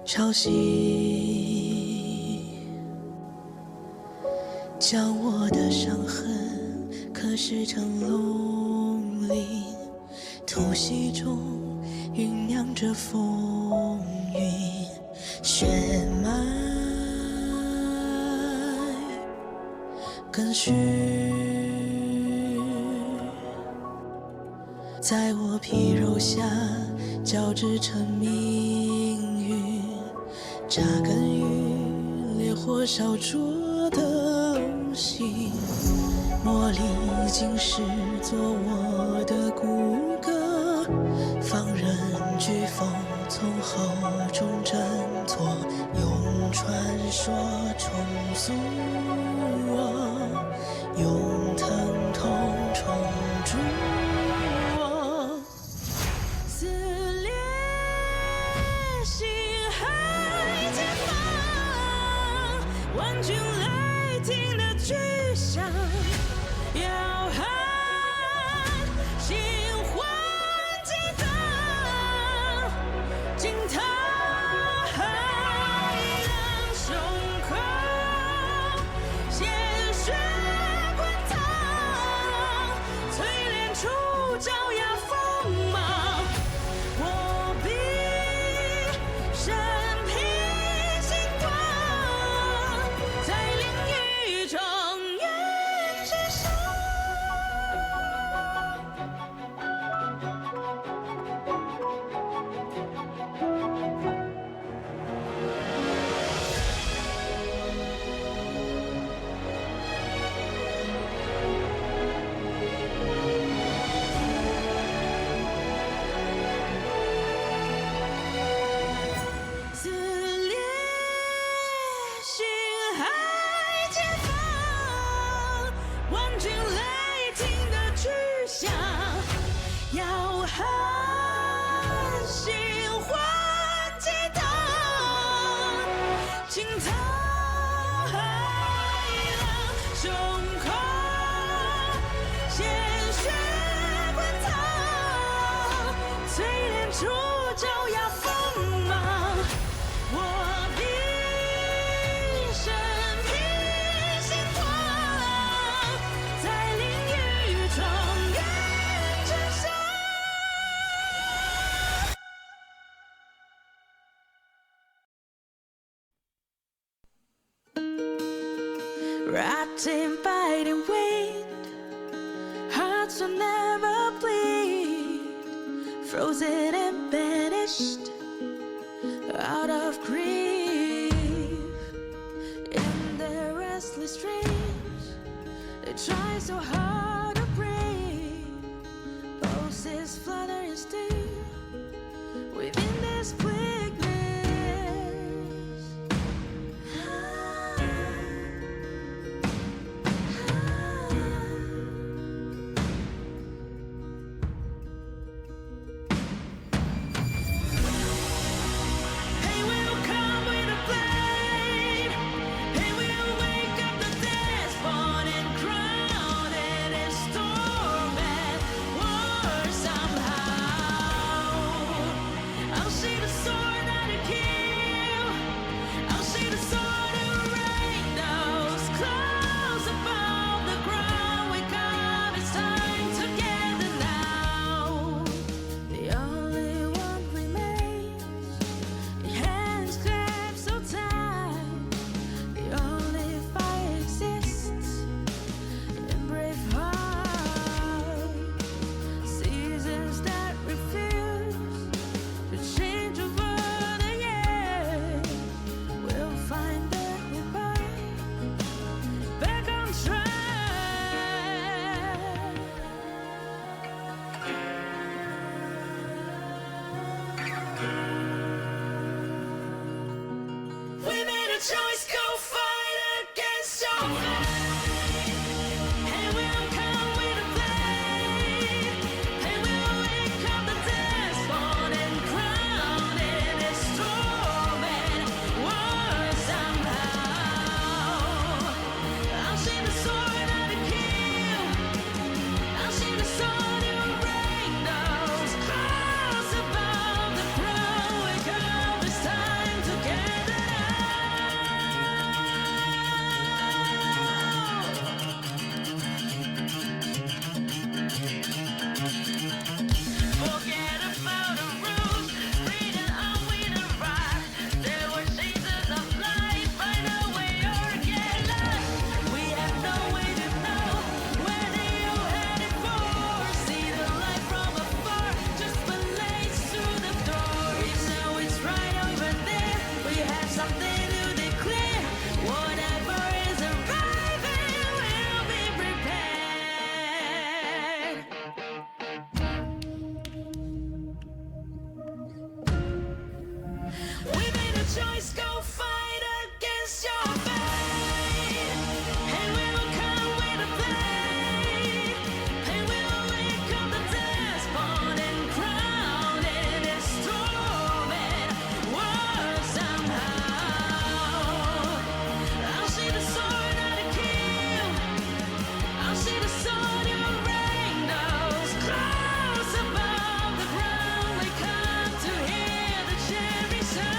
潮汐将我的伤痕刻蚀成龙鳞，突袭中酝酿着风云，血脉更续，在我皮肉下交织成命运，扎根于烈火烧灼的心，磨砺今世做我的骨骼，放任飓风从口中挣脱，用传说重塑我，用疼痛重铸我，撕裂心海前方，万军雷霆的巨响，摇撼心魂激荡，惊涛骇浪，胸口鲜血滚烫，淬炼出爪牙锋芒，我必身披星光，在领域中原之上。撕裂心海前方，万军雷霆的巨响，摇撼心魂激荡，惊涛骇浪，胸口鲜血滚烫，淬炼出爪牙锋芒，我必身披星光，在领域中原之上。Wrapped in biting wind, hearts will never bleed, frozen and banished out of grief. In their restless dreams, they try so hard to breathe. Pulses flutter and sting within this quickness. He will come with a blade. He will wake up the dead, born and crowned choice, go fight against your fate. And we will come with a blade. And we will wake up the despot and crown in its torment. World somehow. I'll see the sword not to kill. I'll see the sword your rain knows. Close above the ground, we come to hear the cherry sound.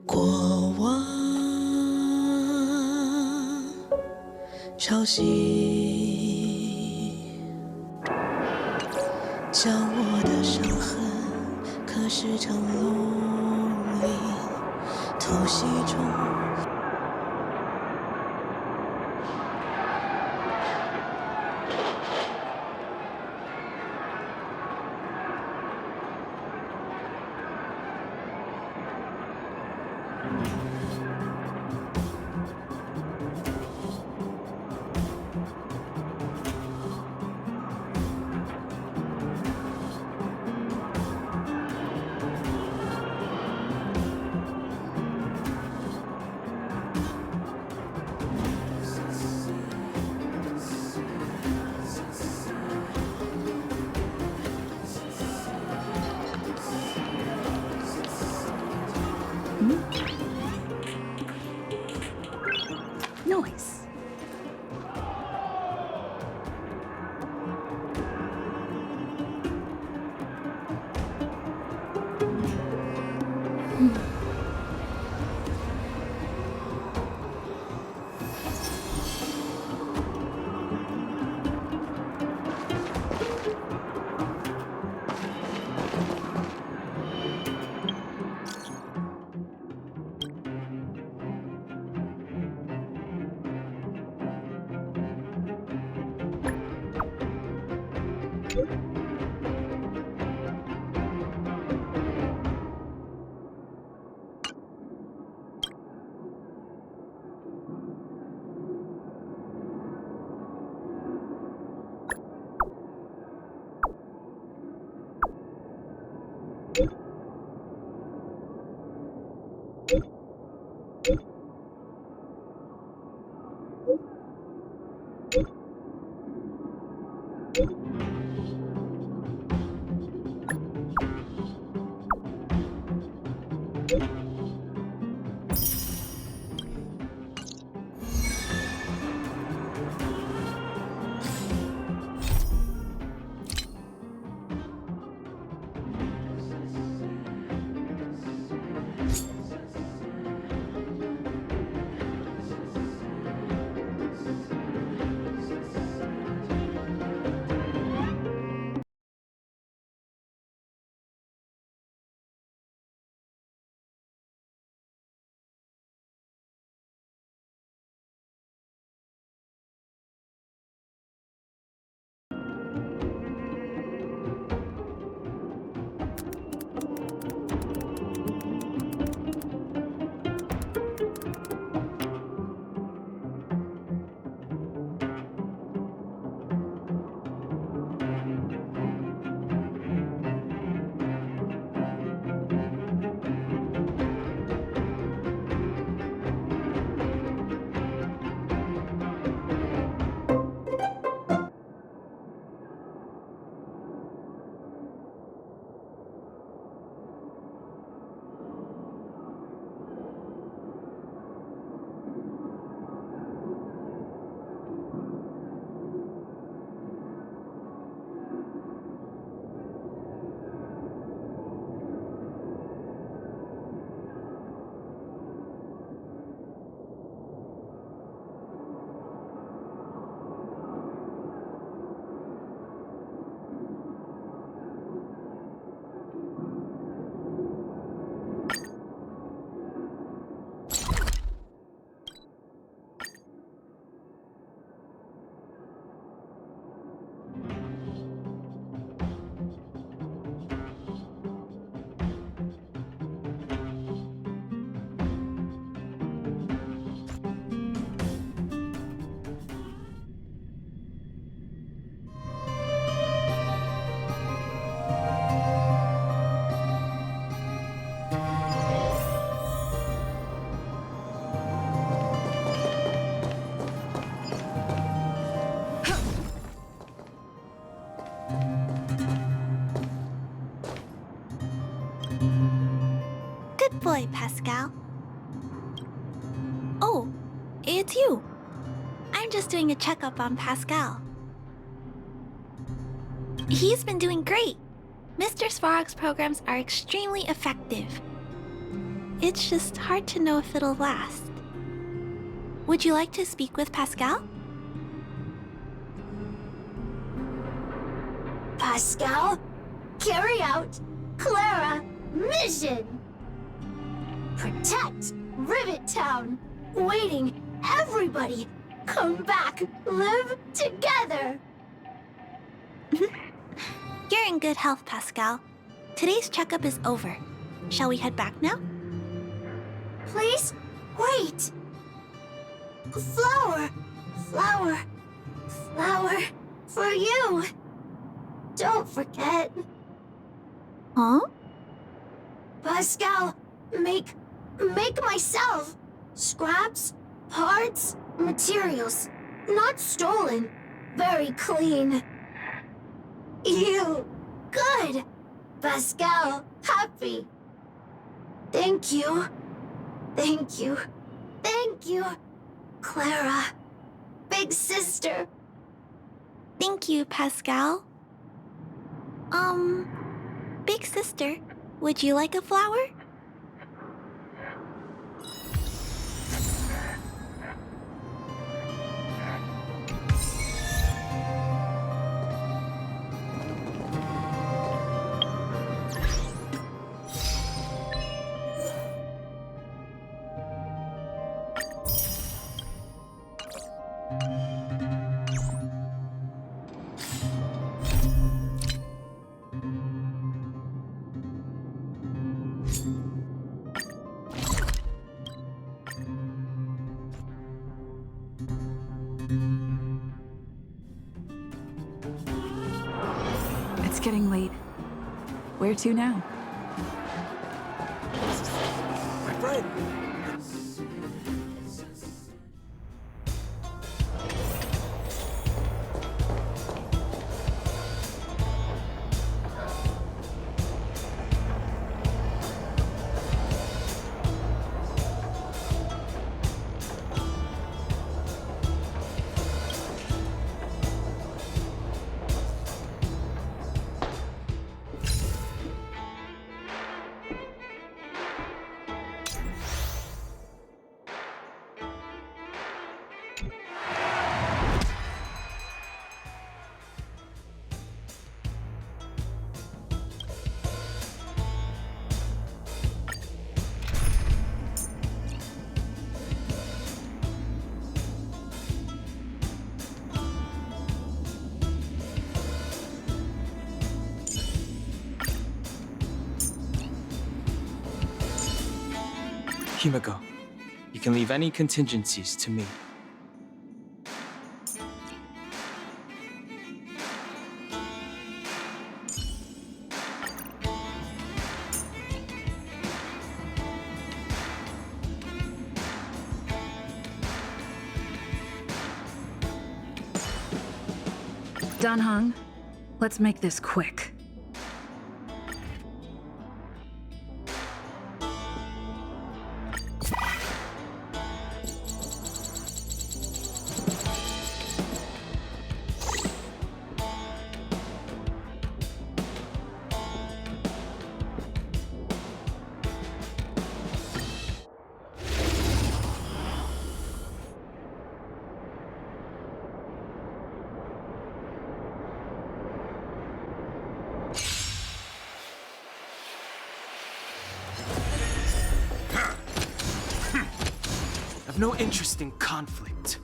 过往潮汐将我的伤痕刻蚀成龙鳞，突袭中Noise. boy, Pascal. Oh, it's you. I'm just doing a checkup on Pascal. He's been doing great. Mr. Svarog's programs are extremely effective. It's just hard to know if it'll last. Would you like to speak with Pascal? Pascal, carry out Clara mission. Protect Rivet Town. Waiting, everybody. Come back, live together. You're in good health, Pascal. Today's checkup is over. Shall we head back now? Please, wait. Flower, flower, flower for you. Don't forget. Huh? Pascal, make myself. Scraps, parts, materials. Not stolen. Very clean. You. Good. Pascal, happy. Thank you. Thank you. Thank you. Clara. Big sister. Thank you, Pascal. Big sister, would you like a flower? It's getting late. Where to now? My friend! Himiko, you can leave any contingencies to me. Done, Hung. Let's make this quick. I've no interest in conflict.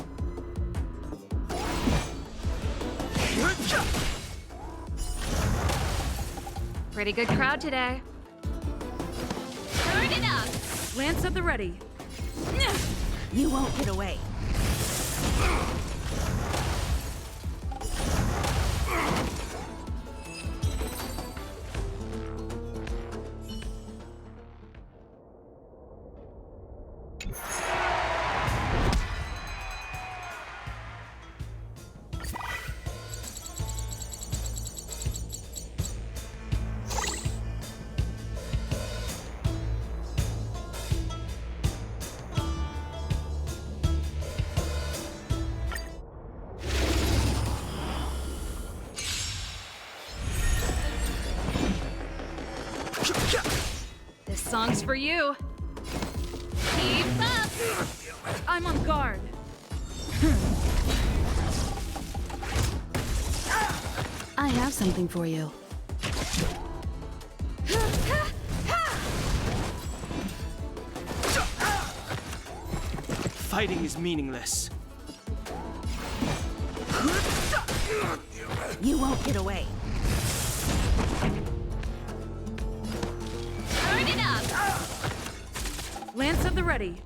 Pretty good crowd today. Turn it up! Lance at the ready. You won't get away. This song's for you. Keep up! I'm on guard. I have something for you. Fighting is meaningless. You won't get away. Turn it up! Lance at the ready.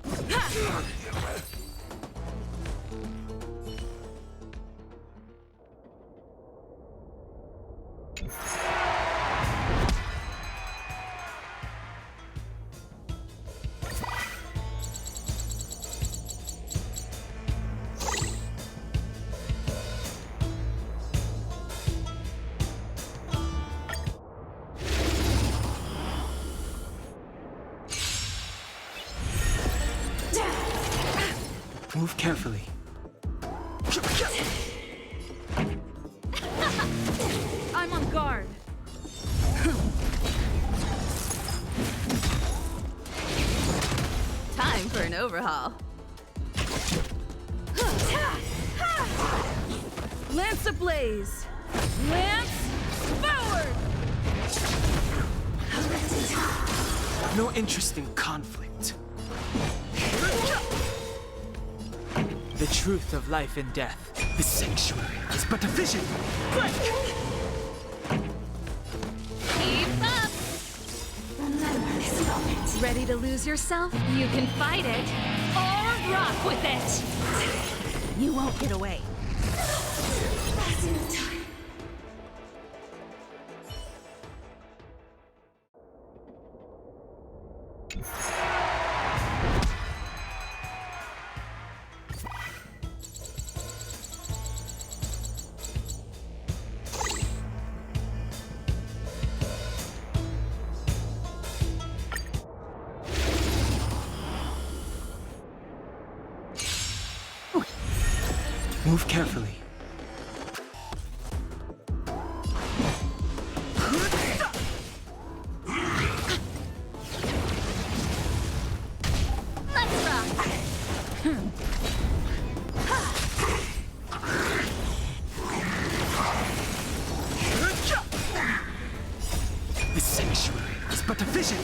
Move carefully. I'm on guard. Time for an overhaul. Lance ablaze! Lance forward! No interest in conflict. The truth of life and death. The sanctuary is but a vision. Keep up! Remember this moment. Ready to lose yourself? You can fight it or rock with it! You won't get away. That's in time. Move carefully. Let's rock! The sanctuary is but a vision.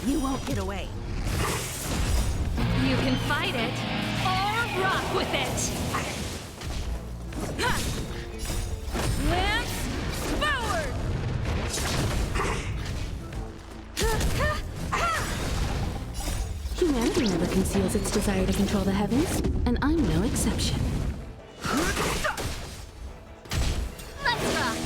You won't get away. You can fight it or rock with it! Lance forward! Humanity never conceals its desire to control the heavens, and I'm no exception. Let's rock!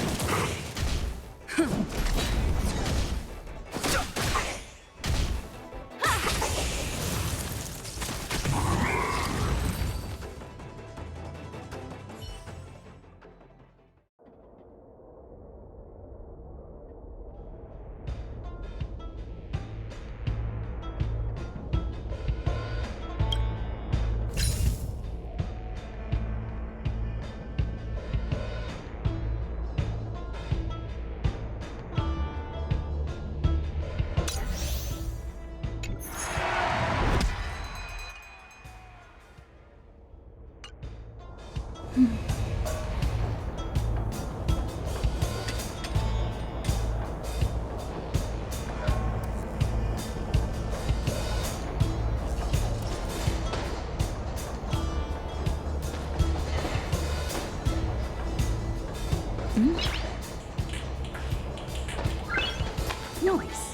Noise.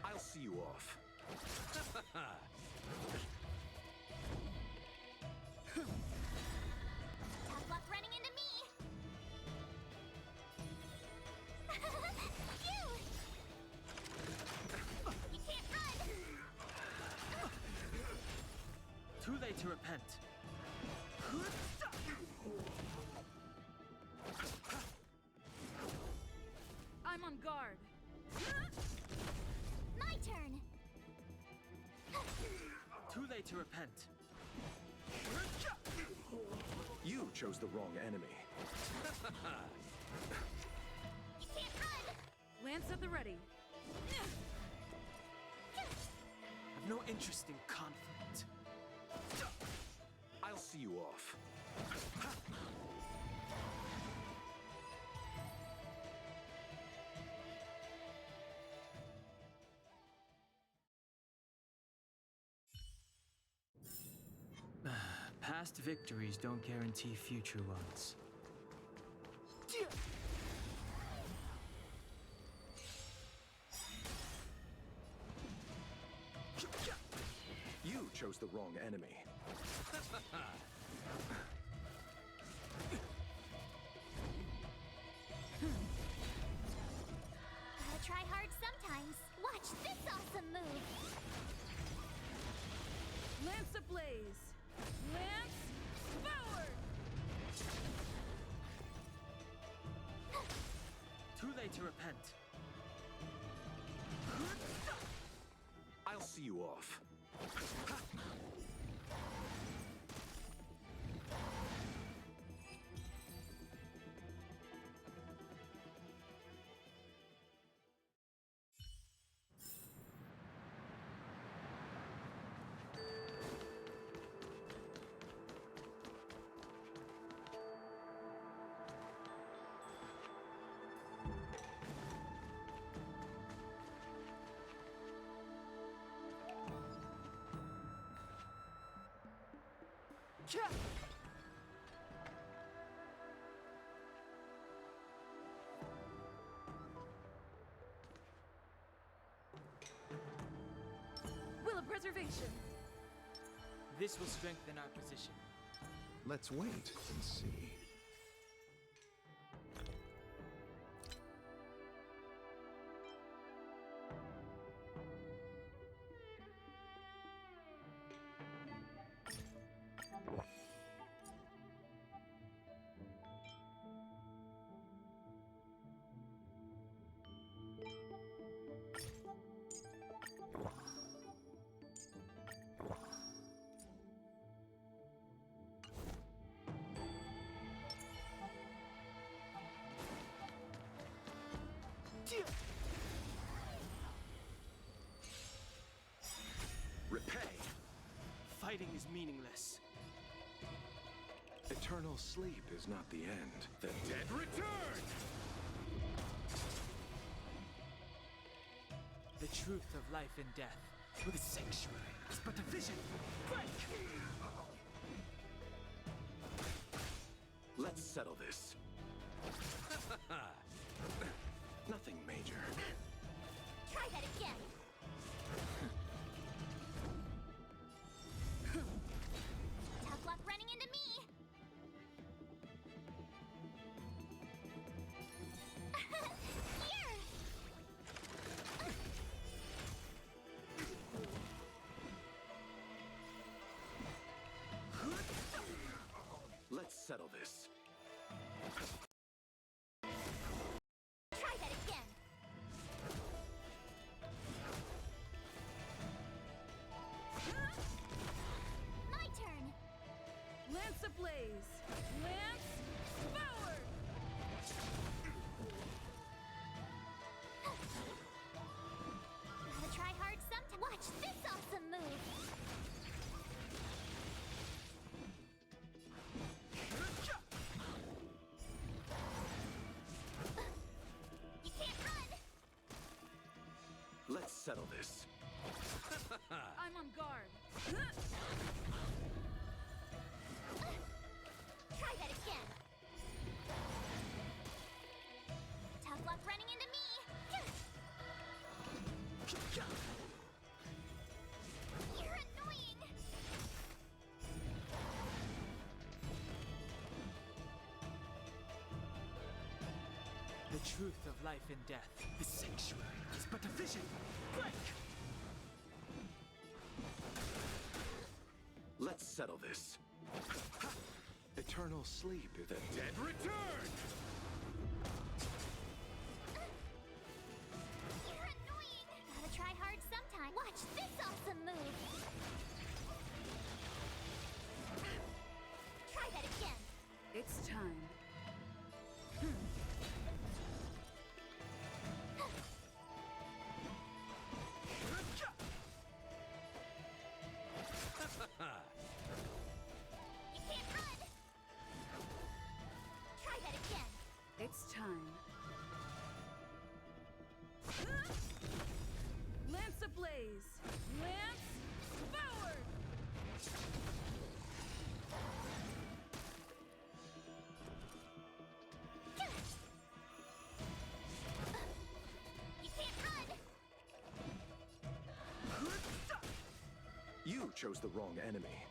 I'll see you off. Tough luck running into me. Phew! You can't run. Too late to repent. I'm on guard. My turn. Too late to repent. You chose the wrong enemy. You can't run. Lance at the ready. I've no interest in conflict. I'll see you off. Past victories don't guarantee future ones. You chose the wrong enemy. Gotta try hard sometimes. Watch this awesome move. Lance ablaze. Lance forward. Too late to repent. I'll see you off. Will of preservation. This will strengthen our position. Let's wait and see. Repay! Fighting is meaningless. Eternal sleep is not the end. The dead return! The truth of life and death, with a sanctuary, is but a vision. Break! Let's settle this. Nothing major. Try that again. Tough luck running into me. Here. Let's settle this. Try that again. My turn. Lance ablaze. Lance forward. Gotta try hard sometime. Watch this awesome move. You can't run. Let's settle this. I'm on guard. Try that again. Tough luck running into me. You're annoying. The truth of life and death, the sanctuary, is but a vision. Break! Let's settle this. Eternal sleep is the dead return! You're annoying. Gotta try hard sometime. Watch this awesome move. Try that again. It's time. You can't run. Try that again. It's time. Lance ablaze. Lance forward. You can't run. You chose the wrong enemy.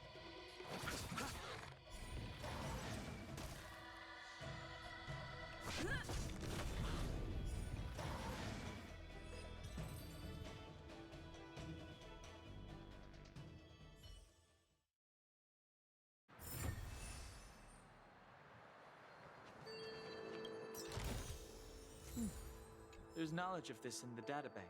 There's knowledge of this in the databank.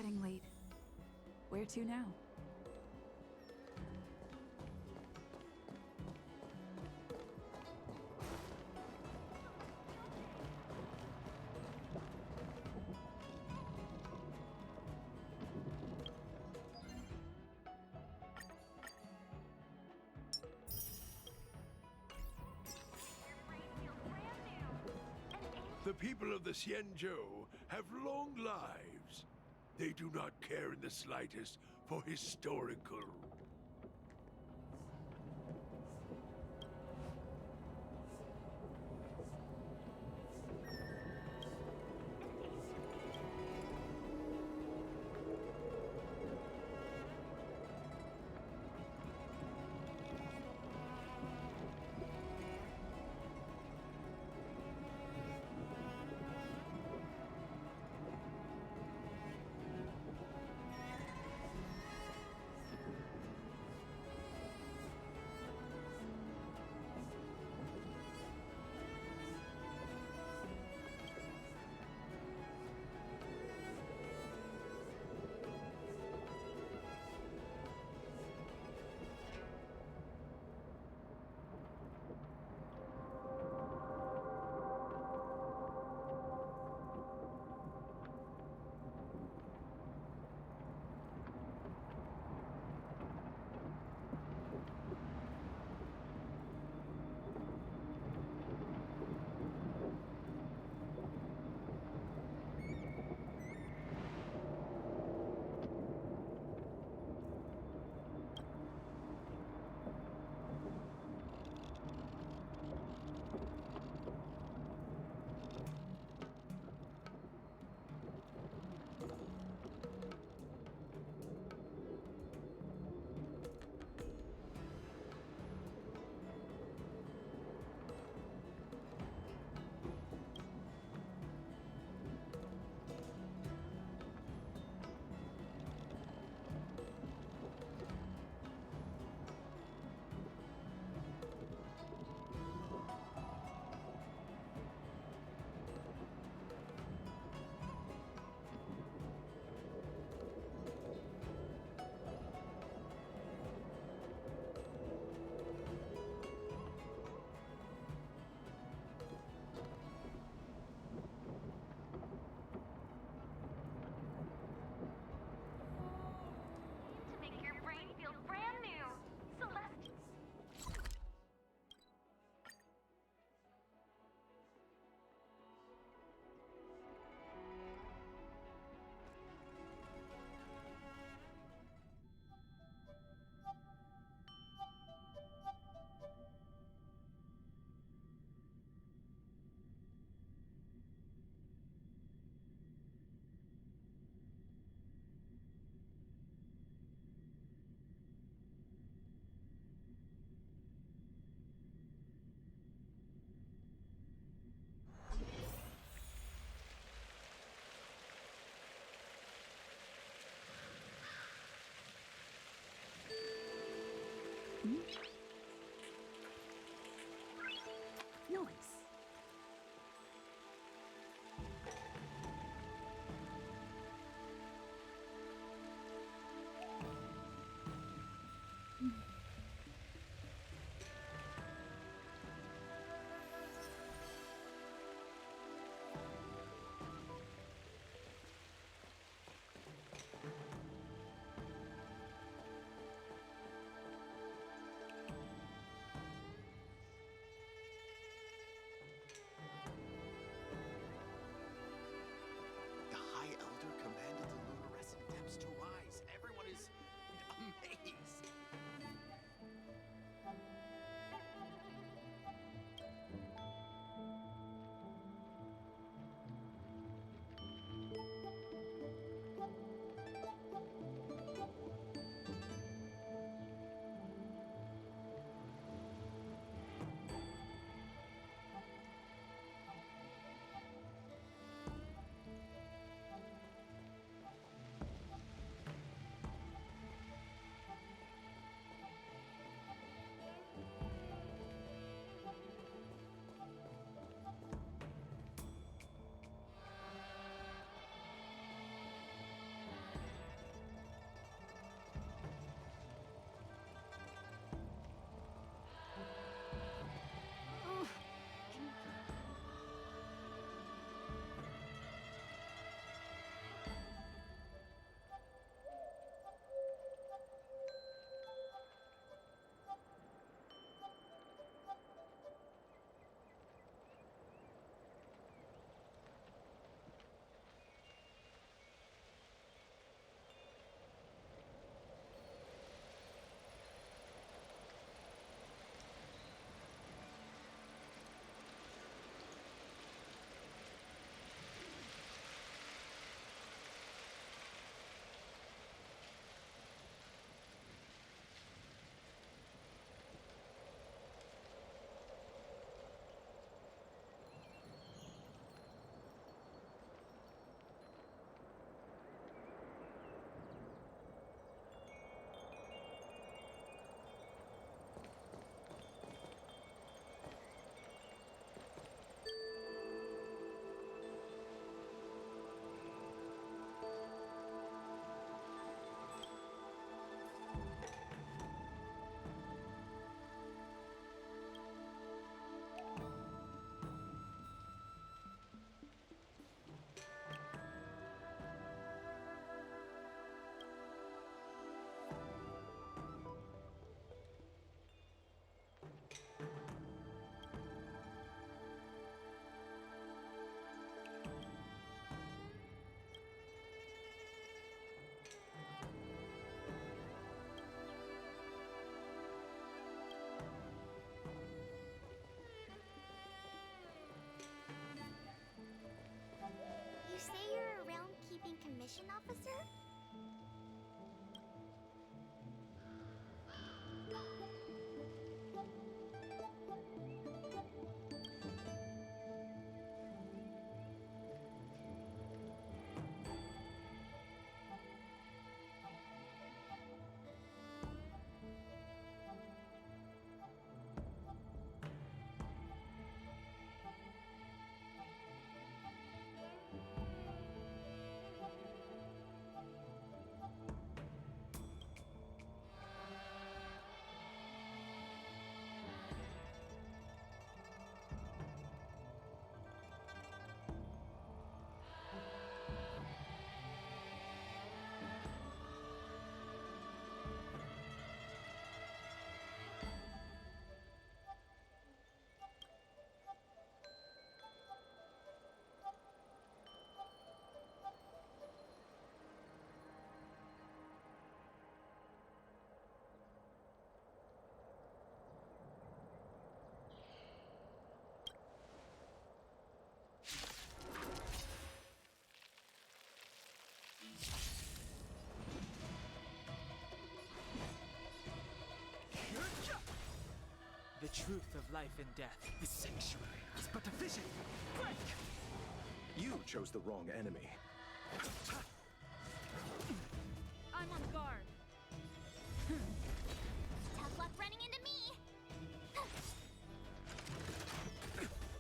getting late. Where to now? The people of the Xianzhou have long lives. They do not care in the slightest for historical. To make your brain feel brand new. Celeste. Nice. mission officer? The truth of life and death. The sanctuary is but a vision. Break! You chose the wrong enemy. I'm on guard. Tough luck running into me!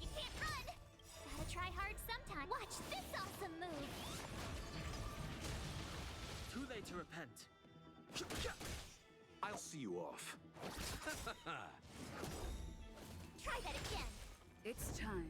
You can't run! Gotta try hard sometime. Watch this awesome move! Too late to repent. I'll see you off. Try that again! It's time.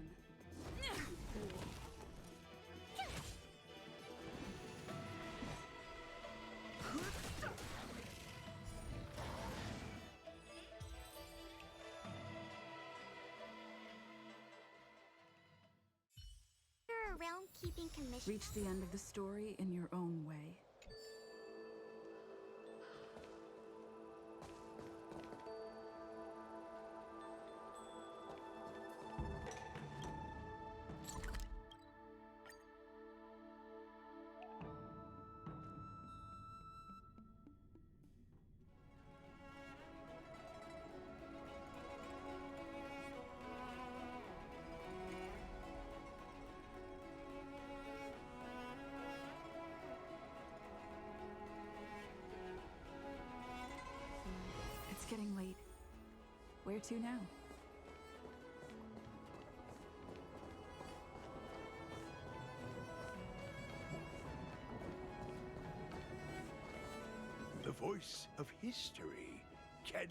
You're a realm-keeping commission. Reach the end of the story in your own way. It's getting late. Where to now? The voice of history can...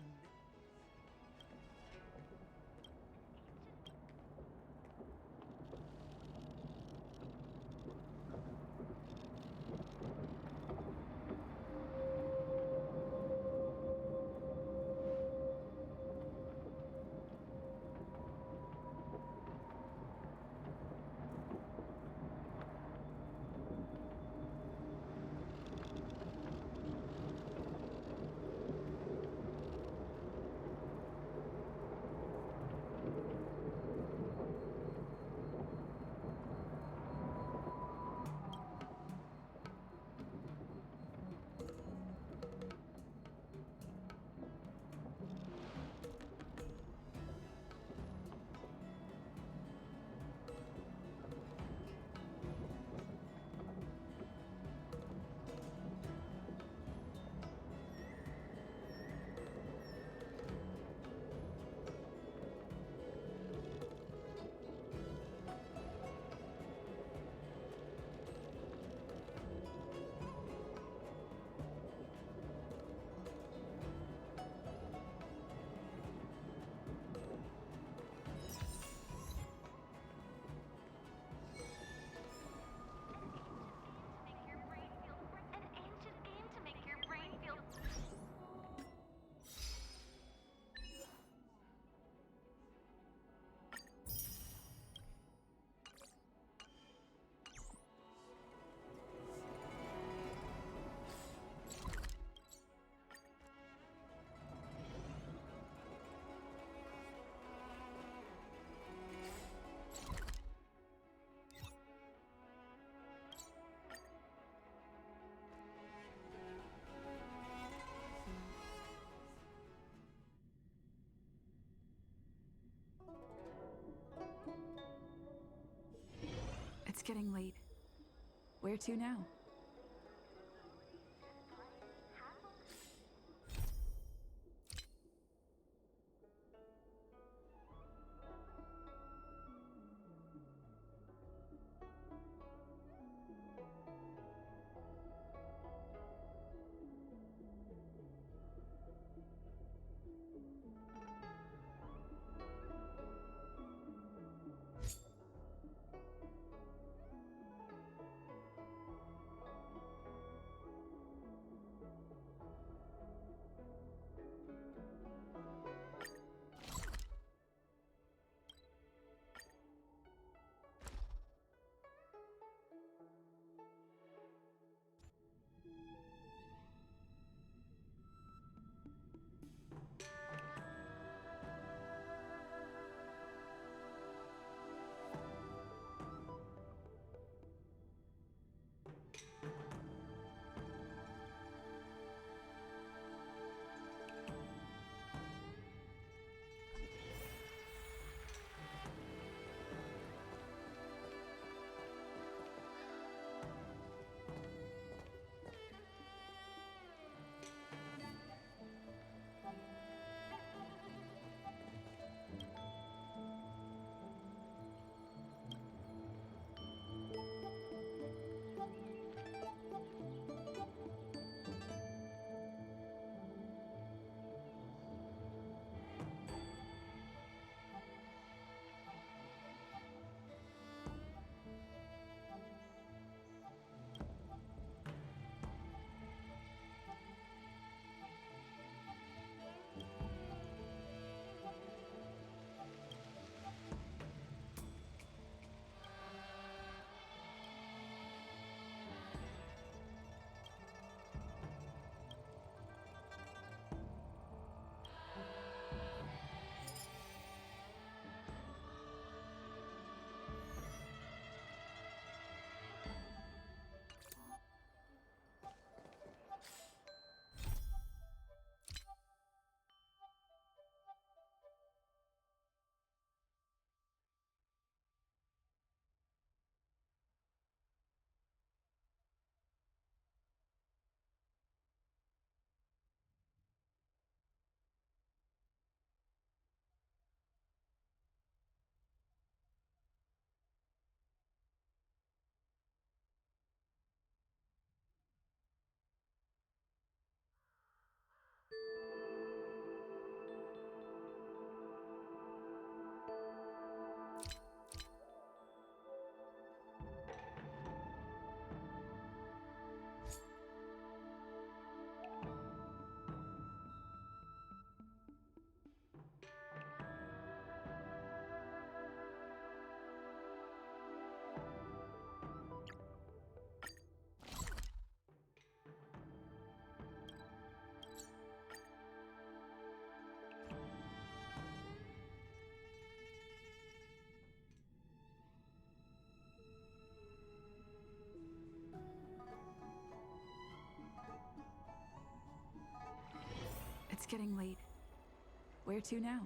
It's getting late. Where to now? It's getting late. Where to now?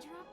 Drop.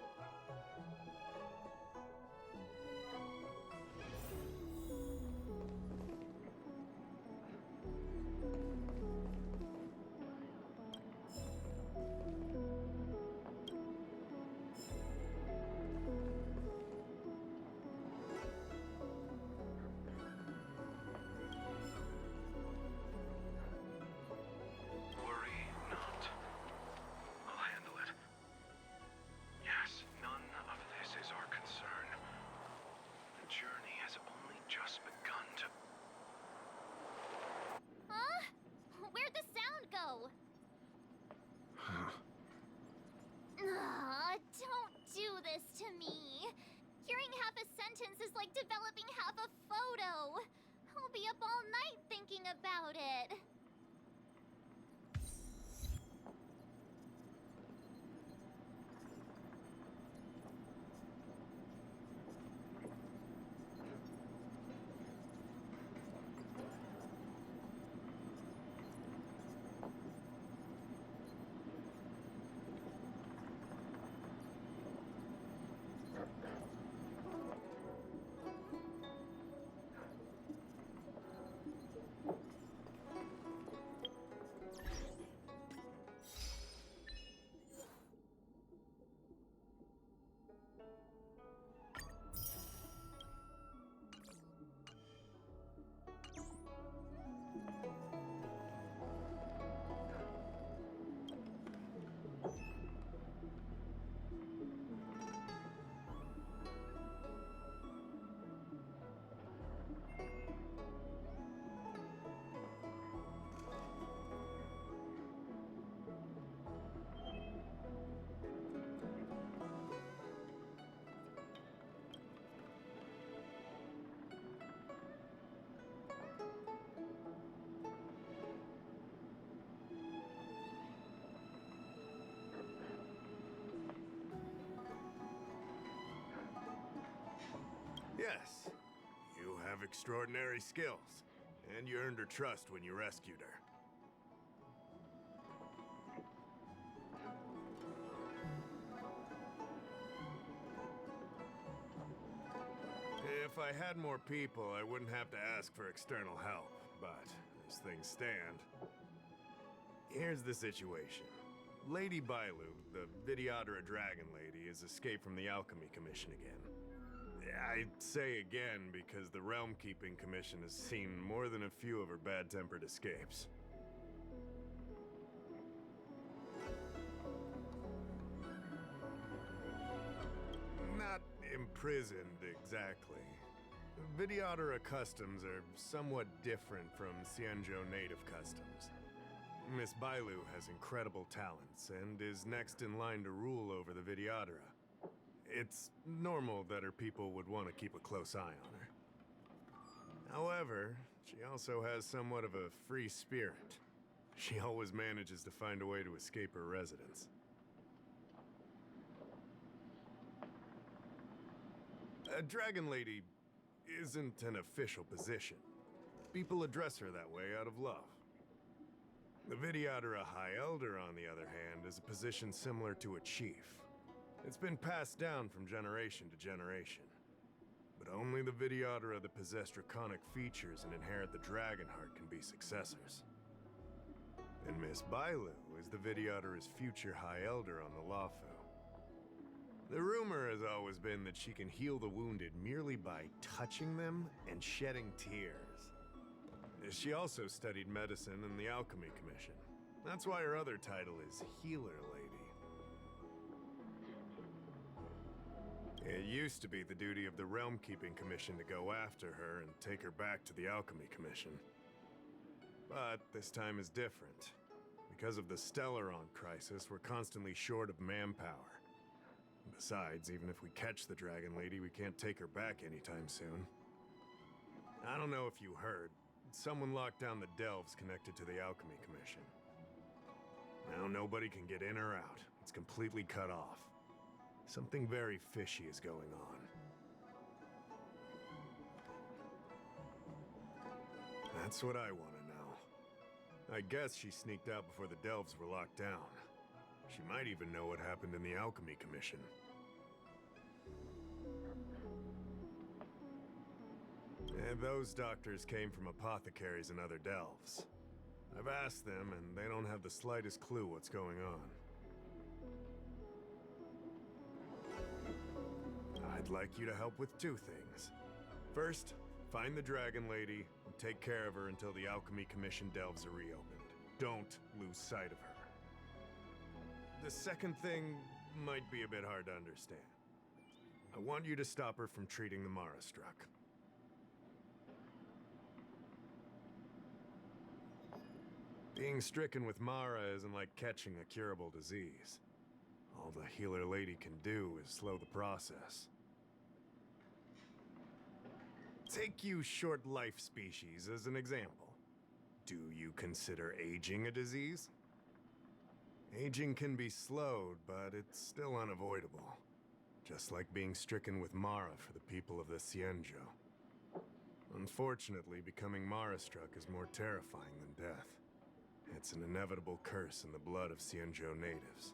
Yes, you have extraordinary skills, and you earned her trust when you rescued her. If I had more people, I wouldn't have to ask for external help, but as things stand... Here's the situation. Lady Bailu, the Videodora Dragon Lady, has escaped from the Alchemy Commission again. I say again because the Realm Keeping Commission has seen more than a few of her bad-tempered escapes. Not imprisoned, exactly. Videodora customs are somewhat different from Xianzhou native customs. Miss Bailu has incredible talents and is next in line to rule over the Videodora. It's normal that her people would want to keep a close eye on her. However, she also has somewhat of a free spirit. She always manages to find a way to escape her residence. A Dragon Lady isn't an official position. People address her that way out of love. The Videodora High Elder, on the other hand, is a position similar to a chief. It's been passed down from generation to generation. But only the Videodora that possess draconic features and inherit the dragon heart can be successors. And Miss Bailu is the Videodora's future High Elder on the Lafu. The rumor has always been that she can heal the wounded merely by touching them and shedding tears. She also studied medicine in the Alchemy Commission. That's why her other title is Healer Lady. It used to be the duty of the Realm Keeping Commission to go after her and take her back to the Alchemy Commission. But this time is different. Because of the Stellaron crisis, we're constantly short of manpower. Besides, even if we catch the Dragon Lady, we can't take her back anytime soon. I don't know if you heard, someone locked down the delves connected to the Alchemy Commission. Now nobody can get in or out. It's completely cut off. Something very fishy is going on. That's what I want to know. I guess she sneaked out before the delves were locked down. She might even know what happened in the Alchemy Commission. And those doctors came from apothecaries and other delves. I've asked them, and they don't have the slightest clue what's going on. I'd like you to help with two things. First, find the Dragon Lady and take care of her until the Alchemy Commission delves are reopened. Don't lose sight of her. The second thing might be a bit hard to understand. I want you to stop her from treating the Mara struck. Being stricken with Mara isn't like catching a curable disease. All the Healer Lady can do is slow the process. Take you short life species as an example. Do you consider aging a disease? Aging can be slowed, but it's still unavoidable. Just like being stricken with Mara for the people of the Xianzhou. Unfortunately, becoming Mara-struck is more terrifying than death. It's an inevitable curse in the blood of Xianzhou natives.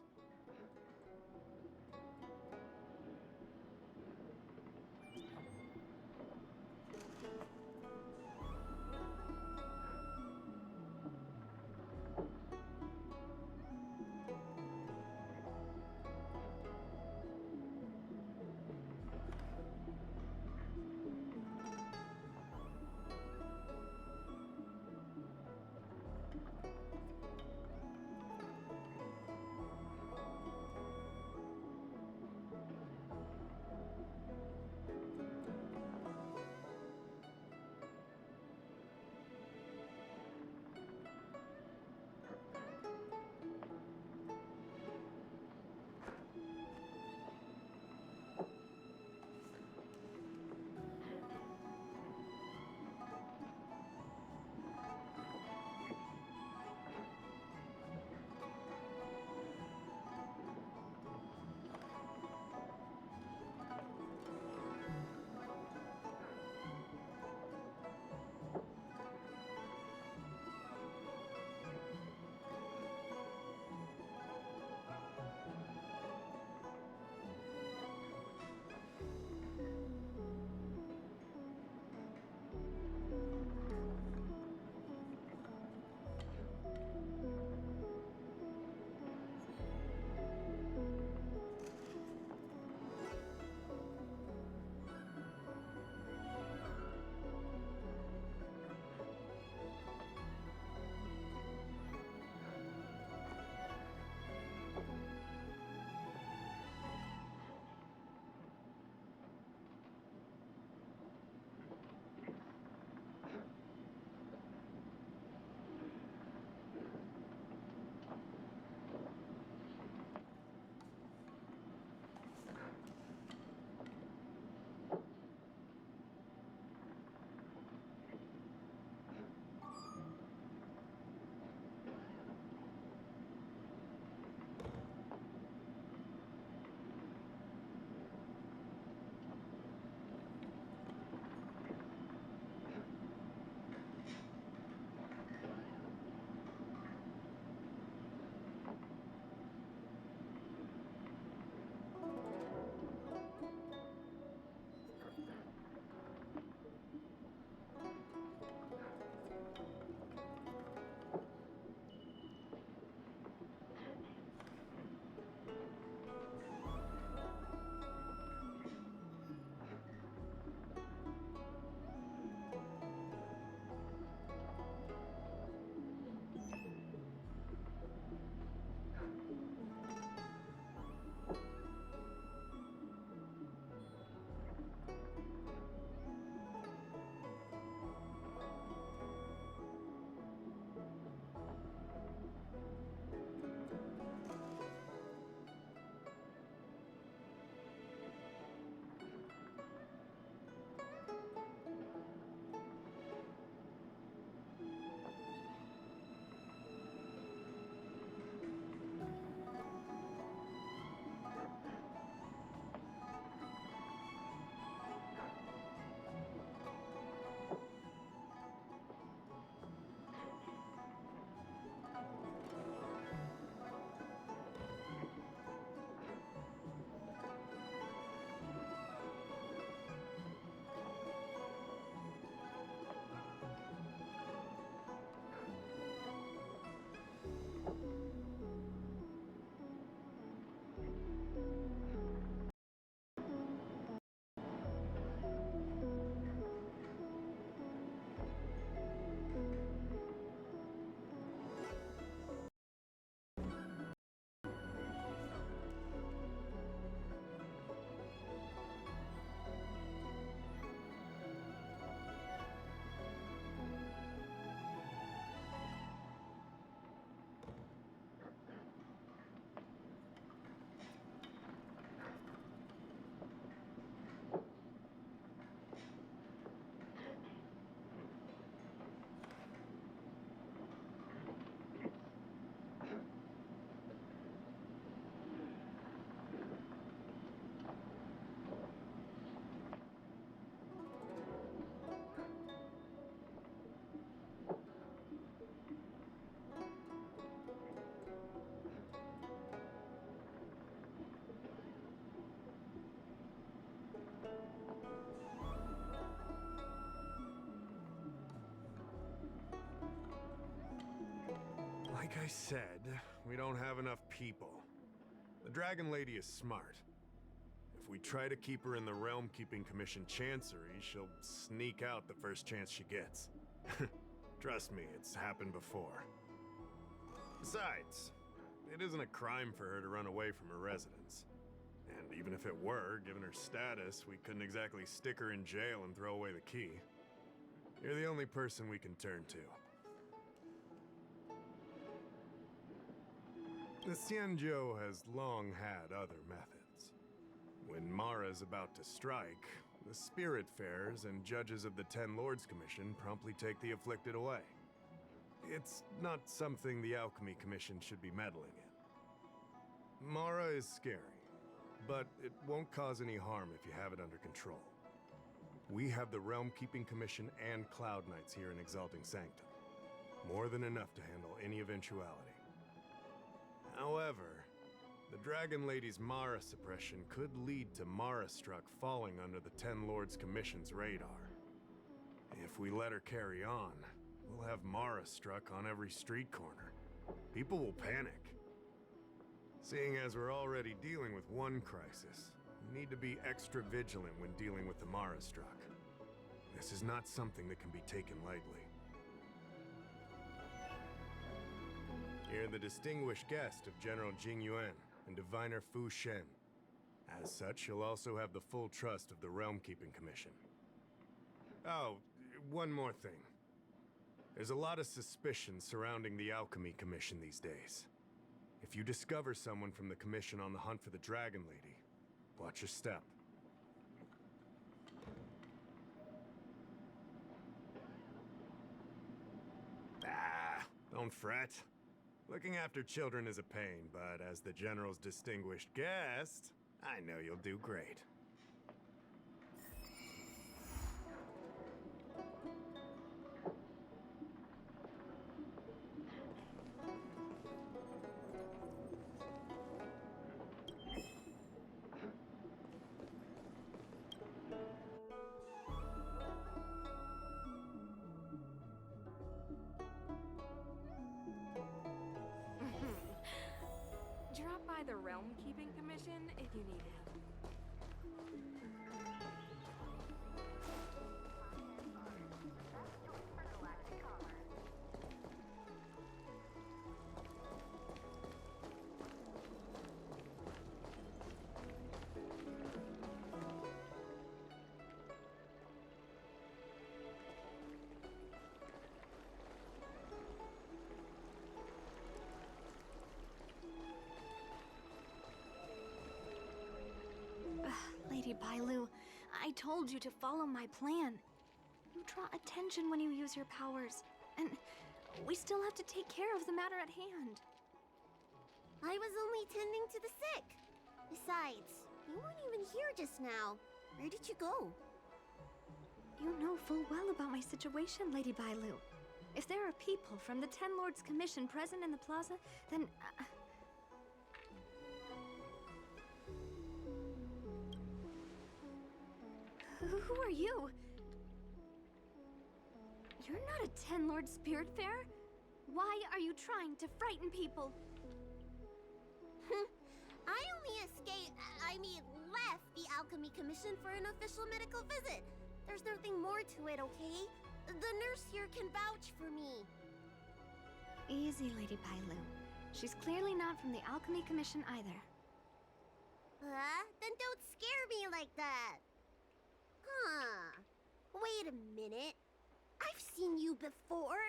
said, we don't have enough people. The Dragon Lady is smart. If we try to keep her in the Realm Keeping Commission Chancery, she'll sneak out the first chance she gets. Trust me, it's happened before. Besides, it isn't a crime for her to run away from her residence. And even if it were, given her status, we couldn't exactly stick her in jail and throw away the key. You're the only person we can turn to. The Xianzhou has long had other methods. When Mara's about to strike, the Spiritfarers and judges of the Ten Lords Commission promptly take the afflicted away. It's not something the Alchemy Commission should be meddling in. Mara is scary, but it won't cause any harm if you have it under control. We have the Realm Keeping Commission and Cloud Knights here in Exalting Sanctum. More than enough to handle any eventuality. However, the Dragon Lady's Mara suppression could lead to Mara Struck falling under the Ten Lords Commission's radar. If we let her carry on, we'll have Mara Struck on every street corner. People will panic. Seeing as we're already dealing with one crisis, we need to be extra vigilant when dealing with the Mara Struck. This is not something that can be taken lightly. You're the distinguished guest of General Jing Yuan and Diviner Fu Shen. As such, you'll also have the full trust of the Realm Keeping Commission. Oh, one more thing. There's a lot of suspicion surrounding the Alchemy Commission these days. If you discover someone from the Commission on the hunt for the Dragon Lady, watch your step. Don't fret. Looking after children is a pain, but as the General's distinguished guest, I know you'll do great. Drop by the Realm Keeping Commission if you need help. Lady Bailu, I told you to follow my plan. You draw attention when you use your powers, and we still have to take care of the matter at hand. I was only tending to the sick. Besides, you weren't even here just now. Where did you go? You know full well about my situation, Lady Bailu. If there are people from the Ten Lords Commission present in the plaza, then... Who are you? You're not a Ten Lord Spiritfarer. Why are you trying to frighten people? I only left the Alchemy Commission for an official medical visit. There's nothing more to it, okay? The nurse here can vouch for me. Easy, Lady Bailu. She's clearly not from the Alchemy Commission either. Then don't scare me like that. Huh. Wait a minute. I've seen you before.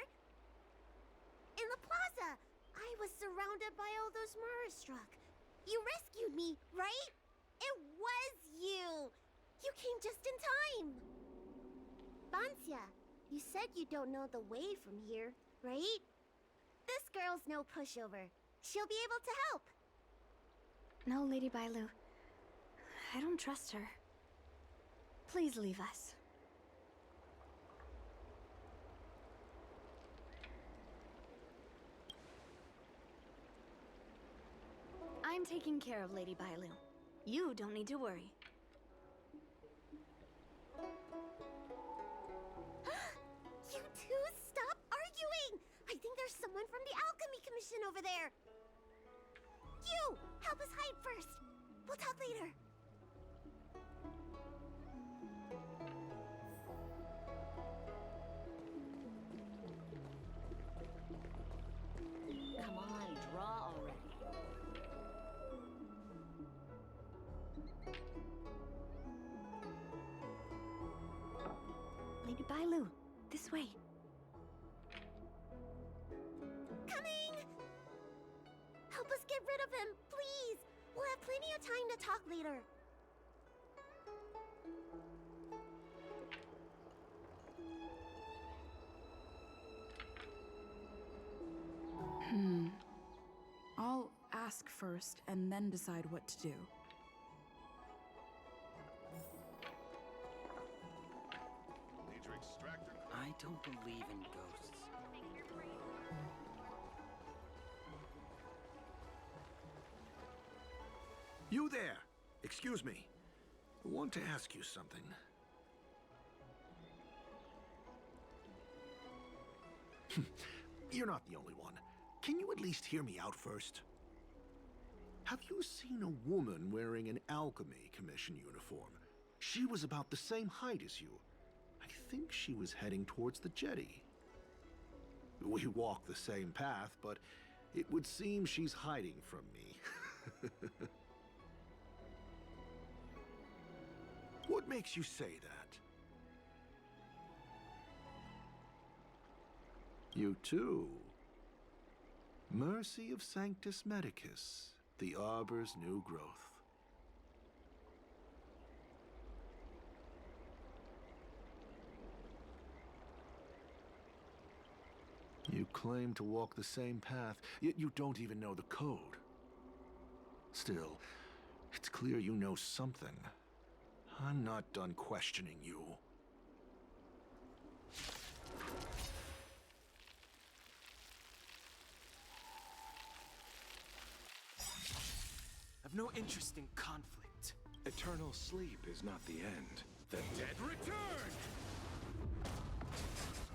In the plaza, I was surrounded by all those Marastruck. You rescued me, right? It was you. You came just in time. Bancia, you said you don't know the way from here, right? This girl's no pushover. She'll be able to help. No, Lady Bailu. I don't trust her. Please leave us. I'm taking care of Lady Bailu. You don't need to worry. You two, stop arguing! I think there's someone from the Alchemy Commission over there! You! Help us hide first! We'll talk later. Come on, draw already. Lady Bailu, this way. Coming! Help us get rid of him, please! We'll have plenty of time to talk later. I'll ask first and then decide what to do. I don't believe in ghosts. You there! Excuse me. I want to ask you something. You're not the only one. Can you at least hear me out first? Have you seen a woman wearing an Alchemy Commission uniform? She was about the same height as you. I think she was heading towards the jetty. We walk the same path, but it would seem she's hiding from me. What makes you say that? You too. Mercy of Sanctus Medicus, the Arbor's new growth. You claim to walk the same path, yet you don't even know the code. Still, it's clear you know something. I'm not done questioning you. I've no interest in conflict. Eternal sleep is not the end. The dead return!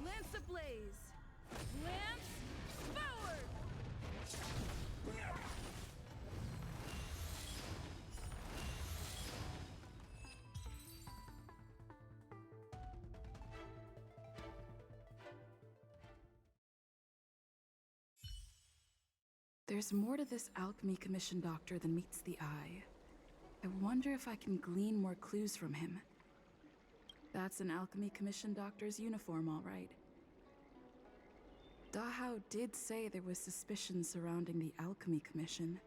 Lance ablaze! Lance forward! There's more to this Alchemy Commission doctor than meets the eye. I wonder if I can glean more clues from him. That's an Alchemy Commission doctor's uniform, all right. Dahao did say there was suspicion surrounding the Alchemy Commission.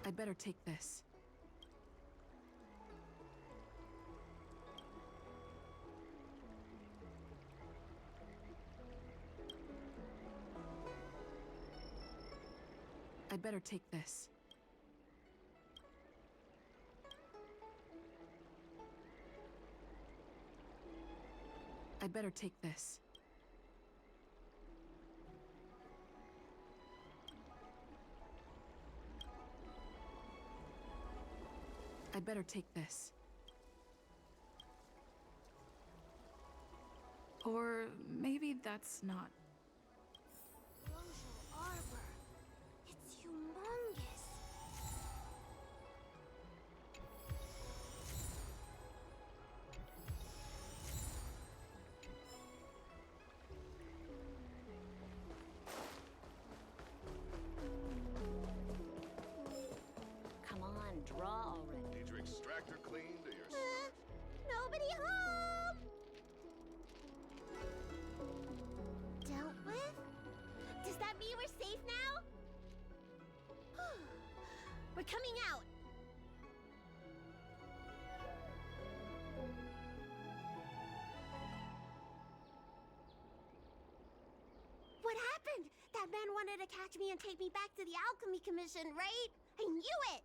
I'd better take this. I'd better take this. I'd better take this. I'd better take this. Or maybe that's not. Arbor. It's humongous. Come on, draw already. Need your extractor cleaned or your... Nobody home! Dealt with? Does that mean we're safe now? We're coming out. What happened? That man wanted to catch me and take me back to the Alchemy Commission, right? I knew it!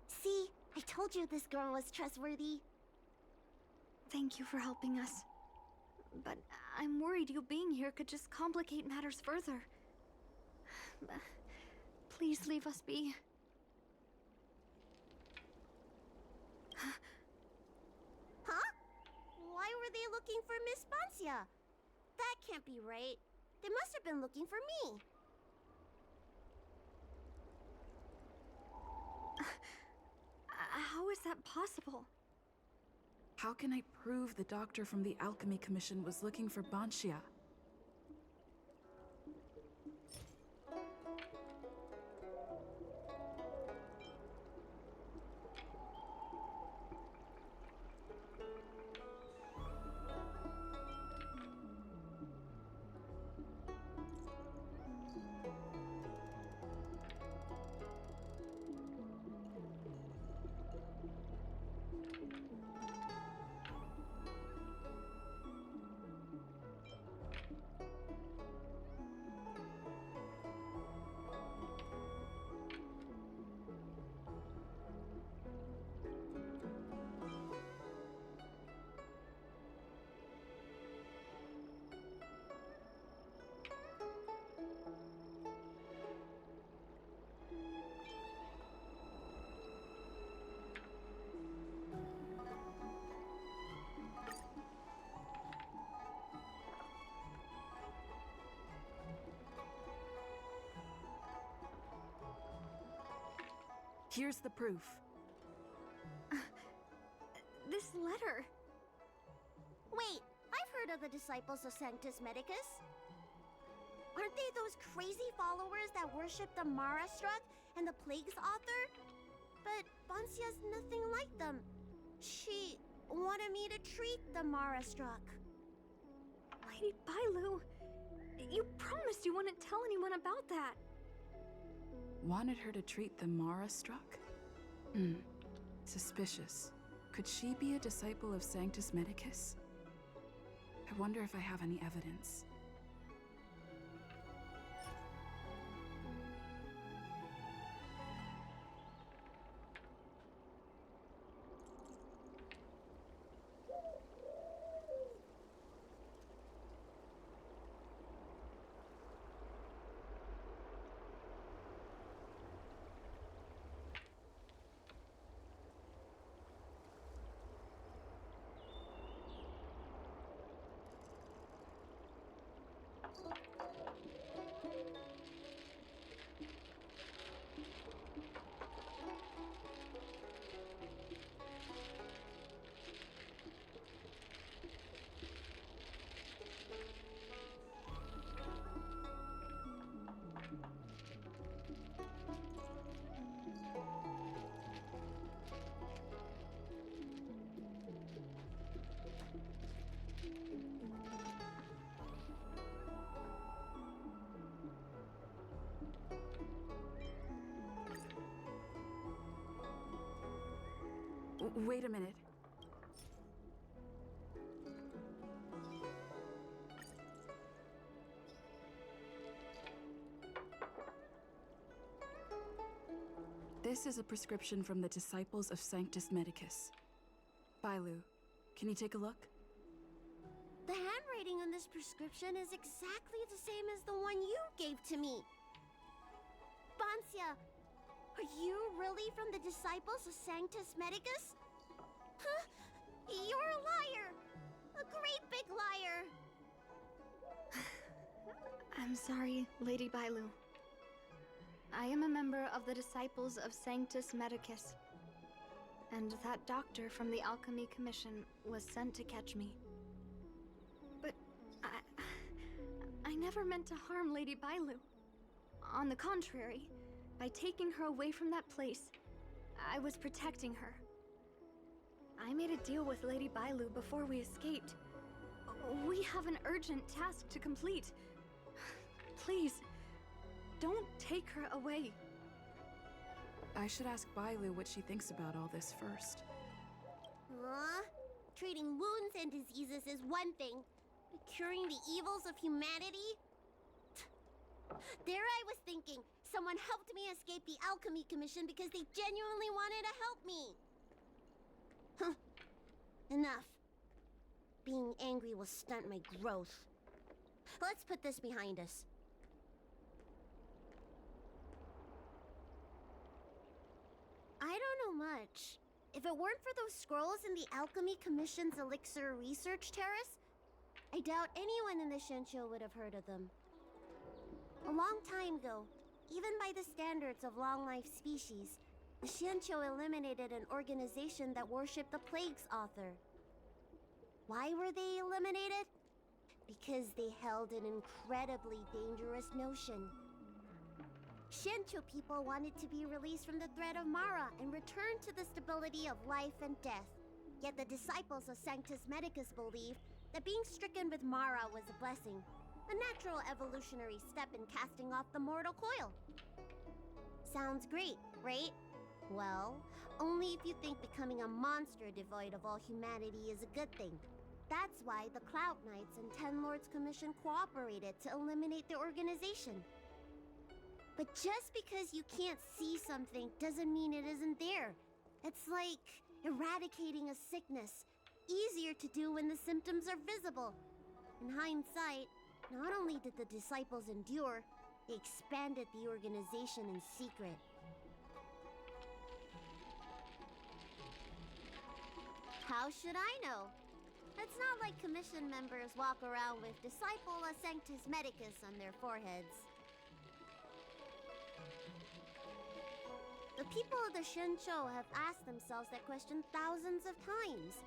See? I told you this girl was trustworthy. Thank you for helping us. But I'm worried you being here could just complicate matters further. Please leave us be. Huh? Why were they looking for Miss Bancia? That can't be right. They must have been looking for me. How is that possible? How can I prove the doctor from the Alchemy Commission was looking for Bancia? Here's the proof. This letter. Wait, I've heard of the Disciples of Sanctus Medicus. Aren't they those crazy followers that worship the Mara Struck and the Plague's author? But Bancia's nothing like them. She wanted me to treat the Mara Struck. Lady Bailu, you promised you wouldn't tell anyone about that. Wanted her to treat the Mara Struck? Suspicious. Could she be a disciple of Sanctus Medicus? I wonder if I have any evidence. Wait a minute. This is a prescription from the Disciples of Sanctus Medicus. Bailu, can you take a look? The handwriting on this prescription is exactly the same as the one you gave to me. Bancia, are you really from the Disciples of Sanctus Medicus? Huh? You're a liar! A great big liar! I'm sorry, Lady Bailu. I am a member of the Disciples of Sanctus Medicus. And that doctor from the Alchemy Commission was sent to catch me. But I never meant to harm Lady Bailu. On the contrary, by taking her away from that place, I was protecting her. I made a deal with Lady Bailu before we escaped. We have an urgent task to complete. Please, don't take her away. I should ask Bailu what she thinks about all this first. Treating wounds and diseases is one thing, but curing the evils of humanity? There I was thinking, someone helped me escape the Alchemy Commission because they genuinely wanted to help me. Enough. being angry will stunt my growth. Let's put this behind us. I don't know much. If it weren't for those scrolls in the Alchemy Commission's Elixir Research Terrace, I doubt anyone in the Shencho would have heard of them. A long time ago, even by the standards of long-life species, the Shencho eliminated an organization that worshipped the Plague's author. Why were they eliminated? Because they held an incredibly dangerous notion. Shencho people wanted to be released from the threat of Mara and return to the stability of life and death. Yet the disciples of Sanctus Medicus believed that being stricken with Mara was a blessing, a natural evolutionary step in casting off the mortal coil. Sounds great, right? Well, only if you think becoming a monster devoid of all humanity is a good thing. That's why the Cloud Knights and Ten Lords Commission cooperated to eliminate the organization. But just because you can't see something doesn't mean it isn't there. It's like eradicating a sickness. Easier to do when the symptoms are visible. In hindsight, not only did the disciples endure, they expanded the organization in secret. How should I know? It's not like commission members walk around with Disciple of Sanctus Medicus on their foreheads. The people of the Shencho have asked themselves that question thousands of times.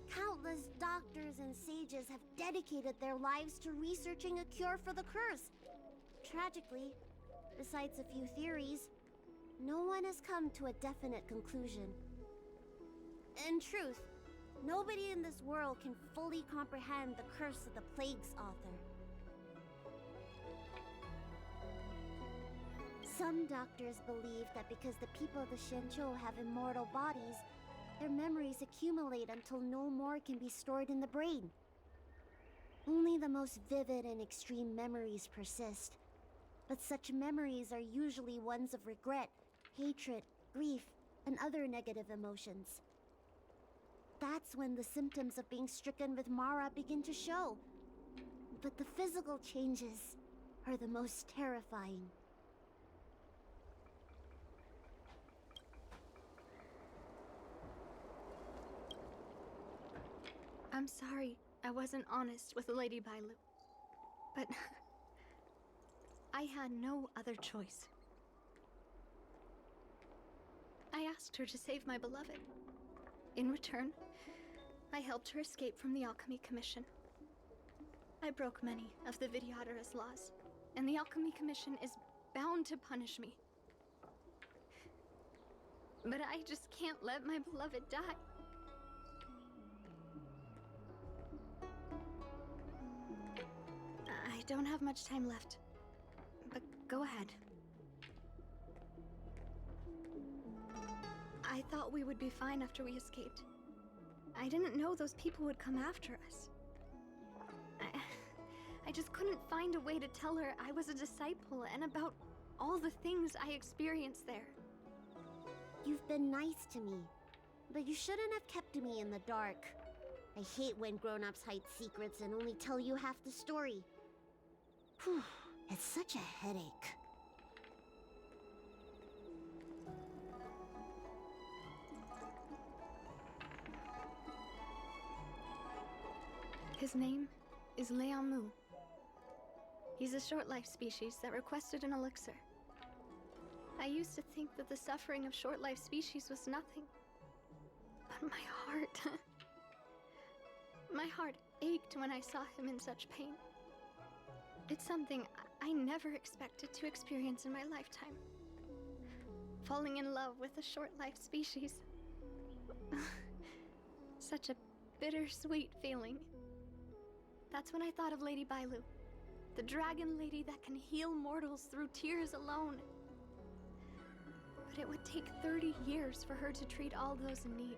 Countless doctors and sages have dedicated their lives to researching a cure for the curse. Tragically, besides a few theories, no one has come to a definite conclusion. In truth, nobody in this world can fully comprehend the curse of the Plague's author. Some doctors believe that because the people of the Shencho have immortal bodies, their memories accumulate until no more can be stored in the brain. Only the most vivid and extreme memories persist, but such memories are usually ones of regret, hatred, grief, and other negative emotions. That's when the symptoms of being stricken with Mara begin to show. But the physical changes are the most terrifying. I'm sorry I wasn't honest with Lady Bailu, but I had no other choice. I asked her to save my beloved. In return, I helped her escape from the Alchemy Commission. I broke many of the Vidyadhara's laws, and the Alchemy Commission is bound to punish me. But I just can't let my beloved die. I don't have much time left, but go ahead. I thought we would be fine after we escaped. I didn't know those people would come after us. I just couldn't find a way to tell her I was a disciple and about all the things I experienced there. You've been nice to me, but you shouldn't have kept me in the dark. I hate when grown-ups hide secrets and only tell you half the story. Whew, it's such a headache. His name is Leamu. He's a short-life species that requested an elixir. I used to think that the suffering of short-life species was nothing. But my heart ached when I saw him in such pain. It's something I never expected to experience in my lifetime. Falling in love with a short-life species. Such a bittersweet feeling. That's when I thought of Lady Bailu, the dragon lady that can heal mortals through tears alone. But it would take 30 years for her to treat all those in need.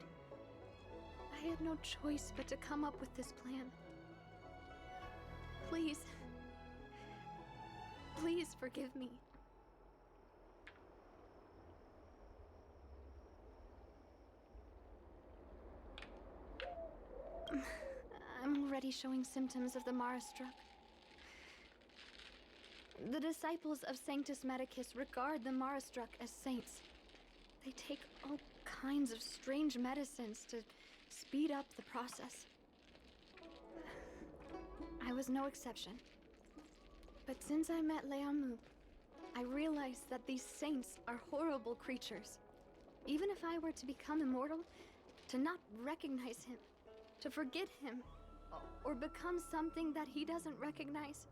I had no choice but to come up with this plan. Please, please forgive me. already showing symptoms of the Mara struck. The disciples of Sanctus Medicus regard the Mara struck as saints. They take all kinds of strange medicines to speed up the process. I was no exception. But since I met Leamu, I realized that these saints are horrible creatures. Even if I were to become immortal, to not recognize him, to forget him, or become something that he doesn't recognize.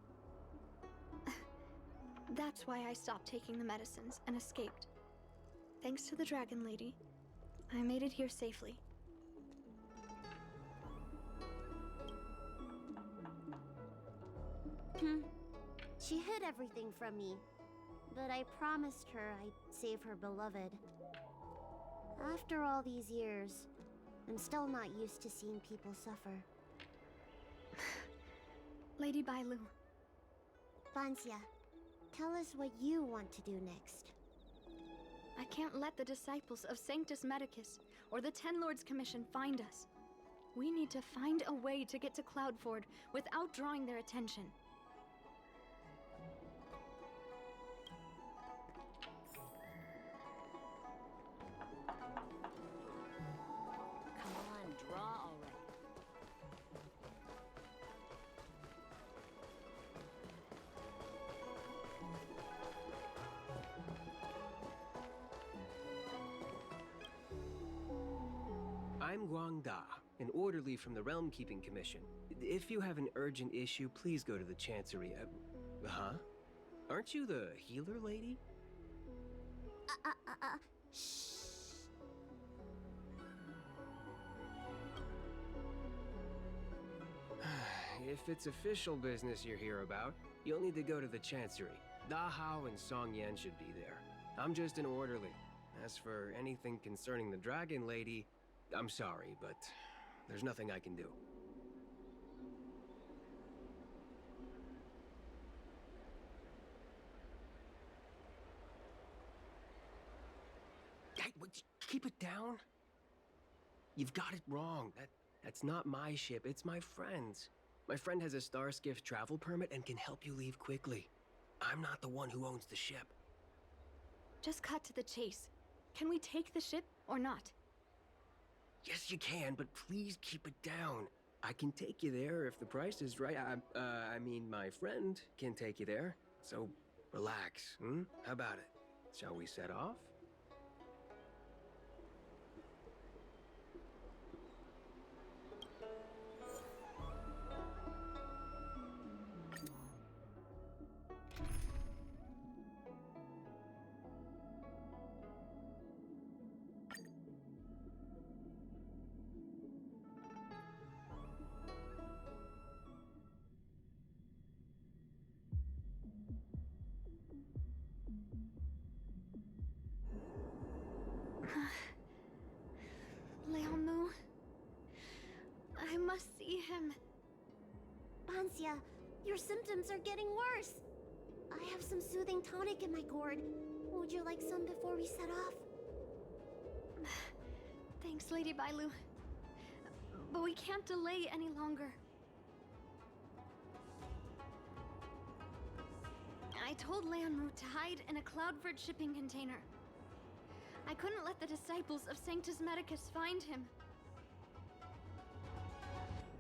That's why I stopped taking the medicines and escaped. Thanks to the Dragon Lady, I made it here safely. She hid everything from me, but I promised her I'd save her beloved. After all these years, I'm still not used to seeing people suffer. Lady Bailu. Bansia, tell us what you want to do next. I can't let the disciples of Sanctus Medicus or the Ten Lords Commission find us. We need to find a way to get to Cloudford without drawing their attention. Come on, draw already. I'm Guang Da, an orderly from the Realm Keeping Commission. If you have an urgent issue, please go to the Chancery. Huh? Aren't you the healer lady? Shh. If it's official business you're here about, you'll need to go to the Chancery. Da Hao and Song Yan should be there. I'm just an orderly. As for anything concerning the Dragon Lady, I'm sorry, but there's nothing I can do. Hey, keep it down. You've got it wrong. That's not my ship, it's my friend's. My friend has a Starskiff travel permit and can help you leave quickly. I'm not the one who owns the ship. Just cut to the chase. Can we take the ship or not? Yes, you can, but please keep it down. I can take you there if the price is right. I mean, my friend can take you there. So, relax, How about it? Shall we set off? Leamu. I must see him. Bansia, your symptoms are getting worse. I have some soothing tonic in my gourd. Would you like some before we set off? Thanks, Lady Bailu. But we can't delay any longer. I told Leonru to hide in a Cloudford shipping container. I couldn't let the disciples of Sanctus Medicus find him.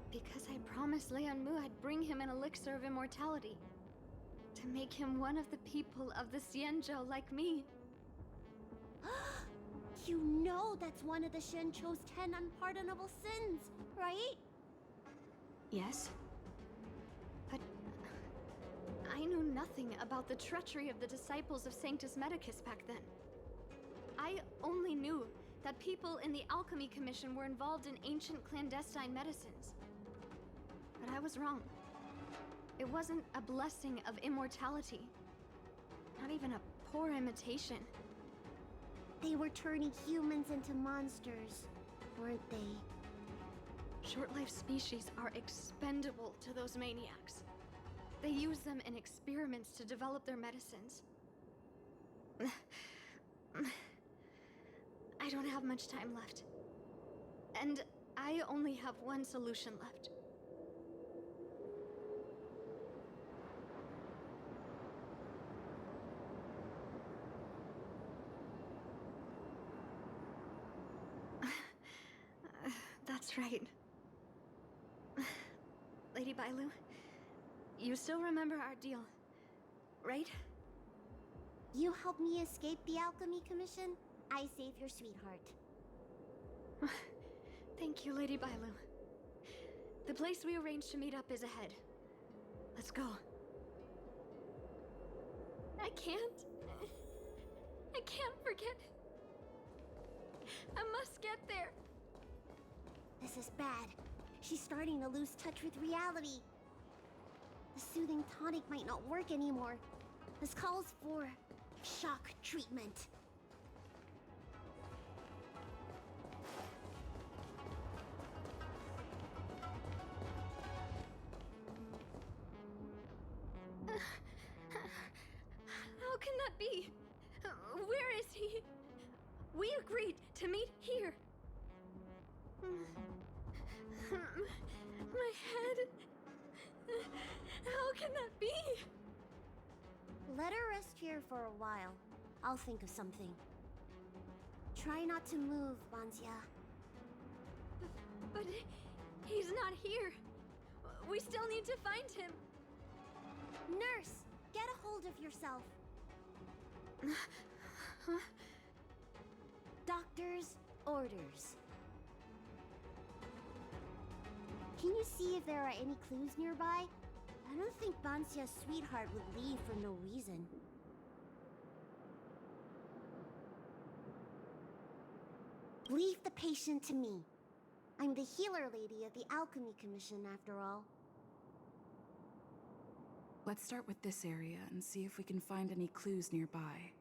Because I promised Leonmu I'd bring him an elixir of immortality. To make him one of the people of the Xianzhou like me. You know that's one of the Shencho's 10 unpardonable sins, right? Yes. But I knew nothing about the treachery of the disciples of Sanctus Medicus back then. I only knew that people in the Alchemy Commission were involved in ancient clandestine medicines. But I was wrong. It wasn't a blessing of immortality. Not even a poor imitation. They were turning humans into monsters, weren't they? Short-life species are expendable to those maniacs. They use them in experiments to develop their medicines. I don't have much time left. And I only have one solution left. Right. Lady Bailu, you still remember our deal, right? You helped me escape the Alchemy Commission, I save your sweetheart. Thank you, Lady Bailu. The place we arranged to meet up is ahead. Let's go. I can't forget. I must get there. This is bad. She's starting to lose touch with reality. The soothing tonic might not work anymore. This calls for shock treatment. How can that be? Where is he? We agreed to meet here. My head. How can that be? Let her rest here for a while. I'll think of something. Try not to move, Banzia. But he's not here. We still need to find him. Nurse, get a hold of yourself. Doctor's orders. Can you see if there are any clues nearby? I don't think Bansia's sweetheart would leave for no reason. Leave the patient to me. I'm the healer lady of the Alchemy Commission, after all. Let's start with this area and see if we can find any clues nearby.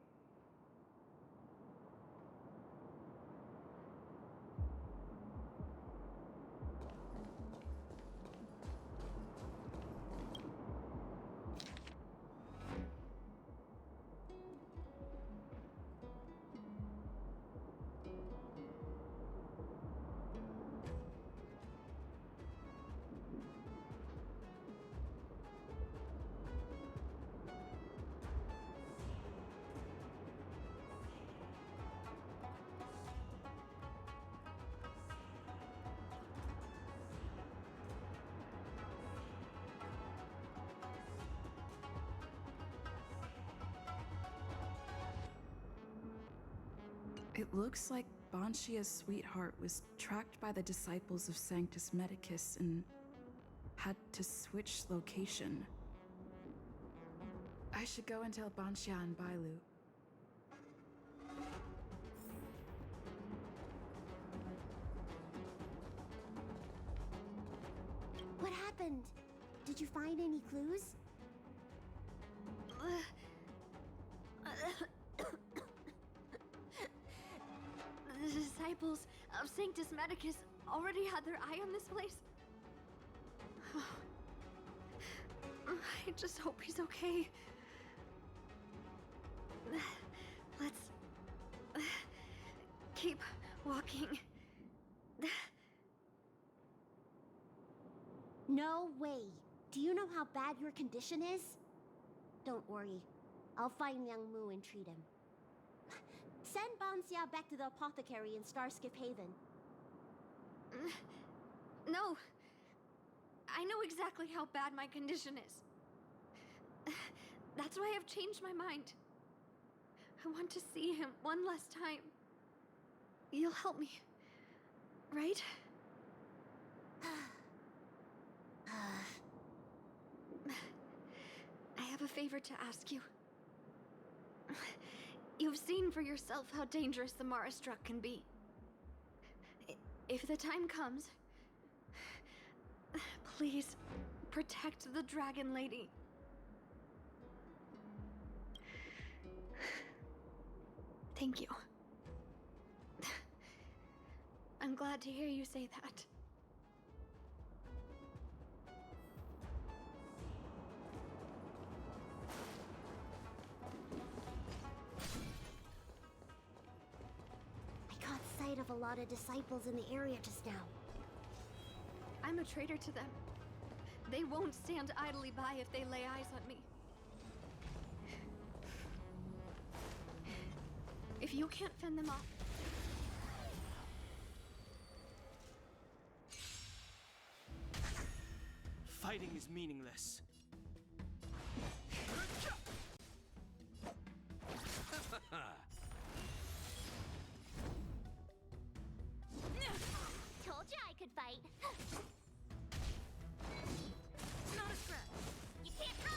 It looks like Banshia's sweetheart was tracked by the disciples of Sanctus Medicus and had to switch location. I should go and tell Banshia and Bailu. What happened? Did you find any clues? The disciples of Sanctus Medicus already had their eye on this place. I just hope he's okay. Let's keep walking. No way. Do you know how bad your condition is? Don't worry. I'll find Young Mu and treat him. Send Banxia back to the apothecary in Starskip Haven. No. I know exactly how bad my condition is. That's why I've changed my mind. I want to see him one last time. You'll help me, right? I have a favor to ask you. You've seen for yourself how dangerous the Mara Struck can be. If the time comes, please protect the Dragon Lady. Thank you. I'm glad to hear you say that. I caught sight of a lot of disciples in the area just now. I'm a traitor to them. They won't stand idly by if they lay eyes on me. If you can't fend them off, meaningless. Told you I could fight. Not a threat. You can't run!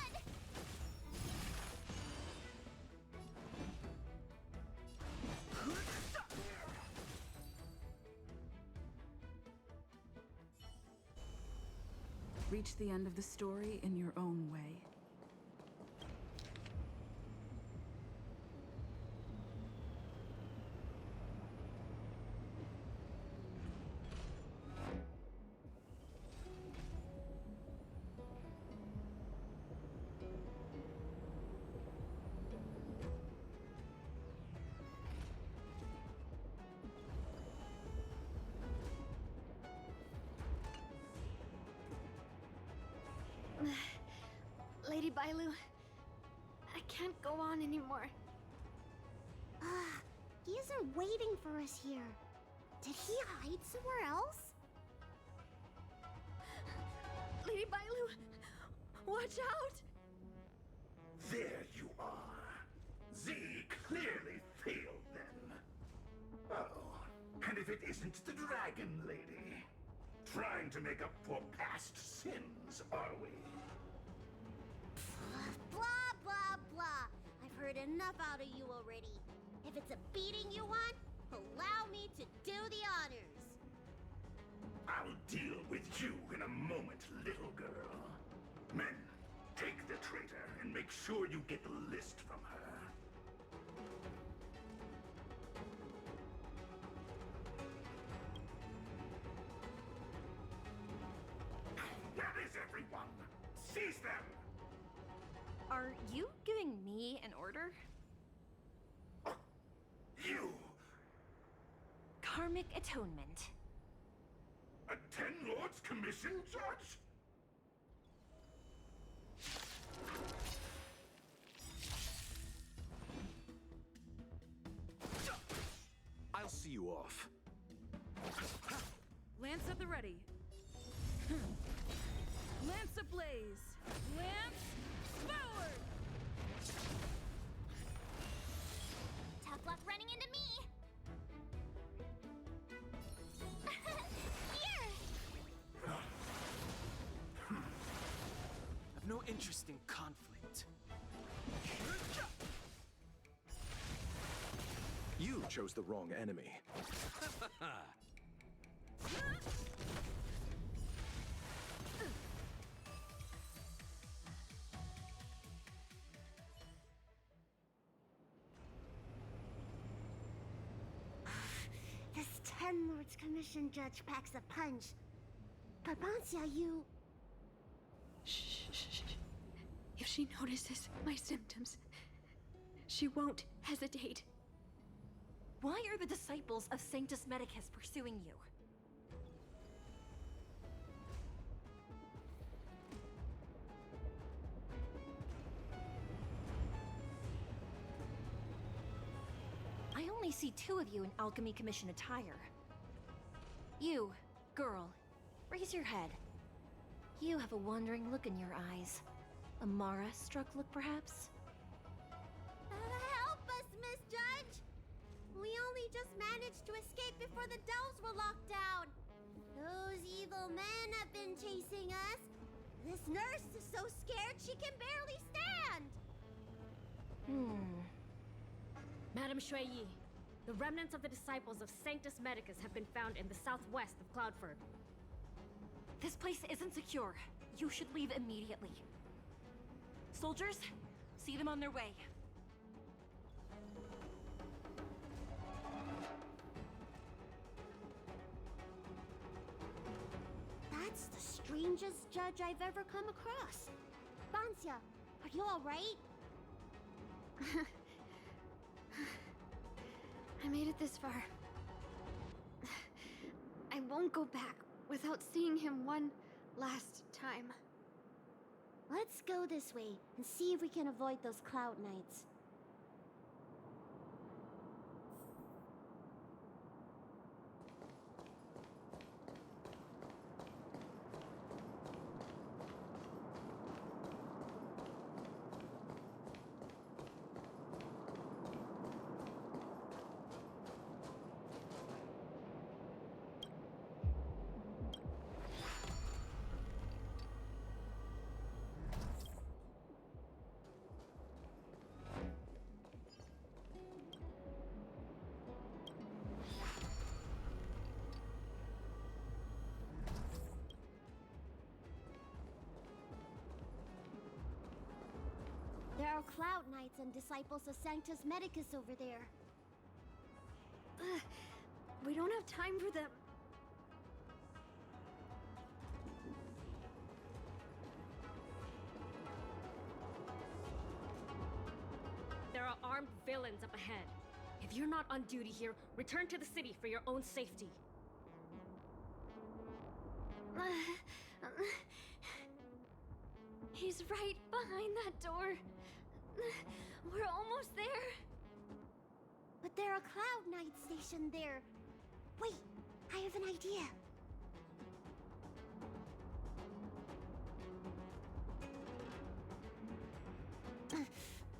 Reach the end of the story in your own way. Lady Bailu, I can't go on anymore. He isn't waiting for us here. Did he hide somewhere else? Lady Bailu, watch out! There you are. Z clearly failed then. Oh, and if it isn't the Dragon Lady? Trying to make up for past sins, are we? Blah, blah, blah. I've heard enough out of you already. If it's a beating you want, allow me to do the honors. I'll deal with you in a moment, little girl. Men, take the traitor and make sure you get the list from her. Where is everyone? Seize them! Are you giving me an order? You! Karmic atonement. A Ten Lords Commission judge? I'll see you off. Lance at the ready. Lance ablaze. Lance forward! Tough luck running into me! Here! I've no interest in conflict. You chose the wrong enemy. This Ten Lords Commission judge packs a punch. But Bancia, you... Shh. If she notices my symptoms, she won't hesitate. Why are the disciples of Sanctus Medicus pursuing you? I only see two of you in Alchemy Commission attire. You, girl, raise your head. You have a wandering look in your eyes. A Mara-struck look, perhaps? Help us, Miss Judge! We only just managed to escape before the dells were locked down. Those evil men have been chasing us. This nurse is so scared she can barely stand. Madame Shui, the remnants of the disciples of Sanctus Medicus have been found in the southwest of Cloudford. This place isn't secure. You should leave immediately. Soldiers, see them on their way. That's the strangest judge I've ever come across. Bancia, are you all right? I made it this far. I won't go back without seeing him one last time. Let's go this way and see if we can avoid those cloud knights. and disciples of Sanctus Medicus over there. We don't have time for them. There are armed villains up ahead. If you're not on duty here, return to the city for your own safety. He's right behind that door. We're almost there. But there are Cloud Knights stationed there. Wait, I have an idea.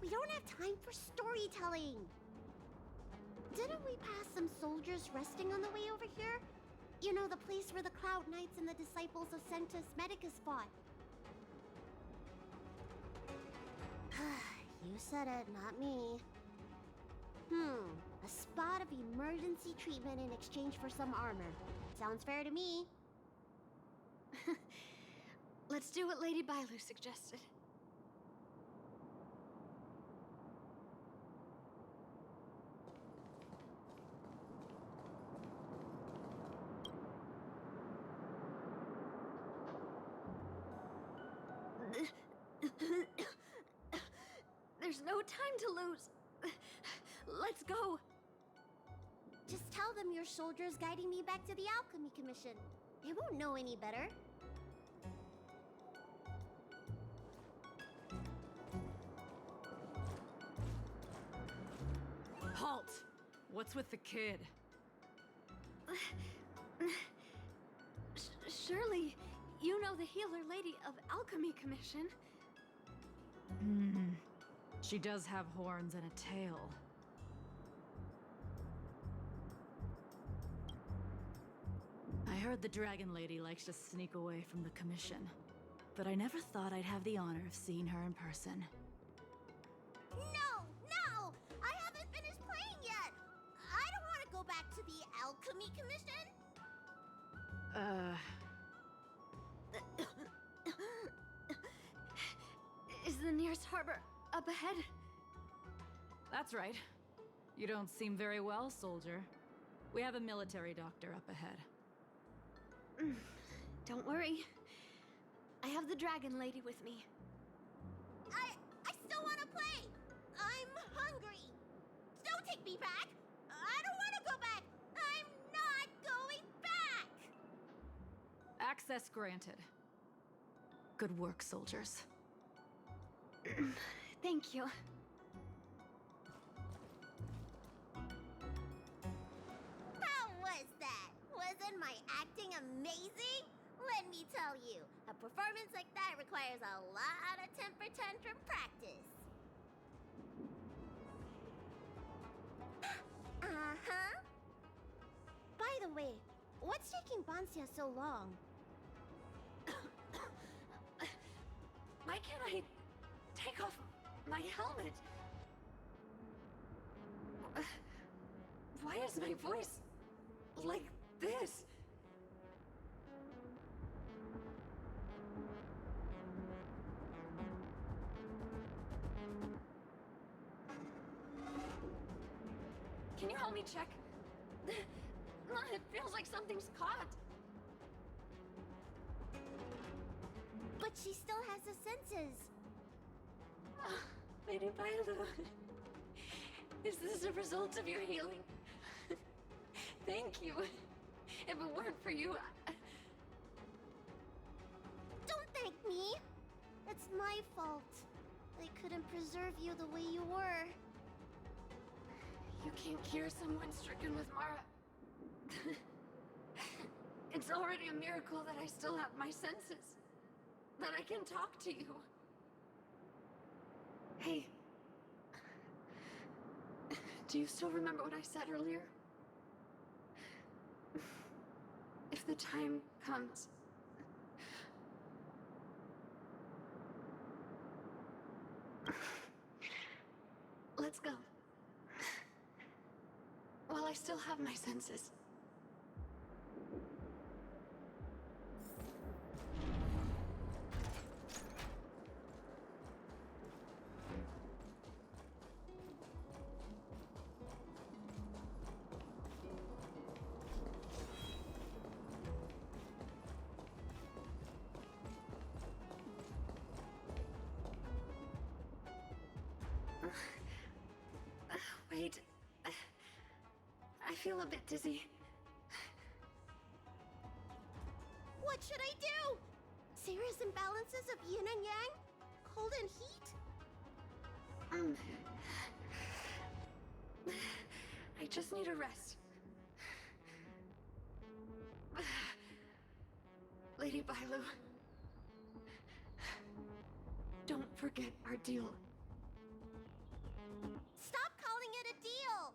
We don't have time for storytelling. Didn't we pass some soldiers resting on the way over here? You know, the place where the Cloud Knights and the disciples of Sanctus Medicus fought. You said it, not me. A spot of emergency treatment in exchange for some armor. Sounds fair to me. Let's do what Lady Bailu suggested. There's no time to lose. Let's go. Just tell them your soldiers guiding me back to the Alchemy Commission. They won't know any better. Halt! What's with the kid? Surely, you know the healer lady of Alchemy Commission. She does have horns and a tail. I heard the Dragon Lady likes to sneak away from the Commission, but I never thought I'd have the honor of seeing her in person. No! No! I haven't finished playing yet! I don't want to go back to the Alchemy Commission! Is the nearest harbor up ahead? That's right. You don't seem very well, soldier. We have a military doctor up ahead. Don't worry. I have the Dragon Lady with me. I still want to play! I'm hungry! Don't take me back! I don't want to go back! I'm not going back! Access granted. Good work, soldiers. Thank you. How was that? Wasn't my acting amazing? Let me tell you, a performance like that requires a lot of temper tantrum practice. Uh-huh. By the way, what's taking Bansia so long? Why can't I take off my helmet? Why is my voice like this? Can you help me check? It feels like something's caught. But she still has the senses. Lady Bailu, is this a result of your healing? Thank you. If it weren't for you, Don't thank me. It's my fault. I couldn't preserve you the way you were. You can't cure someone stricken with Mara. It's already a miracle that I still have my senses. That I can talk to you. Hey. Do you still remember what I said earlier? If the time comes... Let's go. While I still have my senses. feel a bit dizzy. What should I do? Serious imbalances of yin and yang? Cold and heat? I just need a rest. Lady Bailu, don't forget our deal. Stop calling it a deal!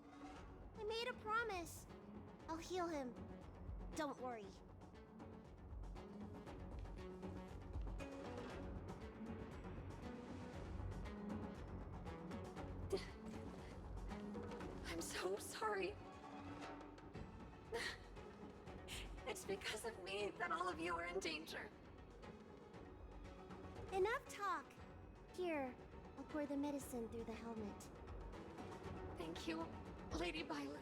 I made a promise. I'll heal him. Don't worry. I'm so sorry. It's because of me that all of you are in danger. Enough talk. Here, I'll pour the medicine through the helmet. Thank you, Lady Bailu.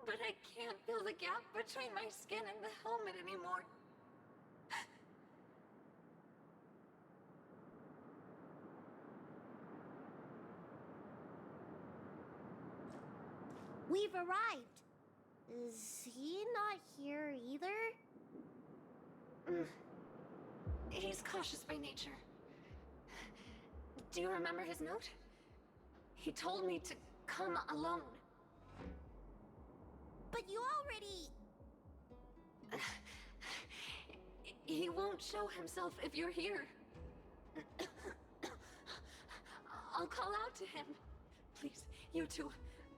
But I can't feel the gap between my skin and the helmet anymore. We've arrived. Is he not here either? He's cautious by nature. Do you remember his note? He told me to come alone. But you already... He won't show himself if you're here. I'll call out to him. Please, you two,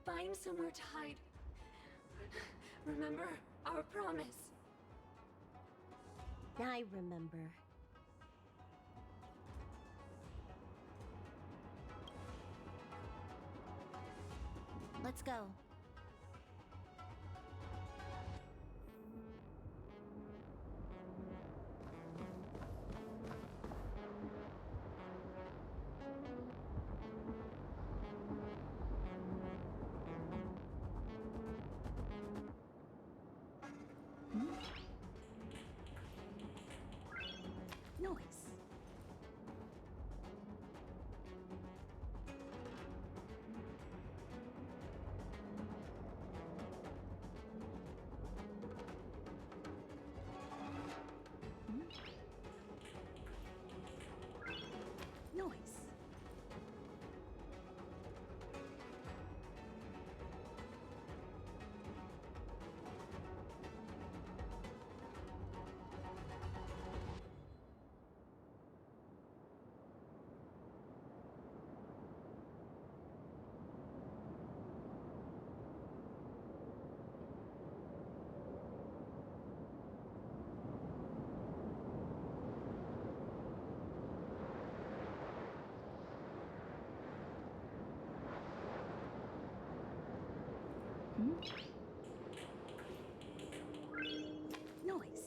find somewhere to hide. Remember our promise. I remember. Let's go. Noise. Noise. Noise.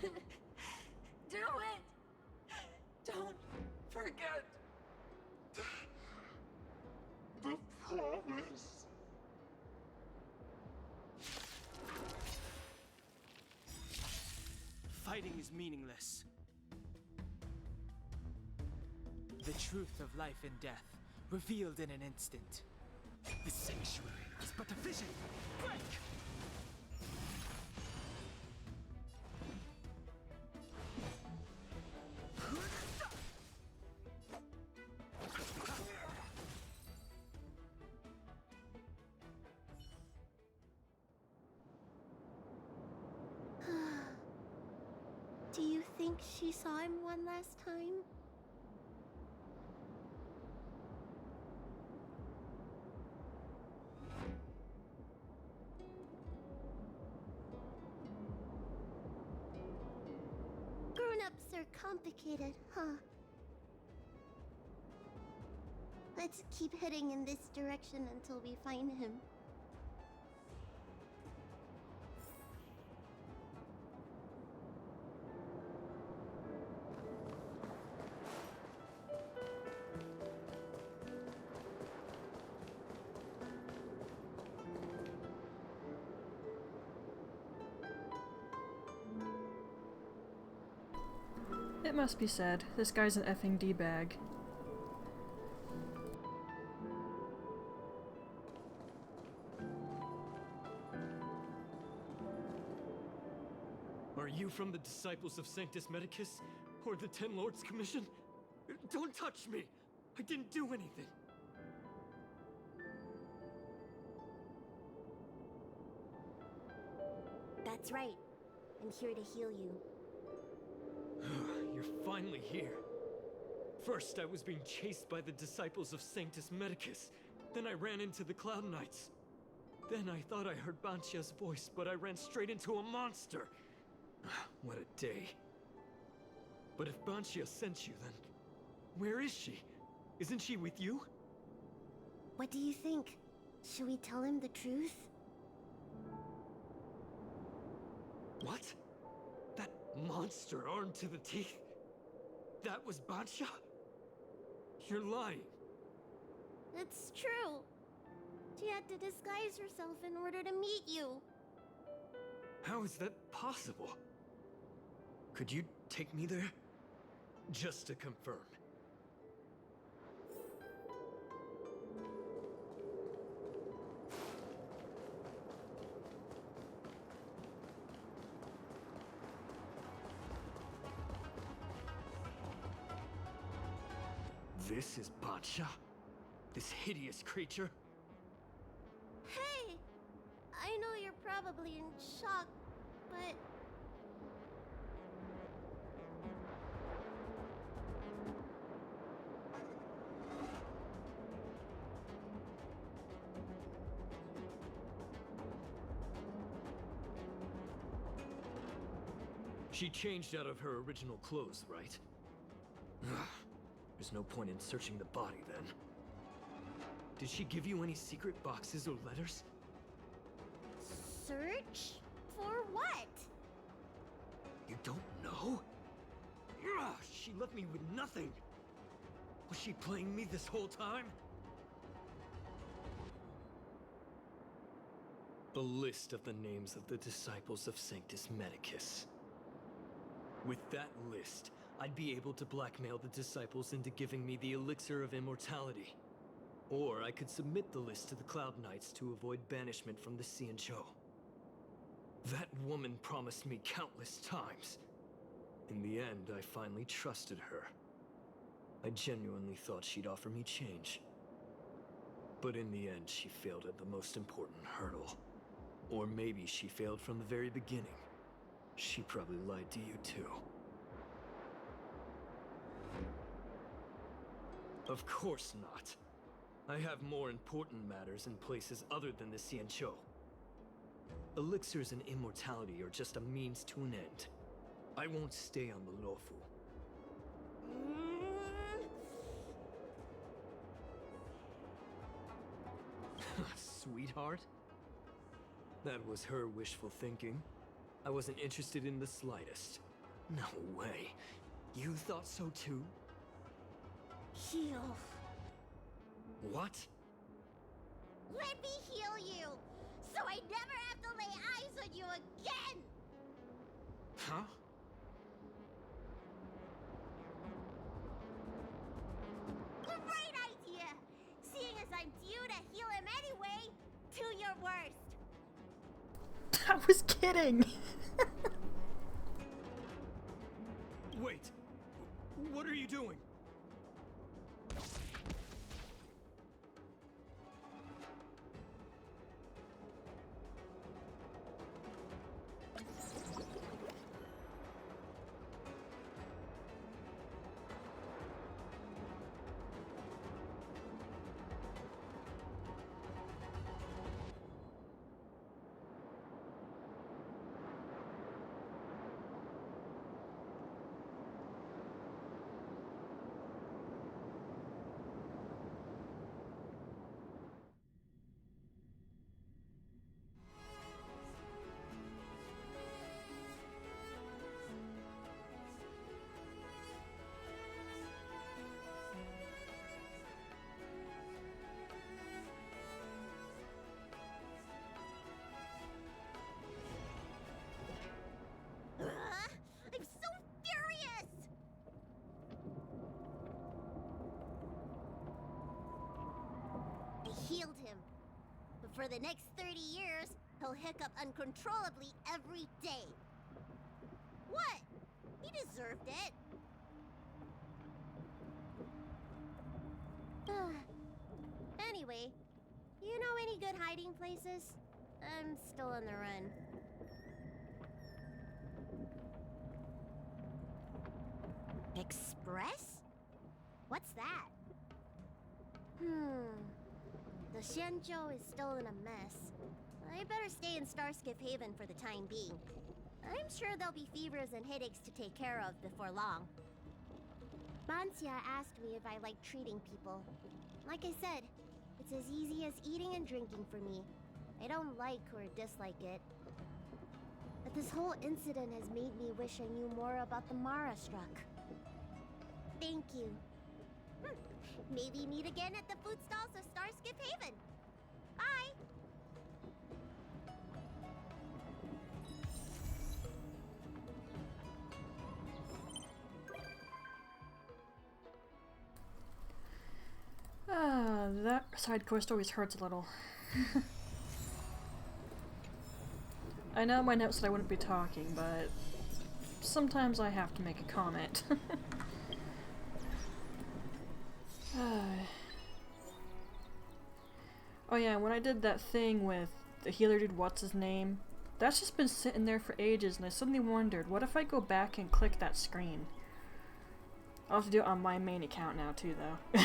Do it! Don't forget the promise. Fighting is meaningless. The truth of life and death, revealed in an instant. The sanctuary is but a vision. Break! Do you think she saw him one last time? Grown-ups are complicated, huh? Let's keep heading in this direction until we find him. It must be said, this guy's an effing D-bag. Are you from the Disciples of Sanctus Medicus? Or the Ten Lords Commission? Don't touch me! I didn't do anything! That's right. I'm here to heal you. You're finally here. First, I was being chased by the Disciples of Sanctus Medicus. Then I ran into the Cloud Knights. Then I thought I heard Banshia's voice, but I ran straight into a monster. What a day. But if Banshia sent you, then where is she? Isn't she with you? What do you think? Should we tell him the truth? What? That monster armed to the teeth? That was Banshia? You're lying. It's true. She had to disguise herself in order to meet you. How is that possible? Could you take me there? Just to confirm. This is Banshia? This hideous creature? Hey! I know you're probably in shock, but... She changed out of her original clothes, right? There's no point in searching the body, then. Did she give you any secret boxes or letters? Search? For what? You don't know? She left me with nothing! Was she playing me this whole time? A list of the names of the Disciples of Sanctus Medicus. With that list, I'd be able to blackmail the Disciples into giving me the Elixir of Immortality. Or I could submit the list to the Cloud Knights to avoid banishment from the Xianzhou. That woman promised me countless times. In the end, I finally trusted her. I genuinely thought she'd offer me change. But in the end, she failed at the most important hurdle. Or maybe she failed from the very beginning. She probably lied to you too. Of course not. I have more important matters in places other than the Xianzhou. Elixirs and immortality are just a means to an end. I won't stay on the Luofu. Sweetheart? That was her wishful thinking. I wasn't interested in the slightest. No way. You thought so too? Heal. What? Let me heal you, so I never have to lay eyes on you again! Huh? Great idea! Seeing as I'm due to heal him anyway, do your worst. I was kidding! Wait! What are you doing? I'm so furious! I healed him. But for the next 30 years, he'll hiccup uncontrollably every day. What? He deserved it. Anyway, you know any good hiding places? I'm still on the run. Express? What's that? The Xianzhou is still in a mess. I better stay in Starskip Haven for the time being. I'm sure there'll be fevers and headaches to take care of before long. Banxia asked me if I like treating people. Like I said, it's as easy as eating and drinking for me. I don't like or dislike it. But this whole incident has made me wish I knew more about the Mara struck. Thank you. Maybe meet again at the food stalls of Starskip Haven. Bye! That side quest always hurts a little. I know my note said I wouldn't be talking, but sometimes I have to make a comment. Oh yeah, when I did that thing with the healer dude, what's his name? That's just been sitting there for ages, and I suddenly wondered, what if I go back and click that screen? I'll have to do it on my main account now too, though.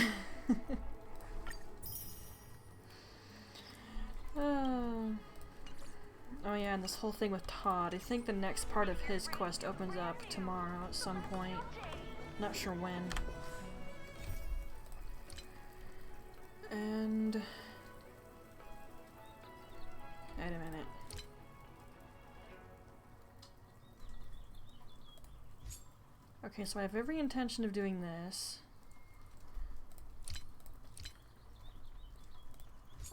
Oh yeah, and this whole thing with Todd. I think the next part of his quest opens up tomorrow at some point. Not sure when. And... wait a minute. Okay, so I have every intention of doing this.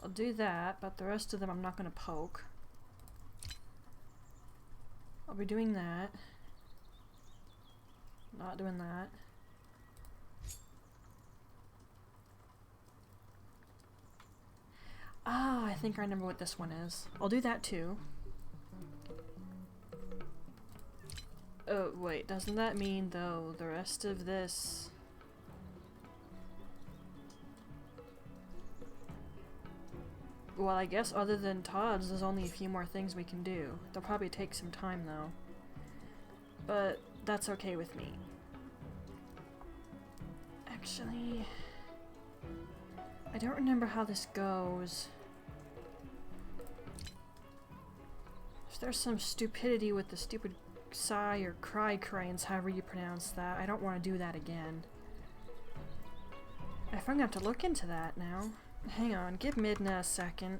I'll do that, but the rest of them I'm not going to poke. I'll be doing that. Not doing that. Ah, I think I remember what this one is. I'll do that too. Oh, wait, doesn't that mean, though, the rest of this... Well, I guess other than Todd's, there's only a few more things we can do. They'll probably take some time, though. But that's okay with me. Actually... I don't remember how this goes. If there's some stupidity with the stupid Psy or Cry Cranes, however you pronounce that, I don't want to do that again. I think I'm gonna have to look into that now. Hang on, give Midna a second.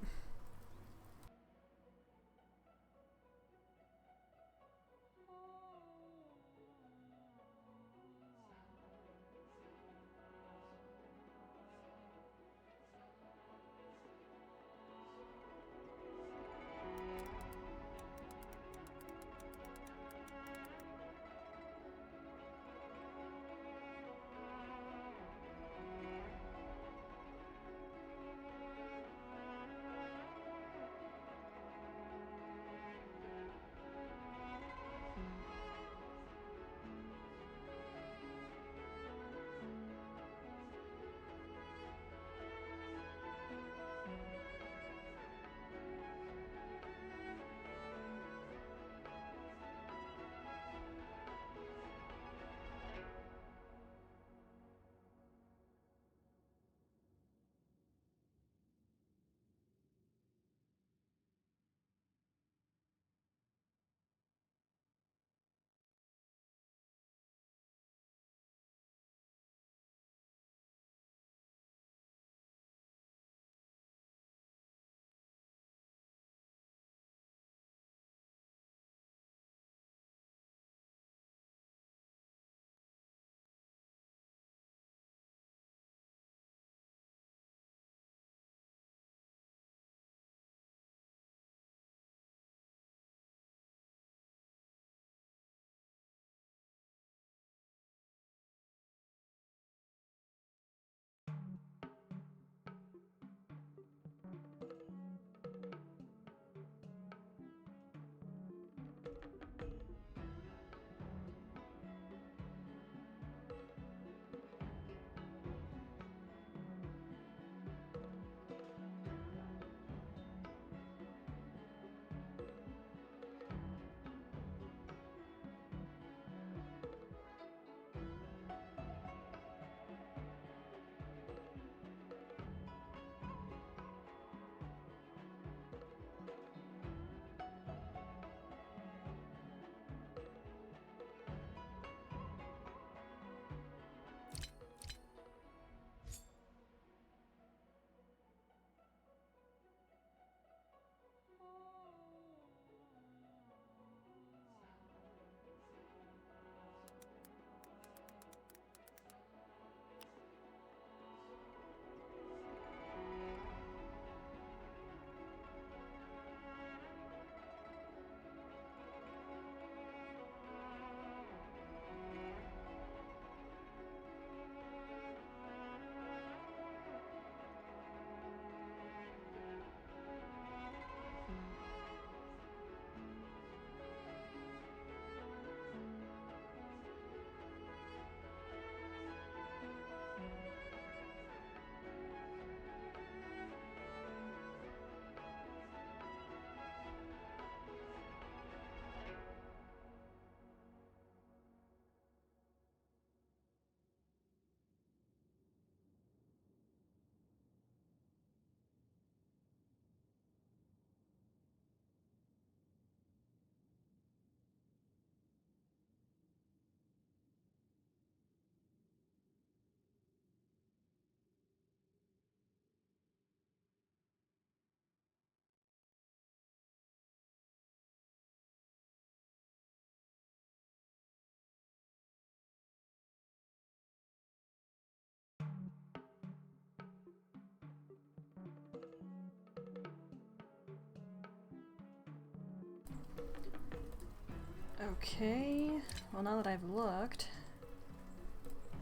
Okay, well now that I've looked,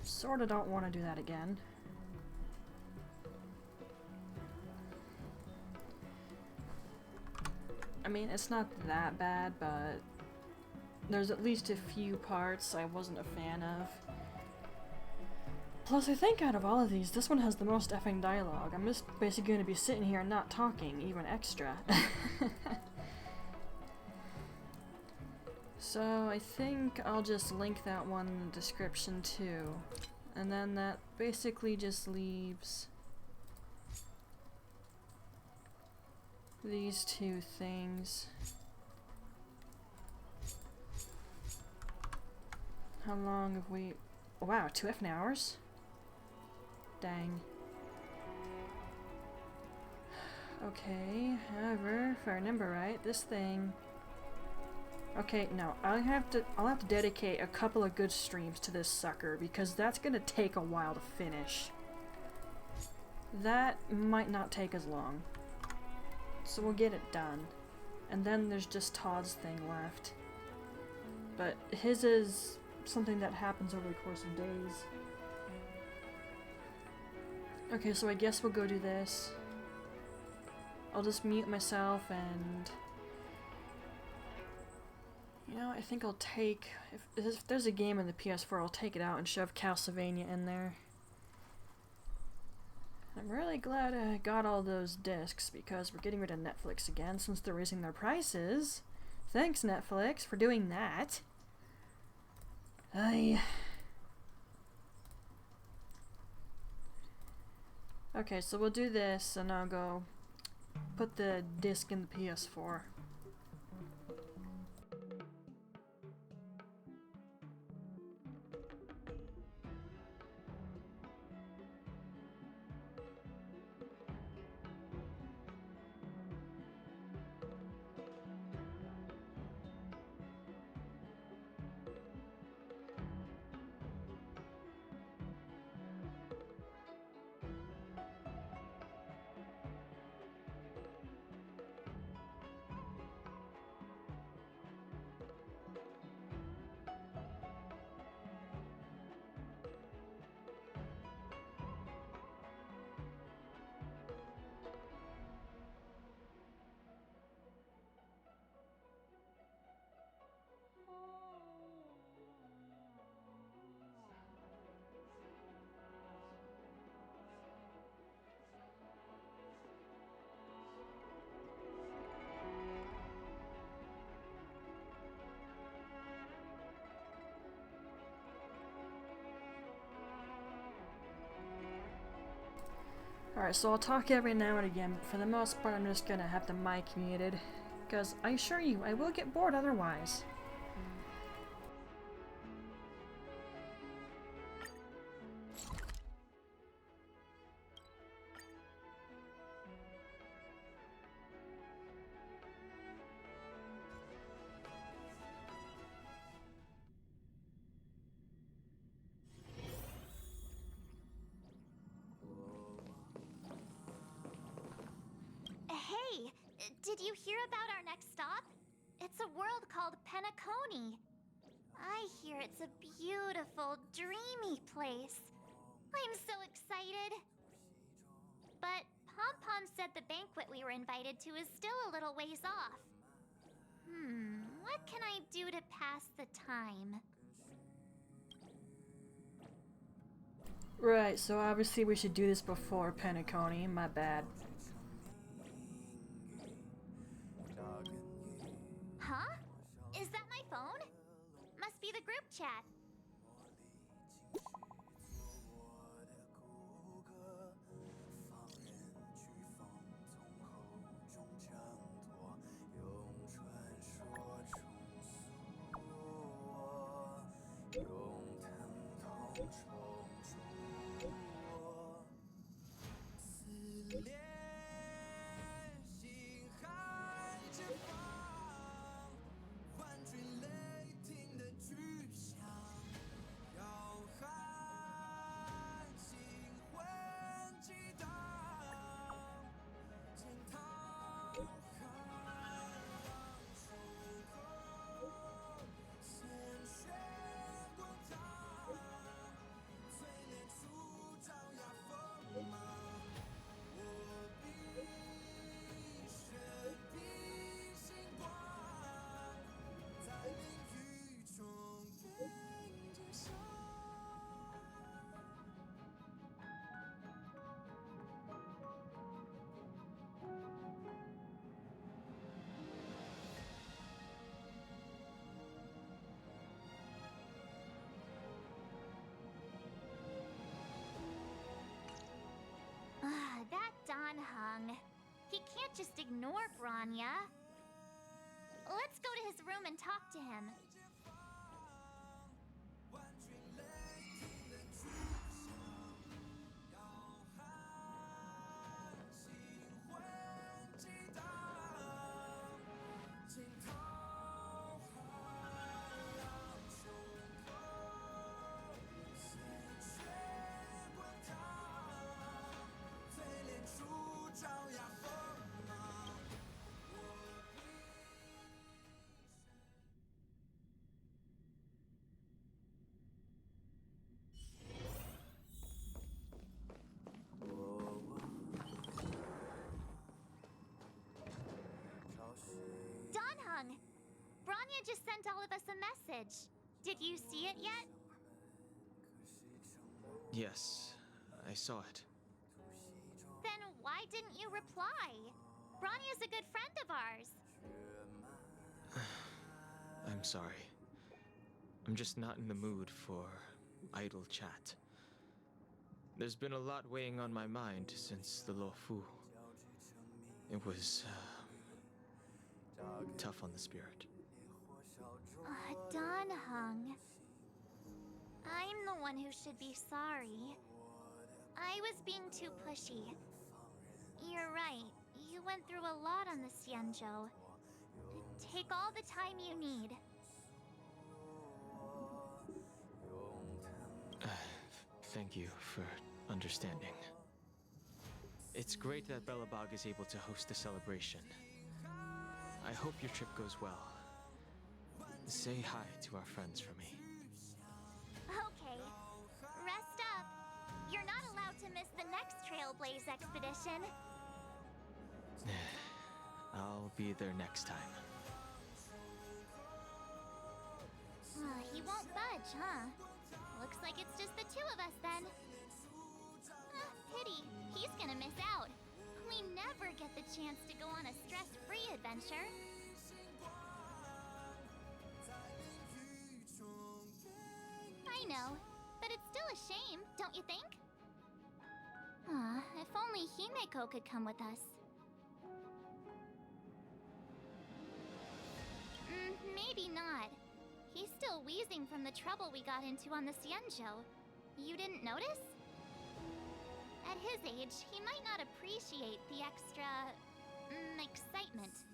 sorta don't want to do that again. I mean, it's not that bad, but there's at least a few parts I wasn't a fan of. Plus, I think out of all of these, this one has the most effing dialogue. I'm just basically going to be sitting here not talking, even extra. So I think I'll just link that one in the description too. And then that basically just leaves these two things. How long have we... Oh, wow, 2 effing hours? Dang. Okay, however, if I remember right, this thing... Okay, no, I'll have to dedicate a couple of good streams to this sucker because that's gonna take a while to finish. That might not take as long. So we'll get it done. And then there's just Todd's thing left. But his is something that happens over the course of days. Okay, so I guess we'll go do this. I'll just mute myself and... You know, I think I'll take... If there's a game in the PS4, I'll take it out and shove Castlevania in there. I'm really glad I got all those discs because we're getting rid of Netflix again since they're raising their prices. Thanks, Netflix, for doing that. Okay, so we'll do this and I'll go put the disc in the PS4. Alright, so I'll talk every now and again, but for the most part I'm just gonna have the mic muted, because I assure you, I will get bored otherwise. Hey, did you hear about our next stop? It's a world called Penacony. I hear it's a beautiful, dreamy place. I'm so excited. But Pom Pom said the banquet we were invited to is still a little ways off. What can I do to pass the time? Right, so obviously we should do this before Penacony, my bad. Huh? Is that my phone? Must be the group chat. can't just ignore Bronya. Let's go to his room and talk to him. Donhung! Bronya just sent all of us a message. Did you see it yet? Yes, I saw it. Then why didn't you reply? Bronya's a good friend of ours. I'm sorry. I'm just not in the mood for idle chat. There's been a lot weighing on my mind since the Luofu. It was tough on the spirit. Donhung. I'm the one who should be sorry. I was being too pushy. You're right. You went through a lot on the Xianzhou. Take all the time you need. Thank you for understanding. It's great that Belobog is able to host a celebration. I hope your trip goes well. Say hi to our friends for me. Okay. Rest up. You're not allowed to miss the next Trailblaze expedition. I'll be there next time. He won't budge, huh? Looks like it's just the two of us then. Pity. He's gonna miss out. We never get the chance to go on a stress-free adventure. I know, but it's still a shame, don't you think? If only Himeko could come with us. Maybe not. He's still wheezing from the trouble we got into on the Xianzhou. You didn't notice? At his age, he might not appreciate the extra... excitement.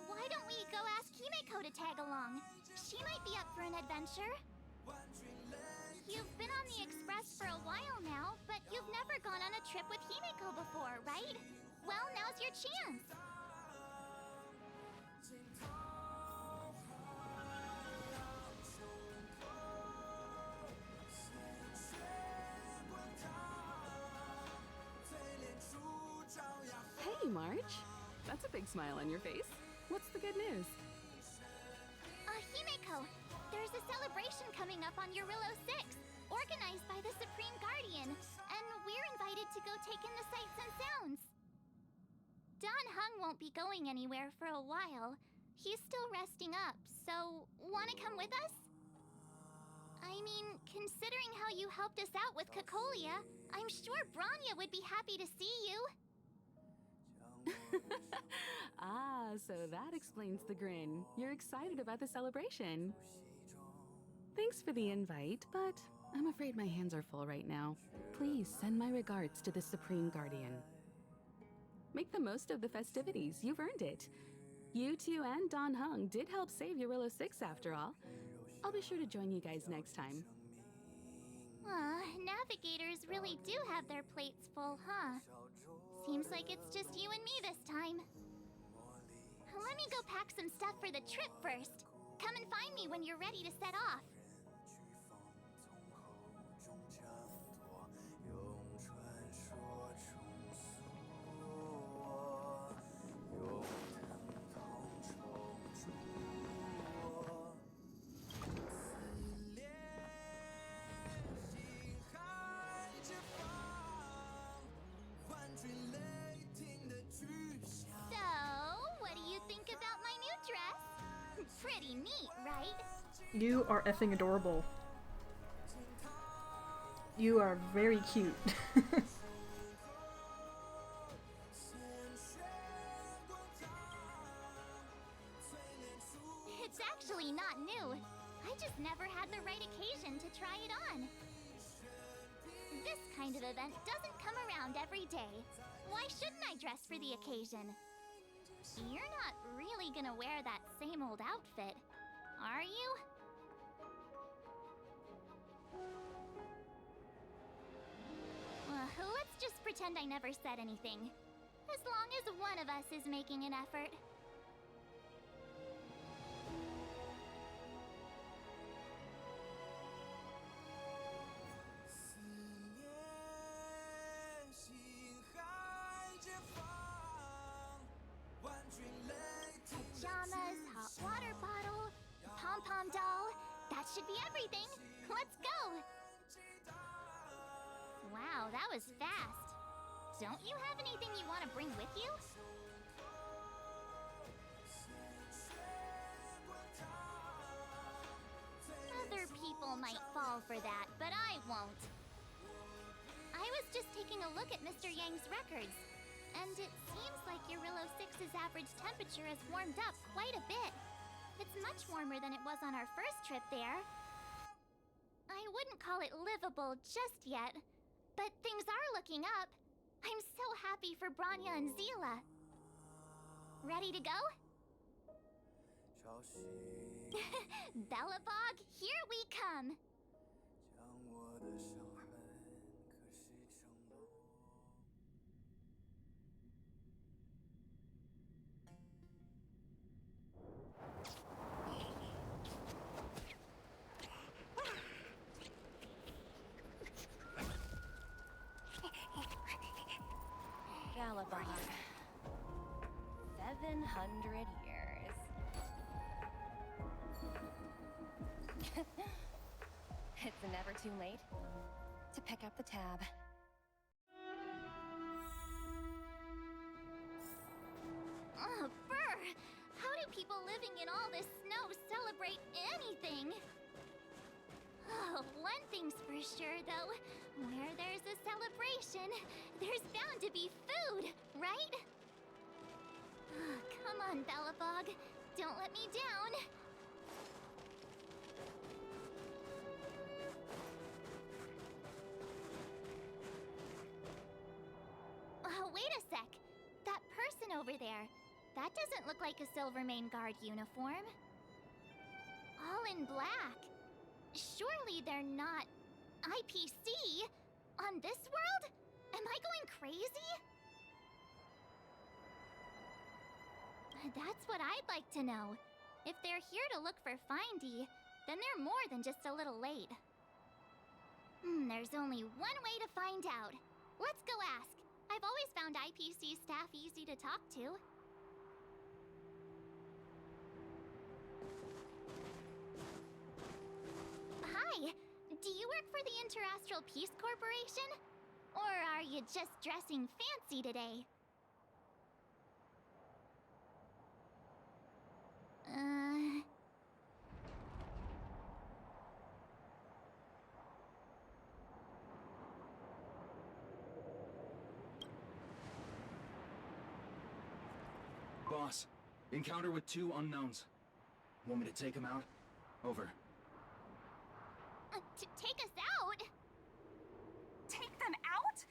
Why don't we go ask Himeko to tag along? She might be up for an adventure. You've been on the Express for a while now, but you've never gone on a trip with Himeko before, right? Well, now's your chance. Hey, March. That's a big smile on your face. What's the good news? Himeko, there's a celebration coming up on Yurillo 6, organized by the Supreme Guardian, and we're invited to go take in the sights and sounds. Donhung won't be going anywhere for a while. He's still resting up, so wanna come with us? I mean, considering how you helped us out with Cocolia, I'm sure Bronya would be happy to see you. So that explains the grin. You're excited about the celebration. Thanks for the invite, but I'm afraid my hands are full right now. Please send my regards to the Supreme Guardian. Make the most of the festivities. You've earned it. You two and Donhung did help save Yurillo 6 after all. I'll be sure to join you guys next time. Navigators really do have their plates full, huh? Seems like it's just you and me this time. Let me go pack some stuff for the trip first. Come and find me when you're ready to set off. Pretty neat, right? You are effing adorable. You are very cute. right occasion to try it on. This kind of event doesn't come around every day. Why shouldn't I dress for the occasion? You're not really gonna wear that same old outfit, are you? Let's just pretend I never said anything. As long as one of us is making an effort. Pajamas, hot water bottle, pom-pom doll. That should be everything. Let's go! Wow, that was fast. Don't you have anything you want to bring with you? Other people might fall for that, but I won't. I was just taking a look at Mr. Yang's records, and it seems like Eurillo 6's average temperature has warmed up quite a bit. It's much warmer than it was on our first trip there. I wouldn't call it livable just yet, but things are looking up. I'm so happy for Branya and Zila. Ready to go? Belobog, here we come! Belobog. 700 years. It's never too late to pick up the tab. Oh, brr! How do people living in all this snow celebrate anything? Oh, one thing's for sure, though. Where there's a celebration, there's bound to be food, right? Oh, come on, Belobog. Don't let me down. Oh, wait a sec. That person over there, that doesn't look like a Silvermane Guard uniform. All in black. Surely they're not IPC on this world? Am I going crazy? That's what I'd like to know. If they're here to look for Findy, then they're more than just a little late. There's only one way to find out. Let's go ask. I've always found IPC staff easy to talk to. Hi! Do you work for the Interastral Peace Corporation? Or are you just dressing fancy today? Boss, encounter with 2 unknowns. Want me to take them out? Over. Take us out? Take them out?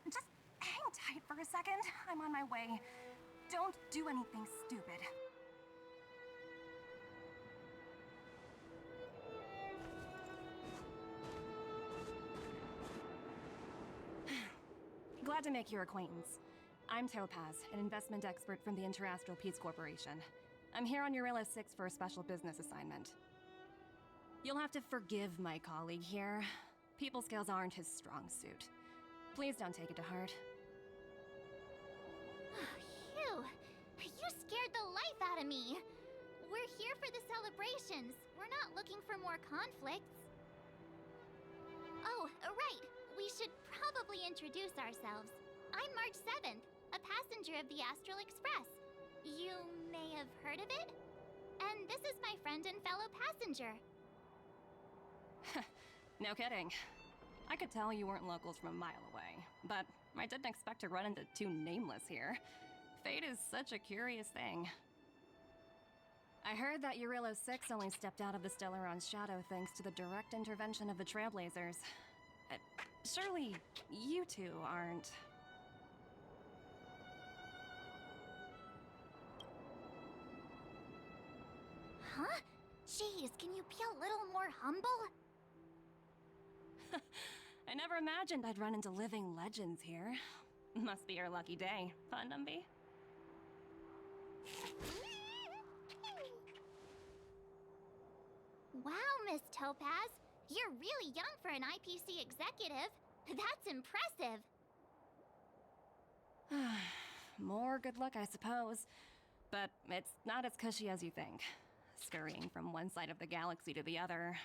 Just hang tight for a second. I'm on my way. Don't do anything stupid. Glad to make your acquaintance. I'm Topaz, an investment expert from the Interastral Peace Corporation. I'm here on Eurillo 6 for a special business assignment. You'll have to forgive my colleague here. People skills aren't his strong suit. Please don't take it to heart. Phew! You scared the life out of me! We're here for the celebrations. We're not looking for more conflicts. Oh, right. We should probably introduce ourselves. I'm March 7th, a passenger of the Astral Express. You may have heard of it? And this is my friend and fellow passenger. No kidding. I could tell you weren't locals from a mile away, but I didn't expect to run into 2 nameless here. Fate is such a curious thing. I heard that Eurilo 6 only stepped out of the Stellaron's shadow thanks to the direct intervention of the Trailblazers. Surely, you two aren't... Huh? Jeez, can you be a little more humble? I never imagined I'd run into living legends here. Must be your lucky day, huh, Numby? Wow, Miss Topaz. You're really young for an IPC executive. That's impressive. More good luck, I suppose. But it's not as cushy as you think. Scurrying from one side of the galaxy to the other.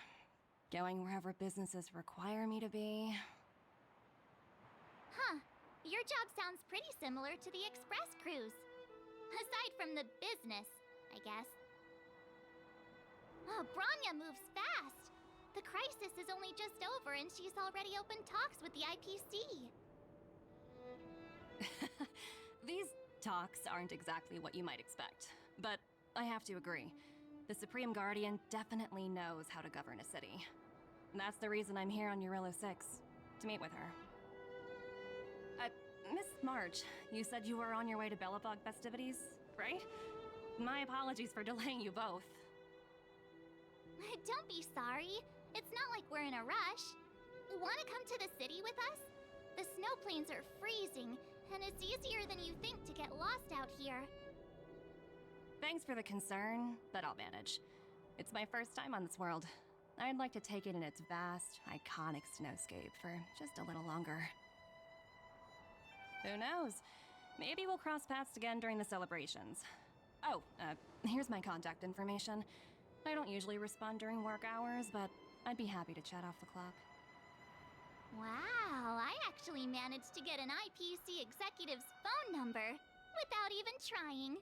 Going wherever businesses require me to be. Huh. Your job sounds pretty similar to the express cruise. Aside from the business, I guess. Oh, Bronya moves fast. The crisis is only just over and she's already opened talks with the IPC. These talks aren't exactly what you might expect. But I have to agree. The Supreme Guardian definitely knows how to govern a city. That's the reason I'm here on Eurilo 6, to meet with her. Miss March, you said you were on your way to Belobog festivities, right? My apologies for delaying you both. Don't be sorry. It's not like we're in a rush. Wanna come to the city with us? The snow plains are freezing, and it's easier than you think to get lost out here. Thanks for the concern, but I'll manage. It's my first time on this world. I'd like to take it in its vast, iconic snowscape for just a little longer. Who knows? Maybe we'll cross paths again during the celebrations. Oh, here's my contact information. I don't usually respond during work hours, but I'd be happy to chat off the clock. Wow, I actually managed to get an IPC executive's phone number without even trying.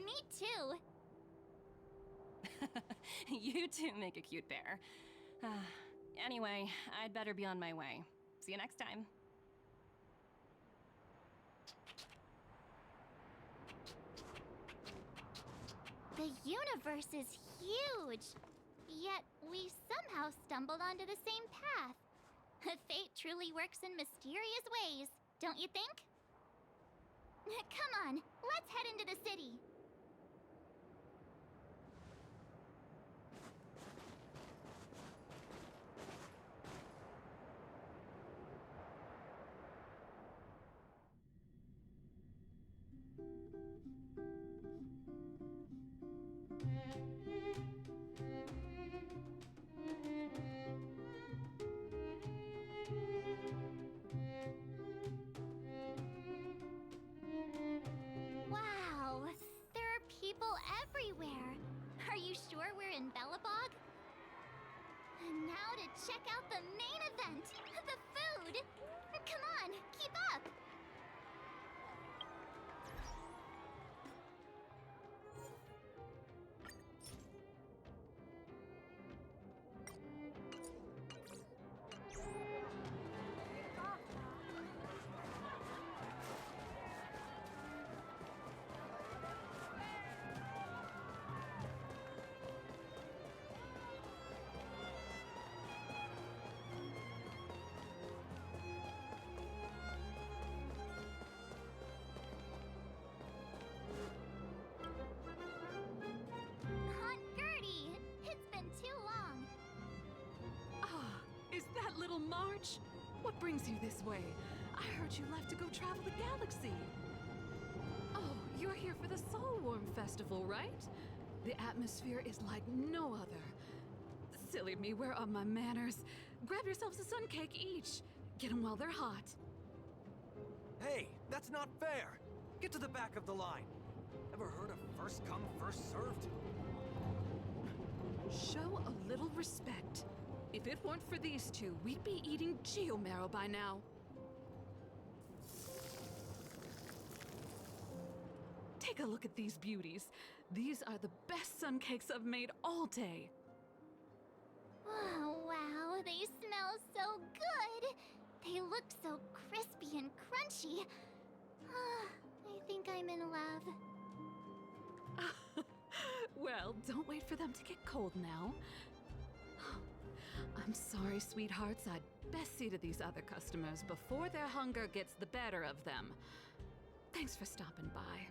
Me too. You two make a cute pair. Anyway, I'd better be on my way. See you next time. The universe is huge, yet we somehow stumbled onto the same path. Fate truly works in mysterious ways, don't you think? Come on, let's head into the city. Wow, there are people everywhere. Are you sure we're in Belobog? And now to check out the main event, the food. Come on, keep up. Aunt Gertie, it's been too long. Ah, is that little March? What brings you this way? I heard you left to go travel the galaxy. Oh, you're here for the Soulworm Festival, right? The atmosphere is like no other. Silly me, where are my manners? Grab yourselves a sun cake each. Get them while they're hot. Hey, that's not fair! Get to the back of the line. Ever heard of first come, first served? Show a little respect. If it weren't for these two, we'd be eating geomarrow by now. Take a look at these beauties. These are the best sun cakes I've made all day. Oh, wow, they smell so good. They looked so crispy and crunchy. I think I'm in love. Well, don't wait for them to get cold now. I'm sorry, sweethearts. I'd best see to these other customers before their hunger gets the better of them. Thanks for stopping by.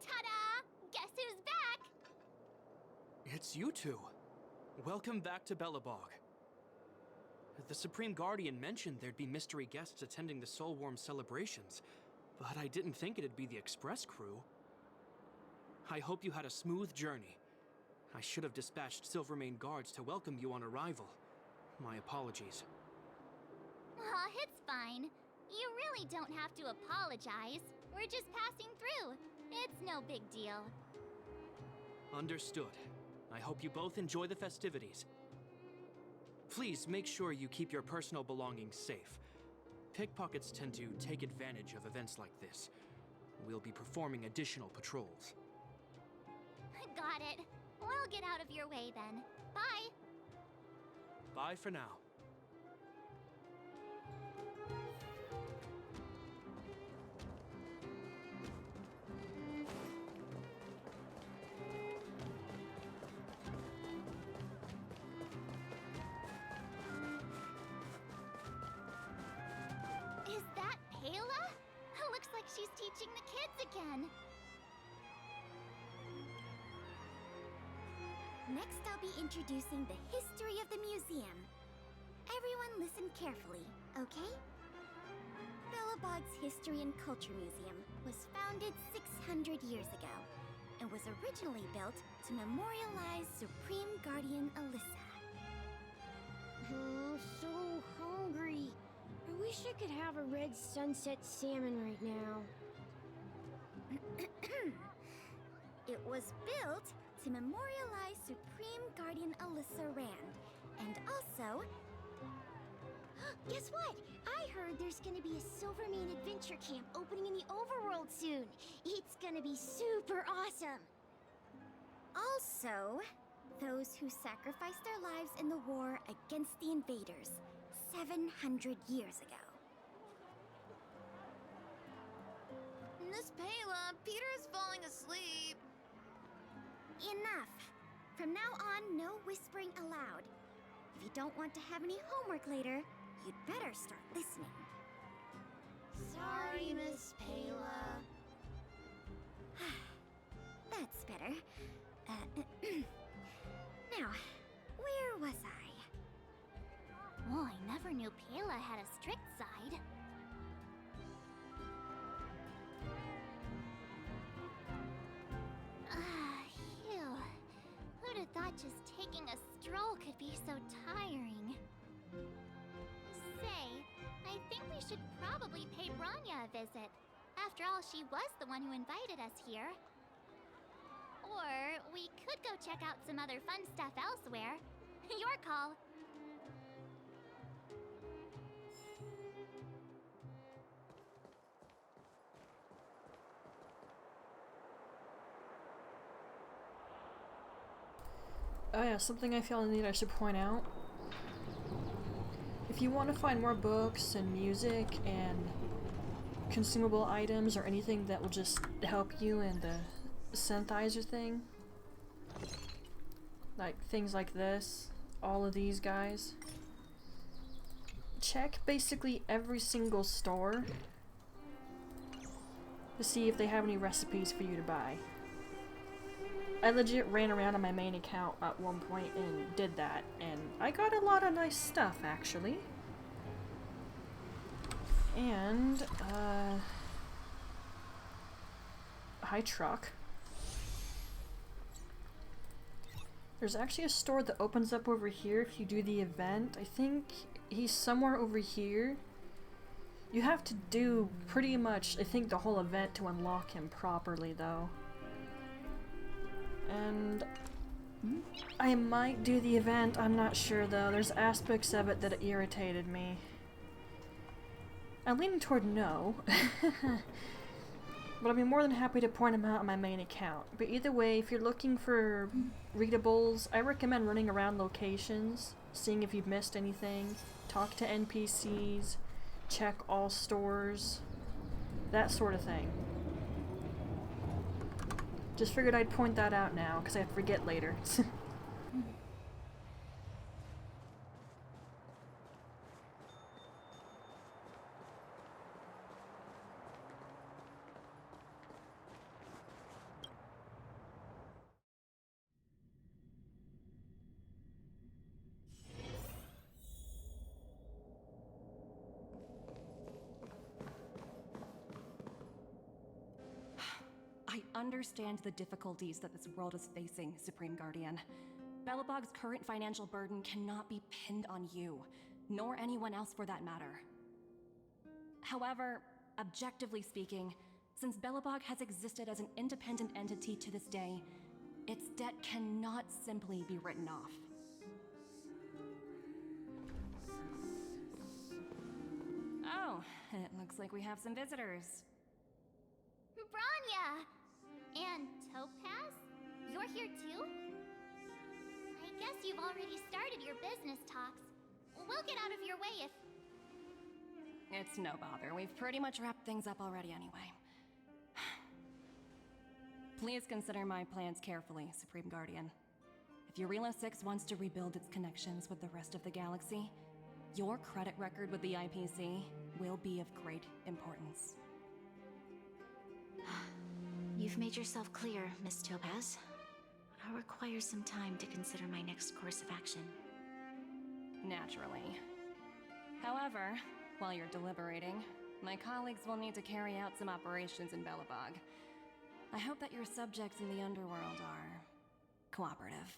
Ta-da! Guess who's back? It's you two. Welcome back to Belobog. The Supreme Guardian mentioned there'd be mystery guests attending the Soulworm celebrations, but I didn't think it'd be the Express crew. I hope you had a smooth journey. I should have dispatched Silvermane guards to welcome you on arrival. My apologies. Aw, it's fine. You really don't have to apologize. We're just passing through. It's no big deal. Understood. I hope you both enjoy the festivities. Please make sure you keep your personal belongings safe. Pickpockets tend to take advantage of events like this. We'll be performing additional patrols. Got it. We'll get out of your way then. Bye. Bye for now. Is that Pela? Looks like she's teaching the kids again. Next, I'll be introducing the history of the museum. Everyone listen carefully, okay? Belobog's History and Culture Museum was founded 600 years ago and was originally built to memorialize Supreme Guardian Alyssa. I'm so hungry. I wish I could have a red sunset salmon right now. It was built to memorialize Supreme Guardian Alyssa Rand, and also... Guess what? I heard there's gonna be a Silvermane adventure camp opening in the overworld soon. It's gonna be super awesome. Also, those who sacrificed their lives in the war against the invaders 700 years ago. Miss Pela, Peter's falling asleep. Enough! From now on, no whispering aloud. If you don't want to have any homework later, you'd better start listening. Sorry, Miss Pela. That's better. Now, where was I? Oh, I never knew Pela had a strict side. Phew. Who'd have thought just taking a stroll could be so tiring? Say, I think we should probably pay Branya a visit. After all, she was the one who invited us here. Or we could go check out some other fun stuff elsewhere. Your call. Oh yeah, something I feel the need I should point out. If you want to find more books and music and consumable items or anything that will just help you in the synthesizer thing, like things like this, all of these guys, check basically every single store to see if they have any recipes for you to buy. I legit ran around on my main account at one point and did that, and I got a lot of nice stuff, actually. And, hi truck. There's actually a store that opens up over here if you do the event. I think he's somewhere over here. You have to do pretty much, I think, the whole event to unlock him properly, though. And I might do the event, I'm not sure, though. There's aspects of it that irritated me. I'm leaning toward no. But I'd be more than happy to point them out on my main account. But either way, if you're looking for readables, I recommend running around locations, seeing if you've missed anything, talk to NPCs, check all stores, that sort of thing. Just figured I'd point that out now, because I forget later. I understand the difficulties that this world is facing, Supreme Guardian. Belobog's current financial burden cannot be pinned on you, nor anyone else for that matter. However, objectively speaking, since Belobog has existed as an independent entity to this day, its debt cannot simply be written off. Oh, it looks like we have some visitors. Branya! And Topaz? You're here too? I guess you've already started your business talks. We'll get out of your way if... It's no bother. We've pretty much wrapped things up already anyway. Please consider my plans carefully, Supreme Guardian. If Eurela 6 wants to rebuild its connections with the rest of the galaxy, your credit record with the IPC will be of great importance. You've made yourself clear, Miss Topaz. I'll require some time to consider my next course of action. Naturally. However, while you're deliberating, my colleagues will need to carry out some operations in Belobog. I hope that your subjects in the underworld are cooperative.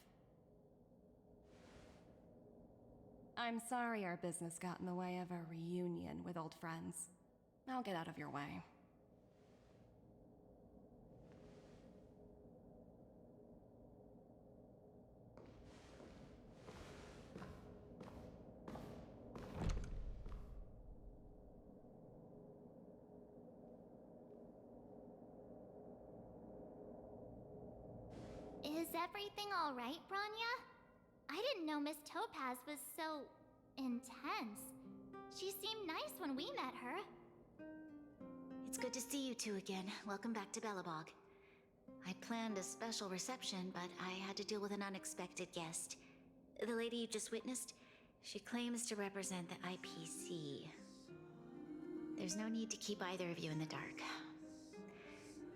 I'm sorry our business got in the way of a reunion with old friends. I'll get out of your way. Is everything all right, Branya? I didn't know Miss Topaz was so... intense. She seemed nice when we met her. It's good to see you two again. Welcome back to Belobog. I planned a special reception, but I had to deal with an unexpected guest. The lady you just witnessed, she claims to represent the IPC. There's no need to keep either of you in the dark.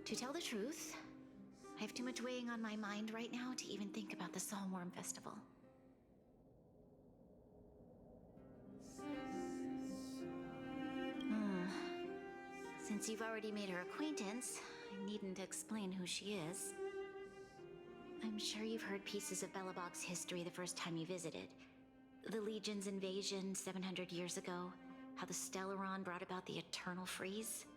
To tell the truth, I have too much weighing on my mind right now to even think about the Saltworm Festival. Since you've already made her acquaintance, I needn't explain who she is. I'm sure you've heard pieces of Belobog's history the first time you visited. The Legion's invasion 700 years ago, how the Stellaron brought about the Eternal Freeze.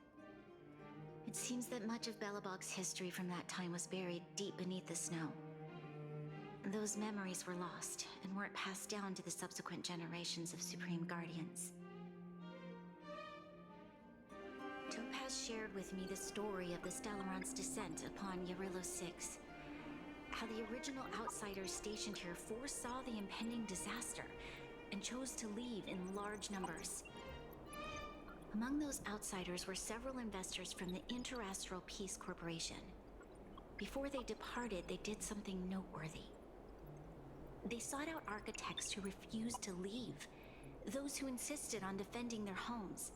It seems that much of Belobog's history from that time was buried deep beneath the snow. Those memories were lost and weren't passed down to the subsequent generations of Supreme Guardians. Topaz shared with me the story of the Stellaron's descent upon Eurela 6. How the original outsiders stationed here foresaw the impending disaster and chose to leave in large numbers. Among those outsiders were several investors from the Interastral Peace Corporation. Before they departed, they did something noteworthy. They sought out architects who refused to leave, those who insisted on defending their homes.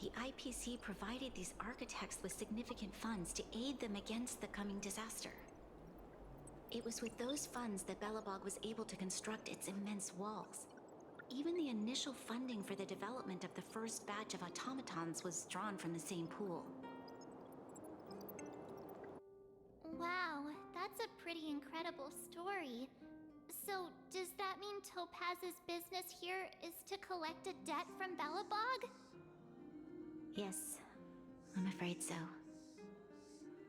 The IPC provided these architects with significant funds to aid them against the coming disaster. It was with those funds that Belobog was able to construct its immense walls. Even the initial funding for the development of the first batch of automatons was drawn from the same pool. Wow, that's a pretty incredible story. So, does that mean Topaz's business here is to collect a debt from Belobog? Yes, I'm afraid so.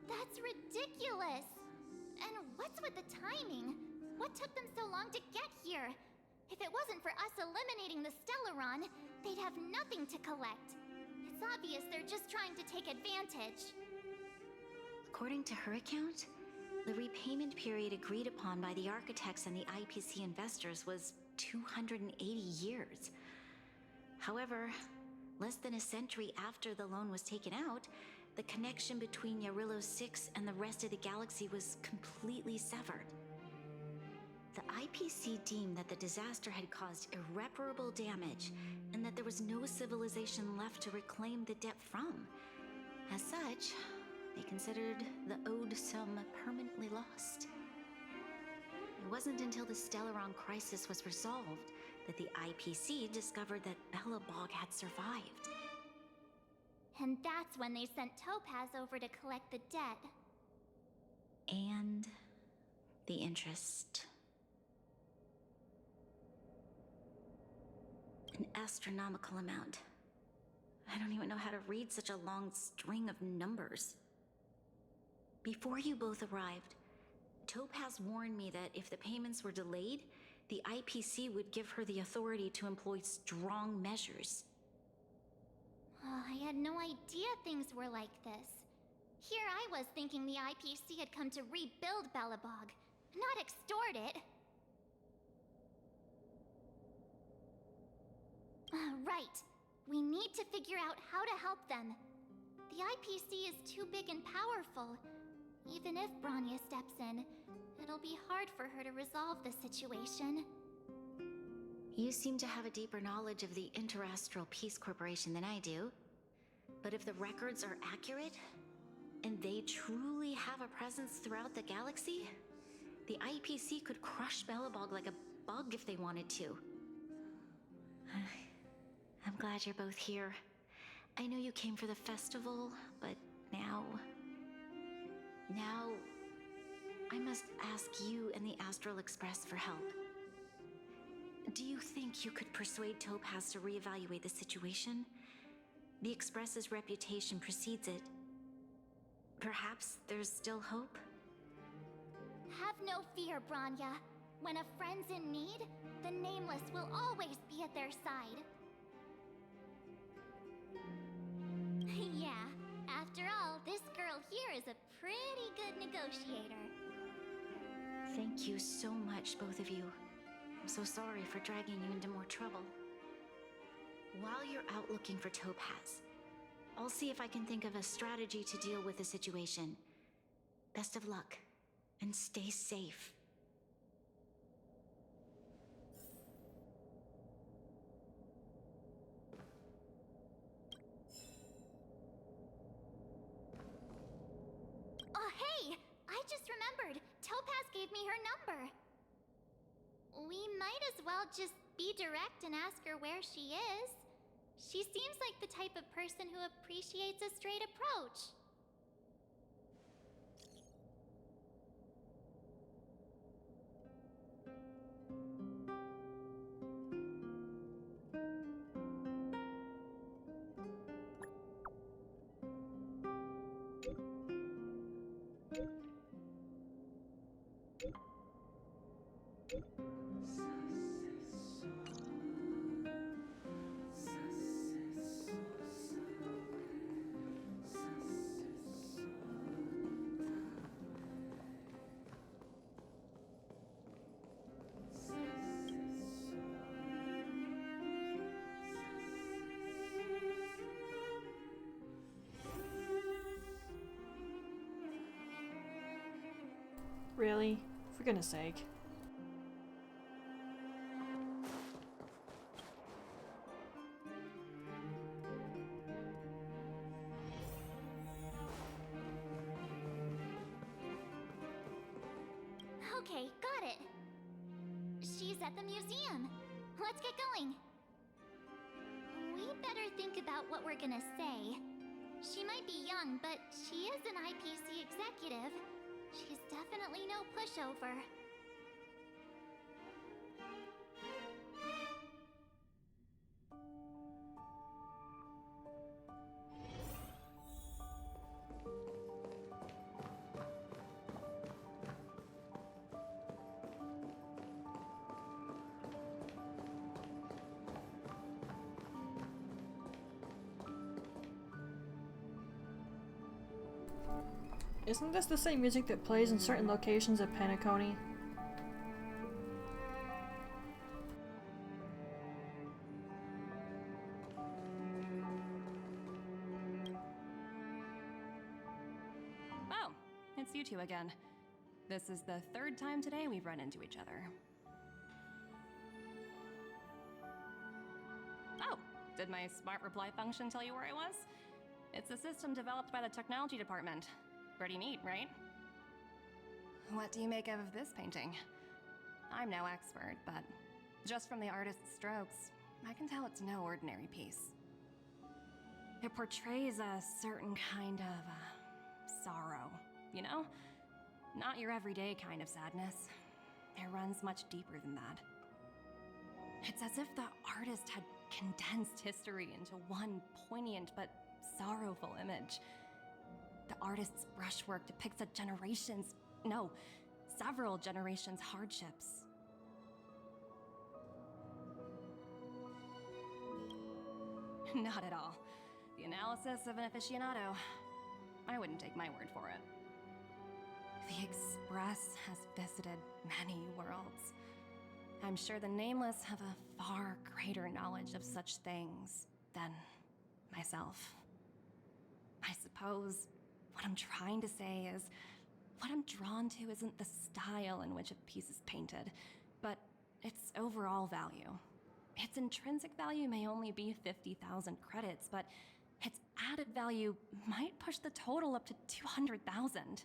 That's ridiculous! And what's with the timing? What took them so long to get here? If it wasn't for us eliminating the Stellaron, they'd have nothing to collect. It's obvious they're just trying to take advantage. According to her account, the repayment period agreed upon by the architects and the IPC investors was 280 years. However, less than a century after the loan was taken out, the connection between Yarillo 6 and the rest of the galaxy was completely severed. The IPC deemed that the disaster had caused irreparable damage and that there was no civilization left to reclaim the debt from. As such, they considered the owed sum permanently lost. It wasn't until the Stellaron crisis was resolved that the IPC discovered that Belobog had survived. And that's when they sent Topaz over to collect the debt. And the interest. An astronomical amount. I don't even know how to read such a long string of numbers. Before you both arrived, Topaz warned me that if the payments were delayed, the IPC would give her the authority to employ strong measures. Oh, I had no idea things were like this. Here I was thinking the IPC had come to rebuild Belobog, not extort it. Right. We need to figure out how to help them. The IPC is too big and powerful. Even if Bronya steps in, it'll be hard for her to resolve the situation. You seem to have a deeper knowledge of the Interastral Peace Corporation than I do. But if the records are accurate, and they truly have a presence throughout the galaxy, the IPC could crush Belobog like a bug if they wanted to. I'm glad you're both here. I know you came for the festival, but now I must ask you and the Astral Express for help. Do you think you could persuade Topaz to reevaluate the situation? The Express's reputation precedes it. Perhaps there's still hope? Have no fear, Bronya. When a friend's in need, the Nameless will always be at their side. Yeah, after all, this girl here is a pretty good negotiator. Thank you so much, both of you. I'm so sorry for dragging you into more trouble. While you're out looking for Topaz, I'll see if I can think of a strategy to deal with the situation. Best of luck, and stay safe. Oh, hey! I just remembered. Topaz gave me her number. We might as well just be direct and ask her where she is. She seems like the type of person who appreciates a straight approach. Really? For goodness sake. Okay, got it. She's at the museum. Let's get going. We better think about what we're gonna say. She might be young, but she is an IPC executive. She's definitely no pushover. Isn't this the same music that plays in certain locations at Penacony? Oh, it's you two again. This is the third time today we've run into each other. Oh, did my smart reply function tell you where I was? It's a system developed by the technology department. Pretty neat, right? What do you make of this painting? I'm no expert, but just from the artist's strokes, I can tell it's no ordinary piece. It portrays a certain kind of sorrow, you know? Not your everyday kind of sadness. It runs much deeper than that. It's as if the artist had condensed history into one poignant but sorrowful image. The artist's brushwork depicts several generations' hardships. Not at all. The analysis of an aficionado. I wouldn't take my word for it. The Express has visited many worlds. I'm sure the Nameless have a far greater knowledge of such things than myself. I suppose what I'm trying to say is, what I'm drawn to isn't the style in which a piece is painted, but its overall value. Its intrinsic value may only be 50,000 credits, but its added value might push the total up to 200,000.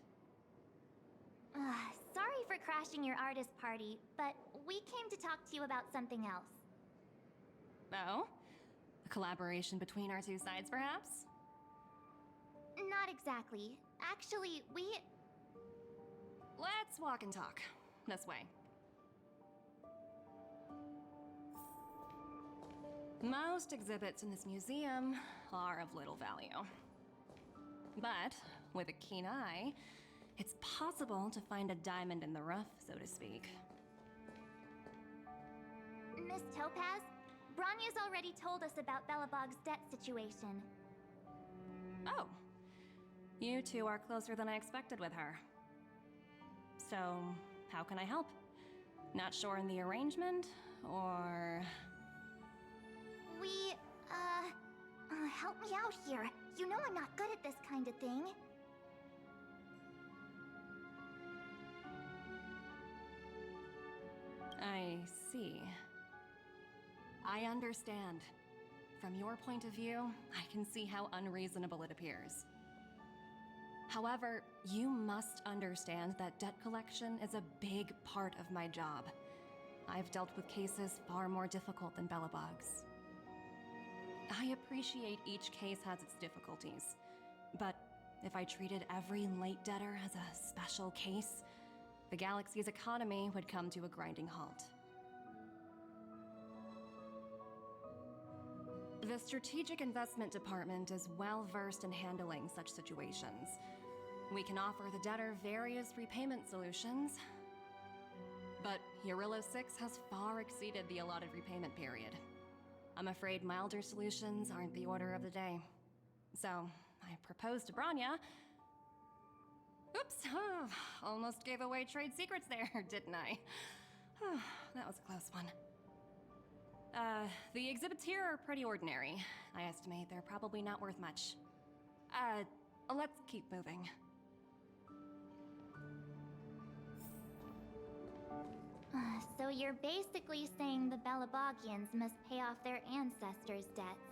Sorry for crashing your artist party, but we came to talk to you about something else. Oh? A collaboration between our two sides, perhaps? Not exactly. Actually, Let's walk and talk. This way. Most exhibits in this museum are of little value. But with a keen eye, it's possible to find a diamond in the rough, so to speak. Miss Topaz, Bronya's already told us about Belobog's debt situation. Oh. You two are closer than I expected with her. So, how can I help? Not sure in the arrangement, or... Help me out here. You know I'm not good at this kind of thing. I see. I understand. From your point of view, I can see how unreasonable it appears. However, you must understand that debt collection is a big part of my job. I've dealt with cases far more difficult than Belobog's. I appreciate each case has its difficulties, but if I treated every late debtor as a special case, the galaxy's economy would come to a grinding halt. The Strategic Investment Department is well versed in handling such situations. We can offer the debtor various repayment solutions, but Eurillo 6 has far exceeded the allotted repayment period. I'm afraid milder solutions aren't the order of the day. So, I proposed to Bronya. Oops, almost gave away trade secrets there, didn't I? That was a close one. The exhibits here are pretty ordinary. I estimate they're probably not worth much. Let's keep moving. So you're basically saying the Belobogians must pay off their ancestors' debts.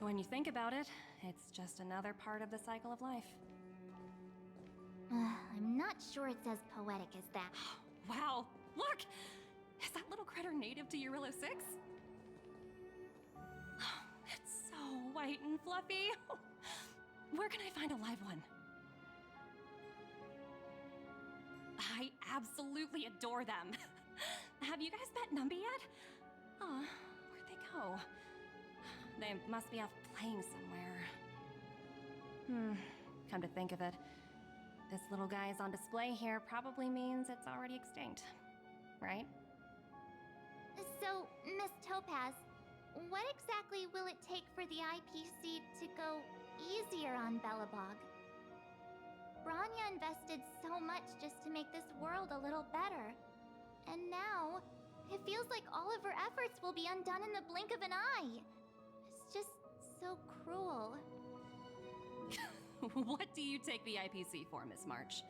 When you think about it, it's just another part of the cycle of life. I'm not sure it's as poetic as that. Wow, look! Is that little critter native to Eurillo 6? It's so white and fluffy. Where can I find a live one? I absolutely adore them. Have you guys met Numby yet? Oh, where'd they go? They must be off playing somewhere. Come to think of it, this little guy is on display here probably means it's already extinct, right? So, Miss Topaz, what exactly will it take for the IPC to go easier on Belobog? Branya invested so much just to make this world a little better. And now, it feels like all of her efforts will be undone in the blink of an eye. It's just so cruel. What do you take the IPC for, Miss March?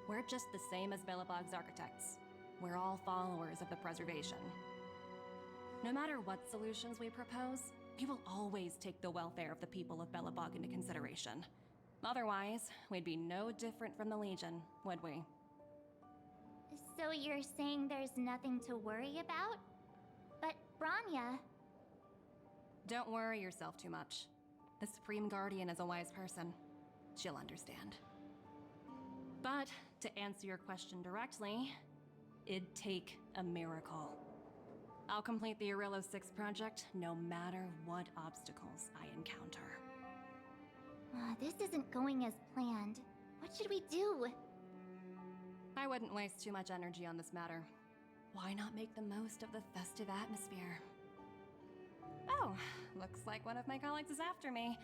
We're just the same as Belobog's architects. We're all followers of the preservation. No matter what solutions we propose, we will always take the welfare of the people of Belobog into consideration. Otherwise, we'd be no different from the Legion, would we? So you're saying there's nothing to worry about? But Branya... Don't worry yourself too much. The Supreme Guardian is a wise person. She'll understand. But, to answer your question directly, it'd take a miracle. I'll complete the Arillo 6 project no matter what obstacles I encounter. This isn't going as planned. What should we do? I wouldn't waste too much energy on this matter. Why not make the most of the festive atmosphere? Oh, looks like one of my colleagues is after me.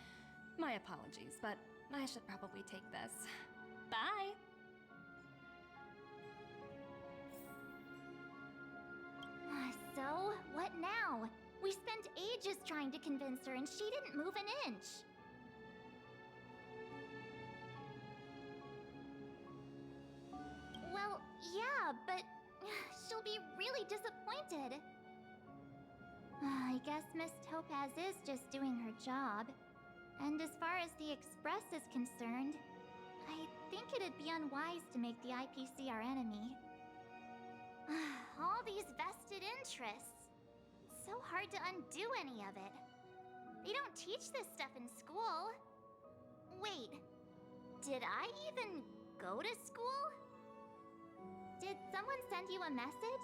My apologies, but I should probably take this. Bye! So, what now? We spent ages trying to convince her and she didn't move an inch. Well, yeah, but she'll be really disappointed. I guess Miss Topaz is just doing her job. And as far as the Express is concerned, I think it'd be unwise to make the IPC our enemy. All these vested interests. It's so hard to undo any of it. They don't teach this stuff in school. Wait, did I even go to school? Did someone send you a message?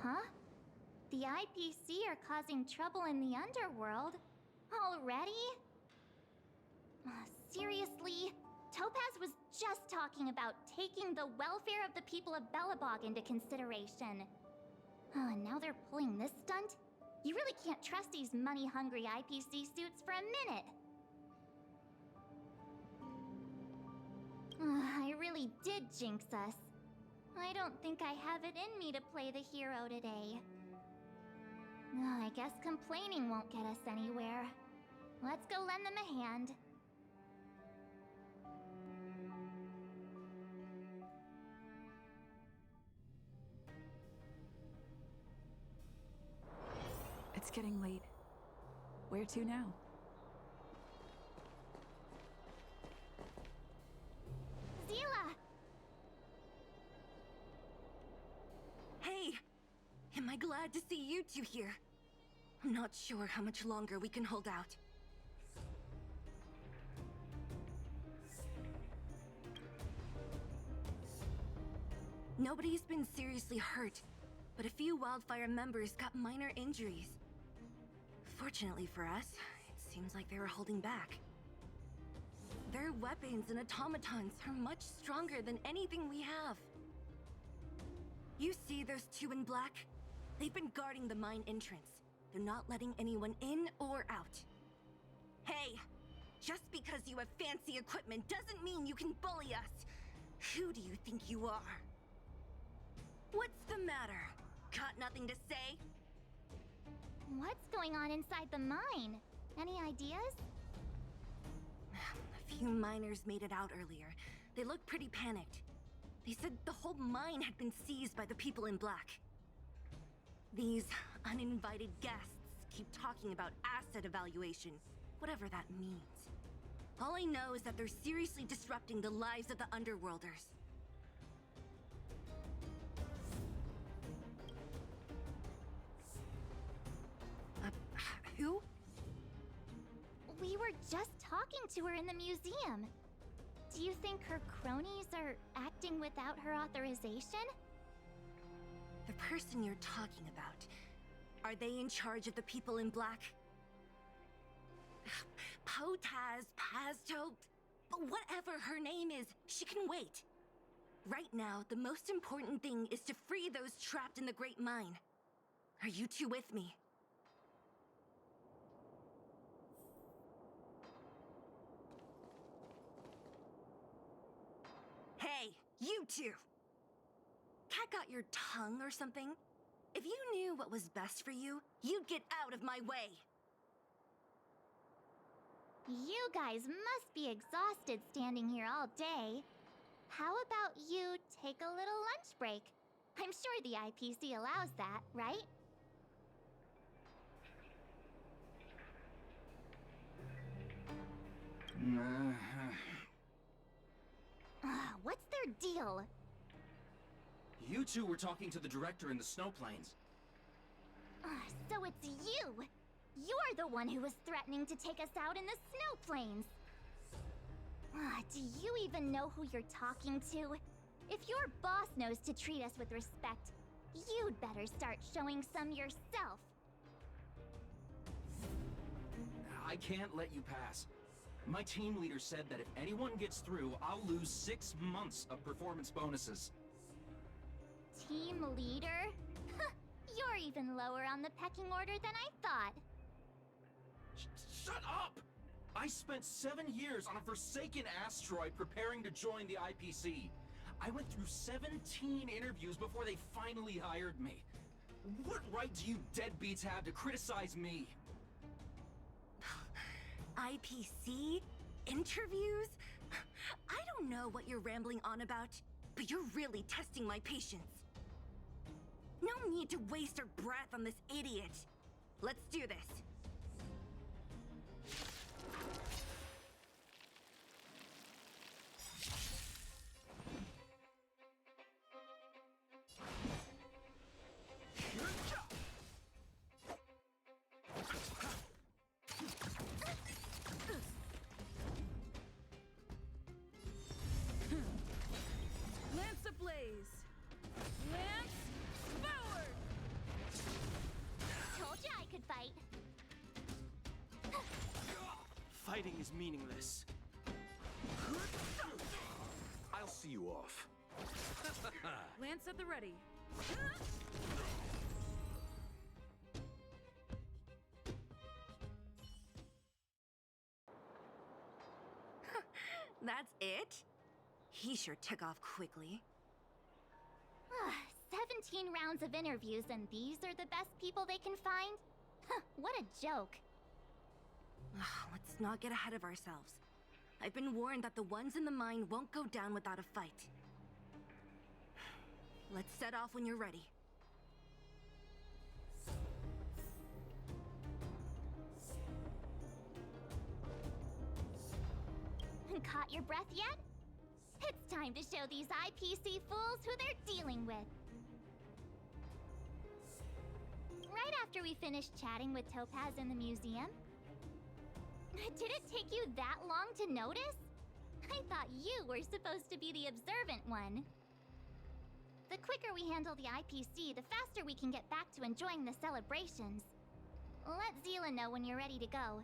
Huh? The IPC are causing trouble in the underworld? Already? Seriously? Topaz was just talking about taking the welfare of the people of Belobog into consideration. And now they're pulling this stunt? You really can't trust these money-hungry IPC suits for a minute. I really did jinx us. I don't think I have it in me to play the hero today. I guess complaining won't get us anywhere. Let's go lend them a hand. It's getting late. Where to now? Zila! Hey! Am I glad to see you two here? I'm not sure how much longer we can hold out. Nobody's been seriously hurt, but a few Wildfire members got minor injuries. Fortunately for us, it seems like they were holding back. Their weapons and automatons are much stronger than anything we have. You see those two in black? They've been guarding the mine entrance. They're not letting anyone in or out. Hey! Just because you have fancy equipment doesn't mean you can bully us! Who do you think you are? What's the matter? Got nothing to say? What's going on inside the mine? Any ideas? A few miners made it out earlier. They looked pretty panicked. They said the whole mine had been seized by the people in black. These uninvited guests keep talking about asset evaluation, whatever that means. All I know is that they're seriously disrupting the lives of the Underworlders. We were talking to her in the museum. Do you think her cronies are acting without her authorization? The person you're talking about, are they in charge of the people in black? Potaz, Pazto, whatever her name is, she can wait. Right now, the most important thing is to free those trapped in the Great Mine. Are you two with me? Hey, you two! Cat got your tongue or something? If you knew what was best for you, you'd get out of my way! You guys must be exhausted standing here all day. How about you take a little lunch break? I'm sure the IPC allows that, right? What's their deal? You two were talking to the director in the snow plains. So it's you! You're the one who was threatening to take us out in the snow plains! Do you even know who you're talking to? If your boss knows to treat us with respect, you'd better start showing some yourself. I can't let you pass. My team leader said that if anyone gets through, I'll lose 6 months of performance bonuses. Team leader? You're even lower on the pecking order than I thought. Shut up! I spent 7 years on a forsaken asteroid preparing to join the IPC. I went through 17 interviews before they finally hired me. What right do you deadbeats have to criticize me? IPC? Interviews? I don't know what you're rambling on about, but you're really testing my patience. No need to waste our breath on this idiot. Let's do this. Lance ablaze! Lance forward! Told you I could fight. Fighting is meaningless. I'll see you off. Lance at the ready. That's it? He sure took off quickly. 17 rounds of interviews and these are the best people they can find? What a joke. Let's not get ahead of ourselves. I've been warned that the ones in the mine won't go down without a fight. Let's set off when you're ready. Caught your breath yet? It's time to show these IPC fools who they're dealing with. Right after we finished chatting with Topaz in the museum. Did it take you that long to notice? I thought you were supposed to be the observant one. The quicker we handle the IPC, the faster we can get back to enjoying the celebrations. Let Zila know when you're ready to go.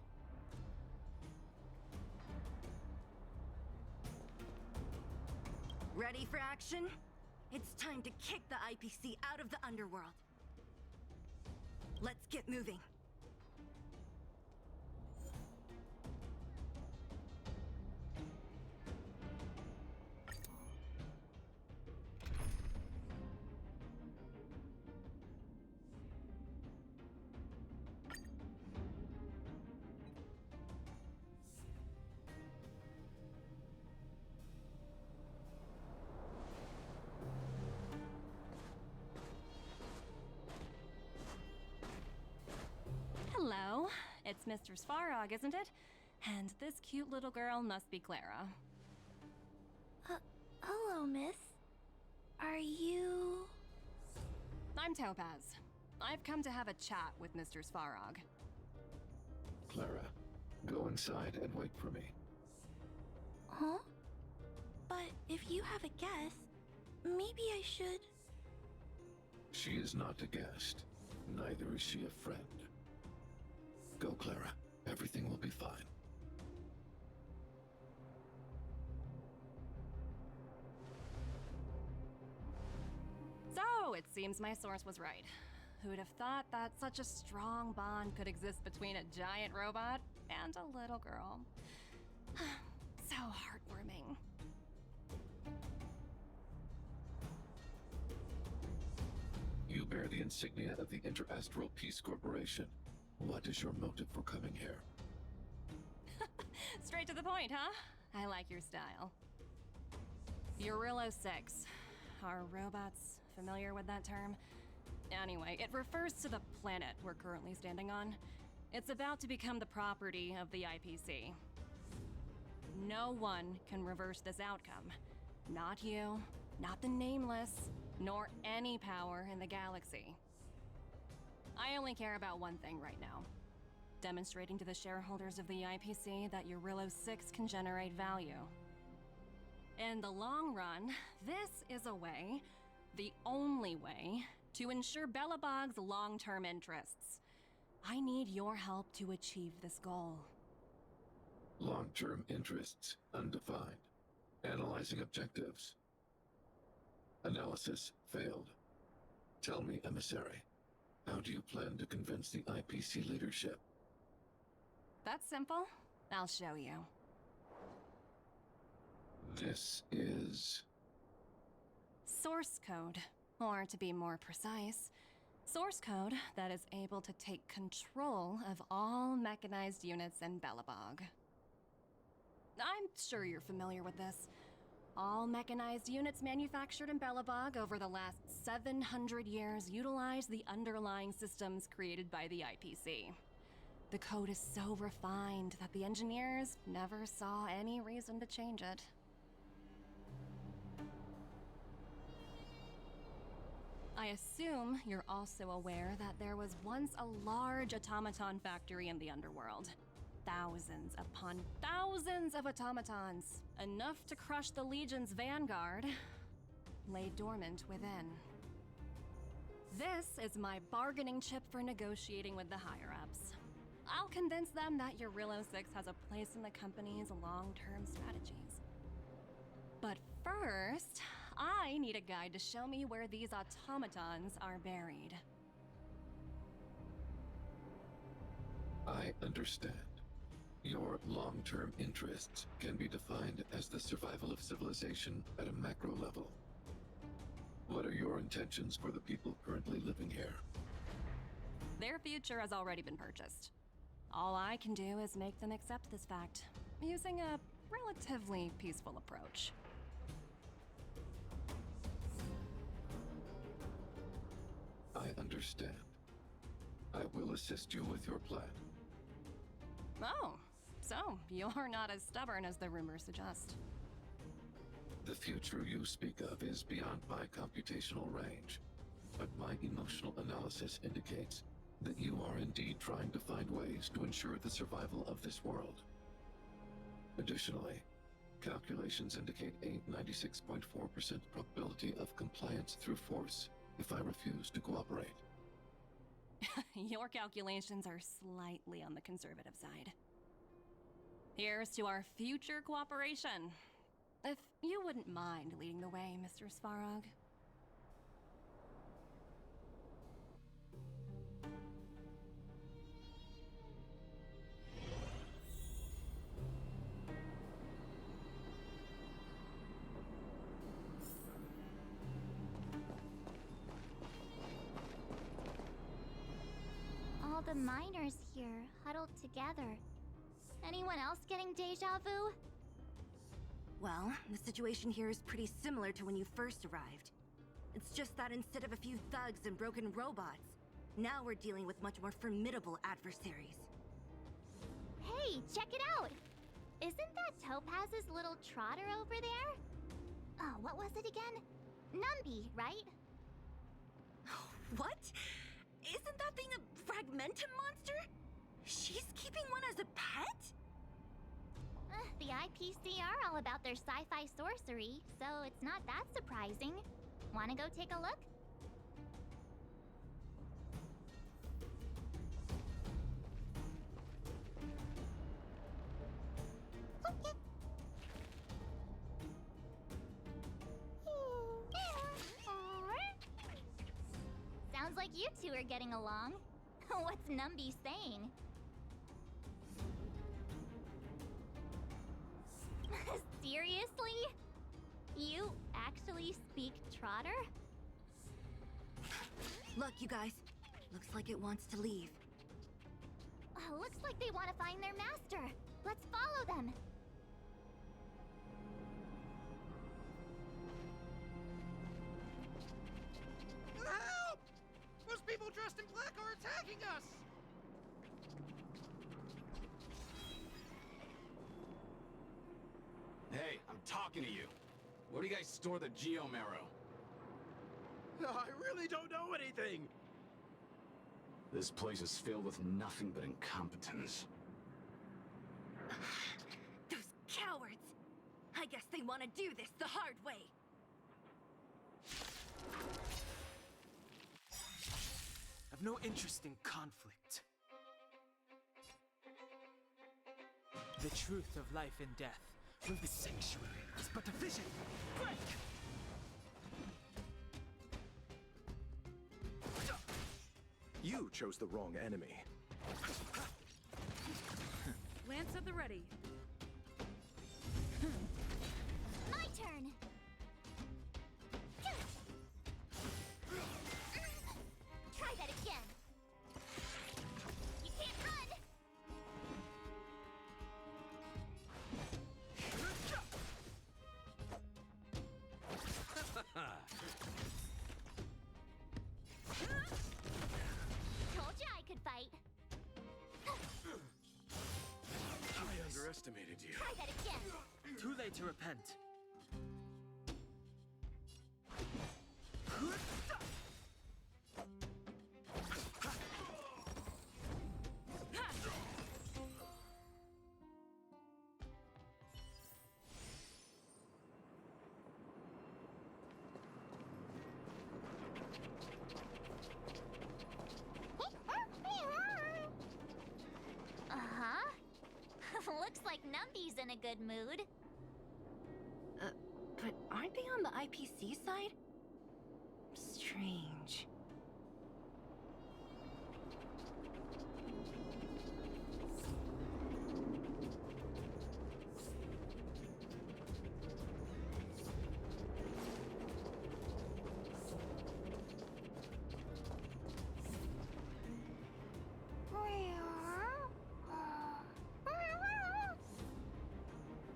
Ready for action? It's time to kick the IPC out of the underworld. Let's get moving. Hello, it's Mr. Svarog, isn't it? And this cute little girl must be Clara. Hello, miss. Are you... I'm Topaz. I've come to have a chat with Mr. Svarog. Clara, Go inside and wait for me. Huh? But if you have a guess, maybe I should... She is not a guest. Neither is she a friend. Go, Clara. Everything will be fine. So, it seems my source was right. Who would have thought that such a strong bond could exist between a giant robot and a little girl? So heartwarming. You bear the insignia of the Interastral Peace Corporation. What is your motive for coming here? Straight to the point, huh? I like your style. Eurillo 6. Are robots familiar with that term? Anyway, it refers to the planet we're currently standing on. It's about to become the property of the IPC. No one can reverse this outcome. Not you, not the Nameless, nor any power in the galaxy. I only care about one thing right now. Demonstrating to the shareholders of the IPC that Eurillo 6 can generate value. In the long run, this is a way, the only way, to ensure Belobog's long-term interests. I need your help to achieve this goal. Long-term interests, undefined. Analyzing objectives. Analysis failed. Tell me, Emissary, how do you plan to convince the IPC leadership? That's simple. I'll show you. This is... Source code. Or to be more precise, source code that is able to take control of all mechanized units in Belobog. I'm sure you're familiar with this. All mechanized units manufactured in Belobog over the last 700 years utilize the underlying systems created by the IPC. The code is so refined that the engineers never saw any reason to change it. I assume you're also aware that there was once a large automaton factory in the underworld. Thousands upon thousands of automatons, enough to crush the Legion's vanguard, lay dormant within. This is my bargaining chip for negotiating with the higher-ups. I'll convince them that Eurillo 6 has a place in the company's long-term strategies. But first, I need a guide to show me where these automatons are buried. I understand. Your long-term interests can be defined as the survival of civilization at a macro level. What are your intentions for the people currently living here? Their future has already been purchased. All I can do is make them accept this fact, using a relatively peaceful approach. I understand. I will assist you with your plan. Oh, so you're not as stubborn as the rumors suggest. The future you speak of is beyond my computational range, but my emotional analysis indicates that you are indeed trying to find ways to ensure the survival of this world. Additionally, calculations indicate a 96.4% probability of compliance through force if I refuse to cooperate. Your calculations are slightly on the conservative side. Here's to our future cooperation. If you wouldn't mind leading the way, Mr. Svarog. All the miners here, huddled together. Anyone else getting deja vu? Well, the situation here is pretty similar to when you first arrived. It's just that instead of a few thugs and broken robots, now we're dealing with much more formidable adversaries. Hey, check it out! Isn't that Topaz's little trotter over there? Oh, what was it again? Numby, right? What? Isn't that thing a fragmentum monster? She's keeping one as a pet? The IPC are all about their sci-fi sorcery, so it's not that surprising. Wanna go take a look? Sounds like you two are getting along. What's Numby saying? Seriously? You actually speak Trotter? Look, you guys. Looks like it wants to leave. Looks like they want to find their master. Let's follow them. Help! Those people dressed in black are attacking us! Hey, I'm talking to you. Where do you guys store the Geomarrow? I really don't know anything! This place is filled with nothing but incompetence. Those cowards! I guess they want to do this the hard way. I've no interest in conflict. The truth of life and death from the sanctuary is but a vision. Quick! You chose the wrong enemy. Lance at the ready. My turn. Try that again. You can't run. Told you I could fight. I underestimated you. Try that again. Too late to repent. Uh-huh. Looks like Numby's in a good mood. But aren't they on the IPC side? Strange.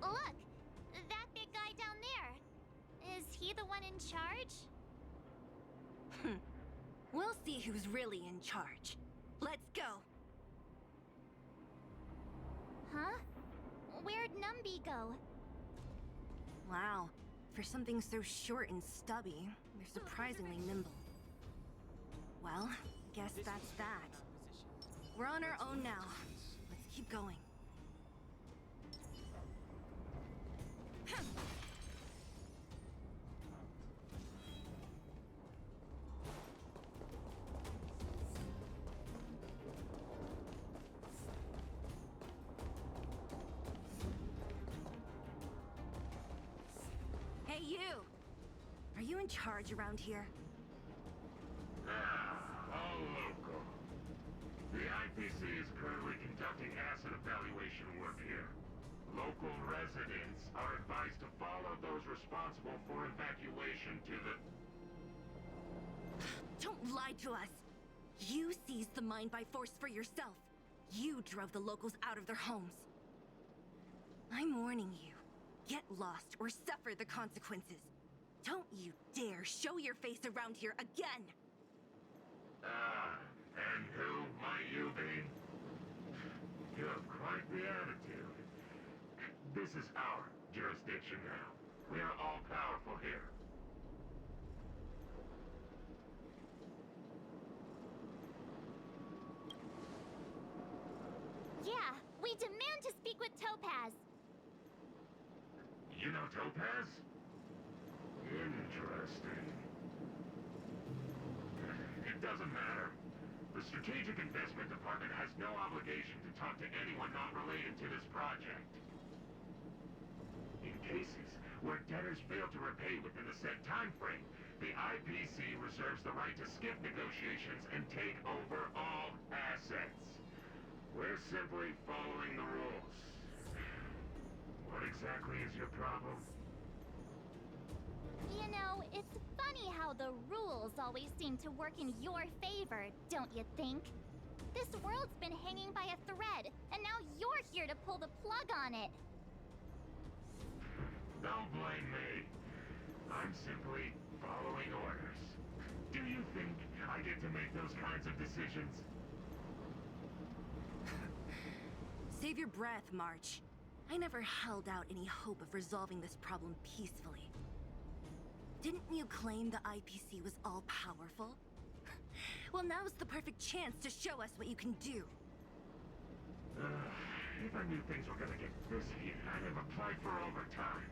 Look, that big guy down there. Is he the one in charge? We'll see who's really in charge. Let's go. Huh? Where'd Numby go? Wow. For something so short and stubby, they're surprisingly nimble. Well, I guess that's that. We're on our own now. Let's keep going. Hey, you! Are you in charge around here? All local. The IPC is currently conducting asset evaluation work here. Local residents are advised to follow those responsible for evacuation to the... Don't lie to us! You seized the mine by force for yourself. You drove the locals out of their homes. I'm warning you. Get lost or suffer the consequences. Don't you dare show your face around here again! And who might you be? You have quite the attitude. This is our jurisdiction now. We are all powerful here. with Topaz. You know Topaz? Interesting. It doesn't matter. The Strategic Investment Department has no obligation to talk to anyone not related to this project. In cases where debtors fail to repay within the set time frame, the IPC reserves the right to skip negotiations and take over all assets. We're simply following the rules. What exactly is your problem? You know, it's funny how the rules always seem to work in your favor, don't you think? This world's been hanging by a thread, and now you're here to pull the plug on it. Don't blame me. I'm simply following orders. Do you think I get to make those kinds of decisions? Save your breath, March. I never held out any hope of resolving this problem peacefully. Didn't you claim the IPC was all-powerful? Well, now's the perfect chance to show us what you can do. If I knew things were gonna get this heated, I'd have applied for overtime.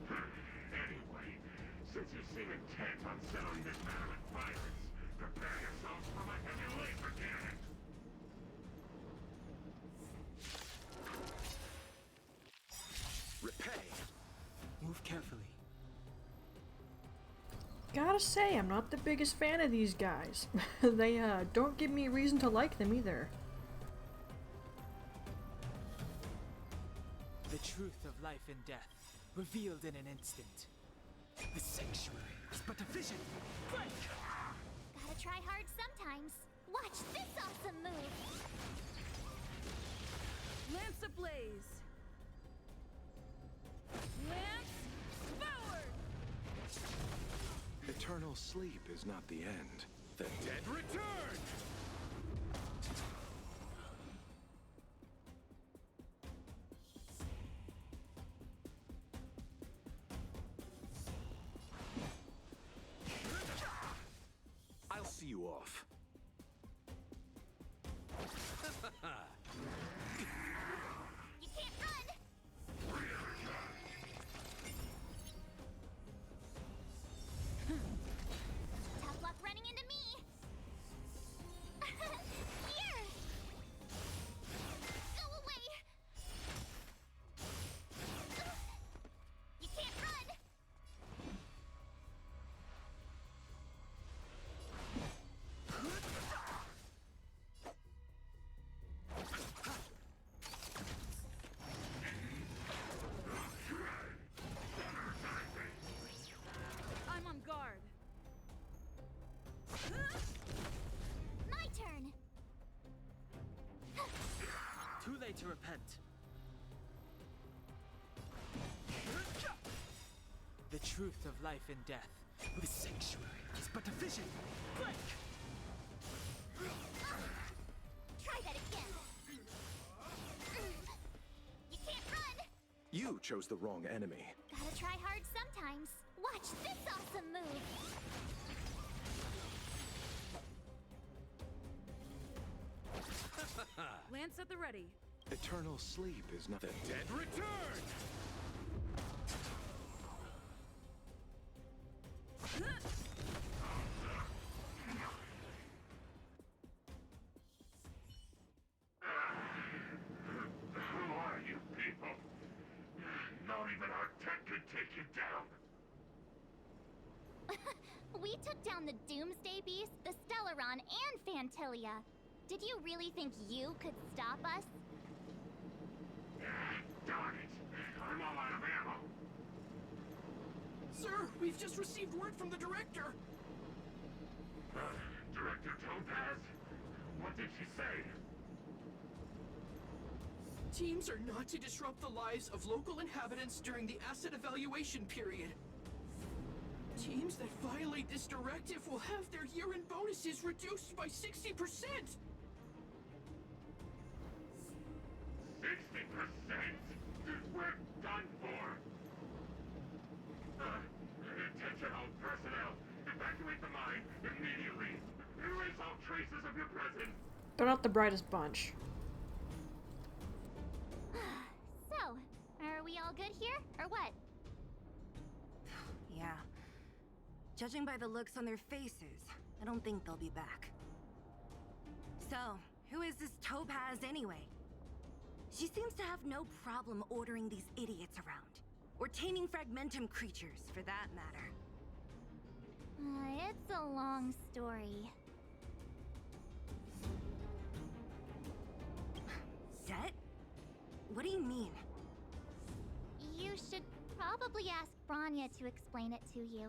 Anyway, since you seem intent on settling this matter with violence, prepare yourselves for my heavy laser cannon! Repay! Move carefully. Gotta say, I'm not the biggest fan of these guys. They don't give me a reason to like them either. The truth of life and death, revealed in an instant. The sanctuary is but a vision. Break! Gotta try hard sometimes. Watch this awesome move! Lance ablaze! Lance forward! Eternal sleep is not the end. The dead return! I'll see you off. You can't run! Tough luck running into me! Here! Go away! You can't run! I'm on guard. My turn! Too late to repent. The truth of life and death. The sanctuary is but a vision. Break! Try that again! You can't run! You chose the wrong enemy. Gotta try hard sometimes. Watch this awesome move! Lance at the ready. Eternal sleep is not the dead return! Who are you people? Not even our tech could take you down. We took down the Doomsday Beast, the Stellaron, and Fantilia. Did you really think you could stop us? Darn it. I'm all out of ammo. Sir, we've just received word from the director. Director Topaz? What did she say? Teams are not to disrupt the lives of local inhabitants during the asset evaluation period. Teams that violate this directive will have their year-end bonuses reduced by 60%! 60%? We're done for! Attention all personnel! Evacuate the mine immediately! Erase all traces of your presence! They're not the brightest bunch. good here, or what? Yeah. Judging by the looks on their faces, I don't think they'll be back. So, who is this Topaz anyway? She seems to have no problem ordering these idiots around. Or taming fragmentum creatures, for that matter. It's a long story. Set? What do you mean? You should probably ask Branya to explain it to you.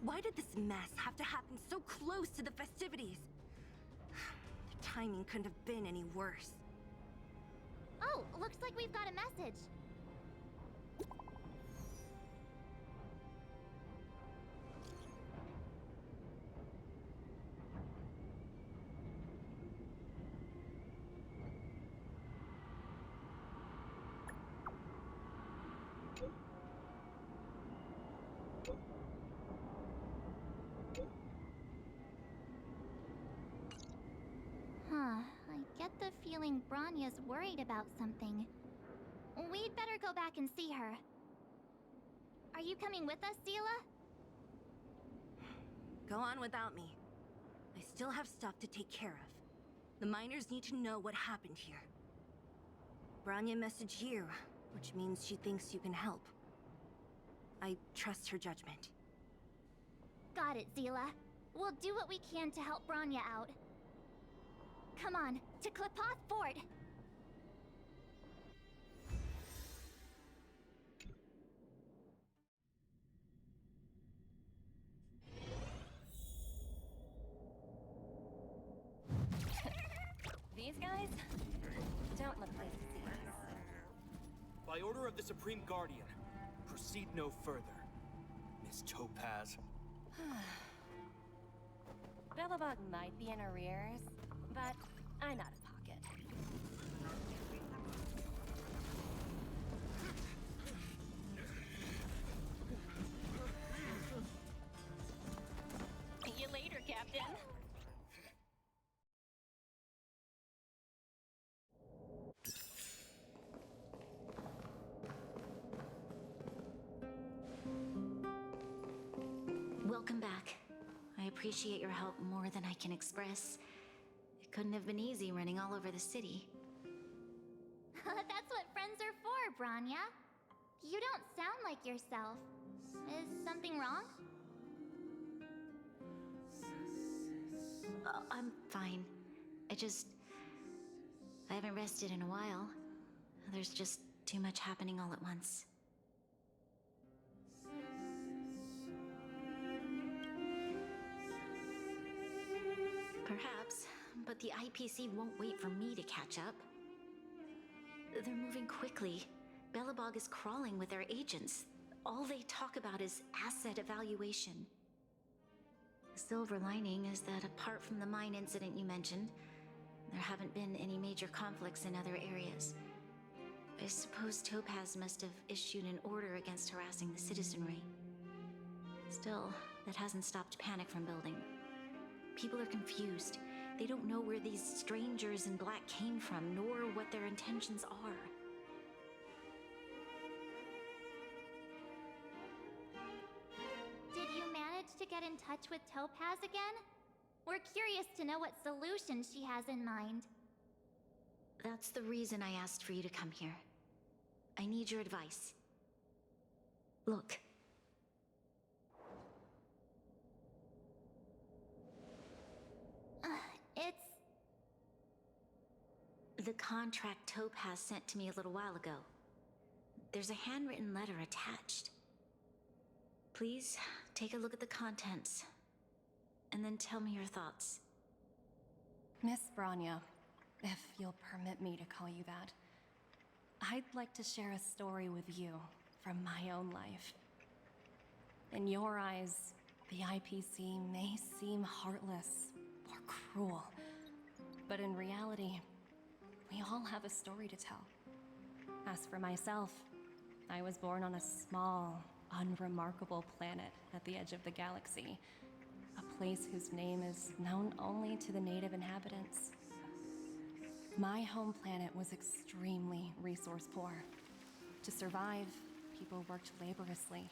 Why did this mess have to happen so close to the festivities? The timing couldn't have been any worse. Oh, looks like we've got a message. I get the feeling Branya's worried about something. We'd better go back and see her. Are you coming with us, Zila? Go on without me. I still have stuff to take care of. The miners need to know what happened here. Branya messaged you, which means she thinks you can help. I trust her judgment. Got it, Zila. We'll do what we can to help Branya out. Come on, to Klipoth Fort! These guys don't look pleased to see us. By order of the Supreme Guardian, proceed no further, Miss Topaz. Belobog might be in arrears, but I'm out of pocket. See you later, Captain. Welcome back. I appreciate your help more than I can express. It couldn't have been easy running all over the city. That's what friends are for, Branya. You don't sound like yourself. Is something wrong? I'm fine. I haven't rested in a while. There's just too much happening all at once. Perhaps, but the IPC won't wait for me to catch up. They're moving quickly. Belobog is crawling with their agents. All they talk about is asset evaluation. The silver lining is that apart from the mine incident you mentioned, there haven't been any major conflicts in other areas. I suppose Topaz must have issued an order against harassing the citizenry. Still, that hasn't stopped panic from building. People are confused. They don't know where these strangers in black came from, nor what their intentions are. Did you manage to get in touch with Topaz again? We're curious to know what solution she has in mind. That's the reason I asked for you to come here. I need your advice. Look. It's... The contract Topaz sent to me a little while ago. There's a handwritten letter attached. Please, take a look at the contents, and then tell me your thoughts. Miss Branya, if you'll permit me to call you that, I'd like to share a story with you from my own life. In your eyes, the IPC may seem heartless or cruel, but in reality, we all have a story to tell. As for myself, I was born on a small, unremarkable planet at the edge of the galaxy, a place whose name is known only to the native inhabitants. My home planet was extremely resource poor. To survive, people worked laboriously,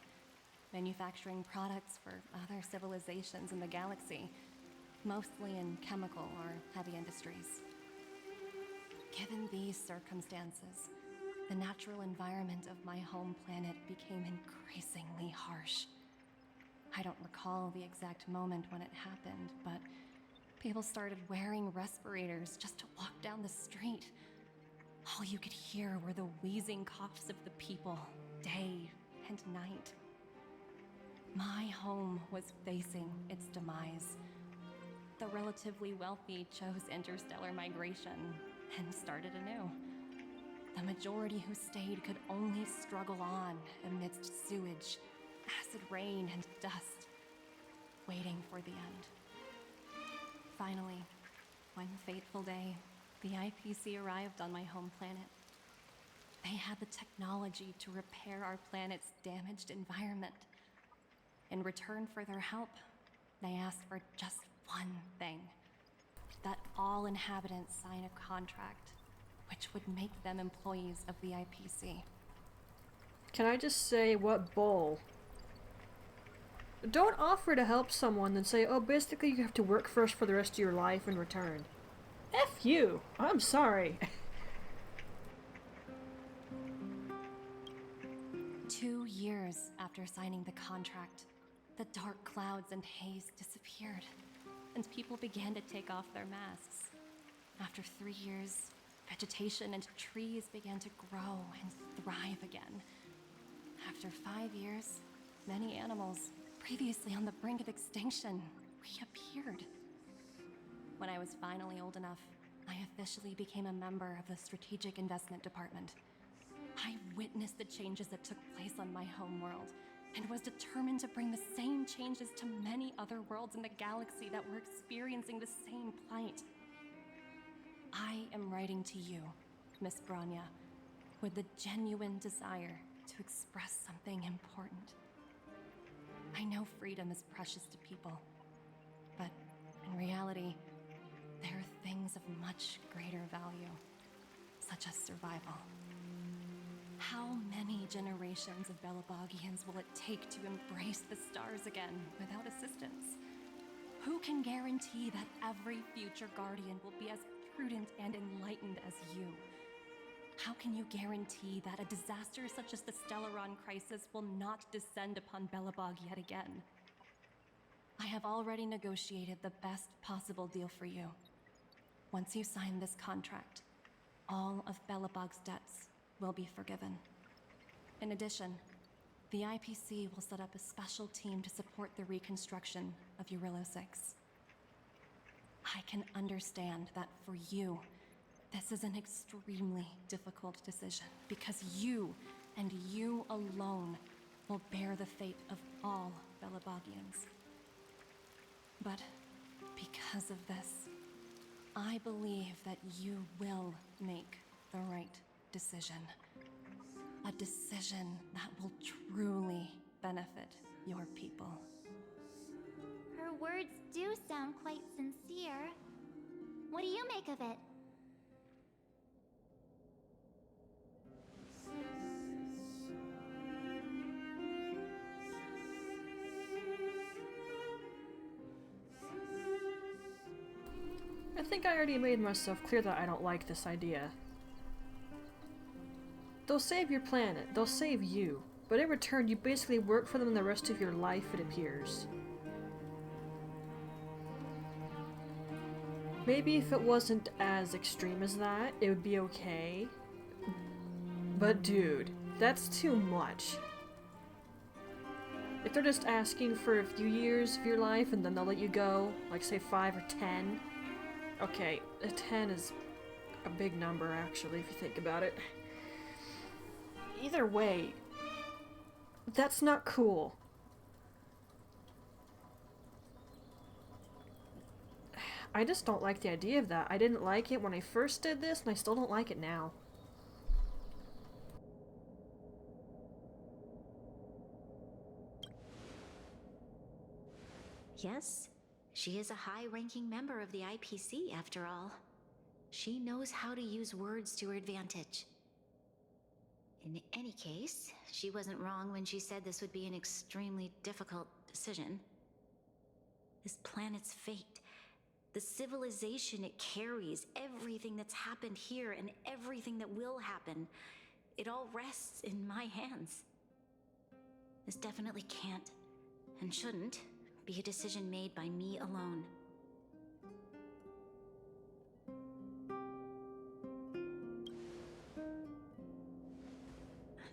manufacturing products for other civilizations in the galaxy, mostly in chemical or heavy industries. Given these circumstances, the natural environment of my home planet became increasingly harsh. I don't recall the exact moment when it happened, but people started wearing respirators just to walk down the street. All you could hear were the wheezing coughs of the people, day and night. My home was facing its demise. The relatively wealthy chose interstellar migration and started anew. The majority who stayed could only struggle on amidst sewage, acid rain, and dust, waiting for the end. Finally, one fateful day, the IPC arrived on my home planet. They had the technology to repair our planet's damaged environment. In return for their help, they asked for just one thing: that all inhabitants sign a contract which would make them employees of the IPC. Can I just say, what bull? Don't offer to help someone and say, oh, basically you have to work for us for the rest of your life in return. F you! I'm sorry. 2 years after signing the contract, the dark clouds and haze disappeared, and people began to take off their masks. After 3 years, vegetation and trees began to grow and thrive again. After 5 years, many animals, previously on the brink of extinction, reappeared. When I was finally old enough, I officially became a member of the Strategic Investment Department. I witnessed the changes that took place on my homeworld, and was determined to bring the same changes to many other worlds in the galaxy that were experiencing the same plight. I am writing to you, Miss Branya, with the genuine desire to express something important. I know freedom is precious to people, but in reality, there are things of much greater value, such as survival. How many generations of Belobogians will it take to embrace the stars again without assistance? Who can guarantee that every future Guardian will be as prudent and enlightened as you? How can you guarantee that a disaster such as the Stellaron crisis will not descend upon Belobog yet again? I have already negotiated the best possible deal for you. Once you sign this contract, all of Belobog's debts will be forgiven. In addition, the IPC will set up a special team to support the reconstruction of Eurilo 6. I can understand that for you, this is an extremely difficult decision, because you, and you alone, will bear the fate of all Belobogians. But because of this, I believe that you will make the right decision. A decision that will truly benefit your people. Her words do sound quite sincere. What do you make of it? I think I already made myself clear that I don't like this idea. They'll save your planet, they'll save you, but in return you basically work for them the rest of your life, it appears. Maybe if it wasn't as extreme as that, it would be okay. But dude, that's too much. If they're just asking for a few years of your life and then they'll let you go, like say 5 or 10. Okay, 10 is a big number actually if you think about it. Either way, that's not cool. I just don't like the idea of that. I didn't like it when I first did this, and I still don't like it now. Yes, she is a high-ranking member of the IPC, after all. She knows how to use words to her advantage. In any case, she wasn't wrong when she said this would be an extremely difficult decision. This planet's fate, the civilization it carries, everything that's happened here and everything that will happen, it all rests in my hands. This definitely can't, and shouldn't, be a decision made by me alone.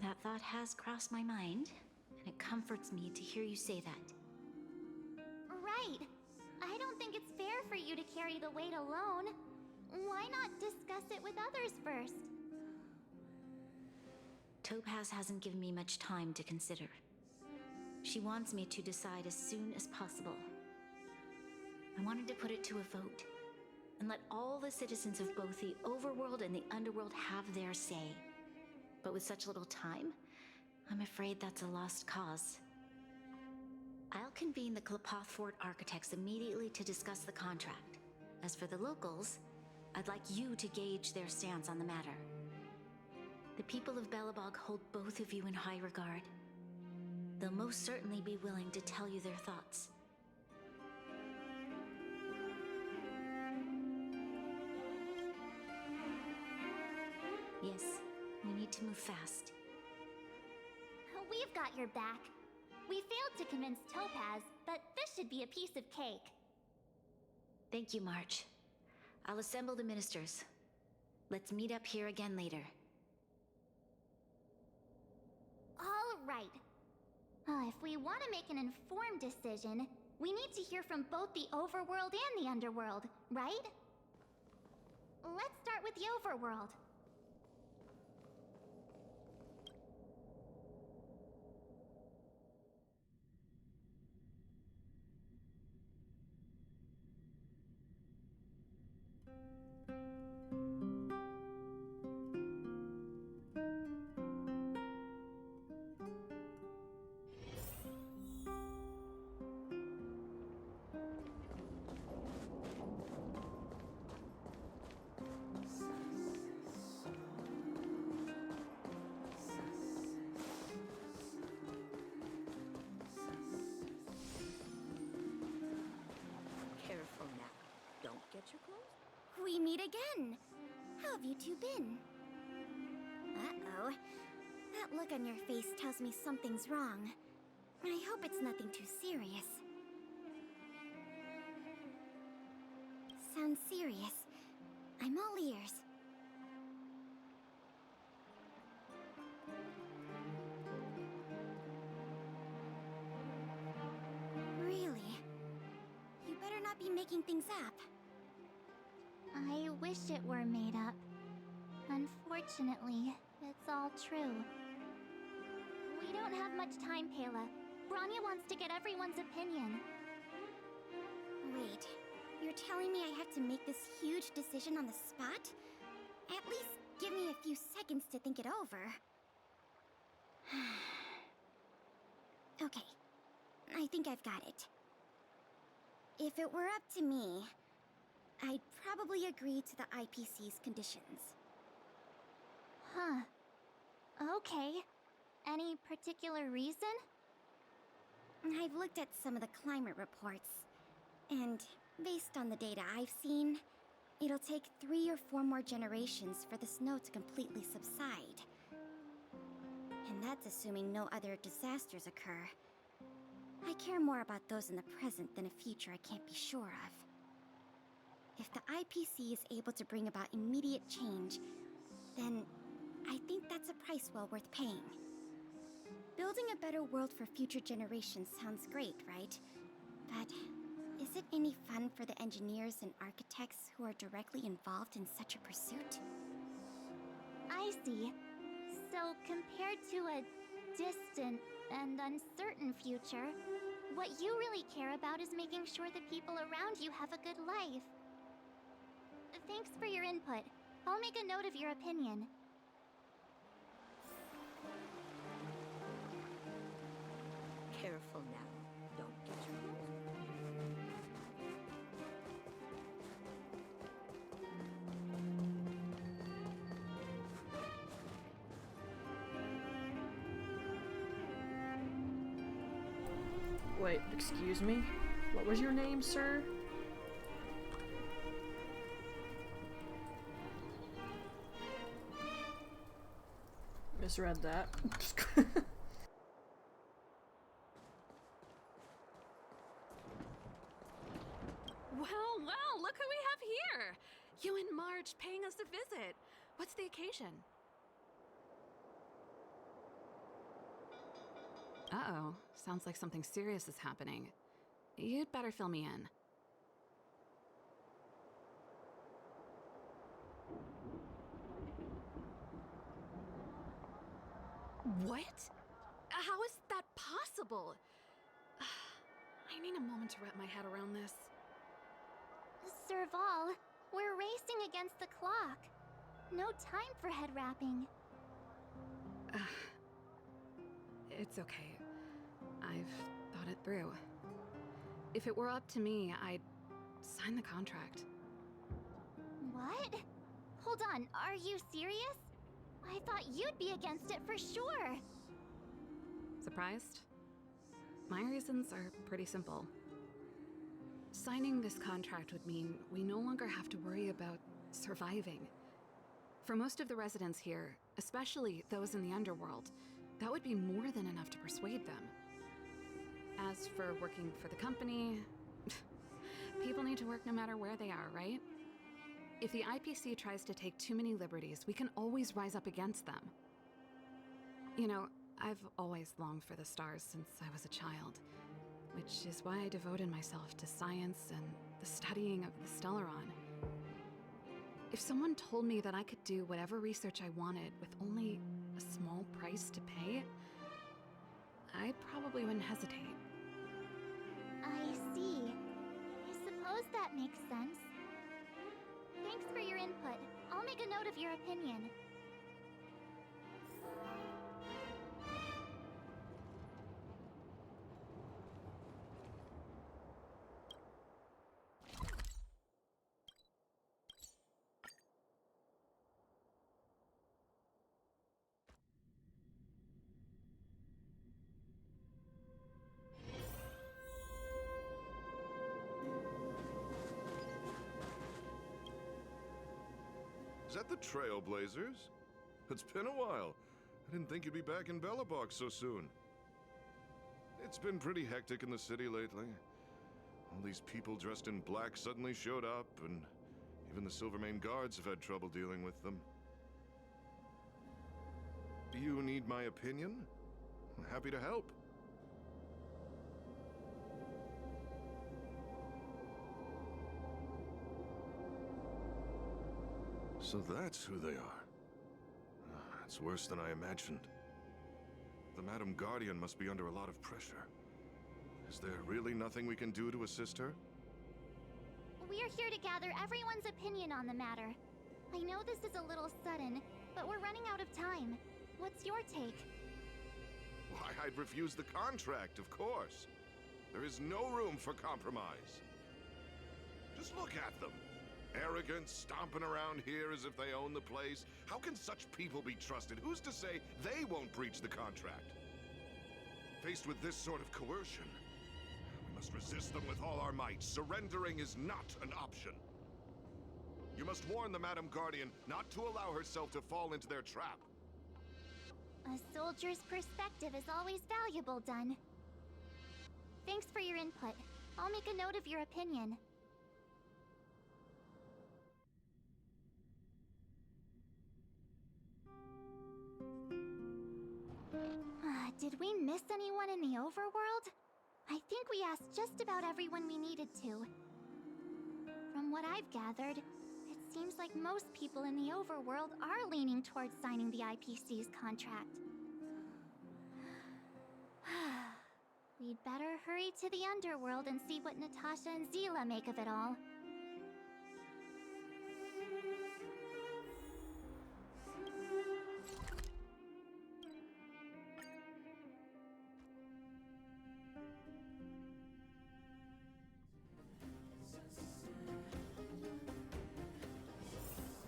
That thought has crossed my mind, and it comforts me to hear you say that. Right. I don't think it's fair for you to carry the weight alone. Why not discuss it with others first? Topaz hasn't given me much time to consider. She wants me to decide as soon as possible. I wanted to put it to a vote, and let all the citizens of both the overworld and the underworld have their say. But with such little time, I'm afraid that's a lost cause. I'll convene the Klapoth Fort architects immediately to discuss the contract. As for the locals, I'd like you to gauge their stance on the matter. The people of Belobog hold both of you in high regard. They'll most certainly be willing to tell you their thoughts. Yes, we need to move fast. We've got your back. We failed to convince Topaz, but this should be a piece of cake. Thank you, March. I'll assemble the ministers. Let's meet up here again later. All right. If we want to make an informed decision, we need to hear from both the overworld and the underworld, right? Let's start with the overworld. Careful now. Don't get your clothes. We meet again. How have you two been? Uh-oh. That look on your face tells me something's wrong. I hope it's nothing too serious. Sounds serious. I'm all ears. Really? You better not be making things up. I wish it were made up. Unfortunately, it's all true. We don't have much time, Pela. Branya wants to get everyone's opinion. Wait, you're telling me I have to make this huge decision on the spot? At least give me a few seconds to think it over. Okay, I think I've got it. If it were up to me, I'd probably agree to the IPC's conditions. Huh. Okay. Any particular reason? I've looked at some of the climate reports, and based on the data I've seen, it'll take 3 or 4 more generations for the snow to completely subside. And that's assuming no other disasters occur. I care more about those in the present than a future I can't be sure of. If the IPC is able to bring about immediate change, then I think that's a price well worth paying. Building a better world for future generations sounds great, right? But is it any fun for the engineers and architects who are directly involved in such a pursuit? I see. So, compared to a distant and uncertain future, what you really care about is making sure the people around you have a good life. Thanks for your input. I'll make a note of your opinion. Careful now. Don't get your clothes. Wait, excuse me? What was your name, sir? Misread that. Well, look who we have here! You and Marge paying us a visit. What's the occasion? Uh-oh. Sounds like something serious is happening. You'd better fill me in. What? How is that possible? I need a moment to wrap my head around this. Serval, we're racing against the clock. No time for head wrapping. It's okay. I've thought it through. If it were up to me, I'd sign the contract. What? Hold on, are you serious? I thought you'd be against it for sure. Surprised? My reasons are pretty simple. Signing this contract would mean we no longer have to worry about surviving. For most of the residents here, especially those in the underworld, that would be more than enough to persuade them. As for working for the company, people need to work no matter where they are, right? If the IPC tries to take too many liberties, we can always rise up against them. You know, I've always longed for the stars since I was a child, which is why I devoted myself to science and the studying of the Stellaron. If someone told me that I could do whatever research I wanted with only a small price to pay, I probably wouldn't hesitate. I see. I suppose that makes sense. Thanks for your input. I'll make a note of your opinion. Is that the Trailblazers? It's been a while. I didn't think you'd be back in Belobog so soon. It's been pretty hectic in the city lately. All these people dressed in black suddenly showed up, and even the Silvermane guards have had trouble dealing with them. Do you need my opinion? I'm happy to help. So that's who they are. It's worse than I imagined. The Madam Guardian must be under a lot of pressure. Is there really nothing we can do to assist her? We're here to gather everyone's opinion on the matter. I know this is a little sudden, but we're running out of time. What's your take? Why, I'd refuse the contract, of course. There is no room for compromise. Just look at them. Arrogant, stomping around here as if they own the place. How can such people be trusted? Who's to say they won't breach the contract? Faced with this sort of coercion, we must resist them with all our might. Surrendering is not an option. You must warn the Madam Guardian not to allow herself to fall into their trap. A soldier's perspective is always valuable, Dunn. Thanks for your input. I'll make a note of your opinion. Did we miss anyone in the overworld? I think we asked just about everyone we needed to. From what I've gathered, it seems like most people in the overworld are leaning towards signing the IPC's contract. We'd better hurry to the underworld and see what Natasha and Zila make of it all.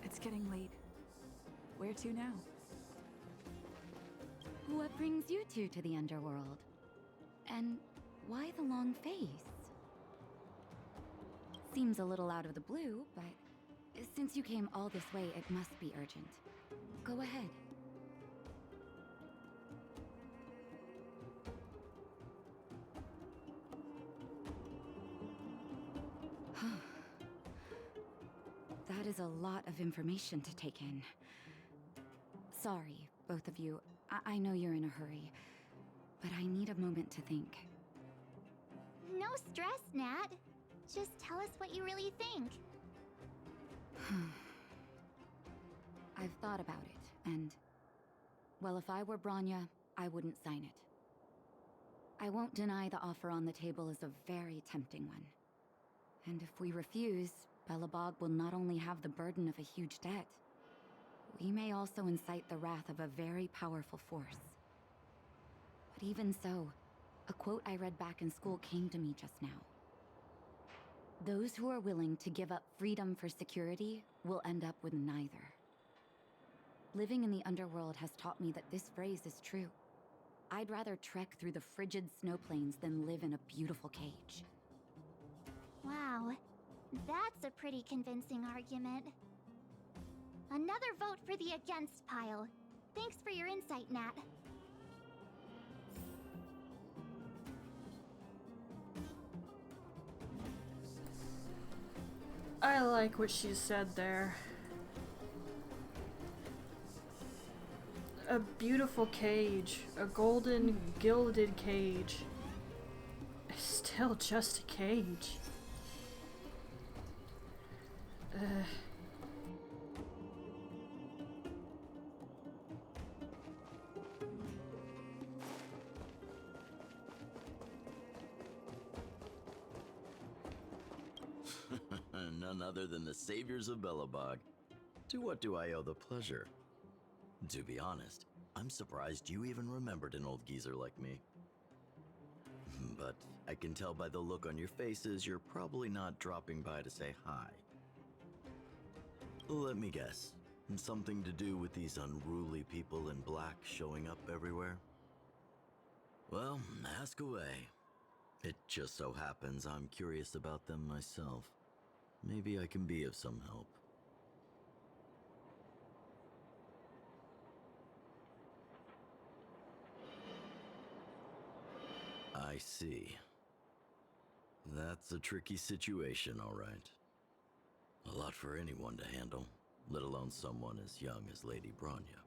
It's getting late. Where to now? What brings you two to the underworld? And Why the long face? Seems a little out of the blue, but since you came all this way, it must be urgent. Go ahead. That is a lot of information to take in. Sorry, both of you. I know you're in a hurry, but I need a moment to think. No stress, Nat. Just tell us what you really think. I've thought about it, and... well, if I were Bronya, I wouldn't sign it. I won't deny the offer on the table is a very tempting one. And if we refuse, Belobog will not only have the burden of a huge debt, we may also incite the wrath of a very powerful force. But even so, a quote I read back in school came to me just now. Those who are willing to give up freedom for security will end up with neither. Living in the underworld has taught me that this phrase is true. I'd rather trek through the frigid snow plains than live in a beautiful cage. Wow, that's a pretty convincing argument. Another vote for the against pile. Thanks for your insight, Nat. I like what she said there. A beautiful cage. A golden gilded cage. It's still just a cage. None other than the saviors of Belobog. To what do I owe the pleasure? To be honest, I'm surprised you even remembered an old geezer like me. But I can tell by the look on your faces you're probably not dropping by to say hi. Let me guess. Something to do with these unruly people in black showing up everywhere? Well, ask away. It just so happens I'm curious about them myself. Maybe I can be of some help. I see. That's a tricky situation, all right. A lot for anyone to handle, let alone someone as young as Lady Bronya.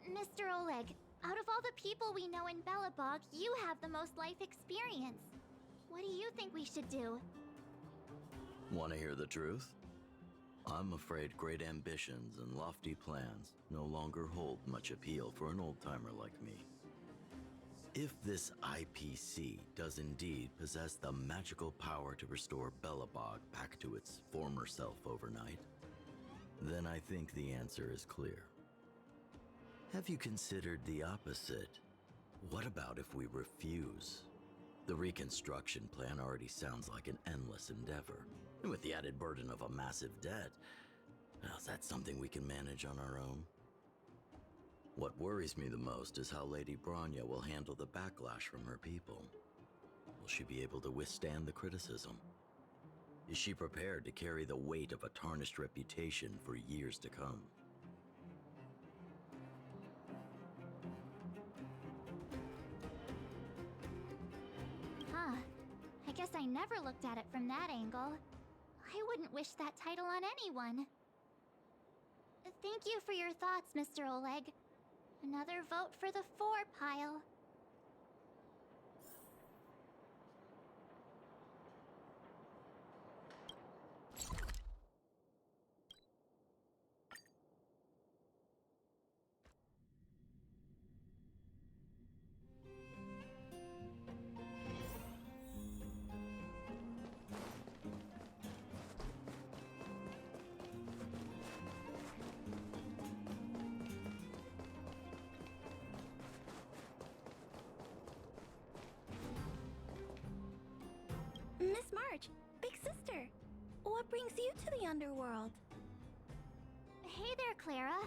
Mr. Oleg, out of all the people we know in Belobog, you have the most life experience. What do you think we should do? Want to hear the truth? I'm afraid great ambitions and lofty plans no longer hold much appeal for an old-timer like me. If this IPC does indeed possess the magical power to restore Belobog back to its former self overnight, then I think the answer is clear. Have you considered the opposite? What about if we refuse? The reconstruction plan already sounds like an endless endeavor, and with the added burden of a massive debt, well, is that something we can manage on our own? What worries me the most is how Lady Bronya will handle the backlash from her people. Will she be able to withstand the criticism? Is she prepared to carry the weight of a tarnished reputation for years to come? Huh. I guess I never looked at it from that angle. I wouldn't wish that title on anyone. Thank you for your thoughts, Mr. Oleg. Another vote for the 4 pile. Miss March, big sister, what brings you to the underworld? Hey there, Clara.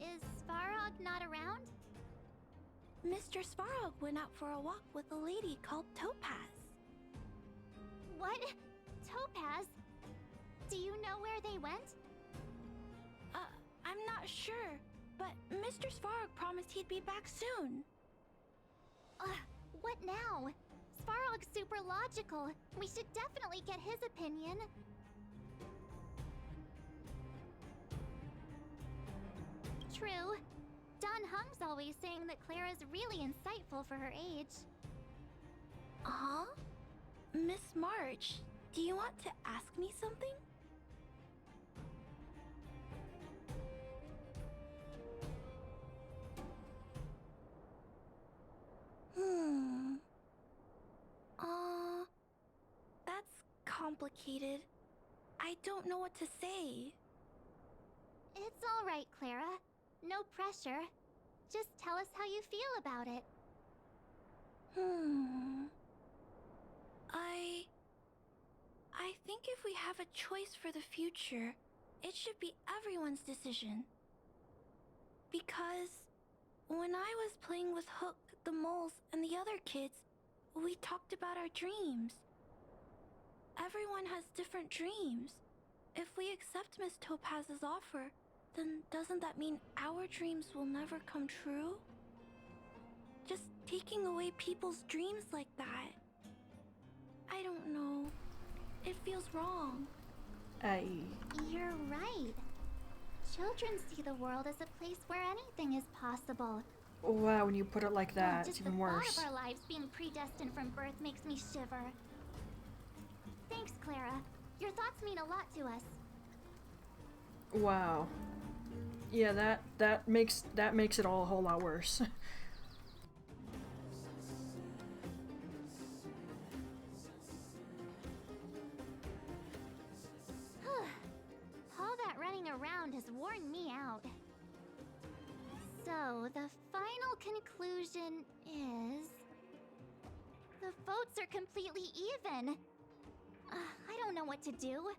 Is Svarog not around? Mr. Svarog went out for a walk with a lady called Topaz. What? Topaz? Do you know where they went? I'm not sure, but Mr. Svarog promised he'd be back soon. What now? Svarog's super logical. We should definitely get his opinion. True. Don Hung's always saying that Clara's really insightful for her age. Huh? Miss March, do you want to ask me something? That's complicated. I don't know what to say. It's all right, Clara. No pressure. Just tell us how you feel about it. I think if we have a choice for the future, it should be everyone's decision. Because when I was playing with Hook, the moles, and the other kids, we talked about our dreams. Everyone has different dreams. If we accept Miss Topaz's offer, then doesn't that mean our dreams will never come true? Just taking away people's dreams like that. I don't know. It feels wrong. You're right. Children see the world as a place where anything is possible. Wow, when you put it like that, it's even worse. Just the thought of our lives being predestined from birth makes me shiver. Thanks, Clara. Your thoughts mean a lot to us. Wow. Yeah, that makes it all a whole lot worse. All that running around has worn me out. So, the final conclusion is... the votes are completely even. I don't know what to do.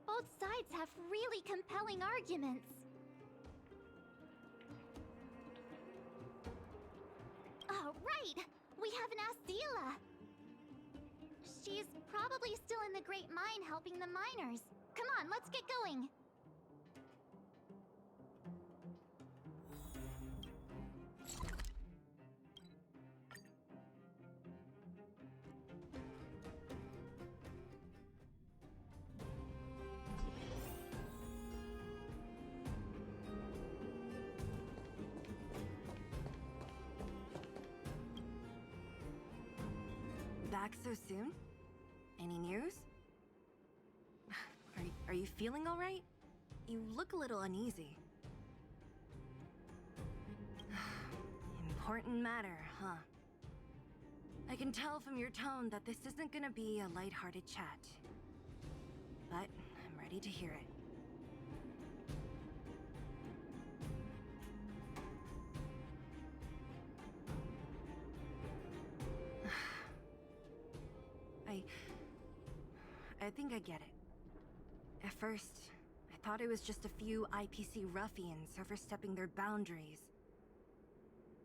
Both sides have really compelling arguments. Oh, right! We haven't asked Zila. She's probably still in the Great Mine helping the miners. Come on, let's get going. Back so soon? Any news? Are you feeling all right? You look a little uneasy. Important matter, huh? I can tell from your tone that this isn't gonna be a lighthearted chat. But I'm ready to hear it. I think I get it. At first, I thought it was just a few IPC ruffians overstepping their boundaries.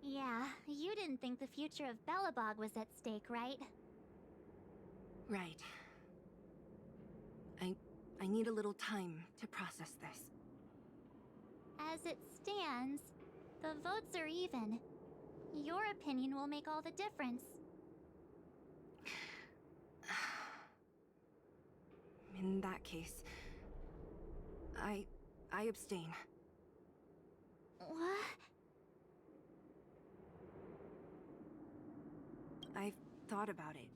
Yeah, you didn't think the future of Belobog was at stake, right? Right. I need a little time to process this. As it stands, the votes are even. Your opinion will make all the difference. In that case, I abstain. What? I've thought about it.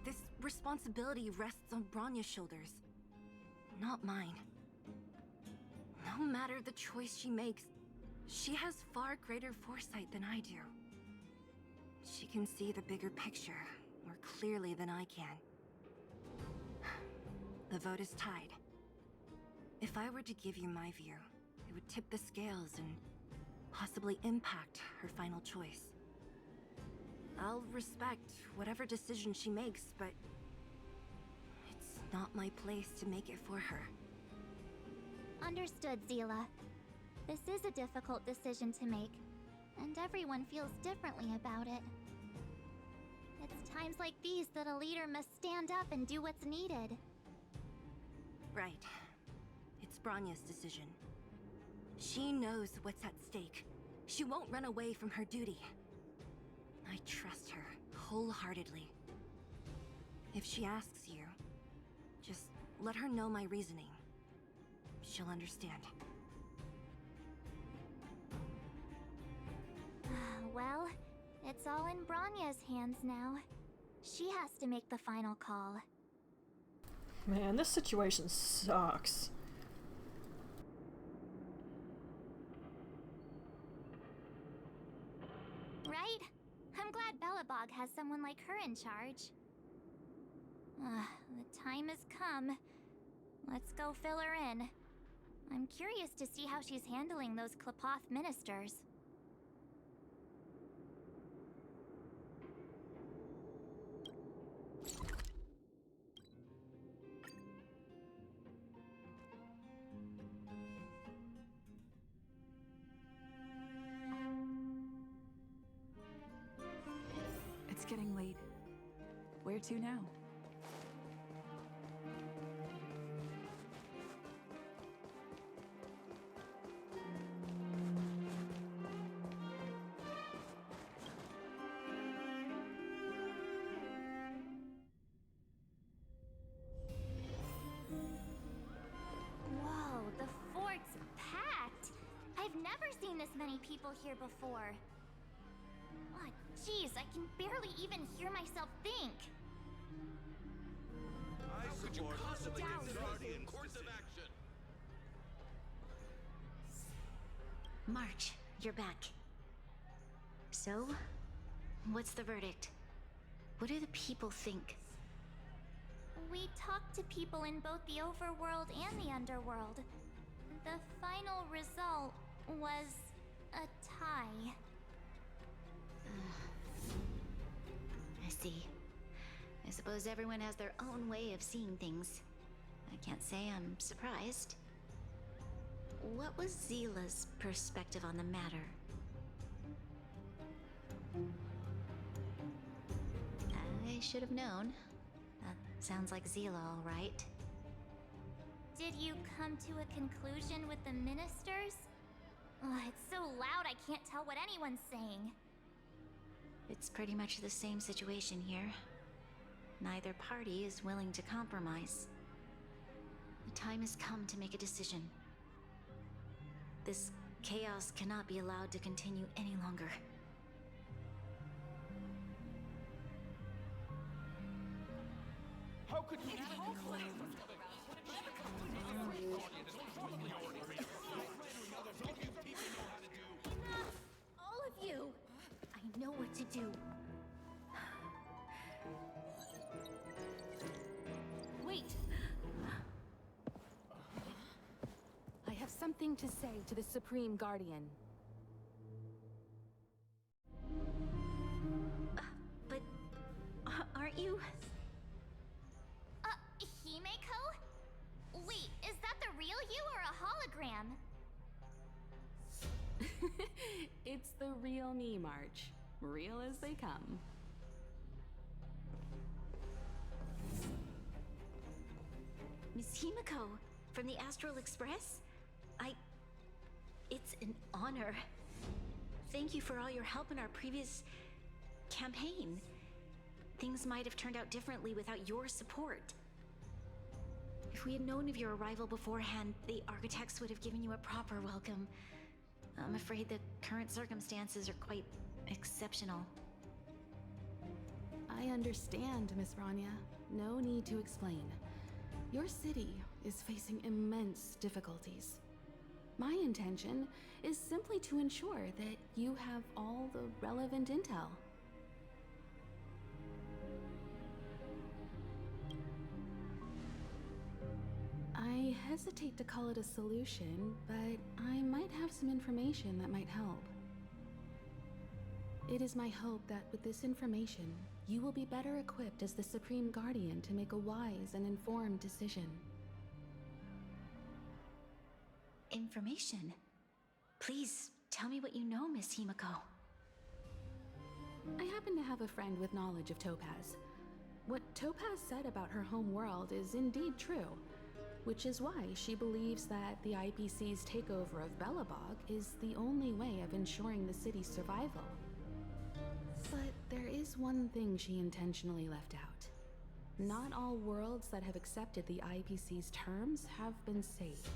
This responsibility rests on Bronya's shoulders, not mine. No matter the choice she makes, she has far greater foresight than I do. She can see the bigger picture more clearly than I can. The vote is tied. If I were to give you my view, it would tip the scales and possibly impact her final choice. I'll respect whatever decision she makes, but it's not my place to make it for her. Understood, Zila. This is a difficult decision to make. and everyone feels differently about it. It's times like these that a leader must stand up and do what's needed. Right. It's Bronya's decision. She knows what's at stake. She won't run away from her duty. I trust her wholeheartedly. If she asks you, just let her know my reasoning. She'll understand. Well, it's all in Bronya's hands now. She has to make the final call. Man, this situation sucks. Right? I'm glad Belobog has someone like her in charge. The time has come. Let's go fill her in. I'm curious to see how she's handling those Klapoth ministers. It's getting late. Where to now? Whoa, the fort's packed! I've never seen this many people here before. Oh, jeez, I can barely even hear myself think. How could you possibly get course of action? March, you're back. So, what's the verdict? What do the people think? We talked to people in both the overworld and the underworld. The final result was a tie. I see. I suppose everyone has their own way of seeing things. I can't say I'm surprised. What was Zila's perspective on the matter? I should have known. That sounds like Zila, all right. Did you come to a conclusion with the ministers? Oh, it's so loud I can't tell what anyone's saying. It's pretty much the same situation here. Neither party is willing to compromise. The time has come to make a decision. This chaos cannot be allowed to continue any longer. How could you All of you! I know what to do. Wait! I have something to say to the Supreme Guardian. But aren't you? Himeko? Wait, is that the real you or a hologram? It's the real me, March. Real as they come. Miss Himeko, from the Astral Express? It's an honor. Thank you for all your help in our previous campaign. Things might have turned out differently without your support. If we had known of your arrival beforehand, the architects would have given you a proper welcome. I'm afraid the current circumstances are quite exceptional. I understand, Miss Bronya. No need to explain. Your city is facing immense difficulties. My intention is simply to ensure that you have all the relevant intel. I hesitate to call it a solution, but I might have some information that might help. It is my hope that with this information, you will be better equipped as the Supreme Guardian to make a wise and informed decision. Information? Please, Tell me what you know, Miss Himiko. I happen to have a friend with knowledge of Topaz. What Topaz said about her home world is indeed true, which is why she believes that the IPC's takeover of Belobog is the only way of ensuring the city's survival. But there is one thing she intentionally left out. Not all worlds that have accepted the IPC's terms have been saved.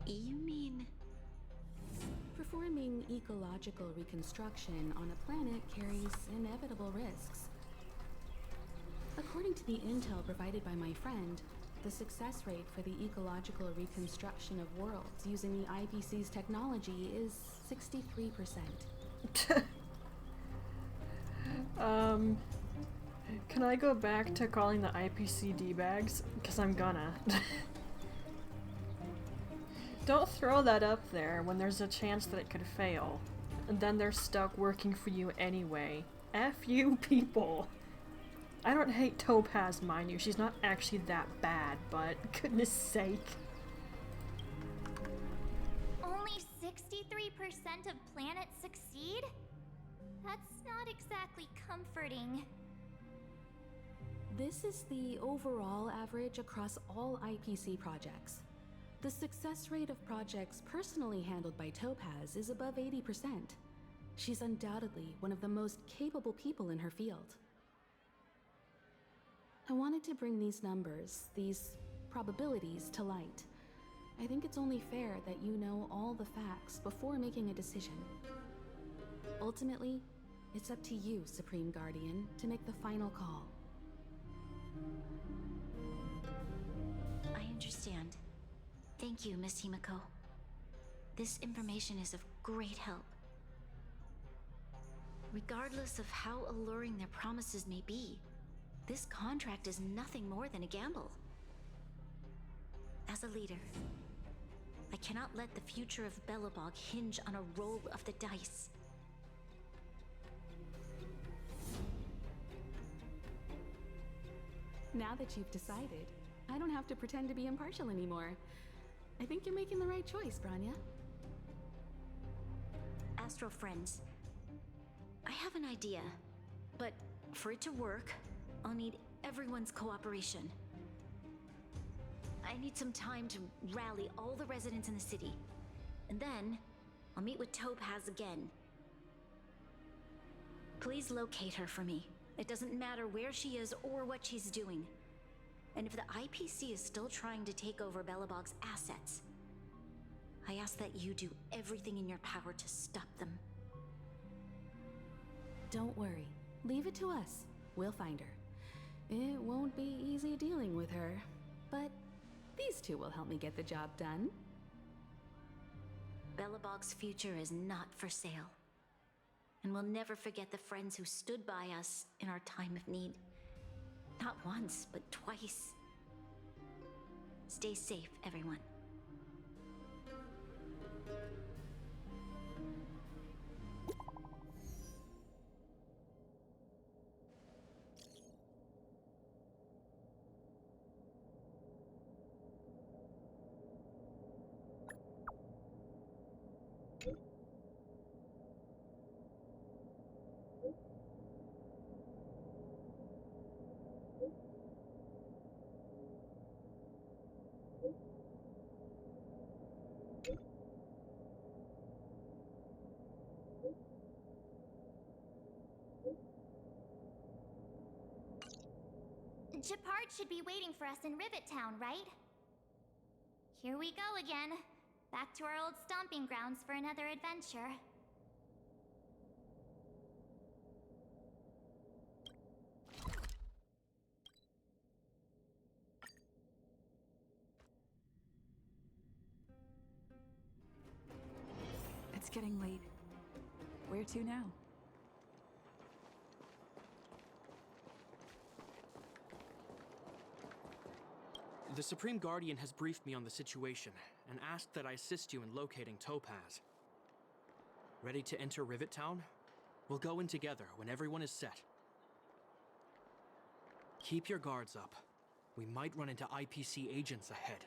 You mean... Performing ecological reconstruction on a planet carries inevitable risks. According to the intel provided by my friend, the success rate for the ecological reconstruction of worlds using the IPC's technology is 63%. Can I go back to calling the IPC D-bags? Because I'm gonna. Don't throw that up there when there's a chance that it could fail. And then they're stuck working for you anyway. F you people! I don't hate Topaz, mind you. She's not actually that bad, but goodness sake. Only 63% of planets succeed? That's not exactly comforting. This is the overall average across all IPC projects. The success rate of projects personally handled by Topaz is above 80%. She's undoubtedly one of the most capable people in her field. I wanted to bring these numbers, these probabilities, to light. I think it's only fair that you know all the facts before making a decision. Ultimately, it's up to you, Supreme Guardian, to make the final call. I understand. Thank you, Miss Himiko. This information is of great help. Regardless of how alluring their promises may be, this contract is nothing more than a gamble. As a leader, I cannot let the future of Belobog hinge on a roll of the dice. Now that you've decided, I don't have to pretend to be impartial anymore. I think you're making the right choice, Branya. Astral friends, I have an idea, but for it to work, I'll need everyone's cooperation. I need some time to rally all the residents in the city, and then I'll meet with Topaz again. Please locate her for me. It doesn't matter where she is or what she's doing. And if the IPC is still trying to take over Belobog's assets, I ask that you do everything in your power to stop them. Don't worry. Leave it to us. We'll find her. It won't be easy dealing with her, but these two will help me get the job done. Belobog's future is not for sale. And we'll never forget the friends who stood by us in our time of need. Not once, but twice. Stay safe, everyone. Gepard should be waiting for us in Rivet Town, right? Here we go again. Back to our old stomping grounds for another adventure. It's getting late. Where to now? The Supreme Guardian has briefed me on the situation and asked that I assist you in locating Topaz. Ready to enter Rivet Town? We'll go in together when everyone is set. Keep your guards up. We might run into IPC agents ahead.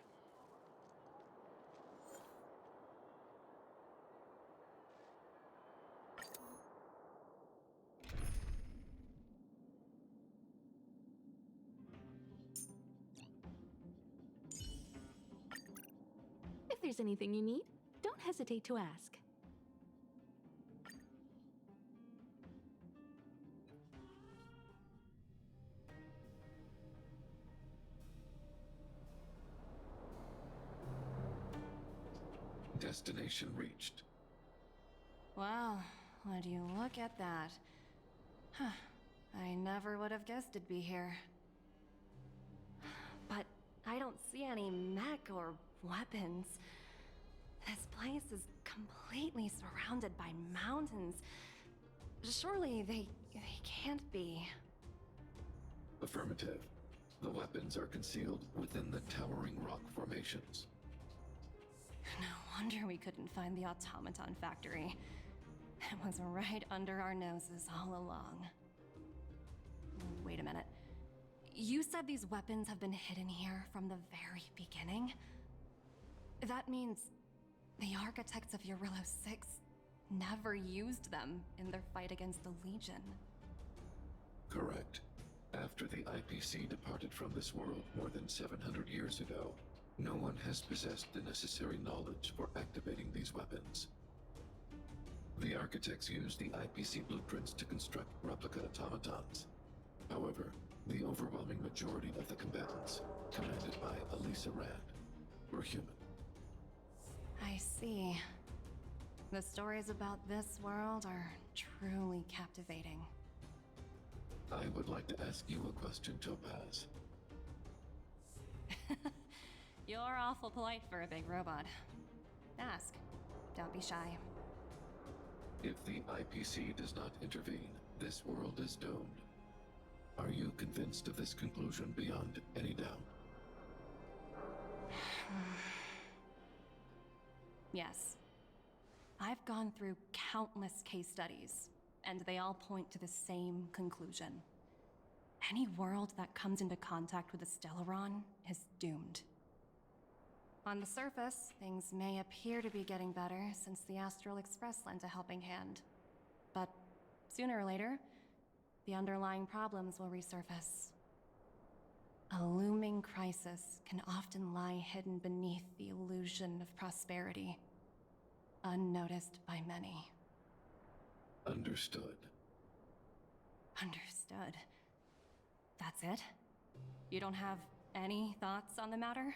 If there's anything you need, don't hesitate to ask. Destination reached. Wow, would you look at that? Huh. I never would have guessed it'd be here. But I don't see any mech or weapons. This place is completely surrounded by mountains. Surely they can't be. Affirmative. The weapons are concealed within the towering rock formations. No wonder we couldn't find the automaton factory. It was right under our noses all along. Wait a minute. You said these weapons have been hidden here from the very beginning? That means the architects of Eurillo 6 never used them in their fight against the Legion. Correct. After the IPC departed from this world more than 700 years ago, no one has possessed the necessary knowledge for activating these weapons. The architects used the IPC blueprints to construct replica automatons. However, the overwhelming majority of the combatants, commanded by Elisa Rand, were human. I see. The stories about this world are truly captivating. I would like to ask you a question, Topaz. You're awful polite for a big robot. Ask. Don't be shy. If the IPC does not intervene, this world is doomed. Are you convinced of this conclusion beyond any doubt? Yes. I've gone through countless case studies, and they all point to the same conclusion. Any world that comes into contact with a Stellaron is doomed. On the surface, things may appear to be getting better since the Astral Express lent a helping hand. But sooner or later, the underlying problems will resurface. A looming crisis can often lie hidden beneath the illusion of prosperity, unnoticed by many. Understood. Understood. That's it? You don't have any thoughts on the matter?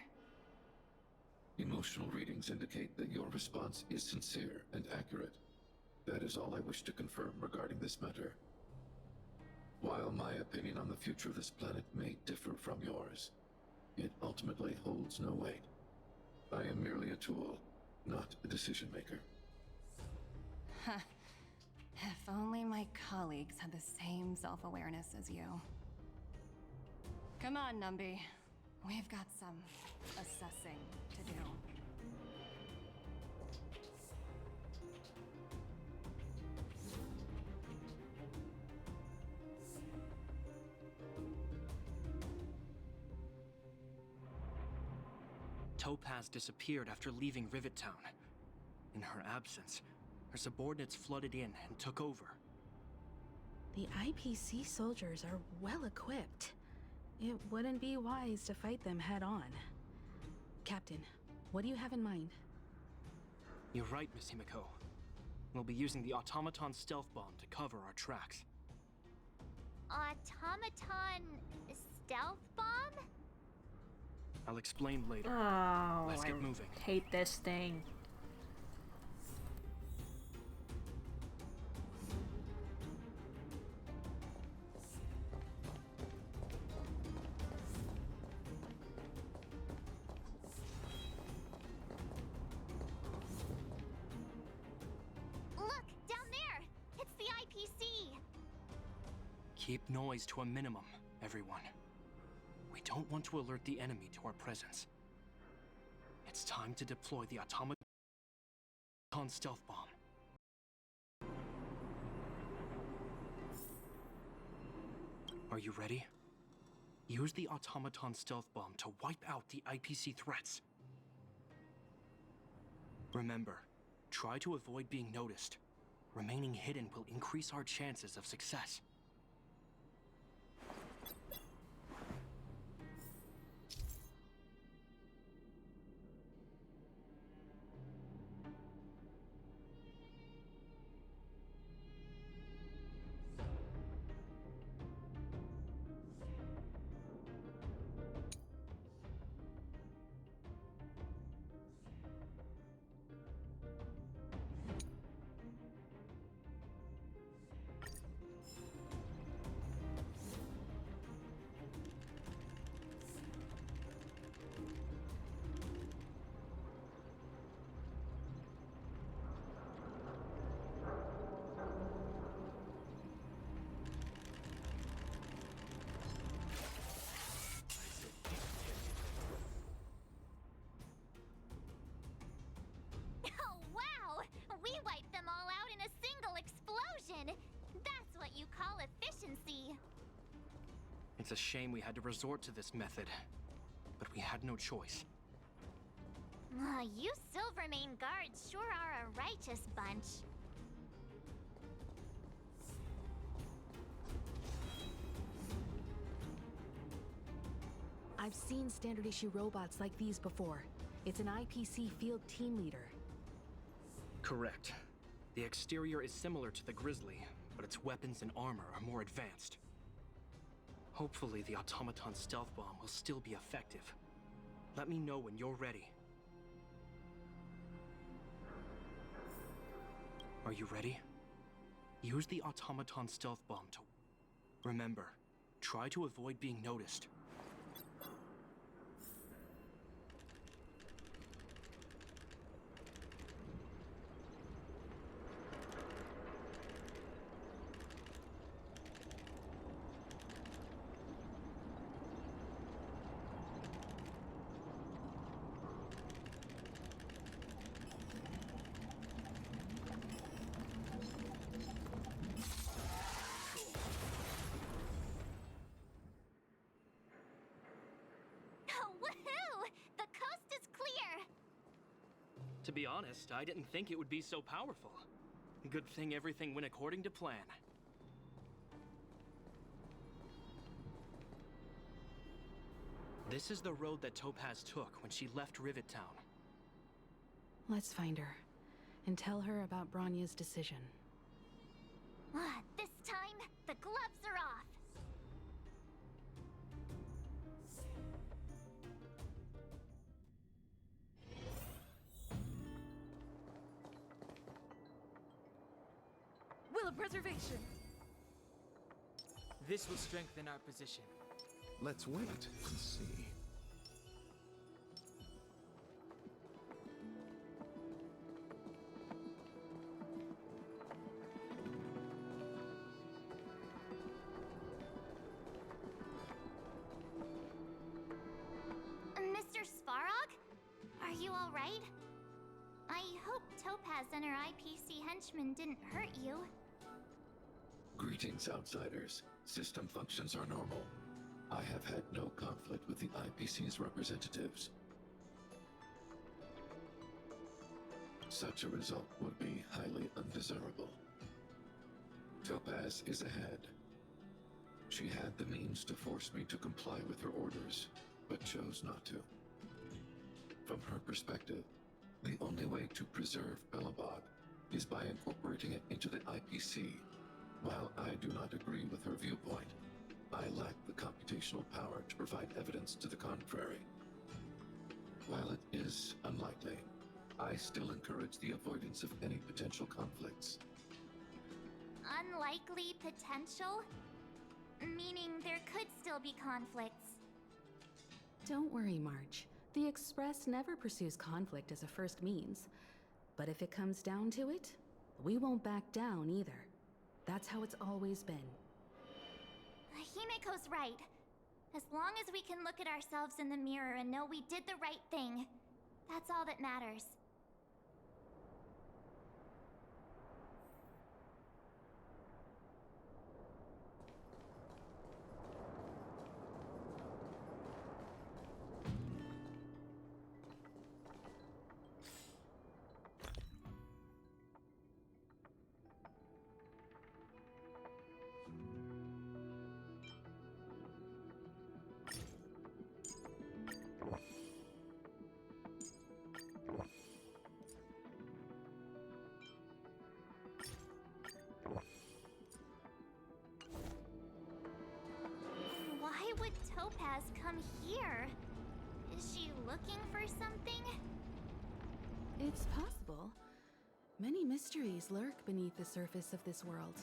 Emotional readings indicate that your response is sincere and accurate. That is all I wish to confirm regarding this matter. While my opinion on the future of this planet may differ from yours, it ultimately holds no weight. I am merely a tool, not a decision maker. Huh. If only my colleagues had the same self-awareness as you. Come on, Numby. We've got some assessing to do. Topaz disappeared after leaving Rivet Town. In her absence, her subordinates flooded in and took over. The IPC soldiers are well equipped. It wouldn't be wise to fight them head on. Captain, what do you have in mind? You're right, Miss Himiko. We'll be using the automaton stealth bomb to cover our tracks. Automaton stealth bomb? I'll explain later. Oh, Let's get moving. I hate this thing. Look, down there! It's the IPC! Keep noise to a minimum, everyone. We don't want to alert the enemy to our presence. It's time to deploy the automaton stealth bomb. Are you ready? Use the automaton stealth bomb to wipe out the IPC threats. Remember, try to avoid being noticed. Remaining hidden will increase our chances of success. Oh, wow! We wiped them all out in a single explosion! That's what you call efficiency! It's a shame we had to resort to this method, but we had no choice. You Silvermane guards sure are a righteous bunch. I've seen standard issue robots like these before. It's an IPC field team leader. Correct. The exterior is similar to the Grizzly, but its weapons and armor are more advanced. Hopefully the automaton stealth bomb will still be effective. Let me know when you're ready. Are you ready? Use the automaton stealth bomb to... Remember, try to avoid being noticed. Woohoo! The coast is clear! To be honest, I didn't think it would be so powerful. Good thing everything went according to plan. This is the road that Topaz took when she left Rivet Town. Let's find her and tell her about Bronya's decision. This time, the gloves are off! Will of preservation! This will strengthen our position. Let's wait and see. Mr. Svarog? Are you alright? I hope Topaz and her IPC henchmen didn't hurt you. Greetings, outsiders. System functions are normal. I have had no conflict with the IPC's representatives. Such a result would be highly undesirable. Topaz is ahead. She had the means to force me to comply with her orders, but chose not to. From her perspective, the only way to preserve Belobog is by incorporating it into the IPC. While I do not agree with her viewpoint, I lack the computational power to provide evidence to the contrary. While it is unlikely, I still encourage the avoidance of any potential conflicts. Unlikely potential? Meaning there could still be conflicts. Don't worry, March. The Express never pursues conflict as a first means. But if it comes down to it, we won't back down either. That's how it's always been. Himiko's right. As long as we can look at ourselves in the mirror and know we did the right thing, that's all that matters. Topaz come here? Is she looking for something? It's possible. Many mysteries lurk beneath the surface of this world.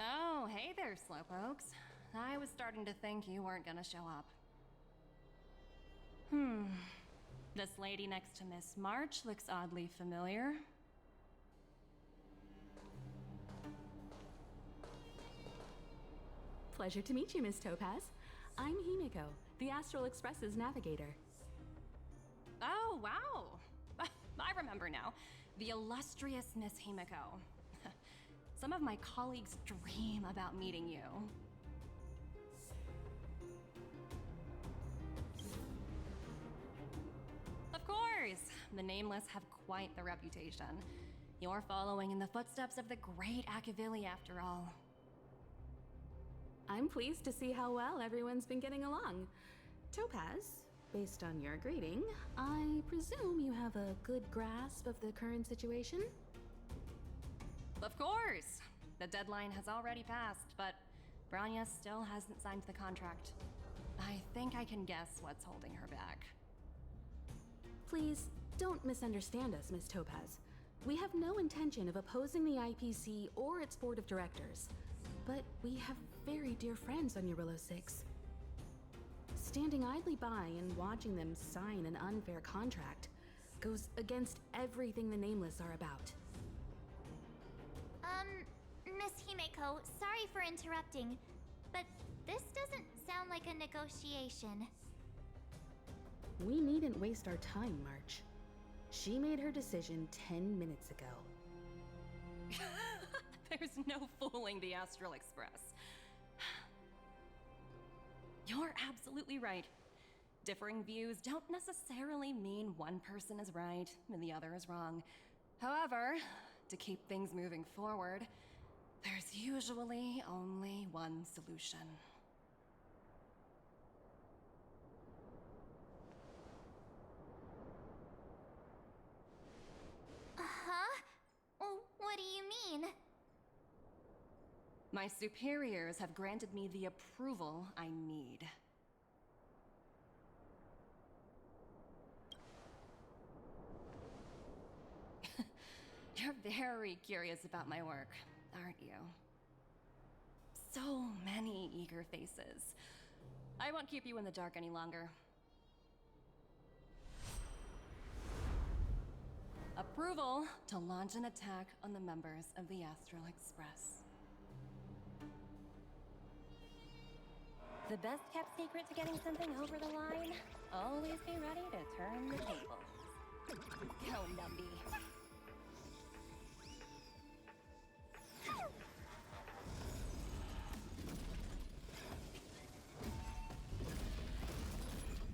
Oh, hey there, Slowpokes. I was starting to think you weren't gonna show up. This lady next to Miss March looks oddly familiar. Pleasure to meet you, Miss Topaz. I'm Himiko, the Astral Express's navigator. Oh, wow! I remember now. The illustrious Miss Himiko. Some of my colleagues dream about meeting you. Of course! The Nameless have quite the reputation. You're following in the footsteps of the great Akavili, after all. I'm pleased to see how well everyone's been getting along. Topaz, based on your greeting, I presume you have a good grasp of the current situation? Of course! The deadline has already passed, but Branya still hasn't signed the contract. I think I can guess what's holding her back. Please, don't misunderstand us, Miss Topaz. We have no intention of opposing the IPC or its board of directors, but we have very dear friends on Eurillo 6. Standing idly by and watching them sign an unfair contract goes against everything the Nameless are about. Miss Himeko, sorry for interrupting, but this doesn't sound like a negotiation. We needn't waste our time, March. She made her decision 10 minutes ago. There's no fooling the Astral Express. You're absolutely right. Differing views don't necessarily mean one person is right and the other is wrong. However, to keep things moving forward, there's usually only one solution. Huh? What do you mean? My superiors have granted me the approval I need. You're very curious about my work, aren't you? So many eager faces. I won't keep you in the dark any longer. Approval to launch an attack on the members of the Astral Express. The best kept secret to getting something over the line? Always be ready to turn the tables. Go, Numby.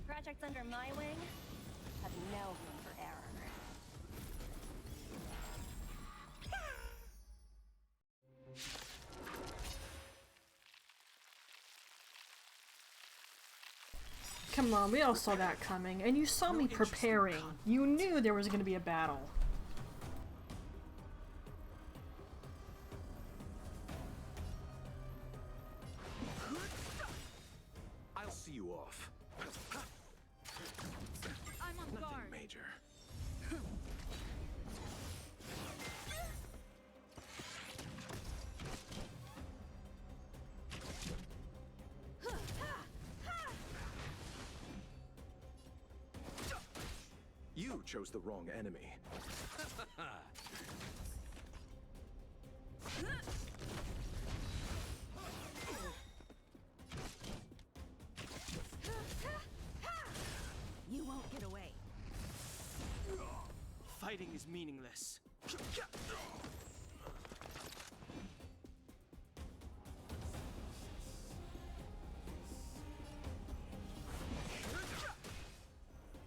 Projects under my wing have no room for error. Come on, we all saw that coming, and you saw me preparing. You knew there was going to be a battle. I'll see you off. I'm on guard. Nothing major. You chose the wrong enemy. You won't get away. Fighting is meaningless.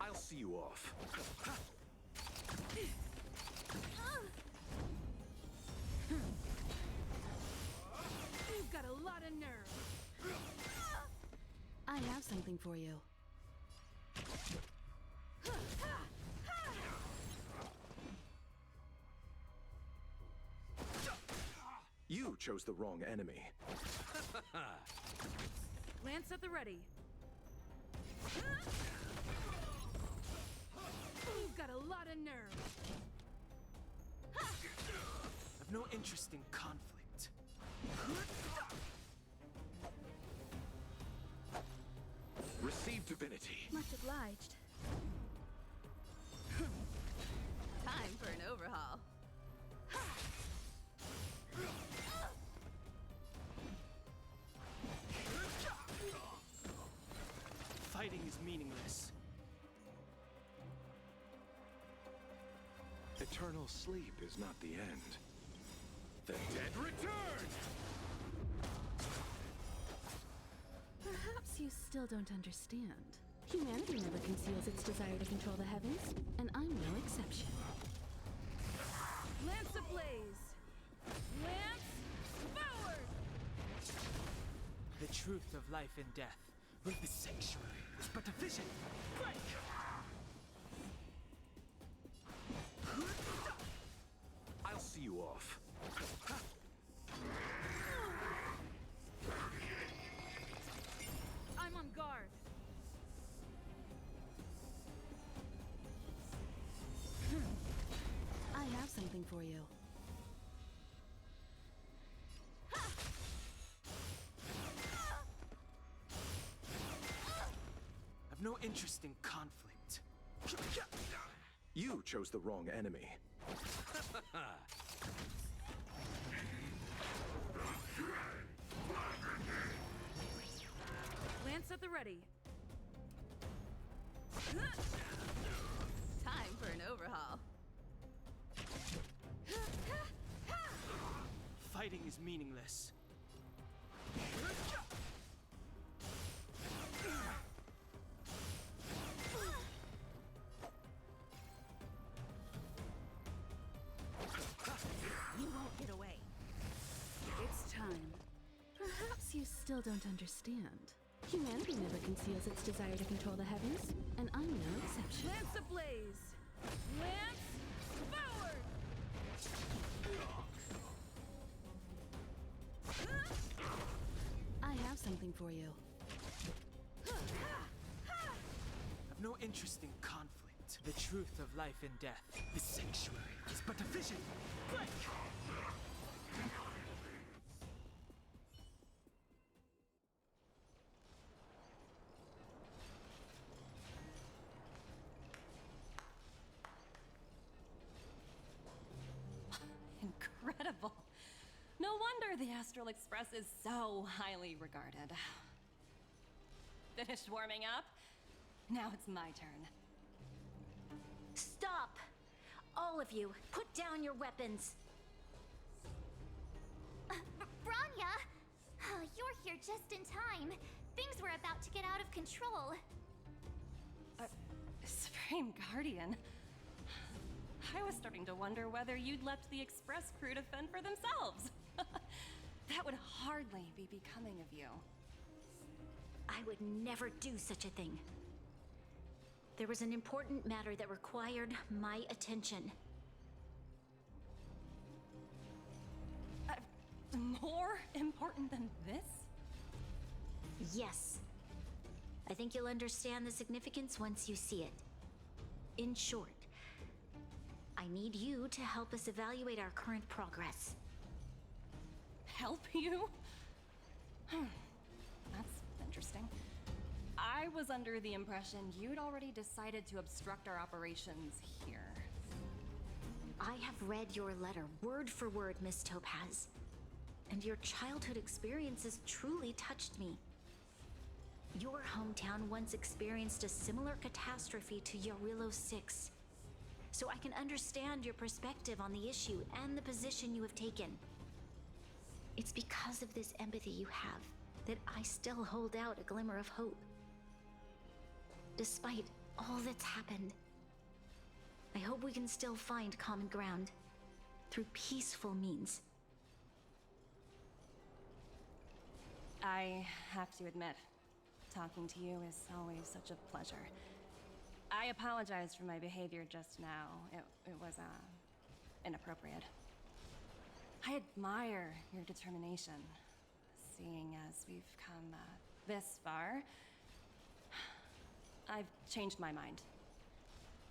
I'll see you off. for you. You chose the wrong enemy. Lance at the ready. You've got a lot of nerve. I've no interest in conflict. Receive divinity. Much obliged. Time for an overhaul. Fighting is meaningless. Eternal sleep is not the end. The dead return! Perhaps you still don't understand. Humanity never conceals its desire to control the heavens, and I'm no exception. Lance ablaze! Lance forward! The truth of life and death. With the sanctuary is but a vision. Break! I'll see you off. I'm on guard. I have something for you. I've no interest in conflict. You chose the wrong enemy. Lance at the ready. Time for an overhaul. Fighting is meaningless. You won't get away. It's time. Perhaps you still don't understand. Humanity never conceals its desire to control the heavens, and I'm no exception. Lance ablaze! Lance forward! I have something for you. I've no interest in conflict. The truth of life and death. The sanctuary is but a vision. Break! Incredible. No wonder the Astral Express is so highly regarded. Finished warming up? Now it's my turn. Stop! All of you, put down your weapons. Branya! You're here just in time. Things were about to get out of control. Supreme Guardian. I was starting to wonder whether you'd left the Express crew to fend for themselves. That would hardly be becoming of you. I would never do such a thing. There was an important matter that required my attention. More important than this? Yes. I think you'll understand the significance once you see it. In short, I need you to help us evaluate our current progress. Help you? That's interesting. I was under the impression you'd already decided to obstruct our operations here. I have read your letter word for word, Miss Topaz. And your childhood experiences truly touched me. Your hometown once experienced a similar catastrophe to Yarillo 6. So I can understand your perspective on the issue and the position you have taken. It's because of this empathy you have that I still hold out a glimmer of hope. Despite all that's happened, I hope we can still find common ground through peaceful means. I have to admit, Talking to you is always such a pleasure. I apologize for my behavior just now. It was, inappropriate. I admire your determination. Seeing as we've come, this far, I've changed my mind.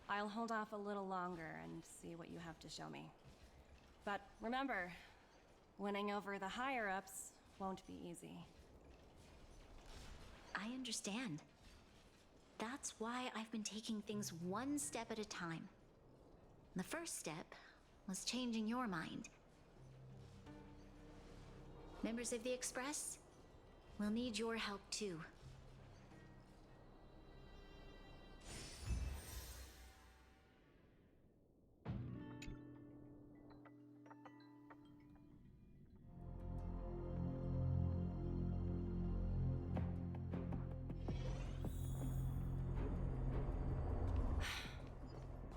I'll hold off a little longer and see what you have to show me. But remember, winning over the higher-ups won't be easy. I understand. That's why I've been taking things one step at a time. The first step was changing your mind. Members of the Express, we'll need your help too.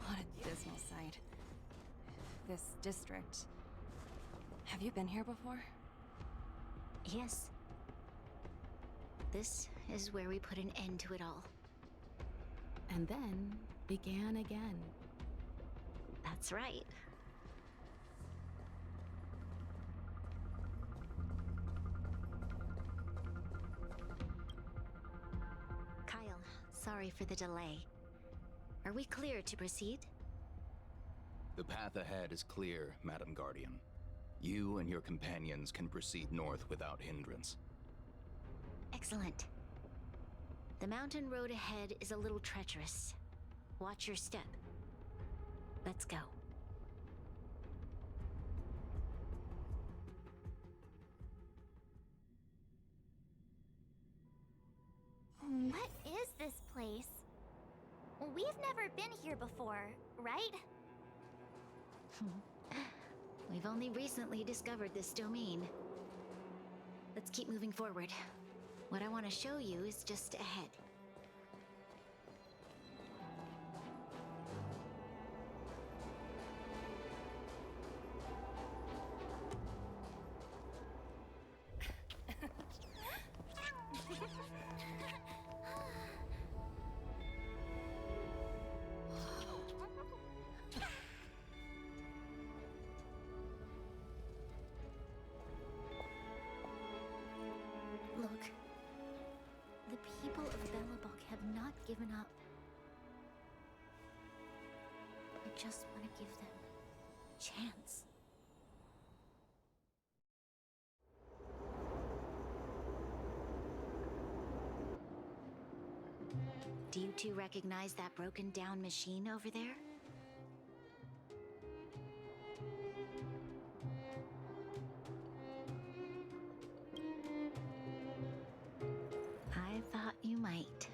What a dismal sight. This district. Have you been here before? Yes. This is where we put an end to it all. And then began again. That's right. Kyle, sorry for the delay. Are we clear to proceed? The path ahead is clear, Madam Guardian. You and your companions can proceed north without hindrance. Excellent. The mountain road ahead is a little treacherous. Watch your step. Let's go. What is this place? We've never been here before, right? We've only recently discovered this domain. Let's keep moving forward. What I want to show you is just ahead. Look. The people of Belobog have not given up. I just want to give them a chance. Do you two recognize that broken down machine over there? I thought you might.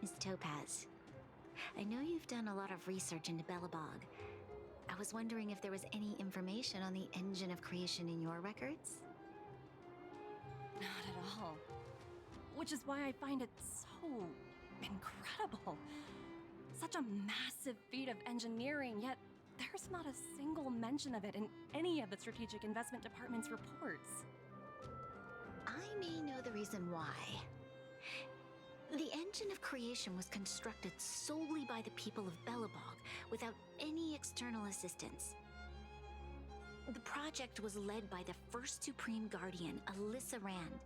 Miss Topaz, I know you've done a lot of research into Belobog. I was wondering if there was any information on the engine of creation in your records? Not at all. Which is why I find it so incredible. Such a massive feat of engineering, yet there's not a single mention of it in any of the Strategic Investment Department's reports. I may know the reason why. The engine of creation was constructed solely by the people of Belobog, without any external assistance. The project was led by the first Supreme Guardian, Alyssa Rand.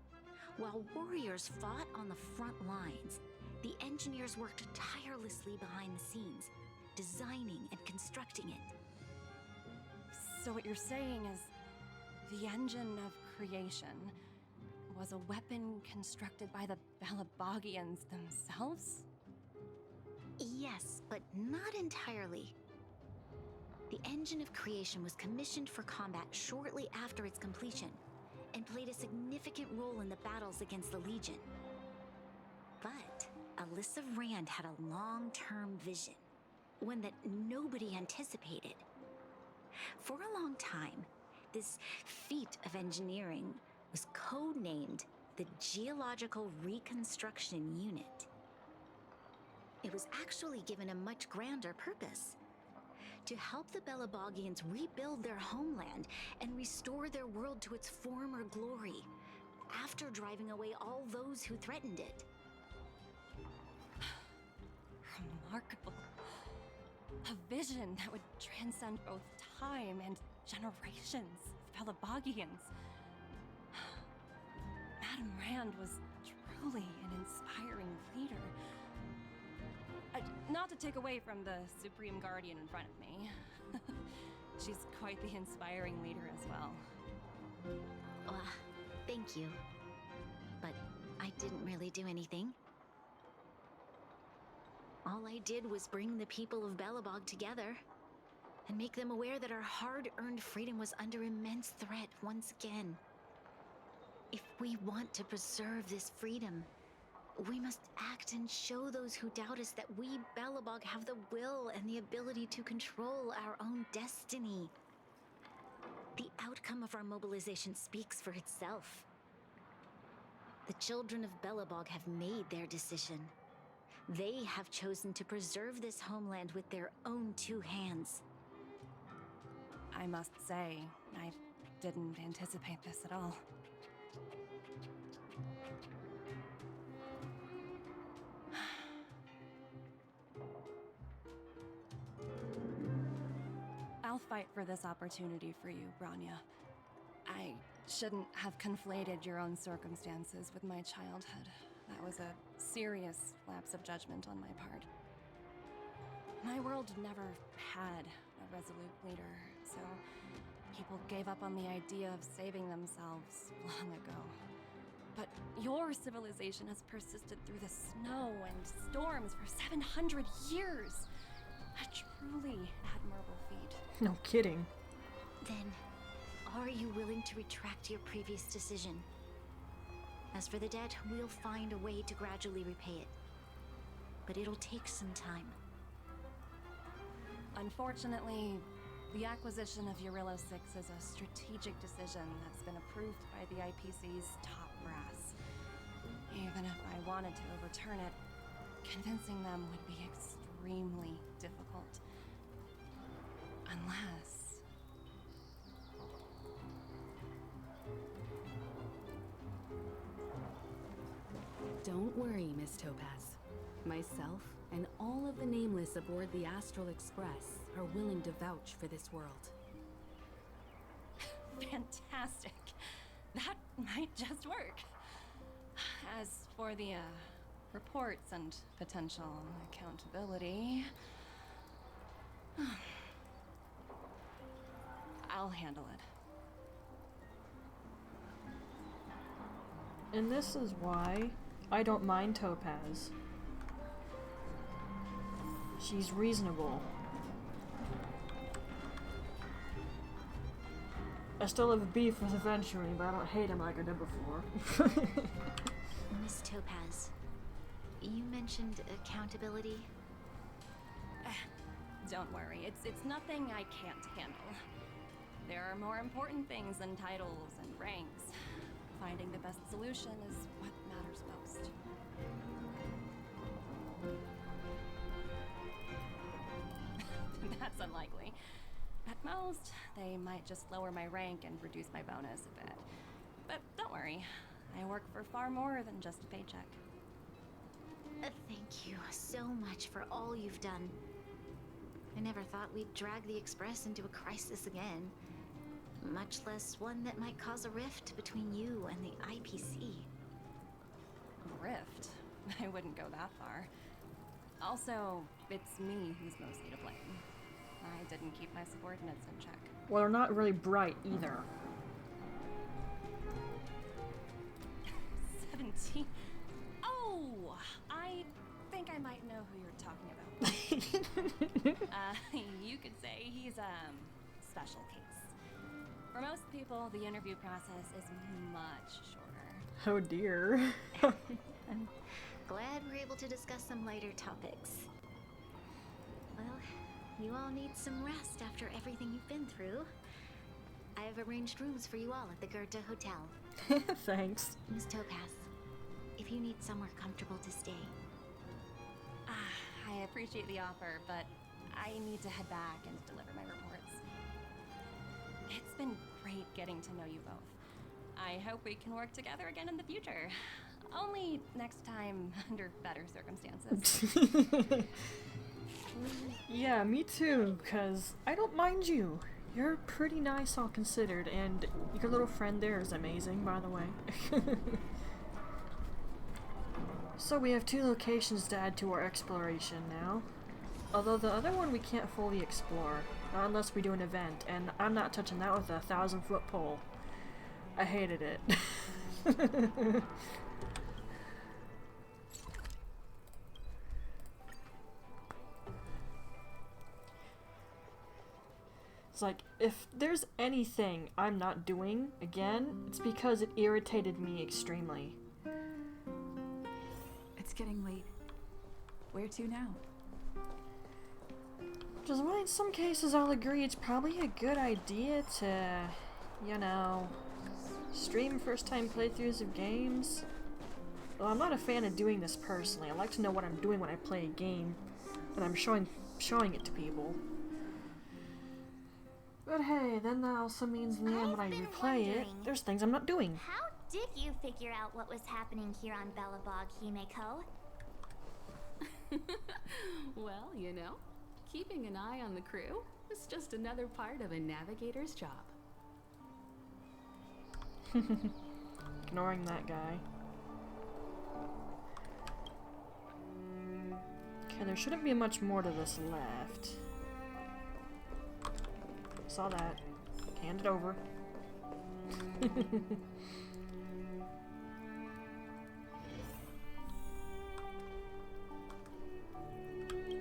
While warriors fought on the front lines, the engineers worked tirelessly behind the scenes, designing and constructing it. So what you're saying is the engine of creation was a weapon constructed by the Belobogians themselves? Yes, but not entirely. The engine of creation was commissioned for combat shortly after its completion, and played a significant role in the battles against the Legion. But Alyssa Rand had a long-term vision, one that nobody anticipated. For a long time, this feat of engineering was codenamed the Geological Reconstruction Unit. It was actually given a much grander purpose: to help the Belobogians rebuild their homeland and restore their world to its former glory, after driving away all those who threatened it. Remarkable. A vision that would transcend both time and generations of Belobogians. Madame Rand was truly an inspiring leader. Not to take away from the Supreme Guardian in front of me. She's quite the inspiring leader as well. Thank you. But I didn't really do anything. All I did was bring the people of Belobog together and make them aware that our hard-earned freedom was under immense threat once again. If we want to preserve this freedom, we must act and show those who doubt us that we, Belobog, have the will and the ability to control our own destiny. The outcome of our mobilization speaks for itself. The children of Belobog have made their decision. They have chosen to preserve this homeland with their own two hands. I must say, I didn't anticipate this at all. I'll fight for this opportunity for you, Branya. I shouldn't have conflated your own circumstances with my childhood. That was a serious lapse of judgment on my part. My world never had a resolute leader, so people gave up on the idea of saving themselves long ago. But your civilization has persisted through the snow and storms for 700 years. A truly admirable feat. No kidding. Then, are you willing to retract your previous decision? As for the debt, we'll find a way to gradually repay it. But it'll take some time. Unfortunately, the acquisition of Yarilo 6 is a strategic decision that's been approved by the IPC's top brass. Even if I wanted to overturn it, convincing them would be extremely difficult. Unless... Don't worry, Miss Topaz. Myself and all of the Nameless aboard the Astral Express are willing to vouch for this world. Fantastic. That might just work. As for the, reports and potential accountability... I'll handle it. And this is why I don't mind Topaz. She's reasonable. I still have beef with Aventuring, but I don't hate him like I did before. Miss Topaz, you mentioned accountability. Don't worry, it's nothing I can't handle. There are more important things than titles and ranks. Finding the best solution is what matters most. That's unlikely. At most, they might just lower my rank and reduce my bonus a bit. But don't worry, I work for far more than just a paycheck. Thank you so much for all you've done. I never thought we'd drag the Express into a crisis again. Much less one that might cause a rift between you and the IPC. Rift? I wouldn't go that far. Also, it's me who's mostly to blame. I didn't keep my subordinates in check. Well, they're not really bright either. 17? Oh! I think I might know who you're talking about. You could say he's a special case. For most people, the interview process is much shorter. Oh dear. I'm glad we're able to discuss some lighter topics. Well, you all need some rest after everything you've been through. I have arranged rooms for you all at the Goethe Hotel. Thanks. Miss Topaz, if you need somewhere comfortable to stay. I appreciate the offer, but I need to head back and deliver my reports. It's been great getting to know you both. I hope we can work together again in the future. Only next time under better circumstances. Yeah, me too, because I don't mind you. You're pretty nice, all considered, and your little friend there is amazing, by the way. So we have 2 locations to add to our exploration now. Although the other one we can't fully explore, not unless we do an event, and I'm not touching that with a 1,000-foot pole. I hated it. It's like, if there's anything I'm not doing again, it's because it irritated me extremely. It's getting late. Where to now? Which is why in some cases I'll agree it's probably a good idea to, you know, stream first-time playthroughs of games. Well, I'm not a fan of doing this personally. I like to know what I'm doing when I play a game, and I'm showing it to people. But hey, then that also means in the end when I replay it, there's things I'm not doing. How did you figure out what was happening here on Belobog, Himeko? Well, you know, keeping an eye on the crew is just another part of a navigator's job. Ignoring that guy. Okay, there shouldn't be much more to this left. Saw that. Hand it over.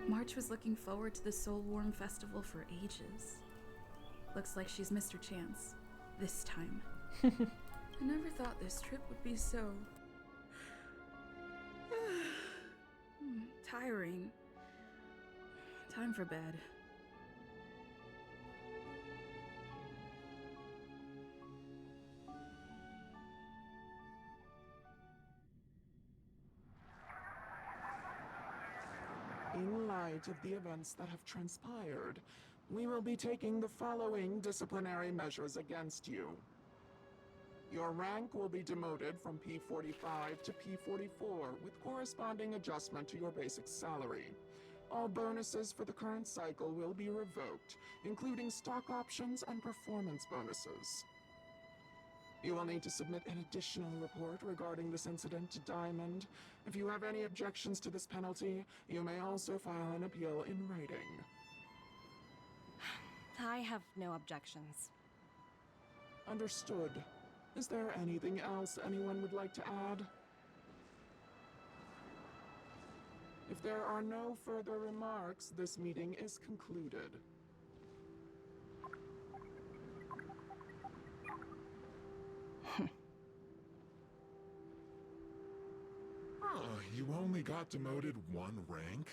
March was looking forward to the Soul Warm Festival for ages. Looks like she's missed her chance. This time. I never thought this trip would be so... tiring. Time for bed. In light of the events that have transpired, we will be taking the following disciplinary measures against you. Your rank will be demoted from P45 to P44 with corresponding adjustment to your basic salary. All bonuses for the current cycle will be revoked, including stock options and performance bonuses. You will need to submit an additional report regarding this incident to Diamond. If you have any objections to this penalty, you may also file an appeal in writing. I have no objections. Understood. Is there anything else anyone would like to add? If there are no further remarks, this meeting is concluded. You only got demoted 1 rank?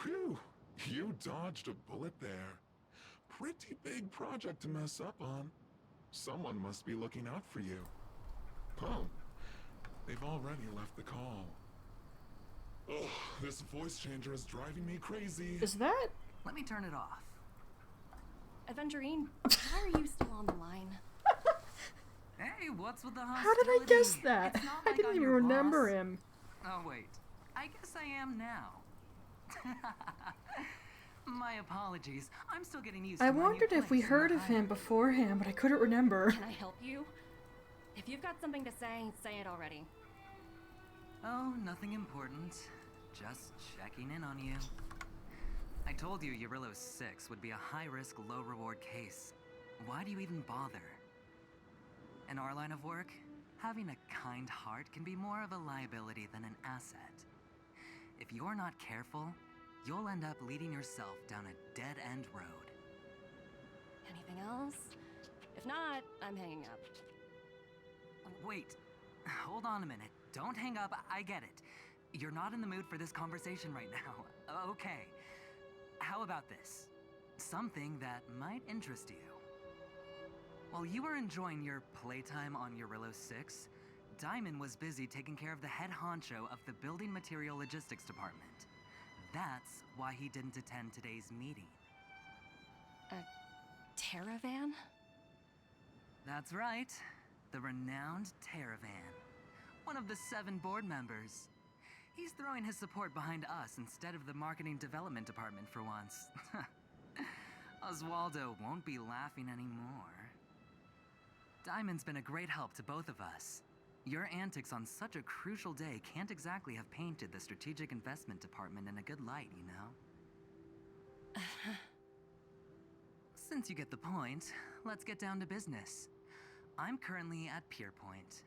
Phew, you dodged a bullet there. Pretty big project to mess up on. Someone must be looking out for you. Oh, they've already left the call. Ugh, this voice changer is driving me crazy. Is that? Let me turn it off. Aventurine, why are you still on the line? Hey, what's with the How hostility? did I guess that? It's not I like didn't I'm even your remember boss. him. Oh, wait. I guess I am now. My apologies. I'm still getting used to I my new wondered if we place in heard the of him hideout. beforehand, but I couldn't remember. Can I help you? If you've got something to say it already. Oh, nothing important. Just checking in on you. I told you Eurylos 6 would be a high-risk, low-reward case. Why do you even bother? In our line of work, having a kind heart can be more of a liability than an asset. If you're not careful, you'll end up leading yourself down a dead-end road. Anything else? If not, I'm hanging up. Wait, hold on a minute. Don't hang up, I get it. You're not in the mood for this conversation right now. Okay. How about this? Something that might interest you. While you were enjoying your playtime on Eurylos 6, Diamond was busy taking care of the head honcho of the Building Material Logistics Department. That's why he didn't attend today's meeting. A caravan? That's right. the renowned Teravan, one of the 7 board members. He's throwing his support behind us instead of the marketing development department for once. Oswaldo won't be laughing anymore. Diamond's been a great help to both of us. Your antics on such a crucial day can't exactly have painted the strategic investment department in a good light, you know? Since you get the point, let's get down to business. I'm currently at Pierpoint.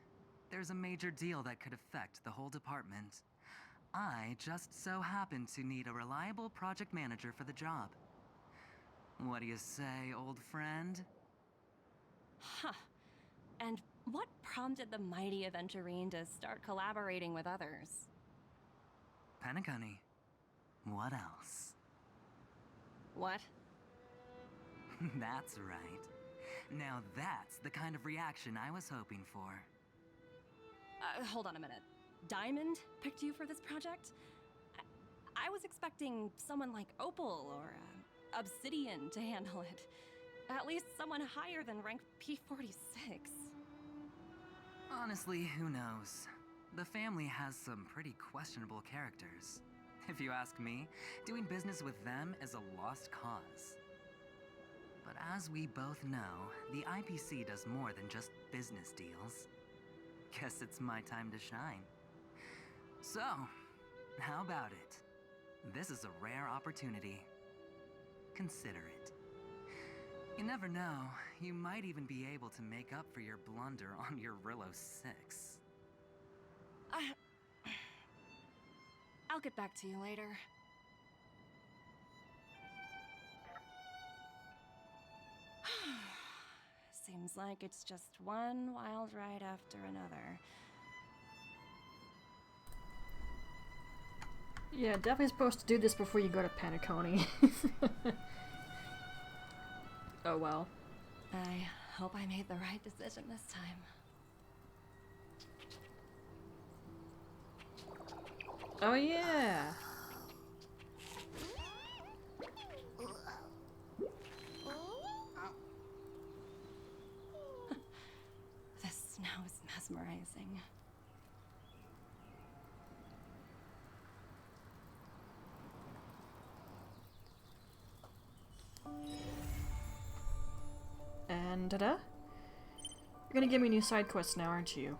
There's a major deal that could affect the whole department. I just so happen to need a reliable project manager for the job. What do you say, old friend? Huh. And what prompted the mighty Aventurine to start collaborating with others? Penacony. What else? What? That's right. Now that's the kind of reaction I was hoping for. Hold on a minute. Diamond picked you for this project? I was expecting someone like Opal or Obsidian to handle it. At least someone higher than rank P46. Honestly, who knows? The family has some pretty questionable characters. If you ask me, doing business with them is a lost cause. But as we both know, the IPC does more than just business deals. Guess it's my time to shine. So, how about it? This is a rare opportunity. Consider it. You never know, you might even be able to make up for your blunder on Eurillo 6. I'll get back to you later. Seems like it's just one wild ride after another. Yeah, definitely supposed to do this before you go to Penacony. Oh well. I hope I made the right decision this time. Oh yeah! This snow is mesmerizing. And ta-da! You're gonna give me new side quests now, aren't you?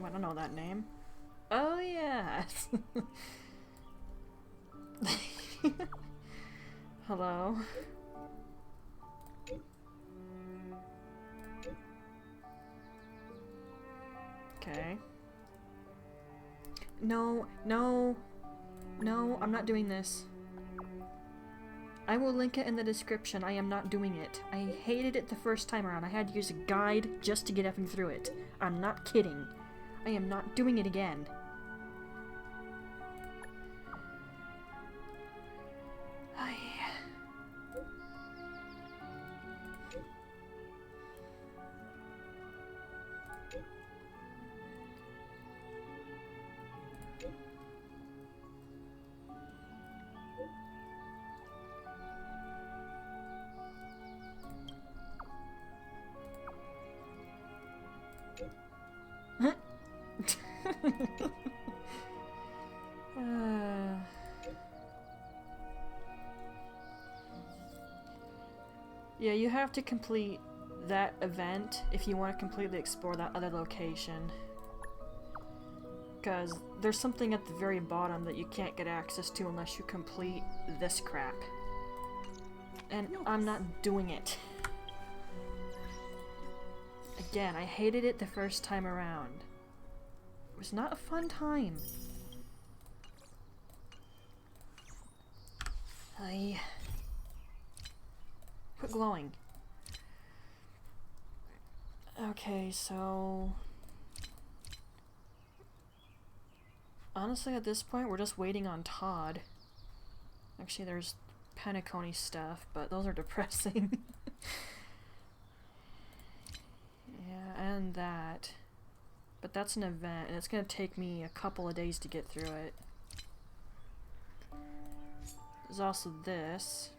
I don't know that name. Oh yes! Hello? Okay. No, no! No, I'm not doing this. I will link it in the description. I am not doing it. I hated it the first time around. I had to use a guide just to get effing through it. I'm not kidding. I am not doing it again. Yeah, you have to complete that event if you want to completely explore that other location. Because there's something at the very bottom that you can't get access to unless you complete this crap. And I'm not doing it. Again, I hated it the first time around. It was not a fun time. Quit glowing. Okay, so... honestly, at this point, we're just waiting on Todd. Actually, there's Penacony stuff, but those are depressing. Yeah, and that. But that's an event, and it's gonna take me a couple of days to get through it. There's also this.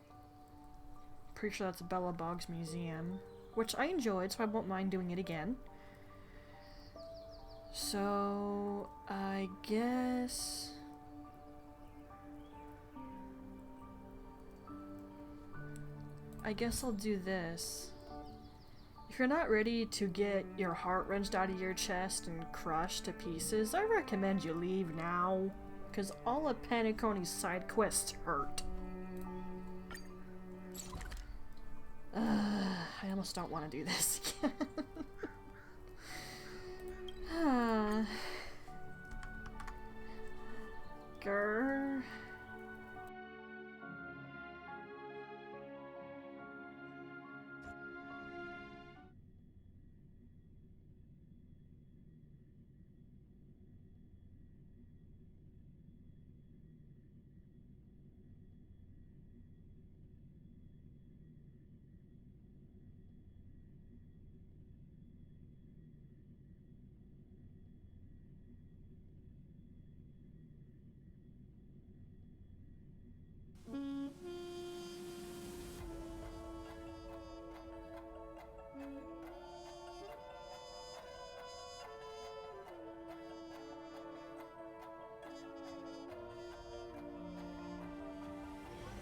pretty sure that's Belobog's museum, which I enjoyed, so I won't mind doing it again. So, I guess... I'll do this. If you're not ready to get your heart wrenched out of your chest and crushed to pieces, I recommend you leave now, because all of Penacony's side quests hurt. I almost don't want to do this again. Grr.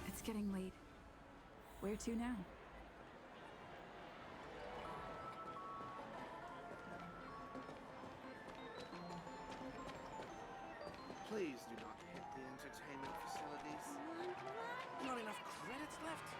It's getting late. Where to now? Please do not hit the entertainment facilities. Not enough credits left?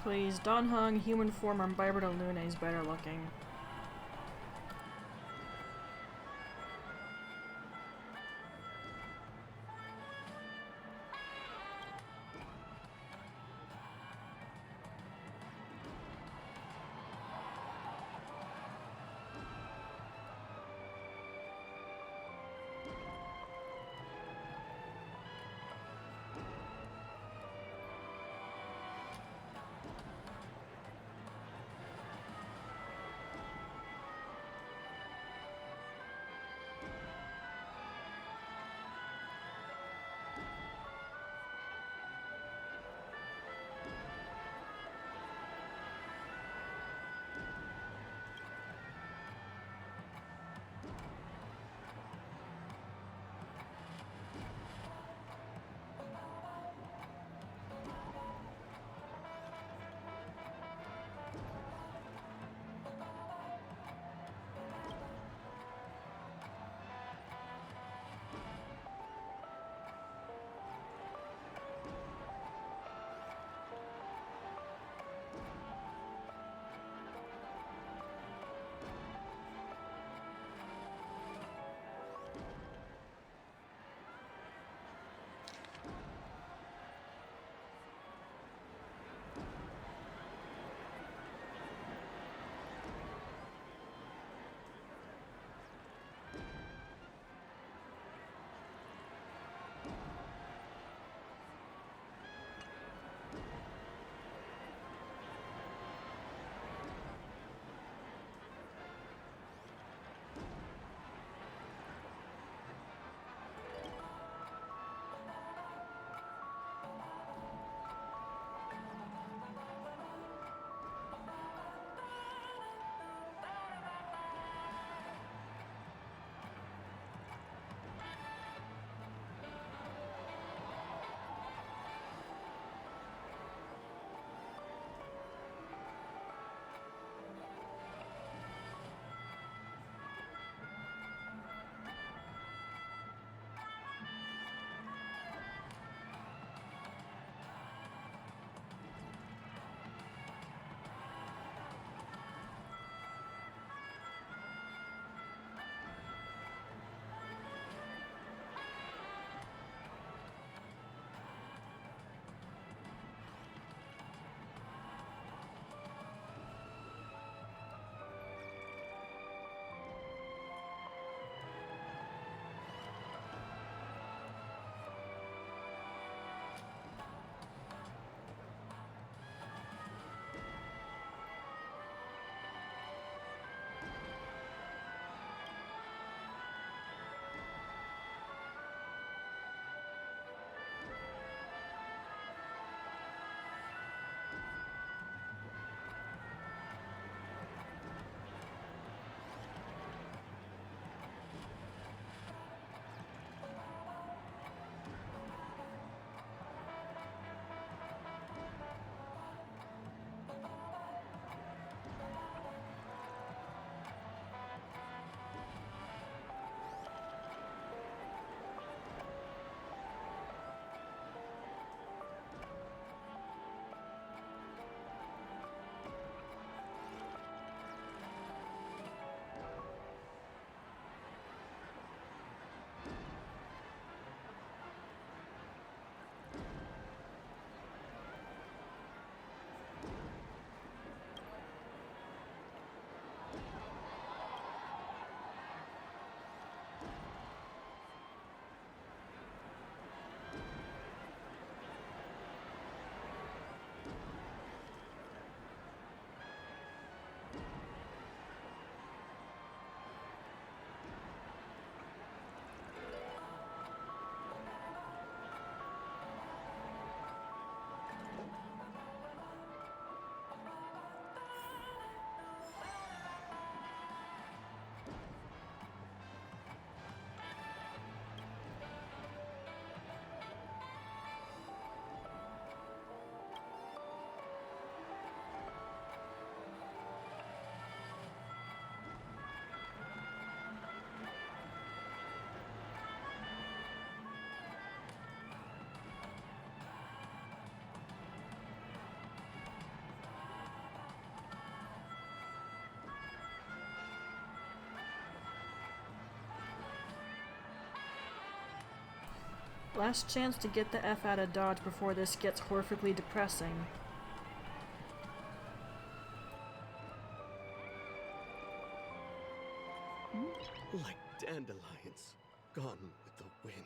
Please, Don Hung, human form on Byberto Luna is better looking. Last chance to get the F out of Dodge before this gets horrifically depressing. Like dandelions, gone with the wind.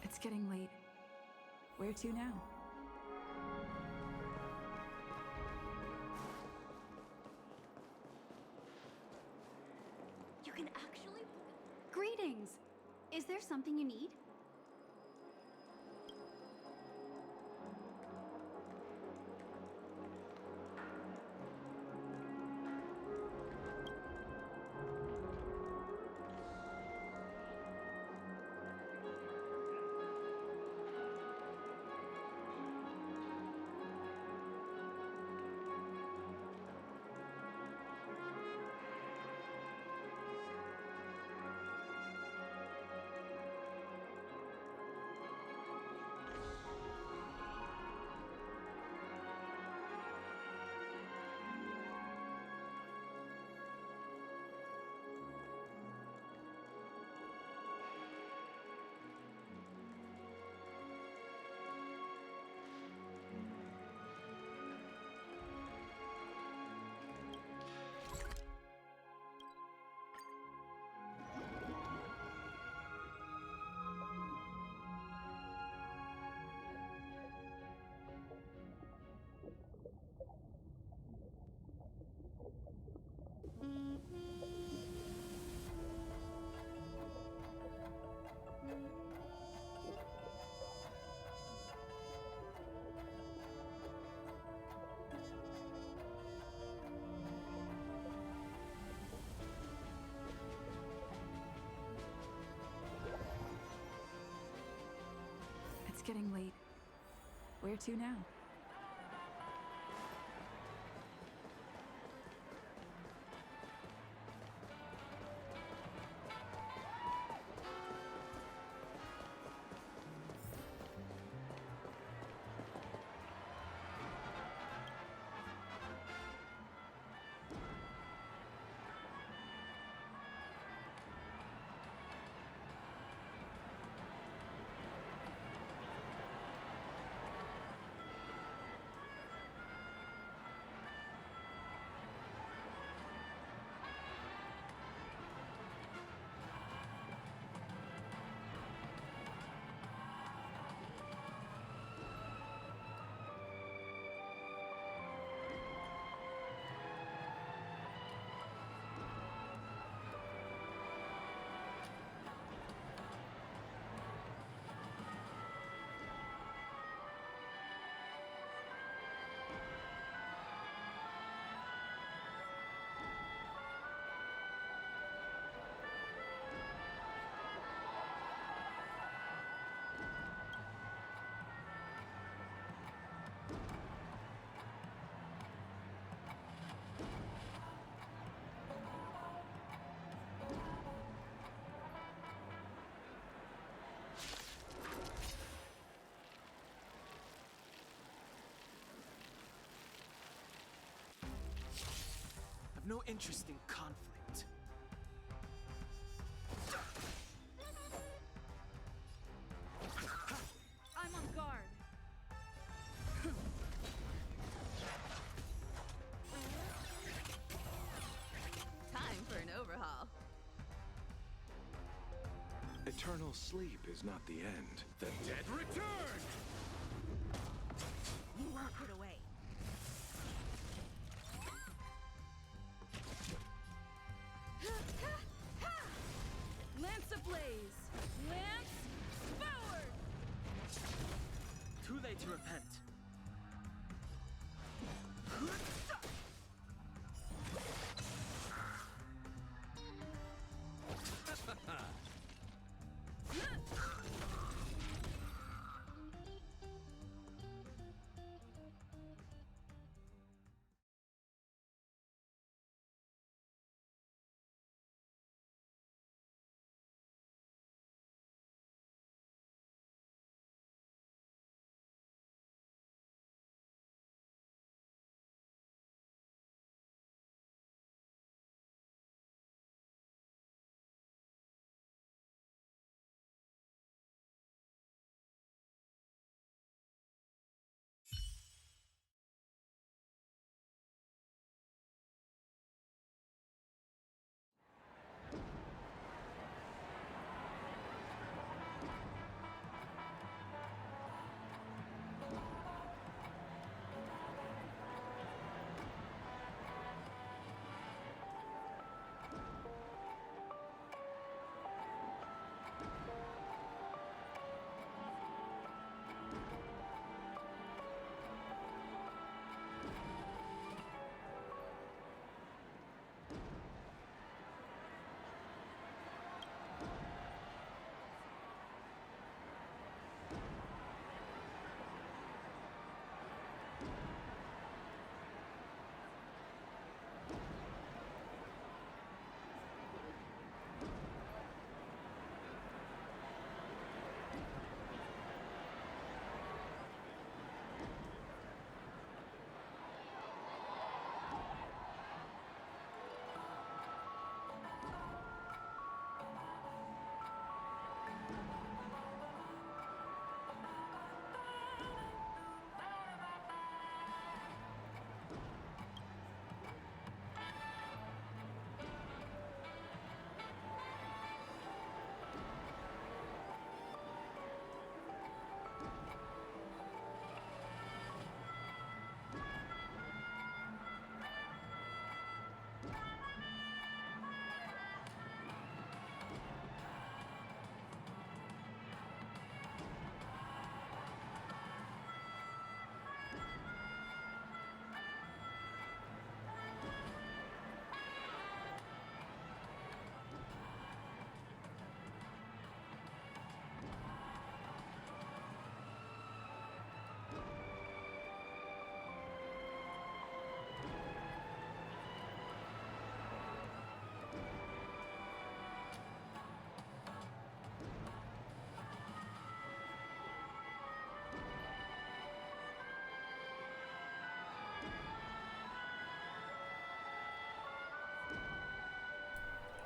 It's getting late. Where to now? You can actually... Greetings! Is there something you need? getting late. Where to now? I've no interest in conflict. I'm on guard. Time for an overhaul. Eternal sleep is not the end. The dead return! You won't get away. Lance ablaze! Lance forward! Too late to repent.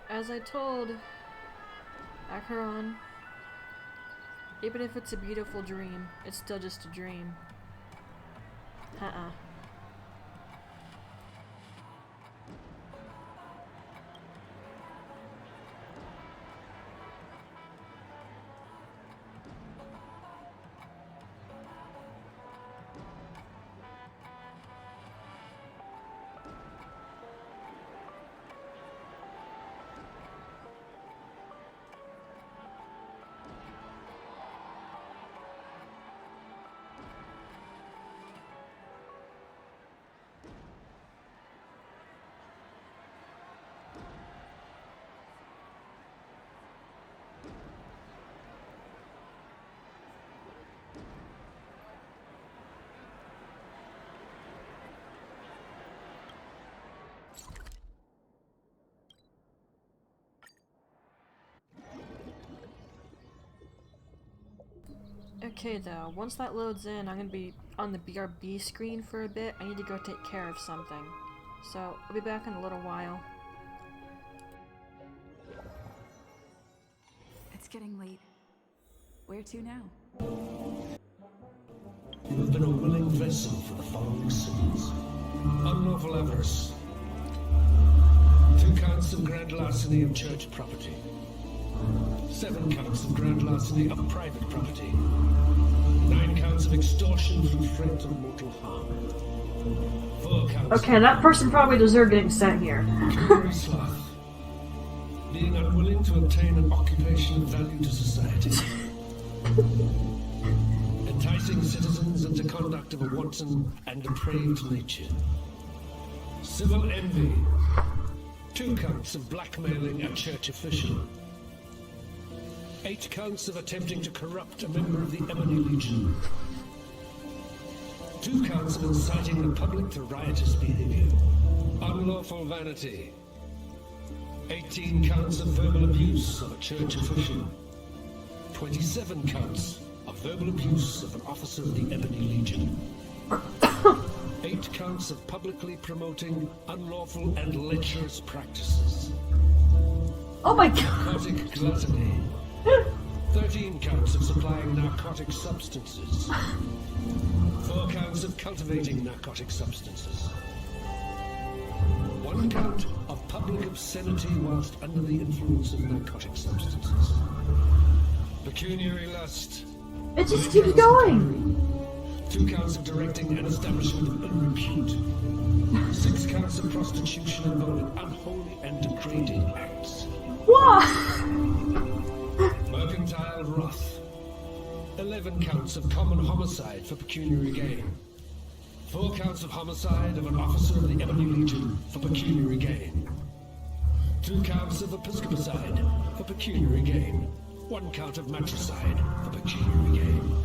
As I told Acheron, even if it's a beautiful dream, it's still just a dream. Okay though, once that loads in, I'm gonna be on the BRB screen for a bit. I need to go take care of something. So, I'll be back in a little while. It's getting late. Where to now? You have been a willing vessel for the following sins. Unlawful avarice. 2 counts of grand larceny of church property. 7 counts of grand larceny of private property. 9 counts of extortion through threat of mortal harm. 4 counts. Okay, that person probably deserved getting sent here. Pecuniary sloth. Being unwilling to obtain an occupation of value to society. Enticing citizens into conduct of a wanton and depraved nature. Civil envy. 2 counts of blackmailing a church official. 8 counts of attempting to corrupt a member of the Ebony Legion. 2 counts of inciting the public to riotous behavior. Unlawful vanity. 18 counts of verbal abuse of a church official. 27 counts of verbal abuse of an officer of the Ebony Legion. 8 counts of publicly promoting unlawful and lecherous practices. Oh my god! Narcotic gluttony. 13 counts of supplying narcotic substances. 4 counts of cultivating narcotic substances. 1 count of public obscenity whilst under the influence of narcotic substances. Pecuniary lust. It just keeps going! 2 counts of directing an establishment of ill repute. 6 counts of prostitution involving unholy and degrading acts. What? Mercantile wrath. 11 counts of common homicide for pecuniary gain. 4 counts of homicide of an officer of the Ebony Legion for pecuniary gain. 2 counts of episcopicide for pecuniary gain. 1 count of matricide for pecuniary gain.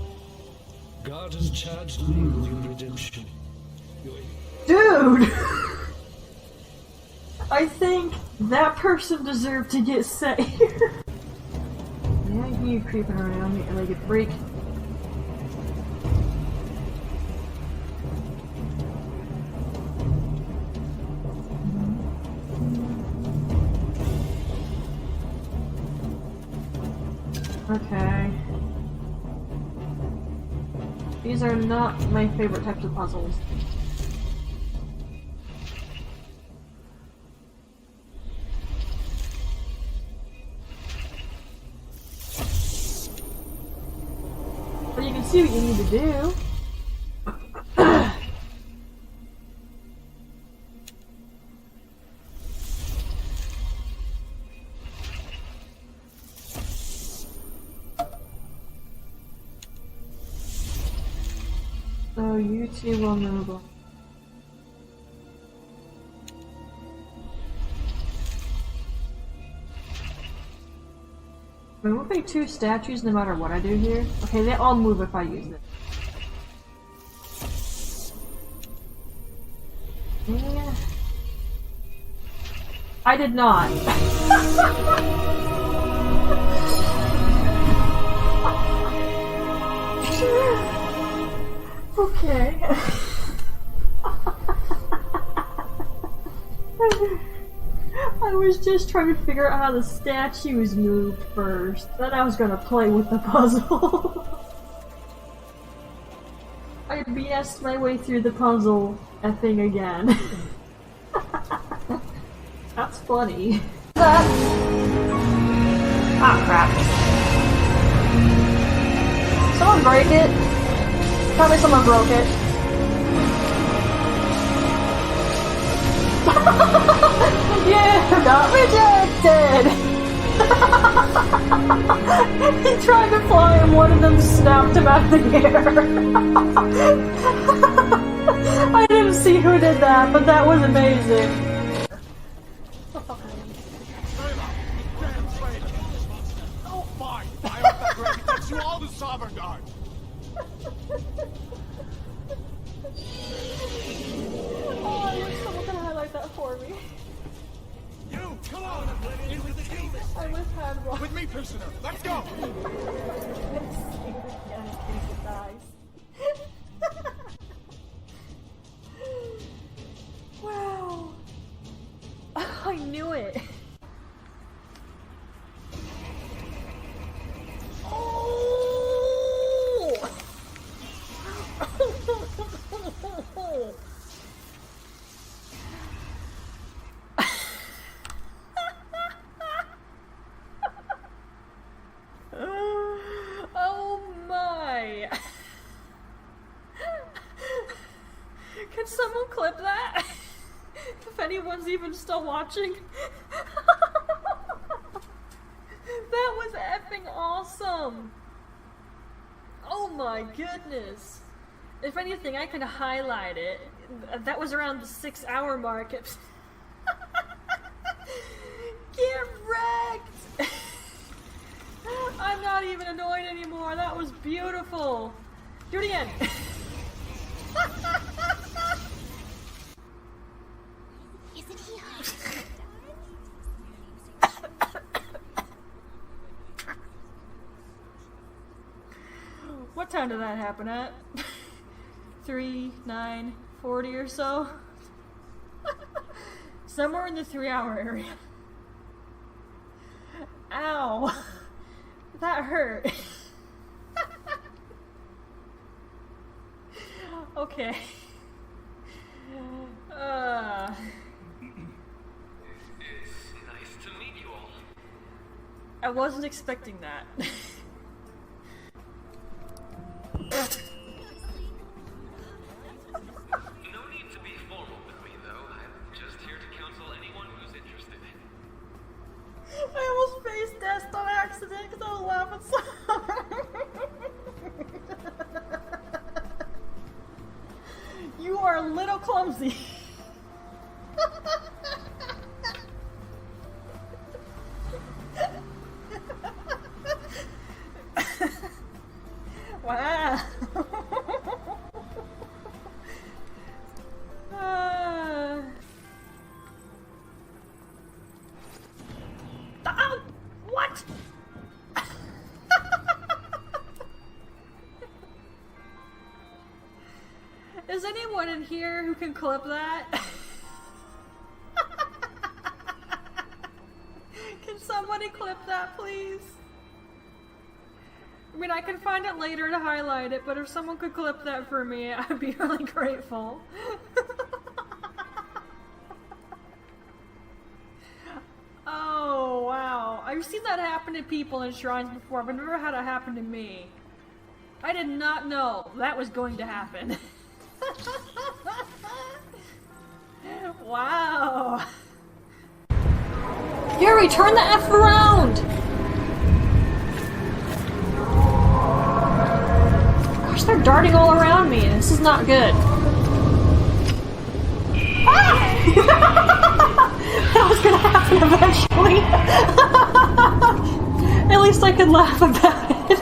God has charged me with your redemption. Dude! I think that person deserved to get sent here. Yeah, you creeping around me like a freak. Okay. These are not my favorite types of puzzles. But you can see what you need to do. So you two will move on. There will be 2 statues no matter what I do here. Okay, they all move if I use it. Yeah. I did not. Okay. I I was just trying to figure out how the statues moved first. Then I was gonna play with the puzzle. I BS'd my way through the puzzle effing again. That's funny. Ah, crap. Someone break it? Tell me someone broke it. Yeah, got rejected! He tried to fly and one of them snapped him out of the air. I didn't see who did that, but that was amazing. Oh, fine! I hope that break gets you all to Sovereign Guard! Oh, I wish someone could highlight that for me. You, come on! Into the cave! I wish I had one. With me, prisoner! Let's go! Let's see if it dies. Wow. I knew it. Oh! Oh my! Can someone clip that? If anyone's even still watching. That was effing awesome! Oh my goodness! If anything, I can highlight it. That was around the 6-hour mark. Get wrecked! I'm not even annoyed anymore. That was beautiful. Do it again. Isn't he hot? What time did that happen at? 3, 9, 40 or so? Somewhere in the 3-hour area. Ow! That hurt. Okay. It's nice to meet you all. I wasn't expecting that. No need to be formal with me, though. I'm just here to counsel anyone who's interested. I almost faced death on accident because I was laughing so hard. You are a little clumsy. Wow. What? Is anyone in here who can clip that? Can somebody clip that, please? I mean, I can find it later to highlight it, but if someone could clip that for me, I'd be really grateful. Oh, wow. I've seen that happen to people in shrines before, but I've never had it happen to me. I did not know that was going to happen. Wow. Yuri, turn the F around! Gosh, they're darting all around me. This is not good. Ah! That was gonna happen eventually. At least I could laugh about it.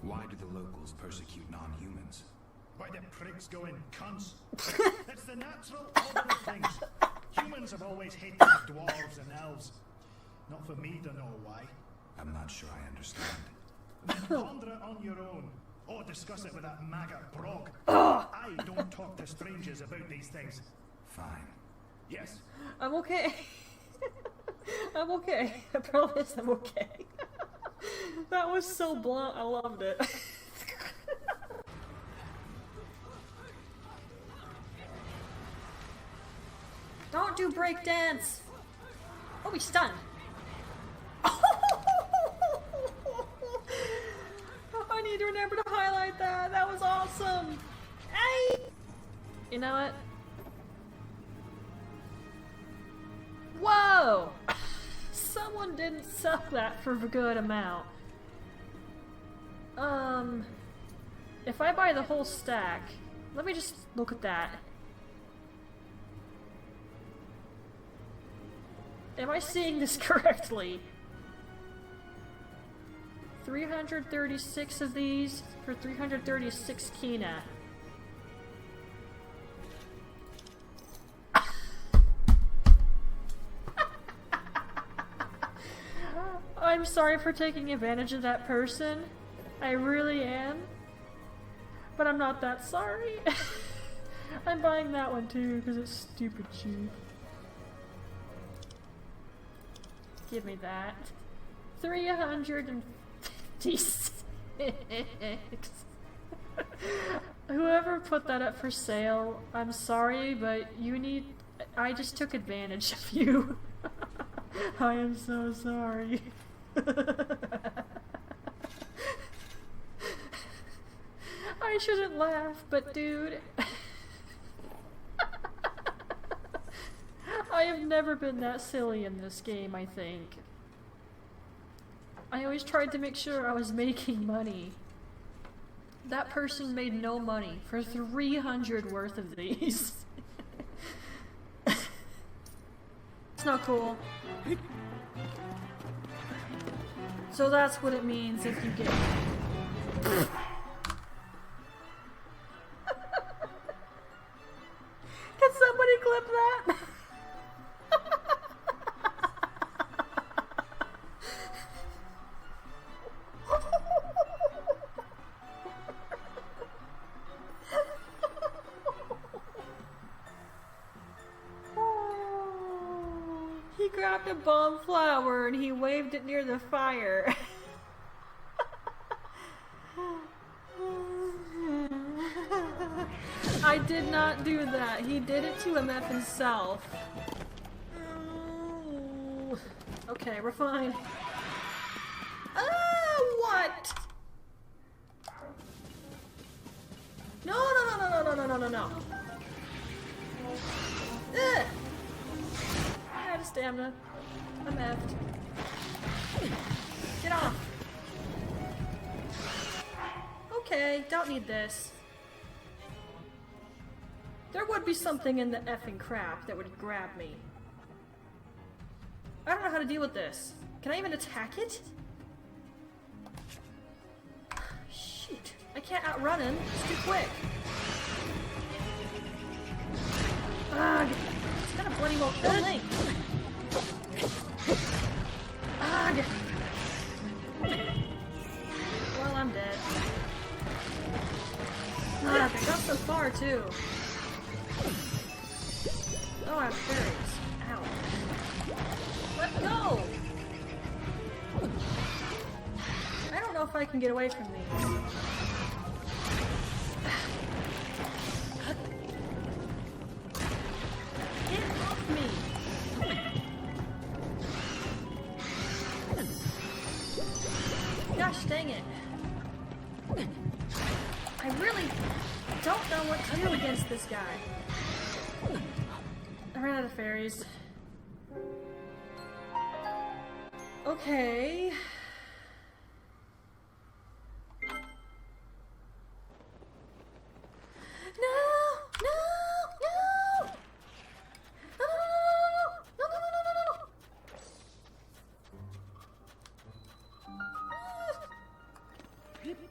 Why do the locals persecute non-humans? Why the pricks going cunts? It's the natural order of things. Humans have always hated dwarves and elves. Not for me to know why. I'm not sure I understand. Then ponder it on your own. Or discuss it with that maggot Brog. Ugh. I don't talk to strangers about these things. Fine. Yes. I'm okay. I'm okay. I promise I'm okay. That was so blunt, I loved it. Don't do break dance! Oh, he's stunned. I need to remember to highlight that. That was awesome. Hey! You know what? Whoa! Someone didn't sell that for a good amount. If I buy the whole stack, let me just look at that. Am I seeing this correctly? 336 of these for 336 Kina. I'm sorry for taking advantage of that person. I really am. But I'm not that sorry. I'm buying that one too because it's stupid cheap. Give me that. 356. Whoever put that up for sale, I'm sorry, but you need... I just took advantage of you. I am so sorry. I shouldn't laugh, but dude... I have never been that silly in this game, I think. I always tried to make sure I was making money. That person made no money for 300 worth of these. It's not cool. So that's what it means if you get... Can somebody clip that? He grabbed a bomb flower and he waved it near the fire. I did not do that. He did it to MF himself. Okay, we're fine. What? No. Ugh. I had a stamina. I'm effed. Get off. Okay, don't need this. There would be something in the effing crap that would grab me. I don't know how to deal with this. Can I even attack it? Shoot. I can't outrun him. It's too quick. Ugh. It's gonna bloody well kill Link. Ugh. Well, I'm dead. Ugh, they got so far, too. Oh, I have fairies. Ow. Let go! I don't know if I can get away from these. Get off me! Gosh dang it. I really don't know what to do against this guy. I ran out of fairies. Okay.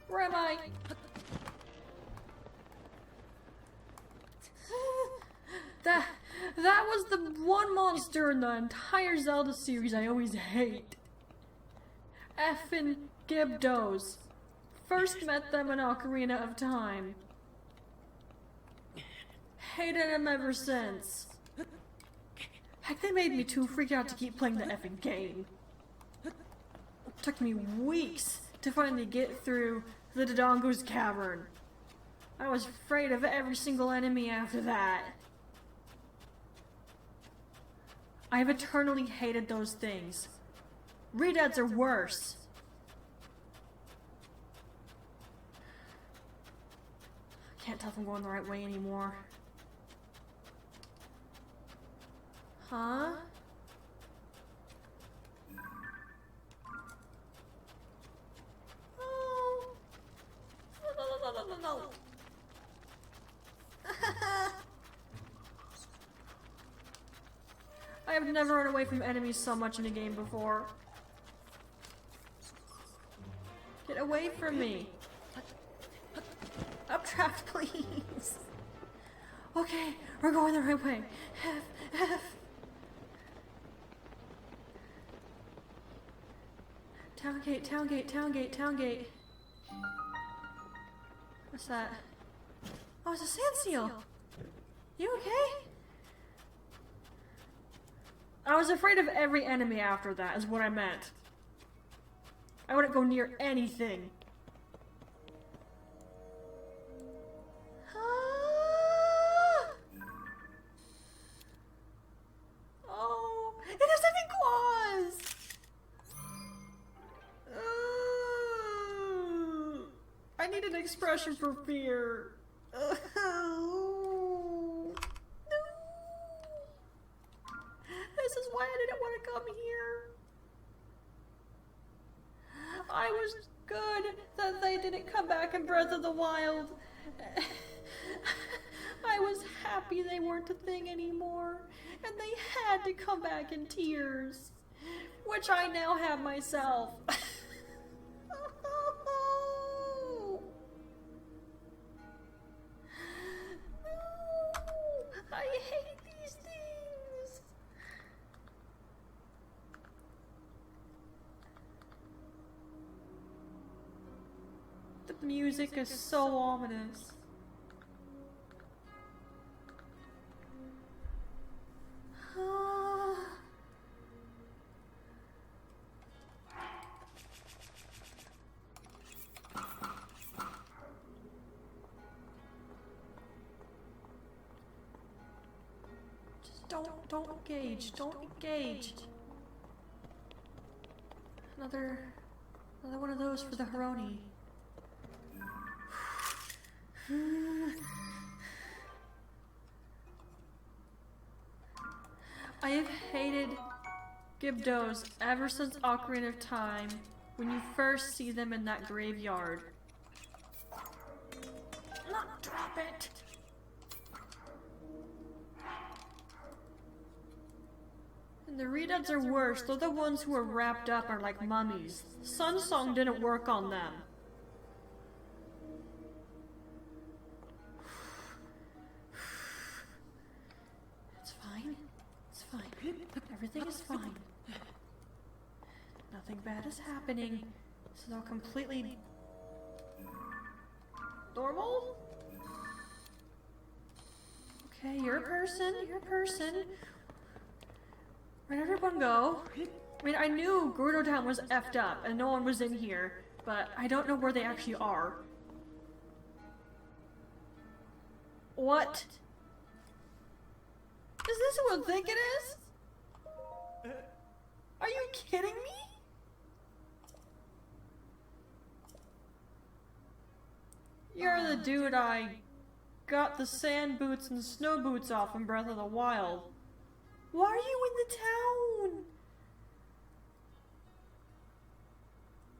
Where am I? That was the one monster in the entire Zelda series I always hate. Effin' Gibdos. First met them in Ocarina of Time. Hated him ever since. Heck, they made me too freaked out to keep playing the effing game. It took me weeks to finally get through the Dodongo's cavern. I was afraid of every single enemy after that. I have eternally hated those things. Redads are worse. I can't tell if I'm going the right way anymore. Huh? Oh. No. I have never run away from enemies so much in a game before. Get away from me. Updraft, please. Okay, we're going the right way. F. Town gate. What's that? Oh, it's a sand seal. You okay? I was afraid of every enemy after that, is what I meant. I wouldn't go near anything. Oh, it has living claws! I need an expression for fear. This is why I didn't want to come here. I was good that they didn't come back in Breath of the Wild. I was happy they weren't a thing anymore, and they had to come back in tears, which I now have myself. I hate these things. The music is so ominous. Don't engage. Don't engage. Another one of those for the Haroni. I have hated Gibdos ever since Ocarina of Time, when you first see them in that graveyard. Not drop it! And the Redads are worse. They're the ones who are wrapped up are like mummies. Sun Song didn't work on them. It's fine. It's fine. Everything is fine. Nothing bad is happening. This is all completely normal? Okay, you're a person. You're a person. Where'd everyone go? I mean, I knew Gerudo Town was effed up and no one was in here, but I don't know where they actually are. What? Is this who I think it is? Are you kidding me? You're the dude I got the sand boots and snow boots off in Breath of the Wild. Why are you in the town?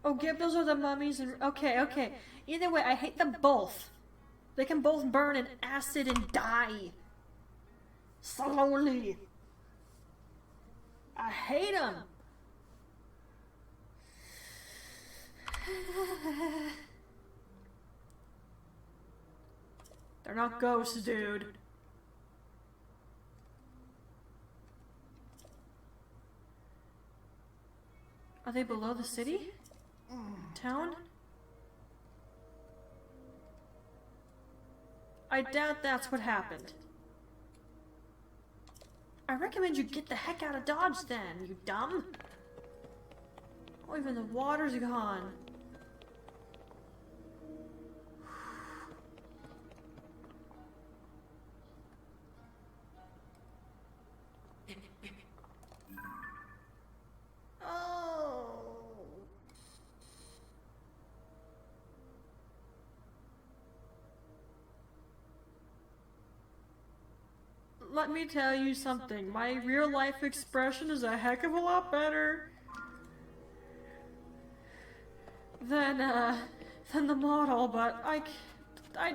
Oh, those are the mummies and... Okay. Either way, I hate them both. They can both burn in acid and die. Slowly. I hate them. They're not ghosts, dude. Are they below the city? Town? I doubt that's what happened. I recommend you get the heck out of Dodge then, you dumb. Oh, even the water's gone. Let me tell you something, my real life expression is a heck of a lot better than the model, but I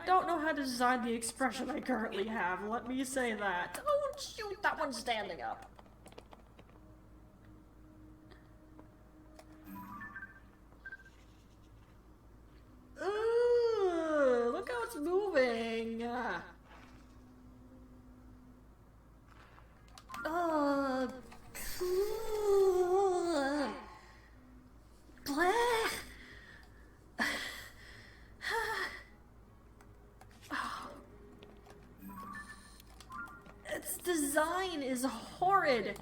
don't know how to design the expression I currently have, let me say that. Oh shoot, that one's standing up. Ooh, look how it's moving. Bleh. Its design is horrid.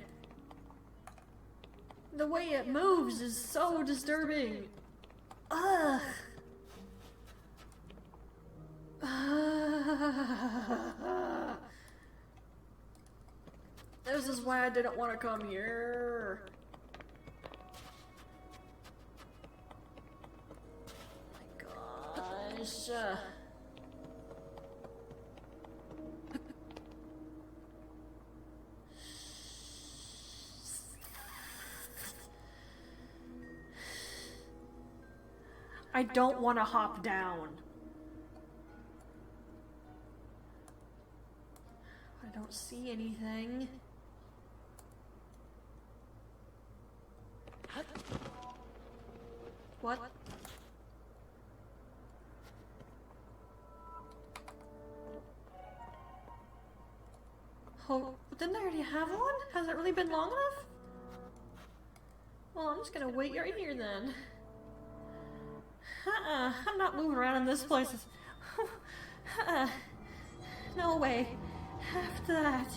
The way it moves is so disturbing. Ugh. This is why I didn't want to come here. Oh my gosh. I don't want to hop down. I don't see anything. What? Oh, didn't I already have one? Has it really been long enough? Well, I'm just gonna wait right here then. I'm not moving around in this place. No way. After that.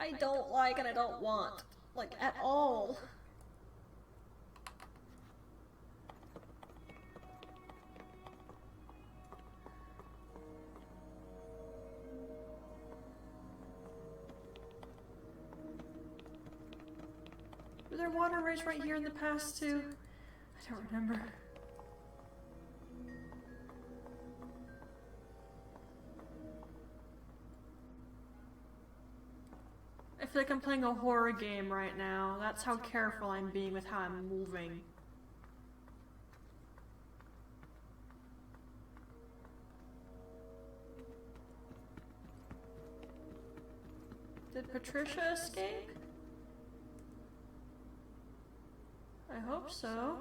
I don't like and I don't want. Like, at all. Were there water rays right here in the past too? I don't remember. I feel like I'm playing a horror game right now. That's how careful I'm being with how I'm moving. Did Patricia escape? I hope so.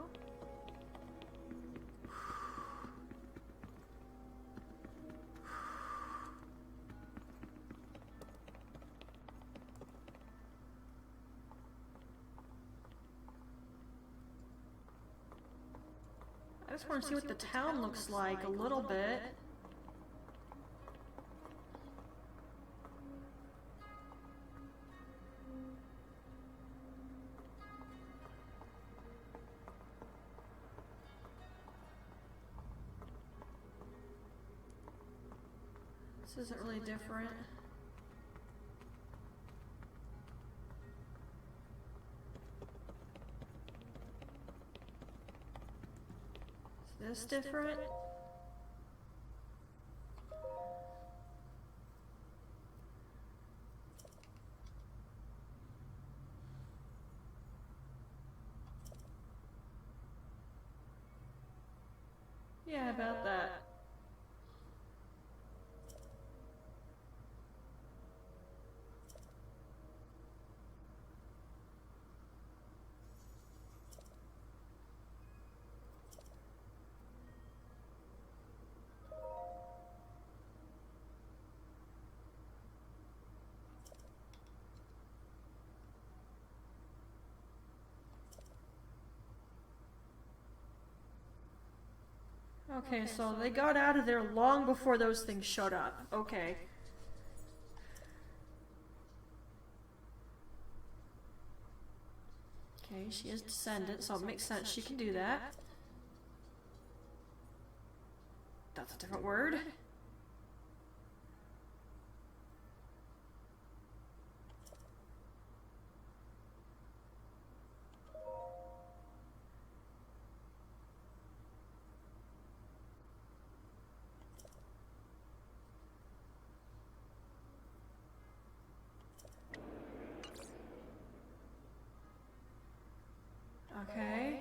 I just want to see what the town looks like a little bit. This isn't really different. Is this different? Yeah, about that. Okay, so they got out of there long before those things showed up. Okay. Okay, she is descendant, so it makes sense she can do that. That's a different word. Okay.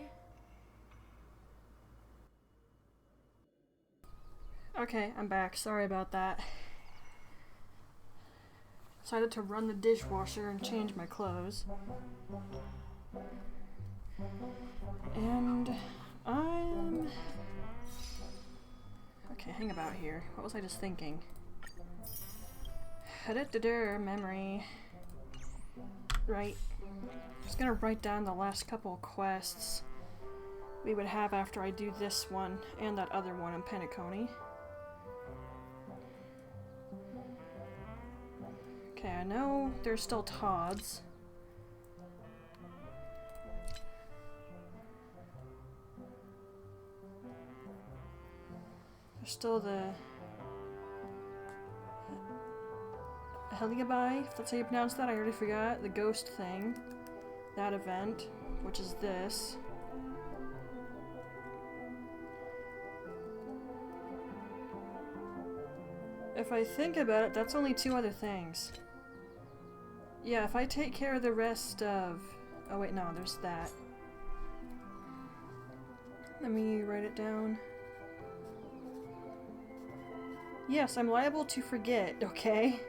Okay, I'm back. Sorry about that. Decided to run the dishwasher and change my clothes. And I'm... Okay, hang about here. What was I just thinking? Memory. Right. Just gonna write down the last couple of quests we would have after I do this one and that other one in Penacony. Okay, I know there's still Todd's. There's still the Heliabai, if that's how you pronounce that, I already forgot. The ghost thing. That event, which is this. If I think about it, that's only 2 other things. Yeah, if I take care of the rest of... Oh wait, no, there's that. Let me write it down. Yes, I'm liable to forget, okay?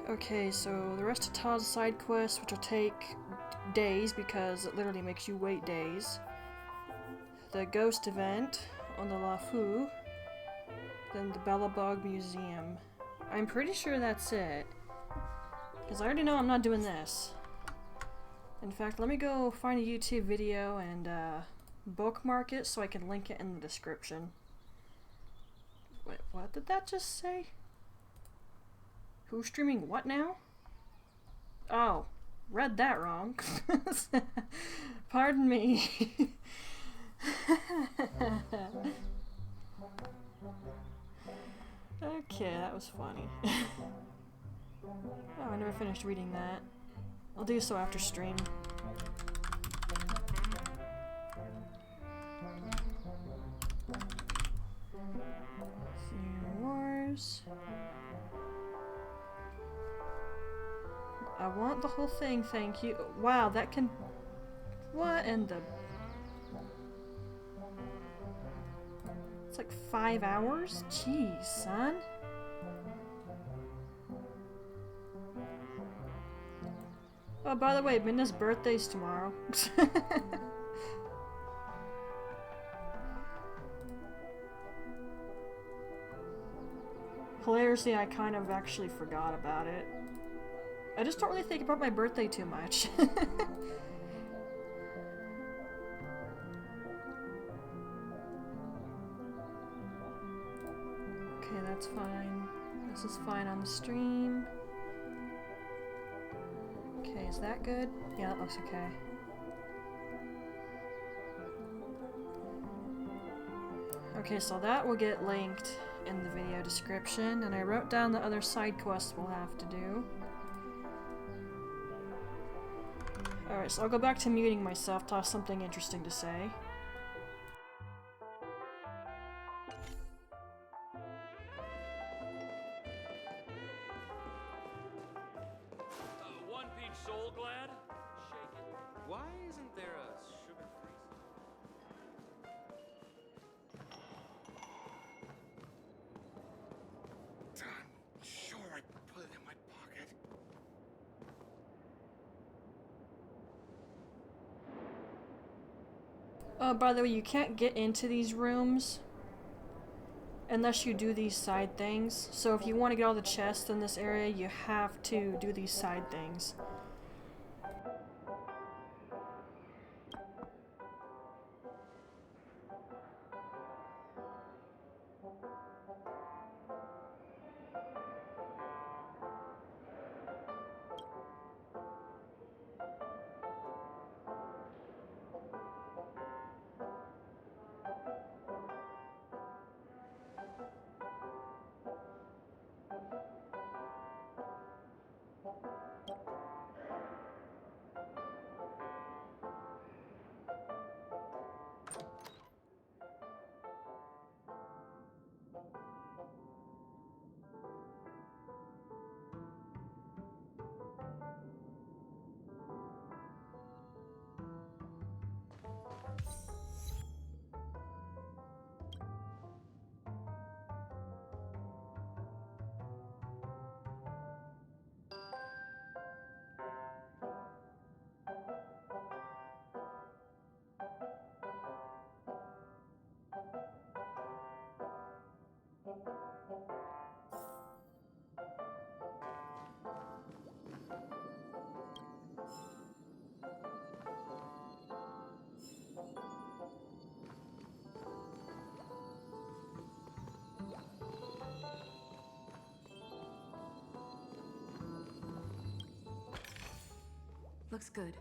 Okay, so the rest of Todd's side quests, which will take days because it literally makes you wait days. The ghost event on the Lafu. Then the Belobog Museum. I'm pretty sure that's it. Because I already know I'm not doing this. In fact, let me go find a YouTube video and bookmark it so I can link it in the description. Wait, what did that just say? Who's streaming what now? Oh, read that wrong. Pardon me. Okay, that was funny. Oh, I never finished reading that. I'll do so after stream. Senior Wars. I want the whole thing, thank you. Wow, that can... What in the... It's like 5 hours? Jeez, son. Oh, by the way, Minna's birthday's tomorrow. Hilariously, I kind of actually forgot about it. I just don't really think about my birthday too much. Okay, that's fine. This is fine on the stream. Okay, is that good? Yeah, that looks okay. Okay, so that will get linked in the video description, and I wrote down the other side quests we'll have to do. Alright, so I'll go back to muting myself to have something interesting to say. One Peach Soul Glad? Shake it. Why isn't there a sugar-free? I'm sure I put it in my pocket. Oh, by the way, you can't get into these rooms unless you do these side things. So if you want to get all the chests in this area, you have to do these side things. Looks good.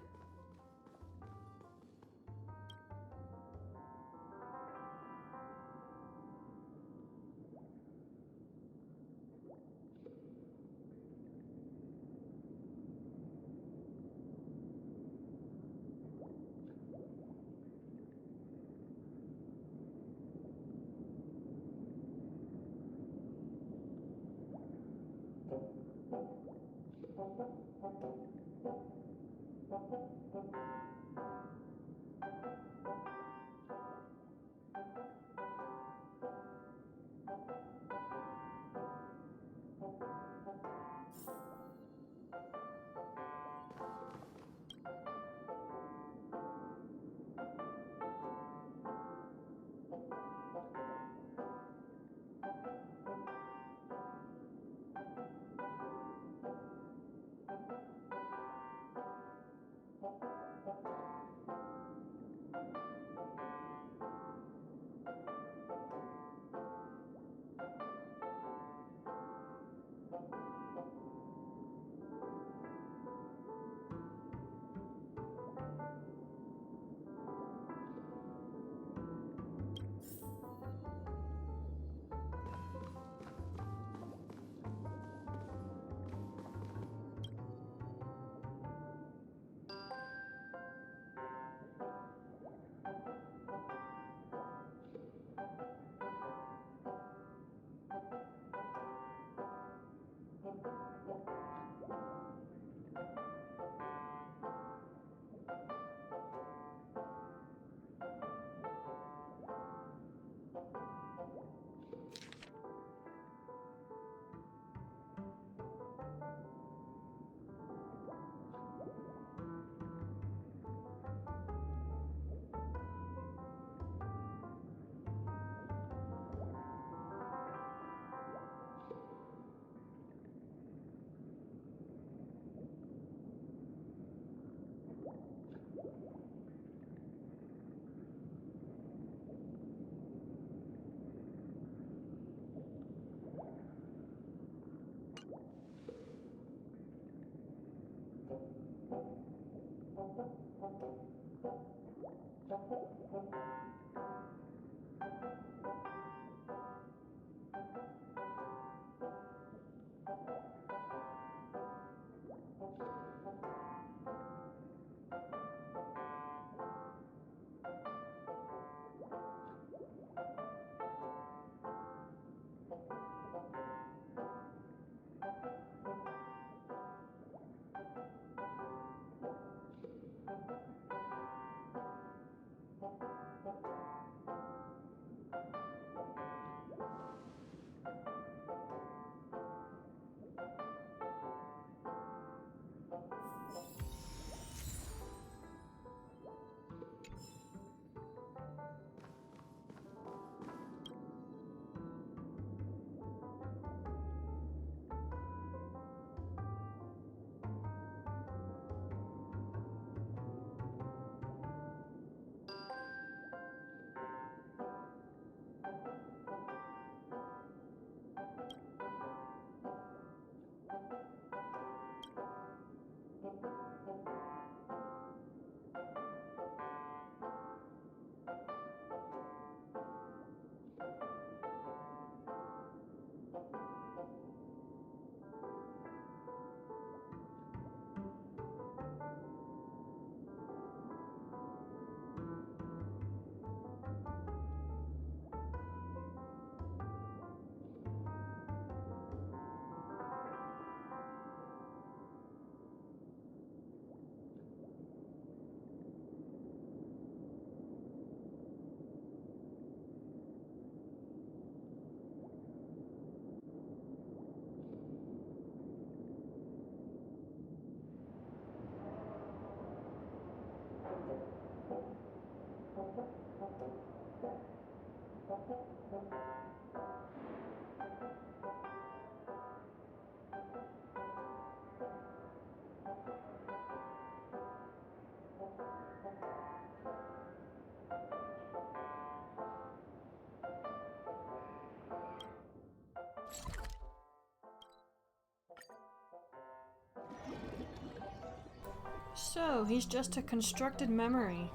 So, he's just a constructed memory.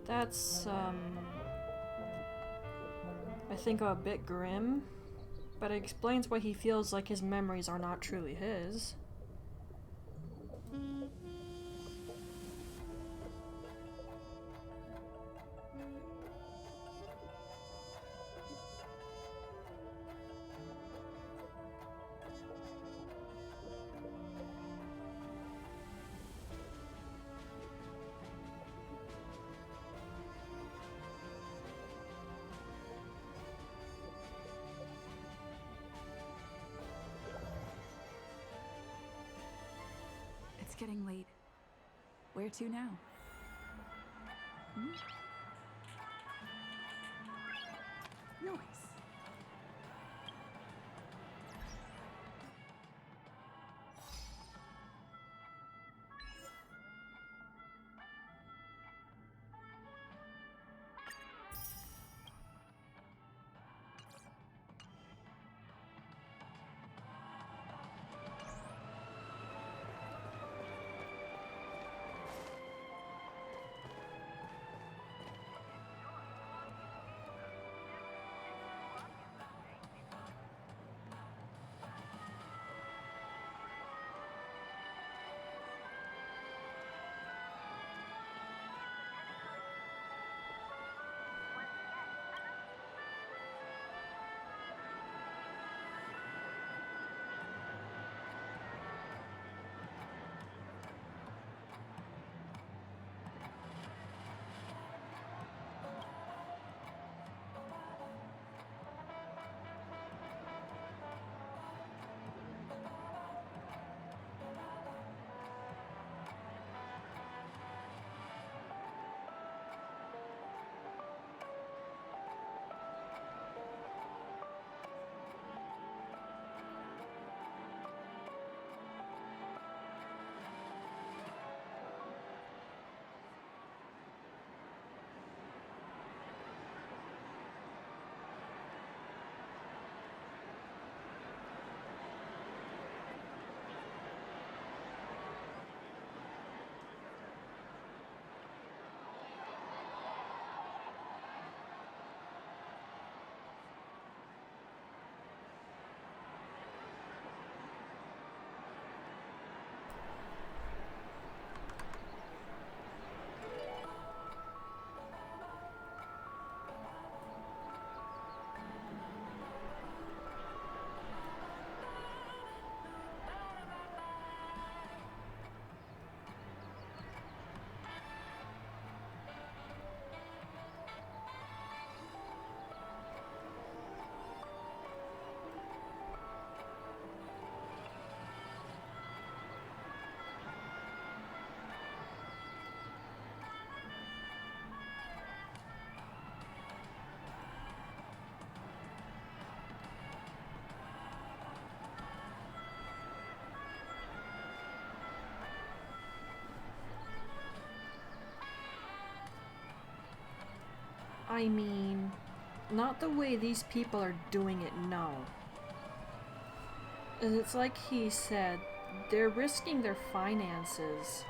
That's, I think a bit grim, but it explains why he feels like his memories are not truly his. It's getting late. Where to now? Noise. I mean, not the way these people are doing it, no. It's like he said, they're risking their finances.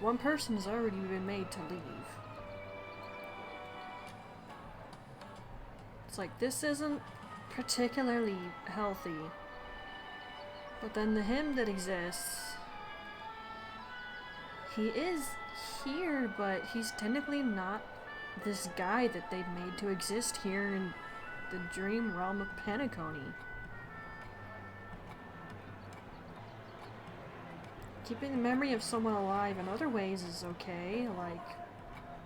One person has already been made to leave. It's like, this isn't particularly healthy. But then the him that exists, he is here, but he's technically not this guy that they've made to exist here in the dream realm of Penacony. Keeping the memory of someone alive in other ways is okay, like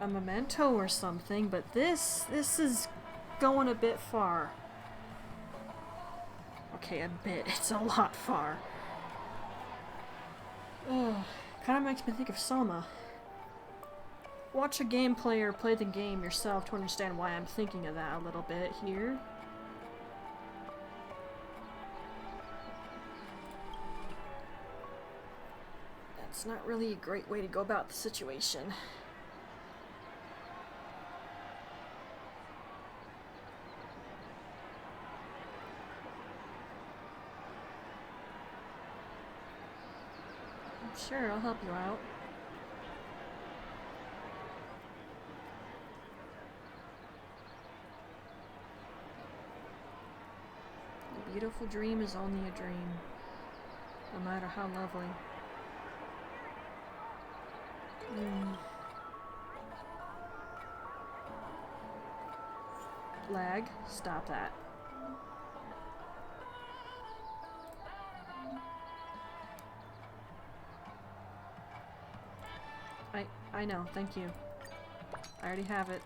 a memento or something, but this is going a bit far. Okay, a bit. It's a lot far. Ugh. Kind of makes me think of Soma. watch a gameplay or play the game yourself to understand why I'm thinking of that a little bit here. That's not really a great way to go about the situation. Sure, I'll help you out. A beautiful dream is only a dream, no matter how lovely. Lag, stop that. I know, thank you. I already have it.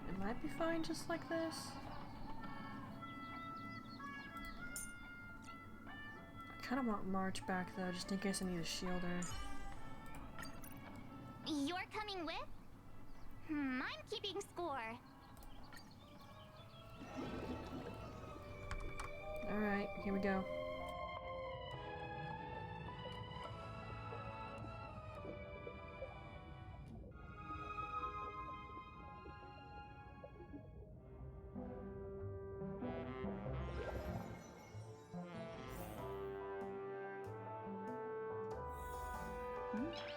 It might be fine just like this. I kind of want March back though, just in case I need a shielder. You're coming with? I'm keeping score. Alright, here we go. Nice.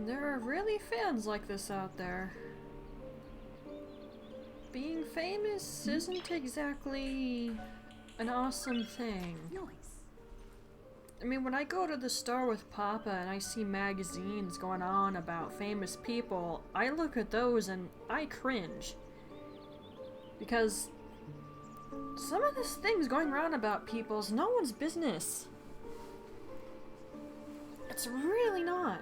And there are really fans like this out there. Being famous isn't exactly an awesome thing. I mean, when I go to the store with Papa and I see magazines going on about famous people, I look at those and I cringe. Because some of this things going around about people is no one's business. It's really not.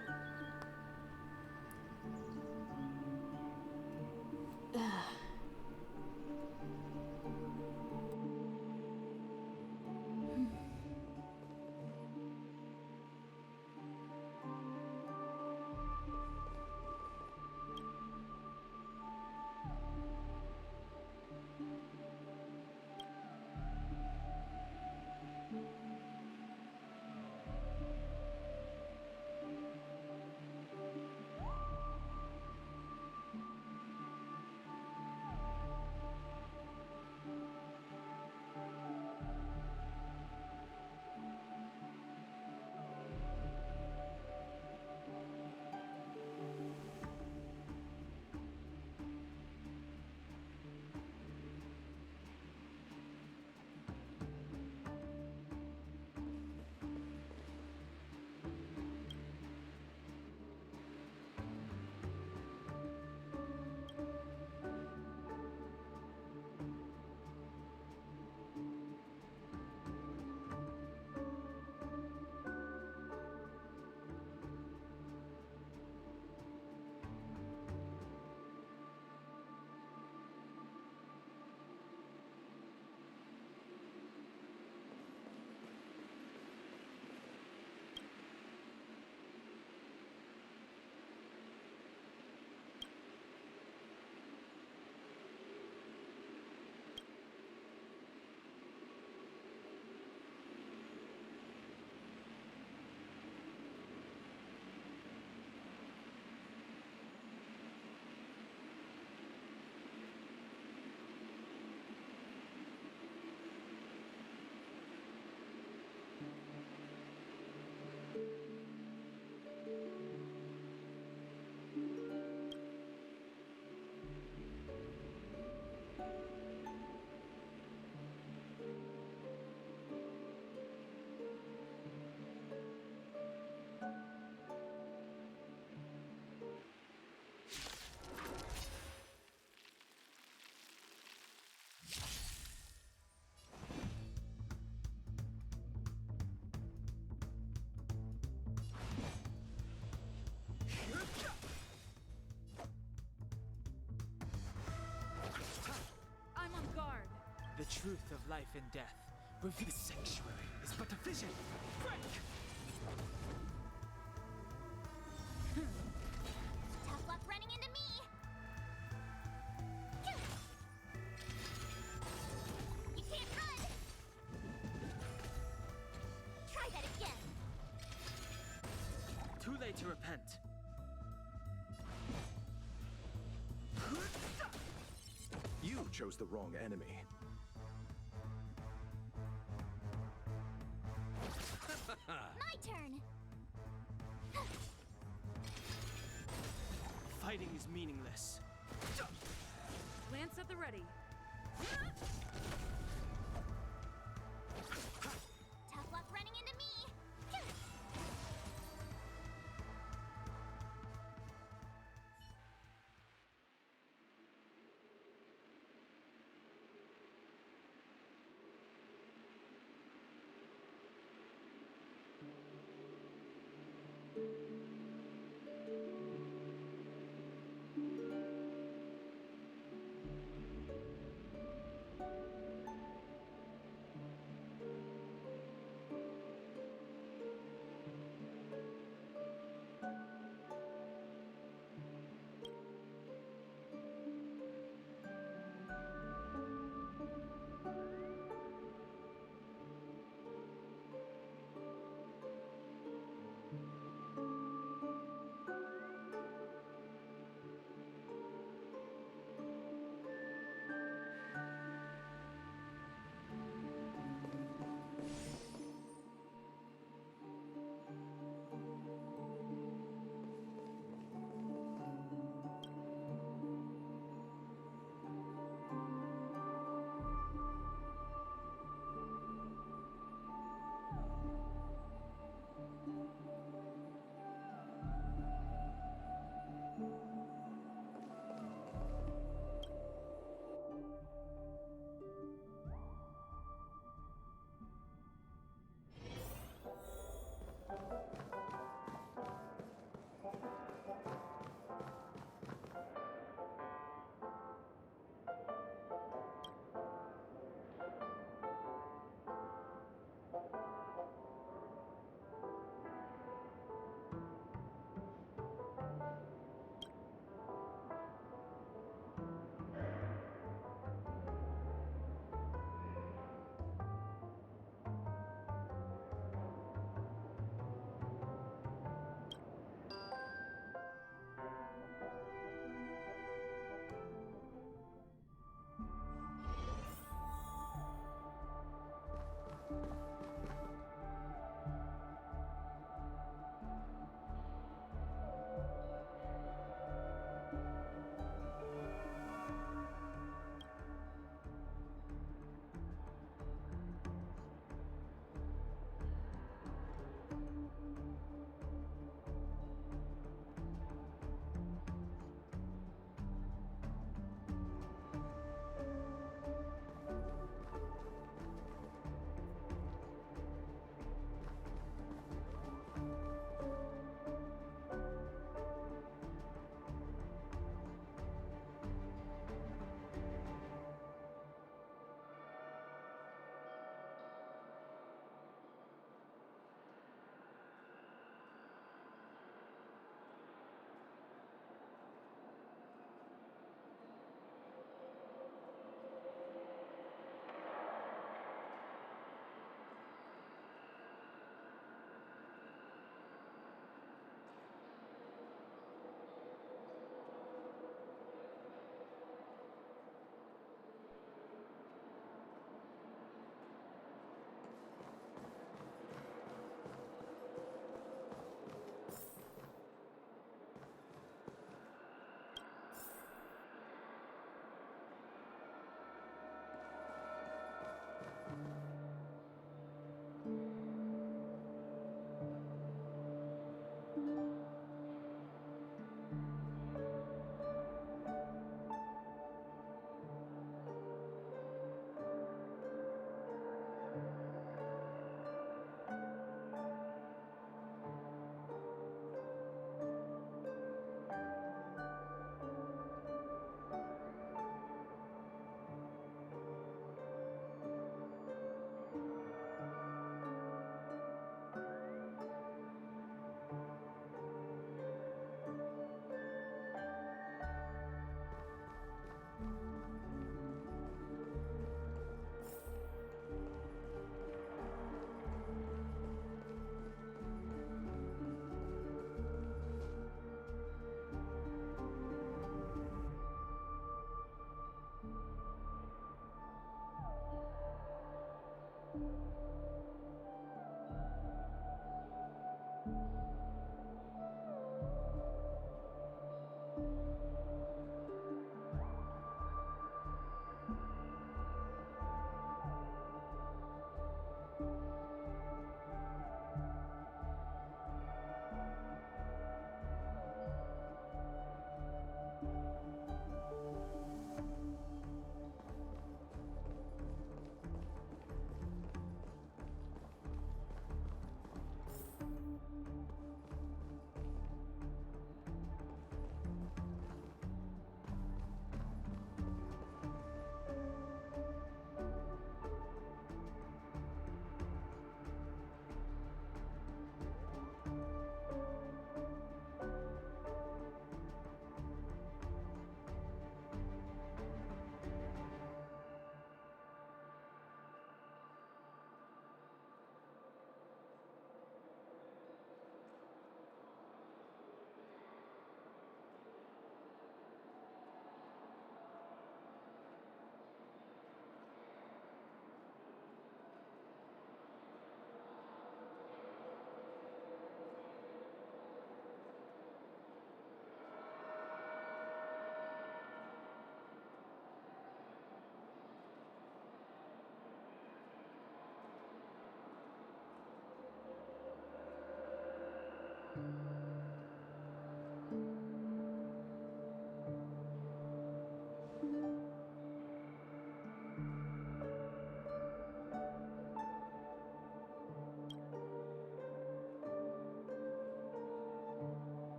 I'm on guard. The truth of life and death. Review the sanctuary is but a vision. Break! Tough luck running into me! You can't run! Try that again! Too late to repent. You chose the wrong enemy. My turn! Fighting is meaningless. Lance at the ready. Tough luck running into me!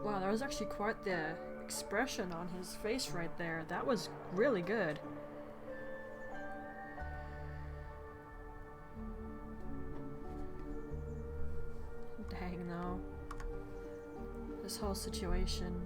Wow, that was actually quite the expression on his face right there. That was really good. Dang, though. This whole situation.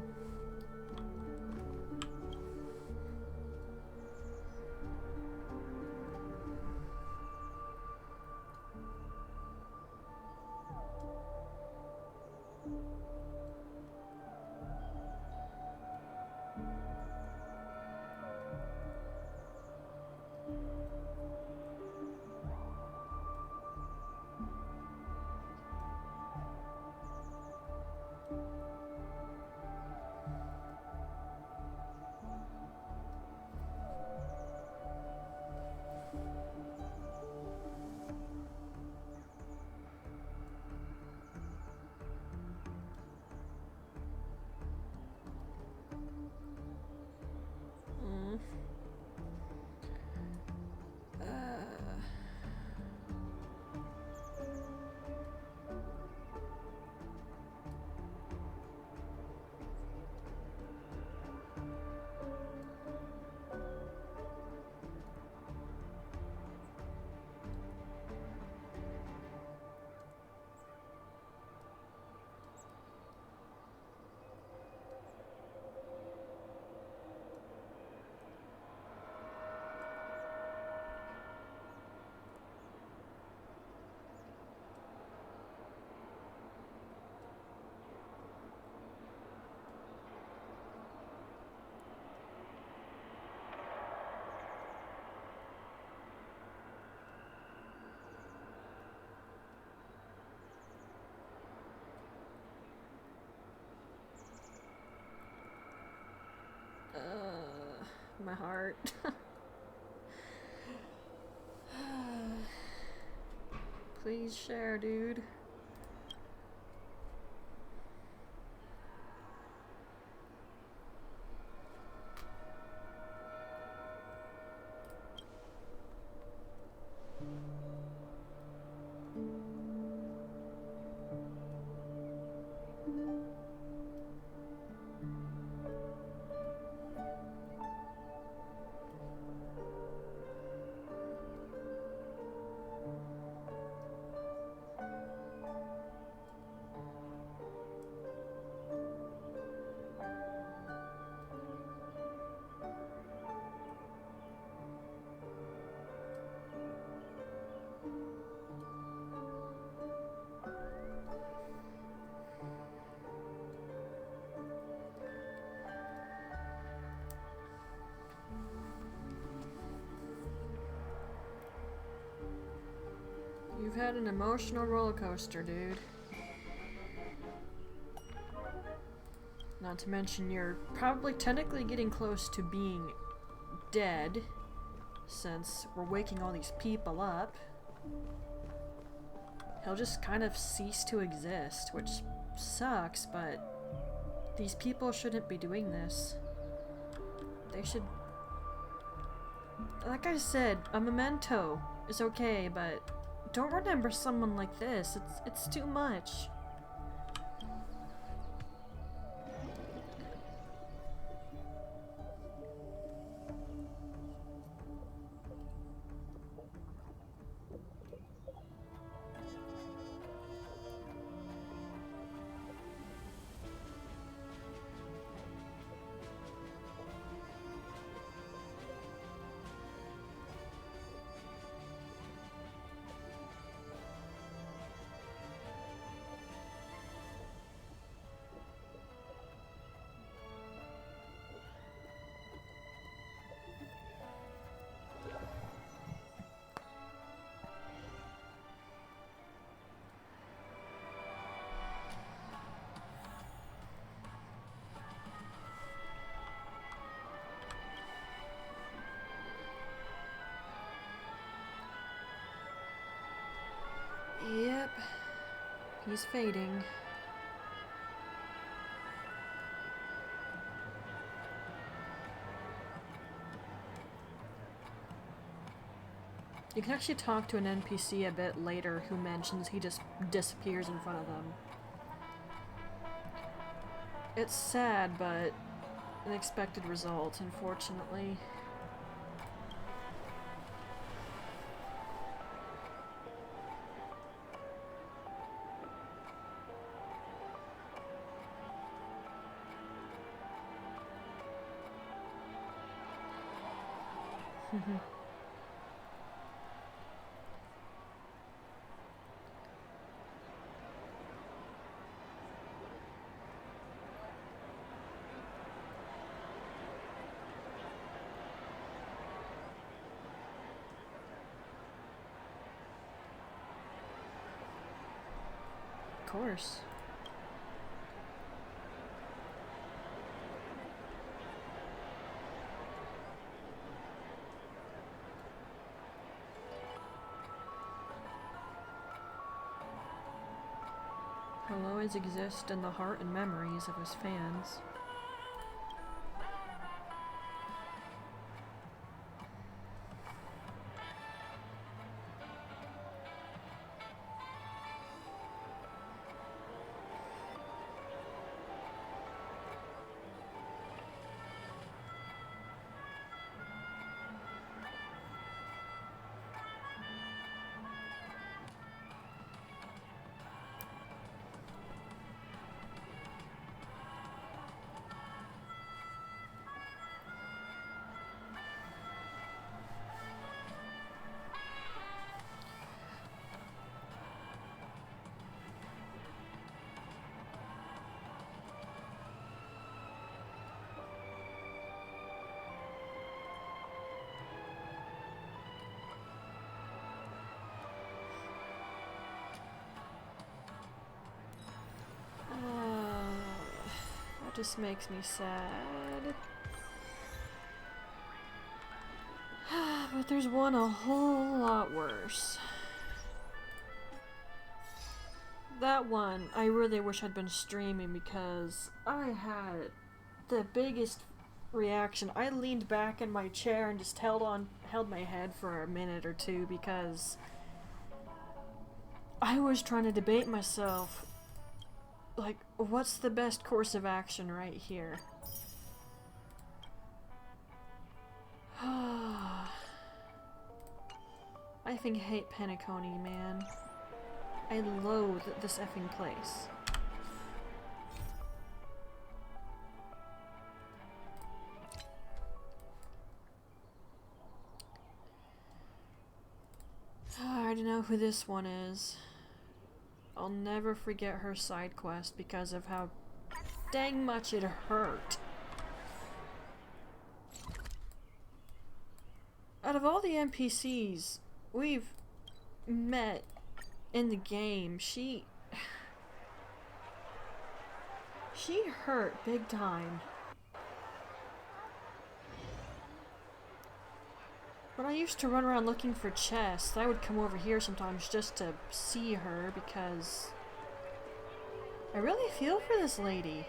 My heart. Please share, dude. You've had an emotional roller coaster, dude. Not to mention you're probably technically getting close to being dead, since we're waking all these people up. He'll just kind of cease to exist, which sucks, but these people shouldn't be doing this. They should... Like I said, a memento is okay, but don't remember someone like this. It's too much. Yep. He's fading. You can actually talk to an NPC a bit later who mentions he just disappears in front of them. It's sad, but an expected result, unfortunately. Of course. He'll always exist in the heart and memories of his fans. That just makes me sad. But there's one a whole lot worse. That one, I really wish I'd been streaming because I had the biggest reaction. I leaned back in my chair and just held my head for a minute or two because I was trying to debate myself. Like, what's the best course of action right here? I hate Penacony, man. I loathe this effing place. I already know who this one is. I'll never forget her side quest because of how dang much it hurt. Out of all the NPCs we've met in the game, she hurt big time. When I used to run around looking for chests, I would come over here sometimes just to see her because I really feel for this lady.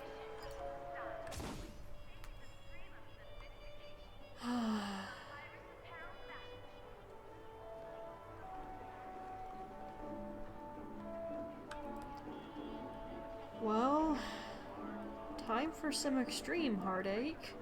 Well, time for some extreme heartache.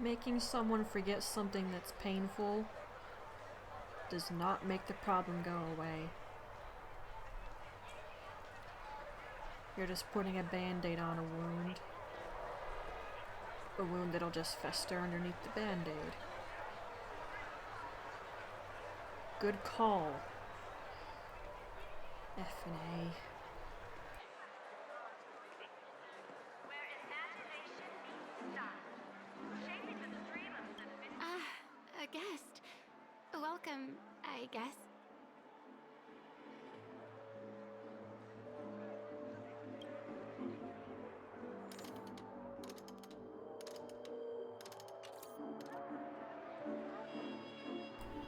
Making someone forget something that's painful does not make the problem go away. You're just putting a band-aid on a wound. A wound that'll just fester underneath the band-aid. Good call. F and A. A guest. Welcome, I guess.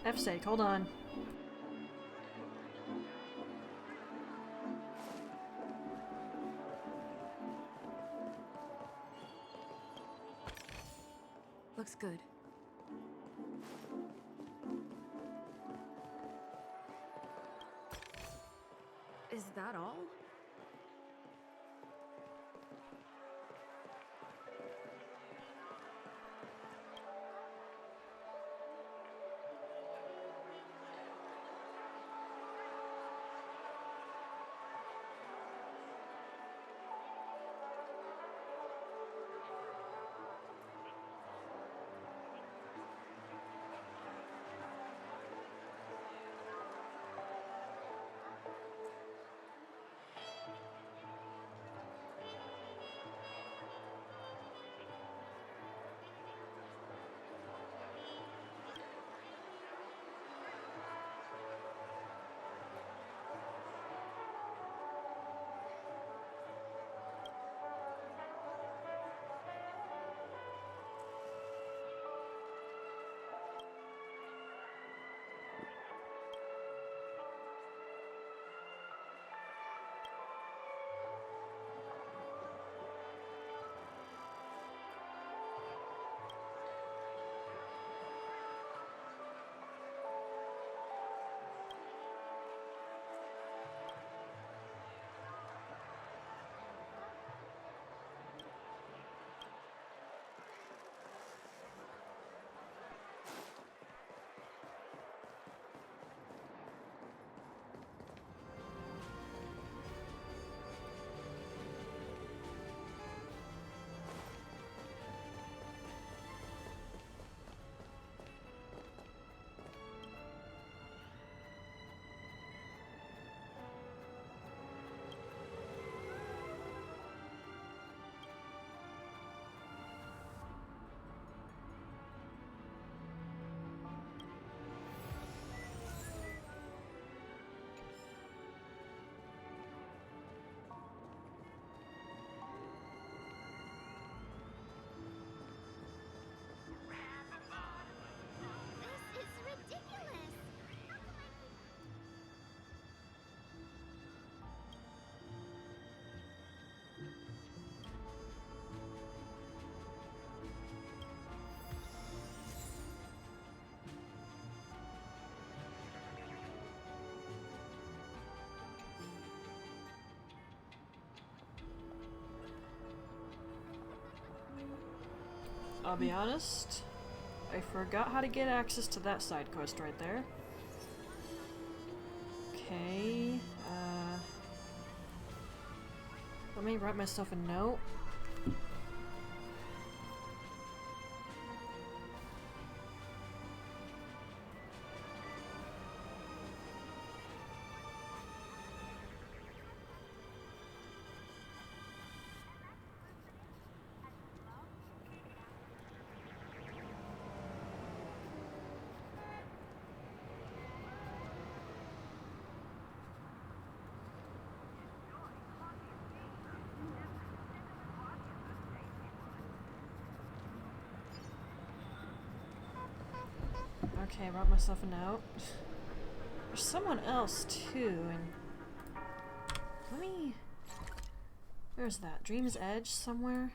F's sake, hold on. Looks good. Is that all? This is ridiculous! I'll be honest, I forgot how to get access to that side quest right there. Okay, let me write myself a note. Okay, I wrote myself a note. There's someone else too, and let me... Where's that? Dream's Edge somewhere?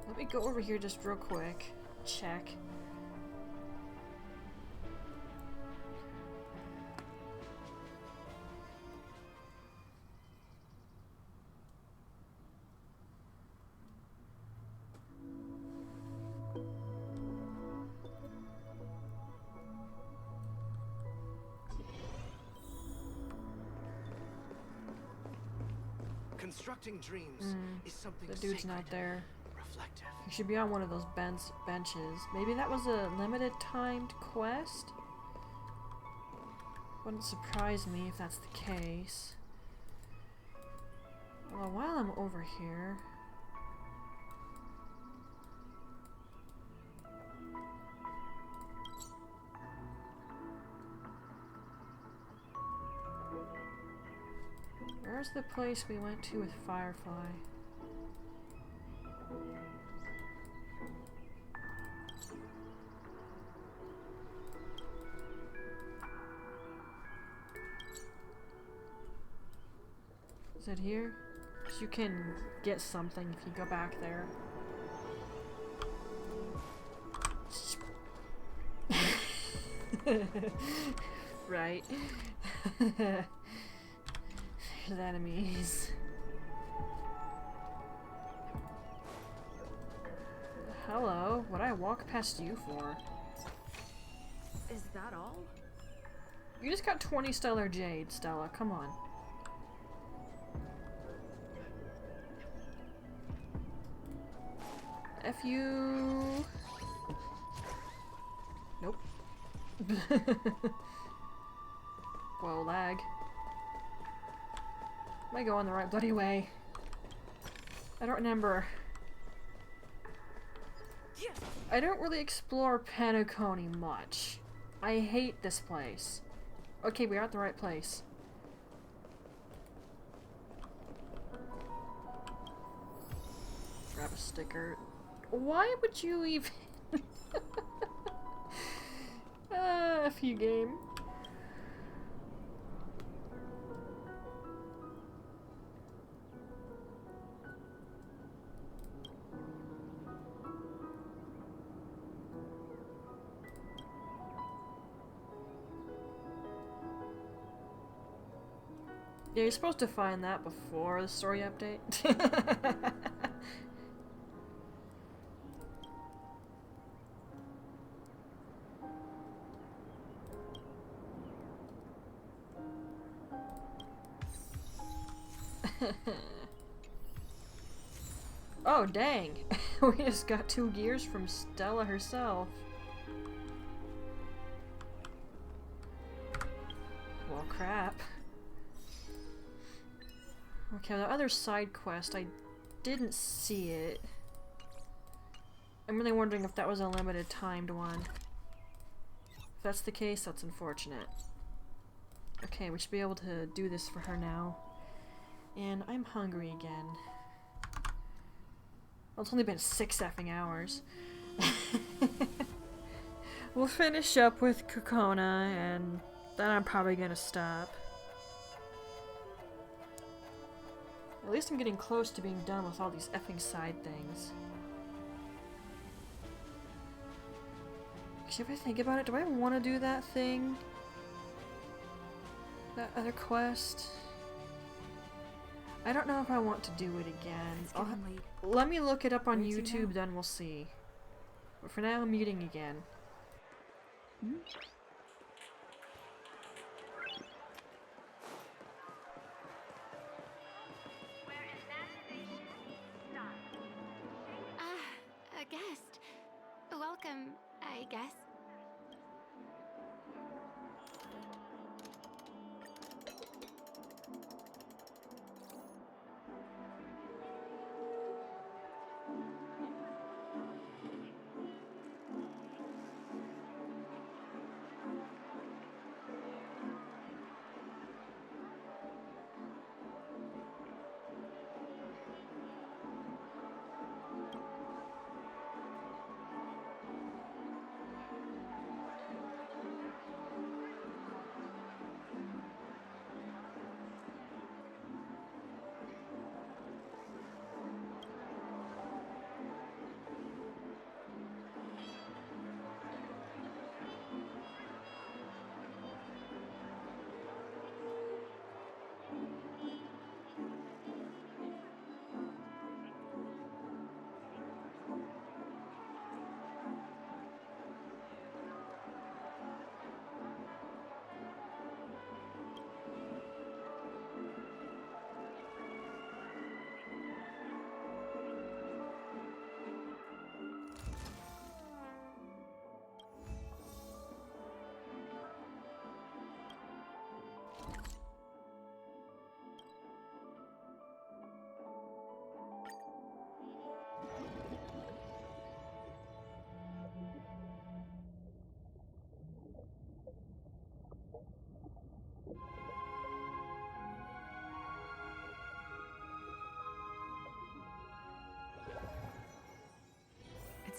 Let me go over here just real quick. Check. Constructing dreams is something The dude's sacred, not there. reflective. He should be on one of those benches. Maybe that was a limited timed quest? Wouldn't surprise me if that's the case. Well, while I'm over here... Where's the place we went to with Firefly? Is it here? 'Cause you can get something if you go back there. Right. There's enemies. Hello, what'd I walk past you for? Is that all? You just got 20 stellar jade, Stella, come on. F you. Nope. Whoa, lag. Am I going the right bloody way? I don't remember. I don't really explore Penacony much. I hate this place. Okay, we are at the right place. Grab a sticker. Why would you even... F you, game. Yeah, you're supposed to find that before the story update. Oh, dang. We just got 2 gears from Stella herself. Well, crap. Okay, the other side quest, I didn't see it. I'm really wondering if that was a limited timed one. If that's the case, that's unfortunate. Okay, we should be able to do this for her now. And I'm hungry again. Well, it's only been 6 effing hours. We'll finish up with Kokona, and then I'm probably gonna stop. At least I'm getting close to being done with all these effing side things. Actually, if I think about it, do I want to do that thing? That other quest? I don't know if I want to do it again. Let me look it up on YouTube, then we'll see. But for now, I'm muting again. A guest. Welcome, I guess.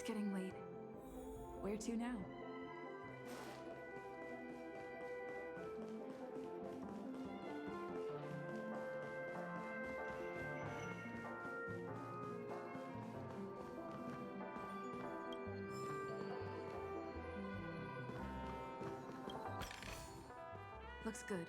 getting late. Where to now? Looks good.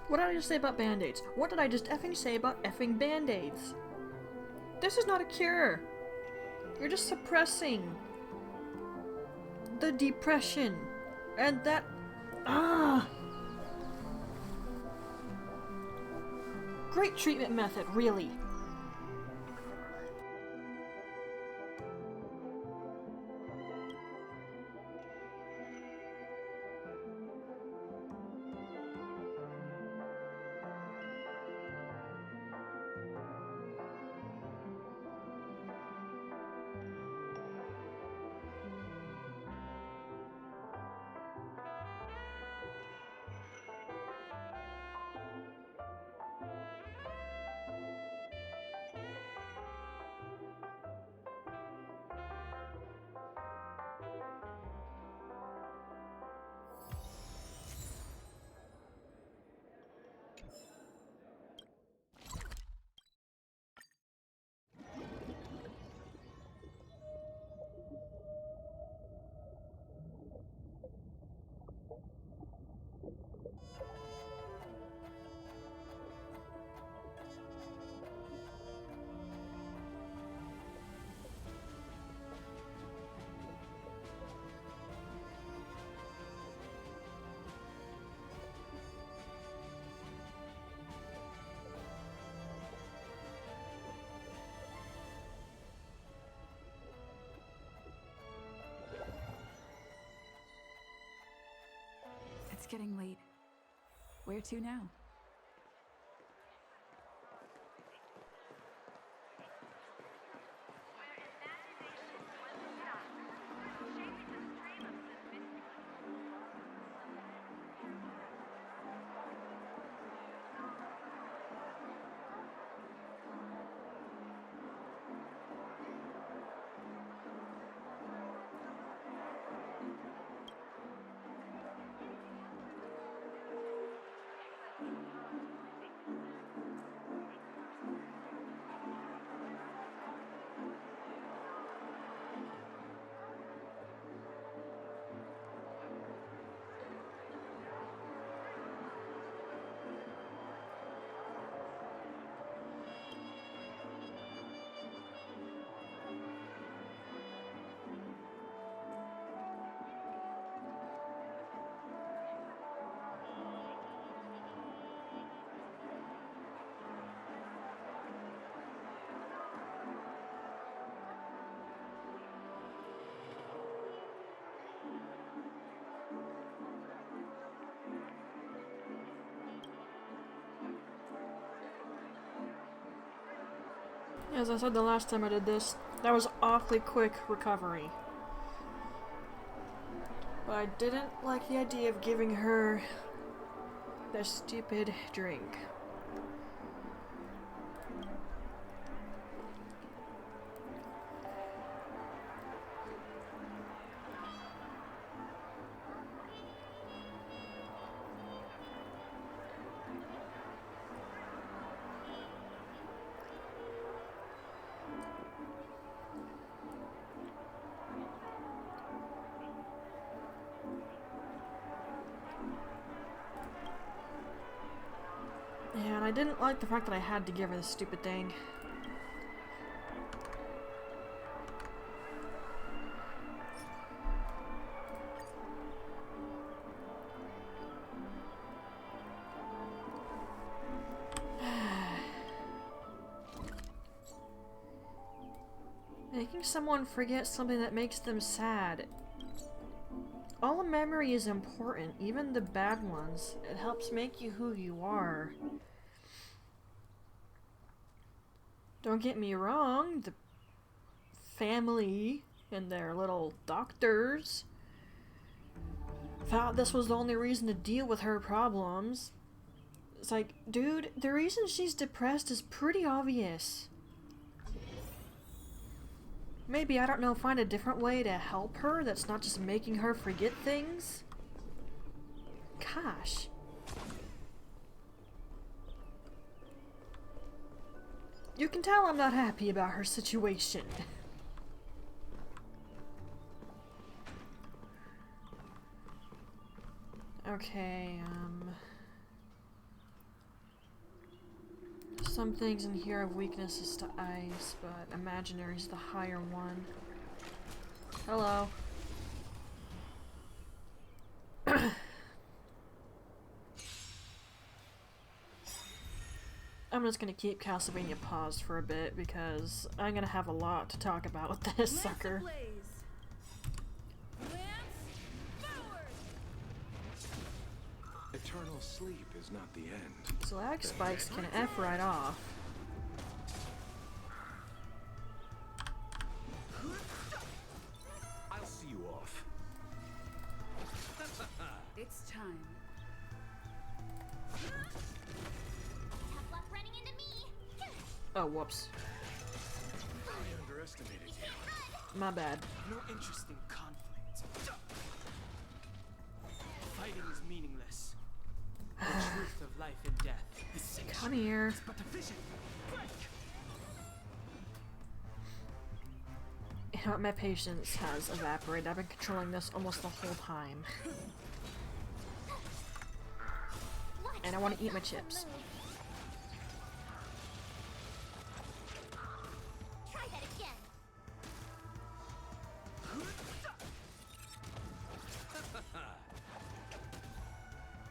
What did I just say about band-aids? What did I just effing say about effing band-aids? This is not a cure. You're just suppressing the depression. And that... Great treatment method, really. It's getting late. Where to now? As I said the last time I did this, that was awfully quick recovery. But I didn't like the idea of giving her that stupid drink. I didn't like the fact that I had to give her this stupid thing. Making someone forget something that makes them sad. All memory is important, even the bad ones. It helps make you who you are. Don't get me wrong, the family and their little doctors thought this was the only reason to deal with her problems. It's like, dude, the reason she's depressed is pretty obvious. Maybe, I don't know, find a different way to help her that's not just making her forget things? Gosh. You can tell I'm not happy about her situation. Okay, some things in here have weaknesses to ice, but imaginary is the higher one. Hello. I'm just gonna keep Castlevania paused for a bit because I'm gonna have a lot to talk about with this sucker. Eternal sleep is not the end. Slag spikes can F right off. I'll see you off. It's time. Tough luck running into me. Oh, whoops. I underestimated you. My bad. No interest in conflict. Fighting is meaningless. The truth of life and death is sanctioned. Come here. But a vision. Break. You know what, my patience has evaporated. I've been controlling this almost the whole time. And I want to eat my chips. Try that again.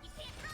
You can't run.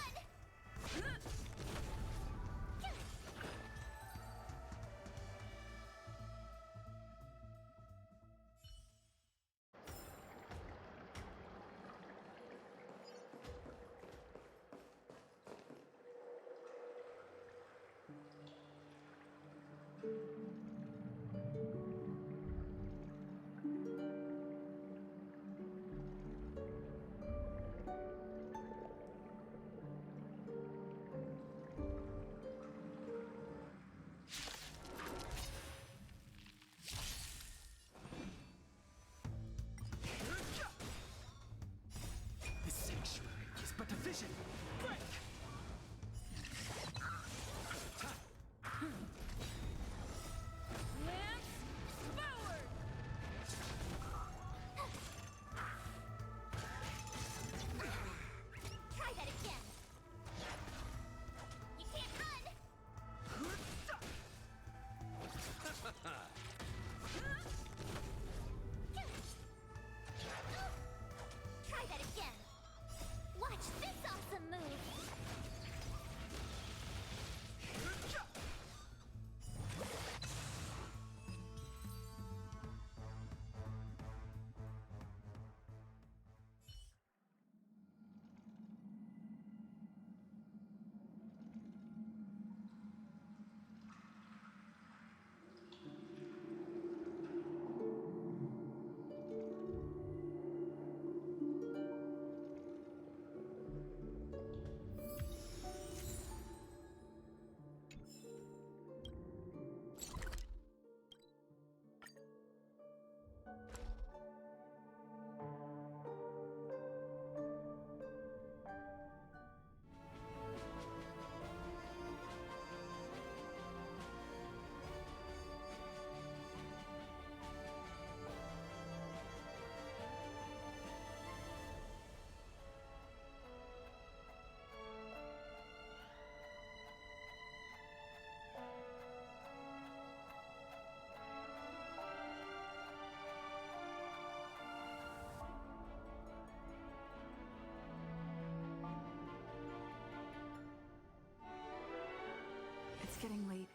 getting late.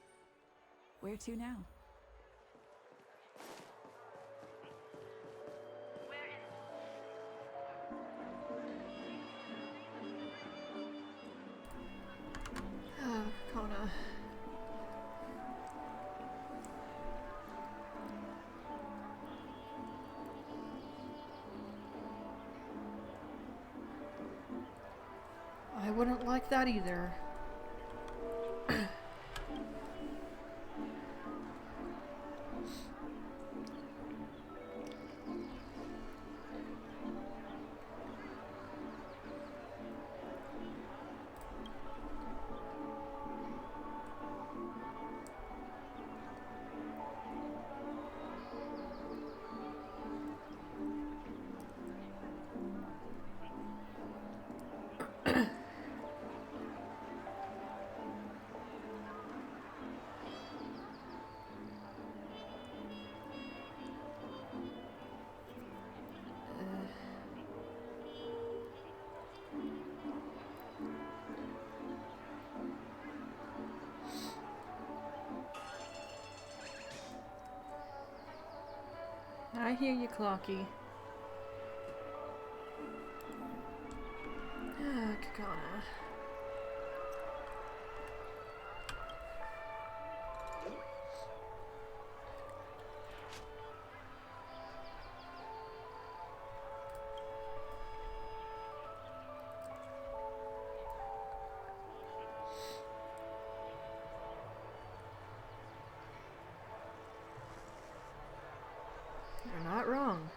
Where to now? Kona. I wouldn't like that either. I hear you, Clocky. Ah, Kakana. You're not wrong.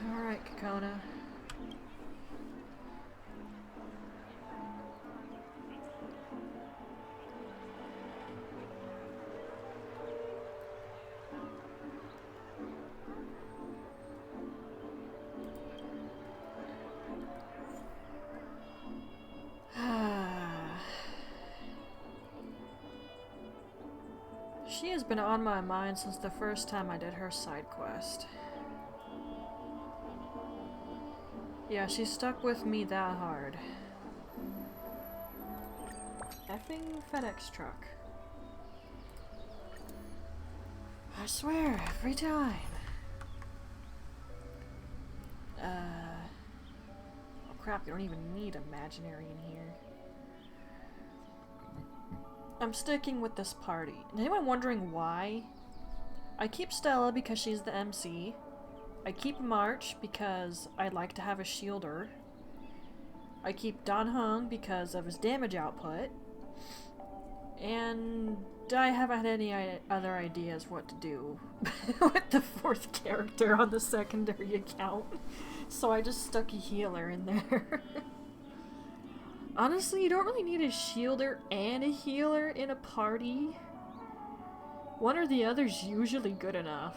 Alright, Kakona. She has been on my mind since the first time I did her side quest. Yeah, she stuck with me that hard. Effing FedEx truck. I swear, every time. Oh crap, you don't even need imaginary in here. I'm sticking with this party. Is anyone wondering why? I keep Stella because she's the MC. I keep March because I'd like to have a shielder. I keep Dan Heng because of his damage output. And I haven't had any other ideas what to do with the fourth character on the secondary account. So I just stuck a healer in there. Honestly, you don't really need a shielder and a healer in a party. One or the other's usually good enough.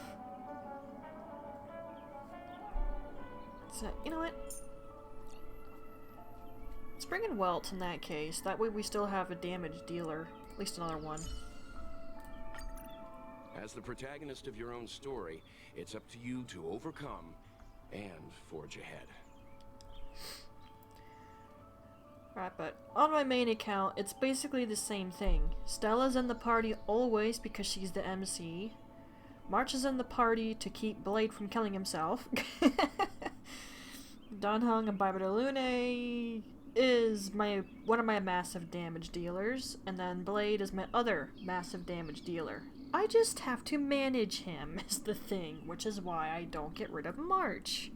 So, you know what? Let's bring in Welt in that case. That way we still have a damage dealer. At least another one. As the protagonist of your own story, it's up to you to overcome and forge ahead. Right, but on my main account, it's basically the same thing. Stella's in the party always because she's the MC. March is in the party to keep Blade from killing himself. Dan Heng and Baiba de Lune is one of my massive damage dealers, and then Blade is my other massive damage dealer. I just have to manage him is the thing, which is why I don't get rid of March.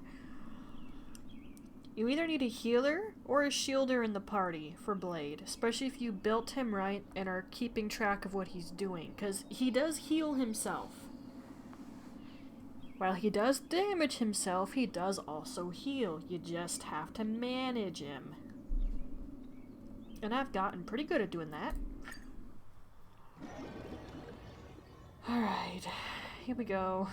You either need a healer or a shielder in the party for Blade, especially if you built him right and are keeping track of what he's doing, because he does heal himself. While he does damage himself, he does also heal. You just have to manage him. And I've gotten pretty good at doing that. Alright. here we go.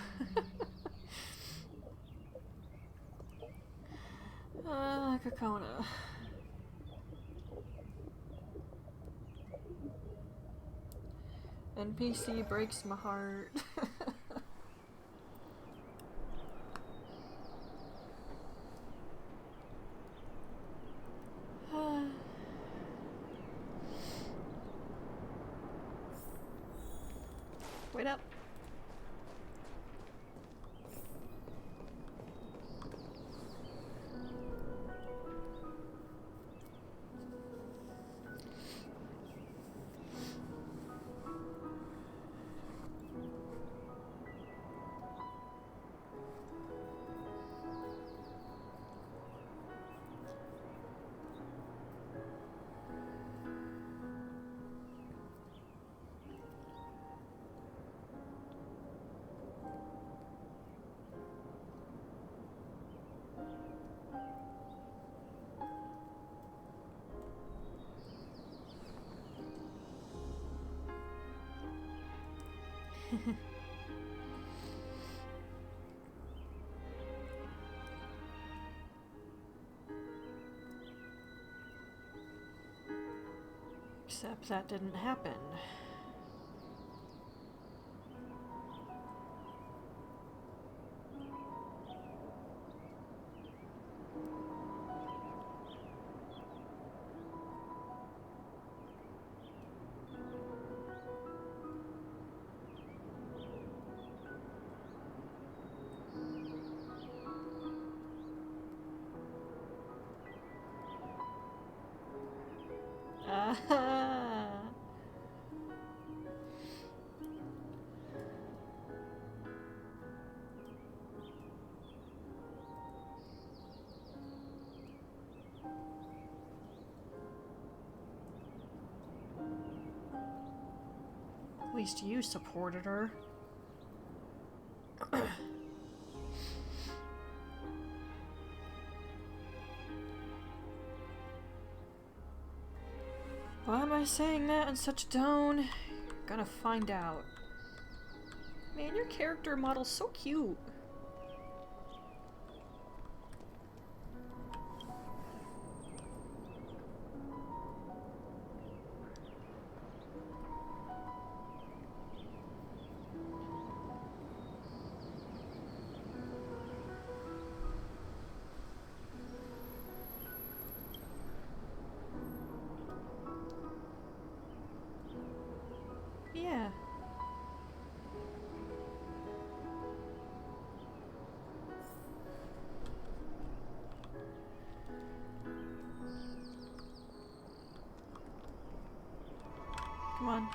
Kakona. NPC breaks my heart. Wait up. Except that didn't happen. At least you supported her. Why am I saying that in such a tone? Gonna find out. Man, your character model's so cute. Yeah. Come on.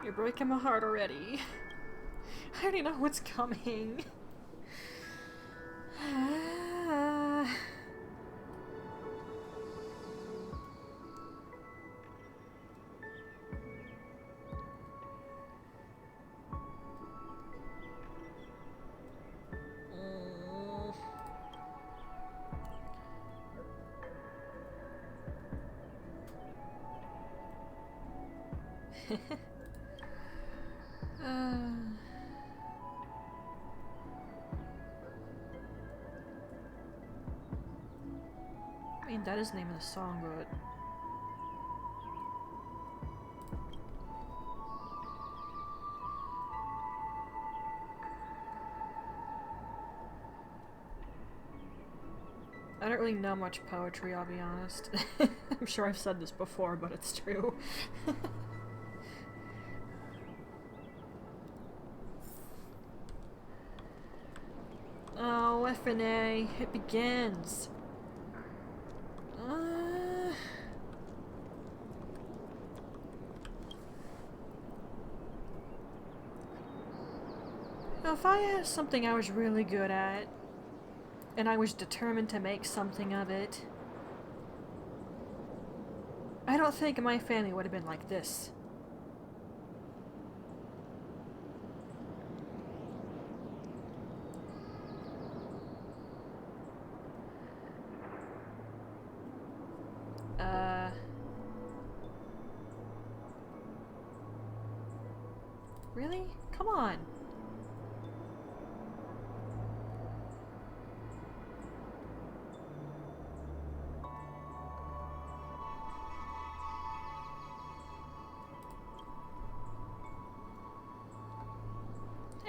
You're breaking my heart already. I already know what's coming. I mean, that is the name of the song, but... I don't really know much poetry, I'll be honest. I'm sure I've said this before, but it's true. Oh, FNA, it begins. Now, if I had something I was really good at, and I was determined to make something of it, I don't think my family would have been like this. Really? Come on.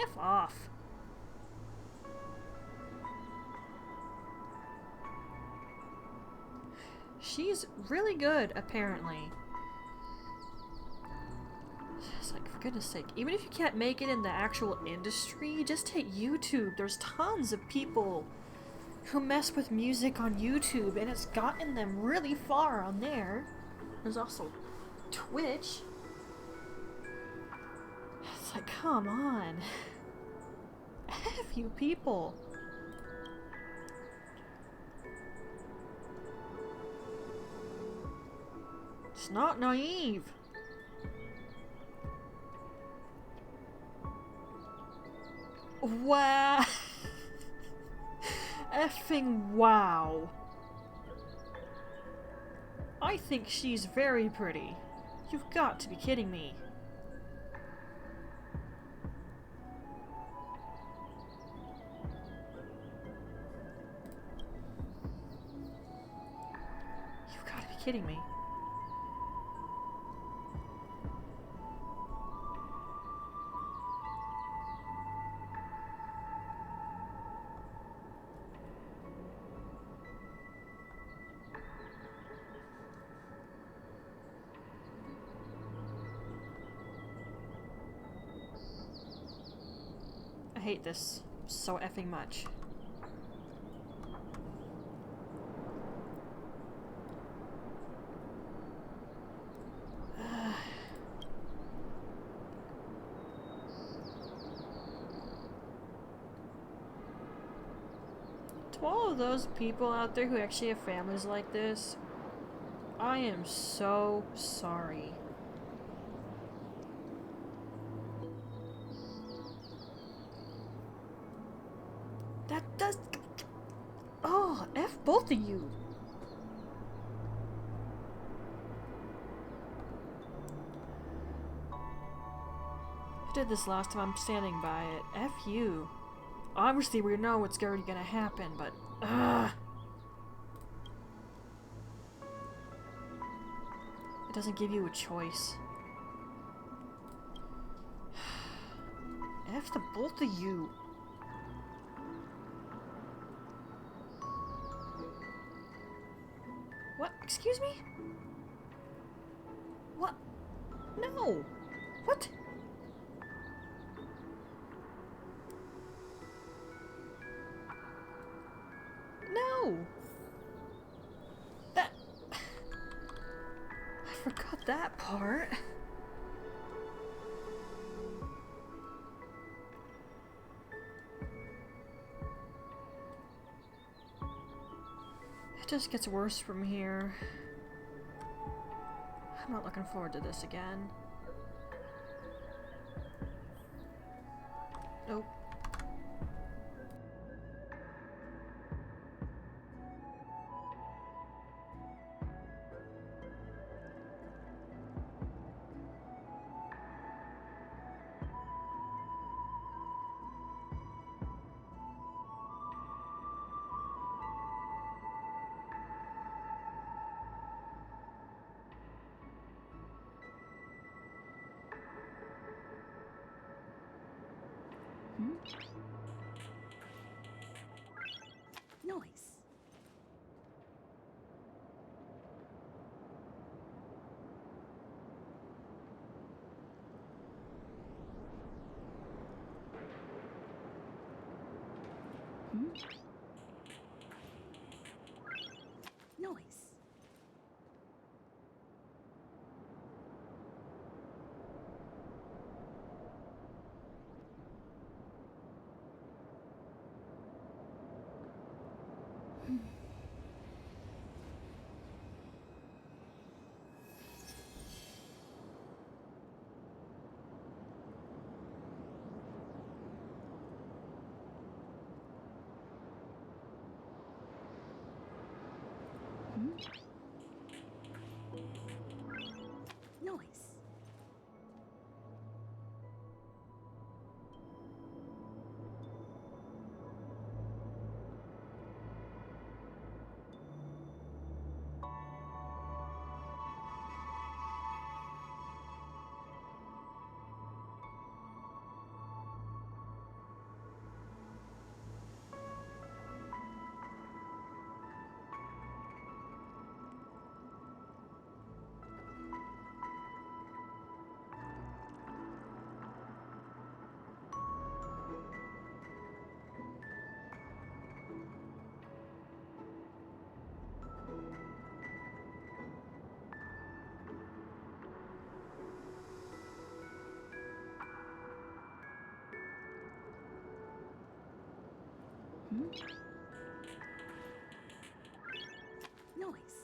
F off. She's really good, apparently. It's like, for goodness sake, even if you can't make it in the actual industry, just hit YouTube. There's tons of people who mess with music on YouTube, and it's gotten them really far on there. There's also Twitch. It's like, come on. F you people. It's not naive. Wow. Effing wow. I think she's very pretty. You've got to be kidding me. You've got to be kidding me. I hate this so effing much. To all of those people out there who actually have families like this, I am so sorry. That does... Oh, F both of you. I did this last time, I'm standing by it. F you. Obviously we know what's already gonna happen, but... It doesn't give you a choice. F the both of you. What? Excuse me? What? No! What? No! That... I forgot that part. It just gets worse from here. I'm not looking forward to this again. Nope. Noise. Noise. Noise. Noise.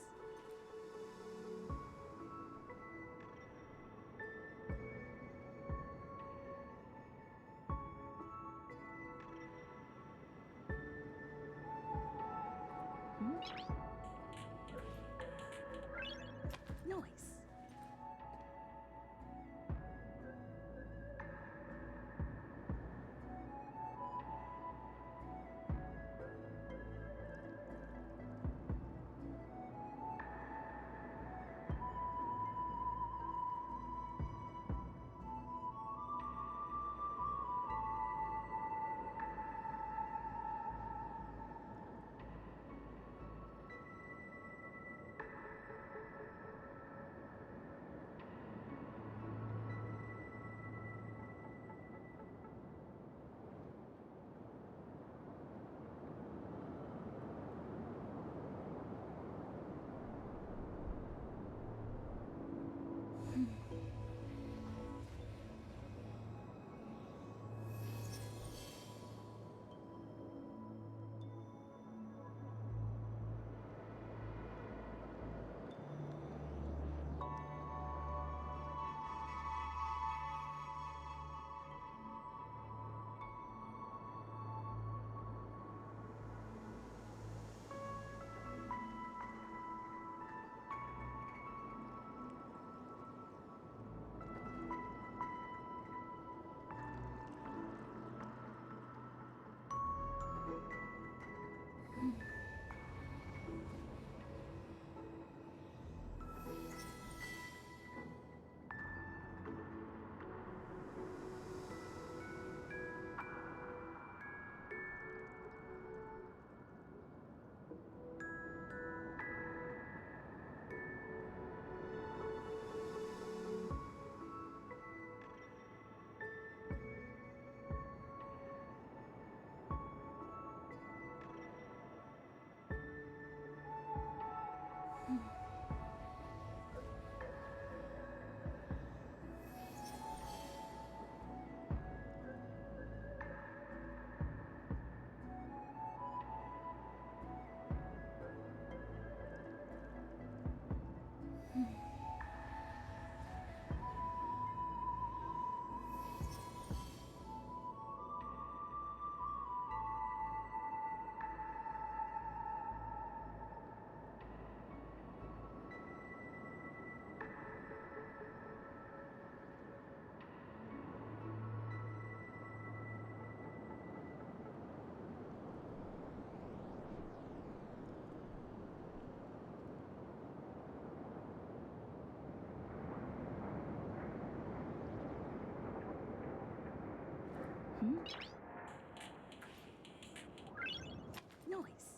Noise. Noise.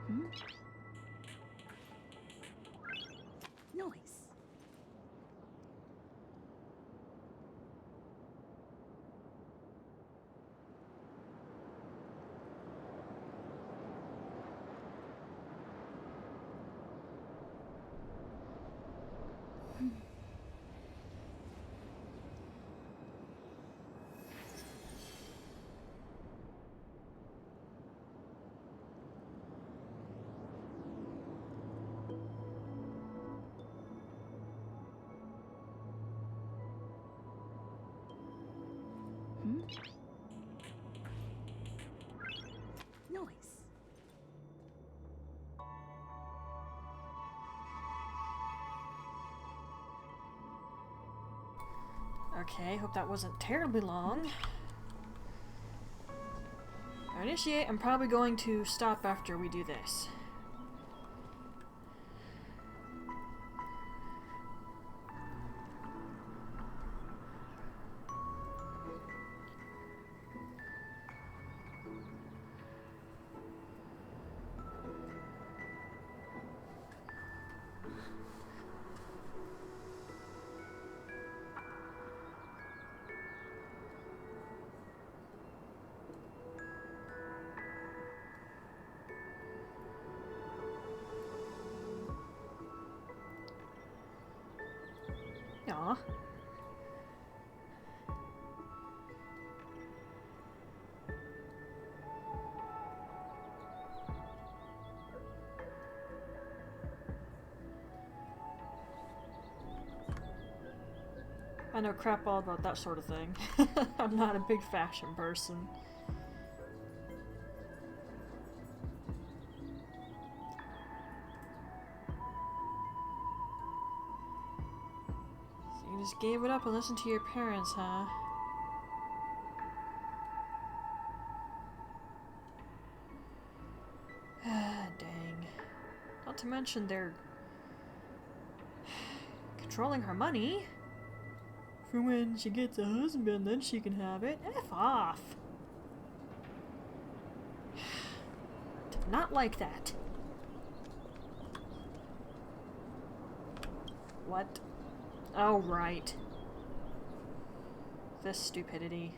Noise. Noise. Okay, hope that wasn't terribly long. Initiate, I'm probably going to stop after we do this. Aw. I know crap all about that sort of thing. I'm not a big fashion person. So you just gave it up and listened to your parents, huh? Dang. Not to mention they're controlling her money. For when she gets a husband, then she can have it. F off. Did not like that. What? Oh, right. This stupidity.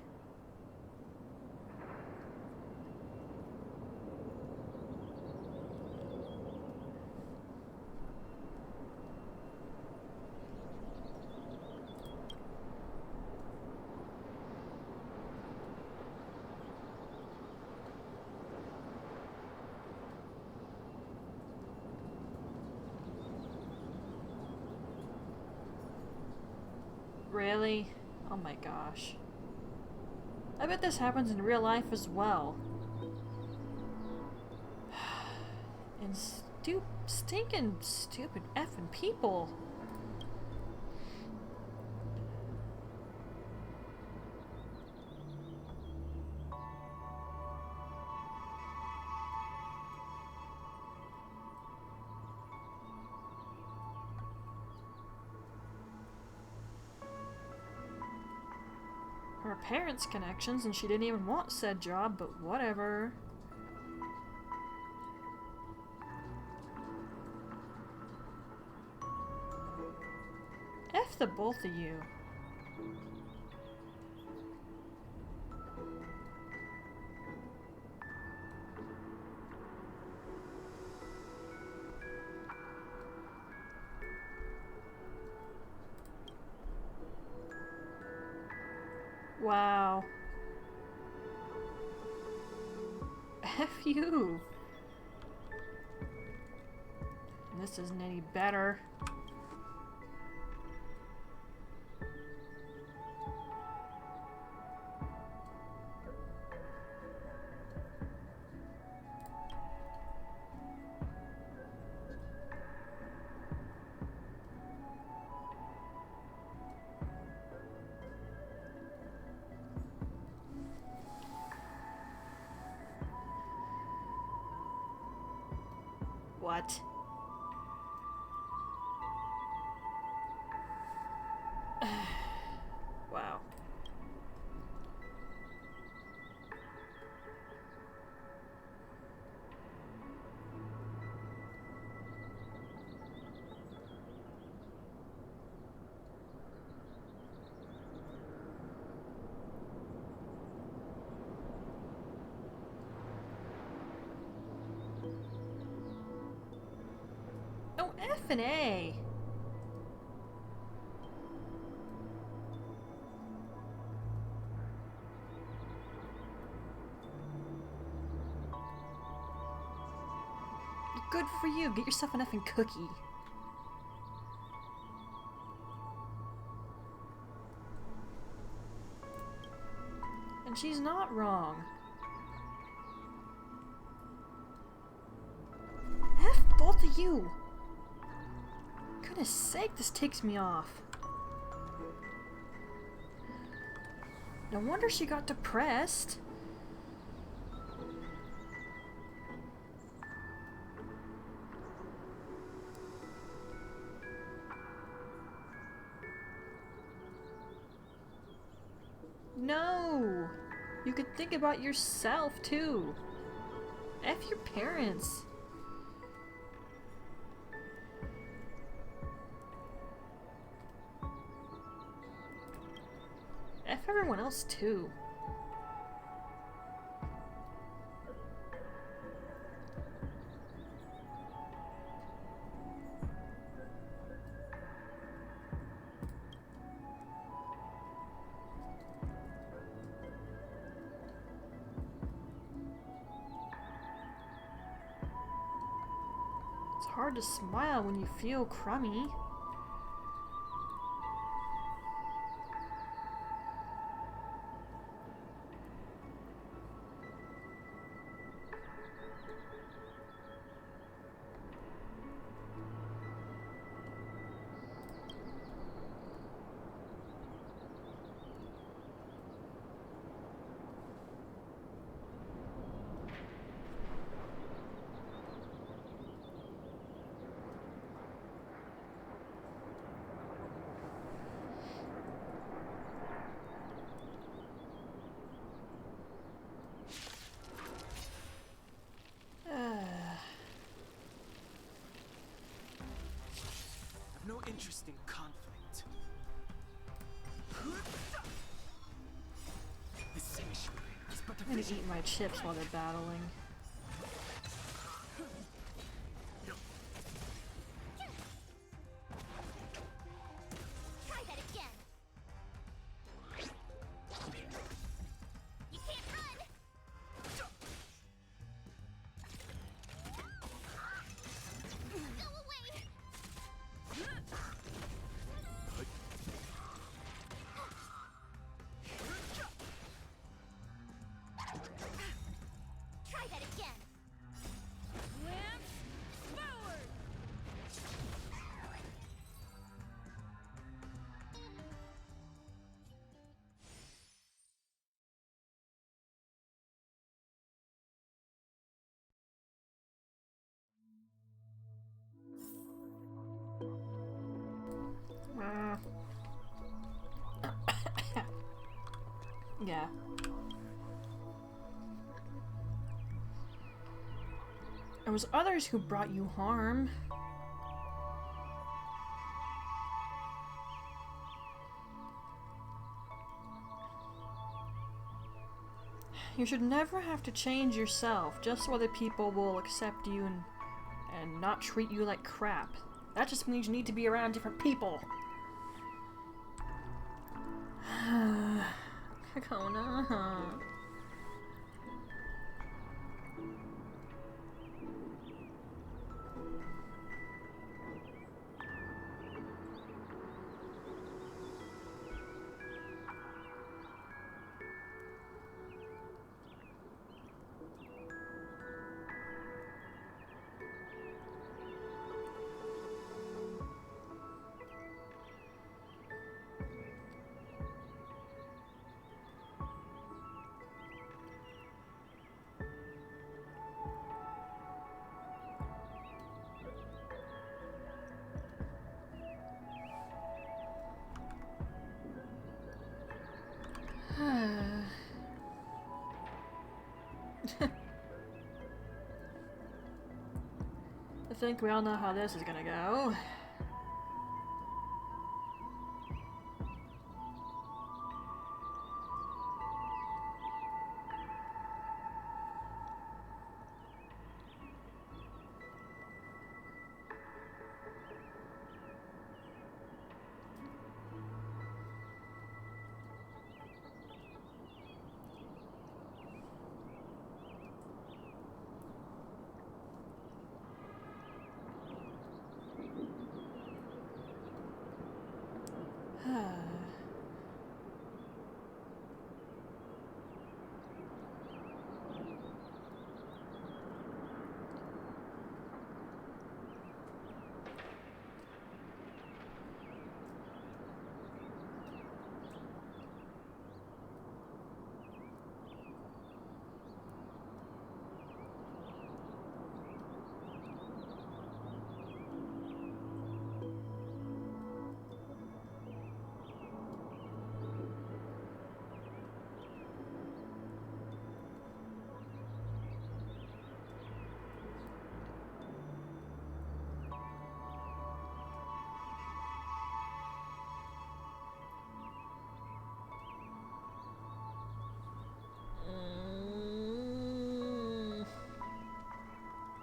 Really? Oh my gosh. I bet this happens in real life as well. And stinking stupid effing people. Her parents' connections, and she didn't even want said job, but whatever. F the both of you. Wow. F you. This isn't any better. What? Wow. Oh, F and A. Good for you. Get yourself an effing cookie. And she's not wrong. F both of you. Goodness sake, this takes me off. No wonder she got depressed. No! You could think about yourself too. F your parents. F everyone else too. It's hard to smile when you feel crummy. No interest in conflict. The sanctuary is but a I'm gonna vision. eat my chips while they're battling. Try that again. You can't run. Go away. Try that again. Lance forward. Yeah. It was others who brought you harm. You should never have to change yourself just so other people will accept you and not treat you like crap. That just means you need to be around different people. Kakona. I think we all know how this is gonna go.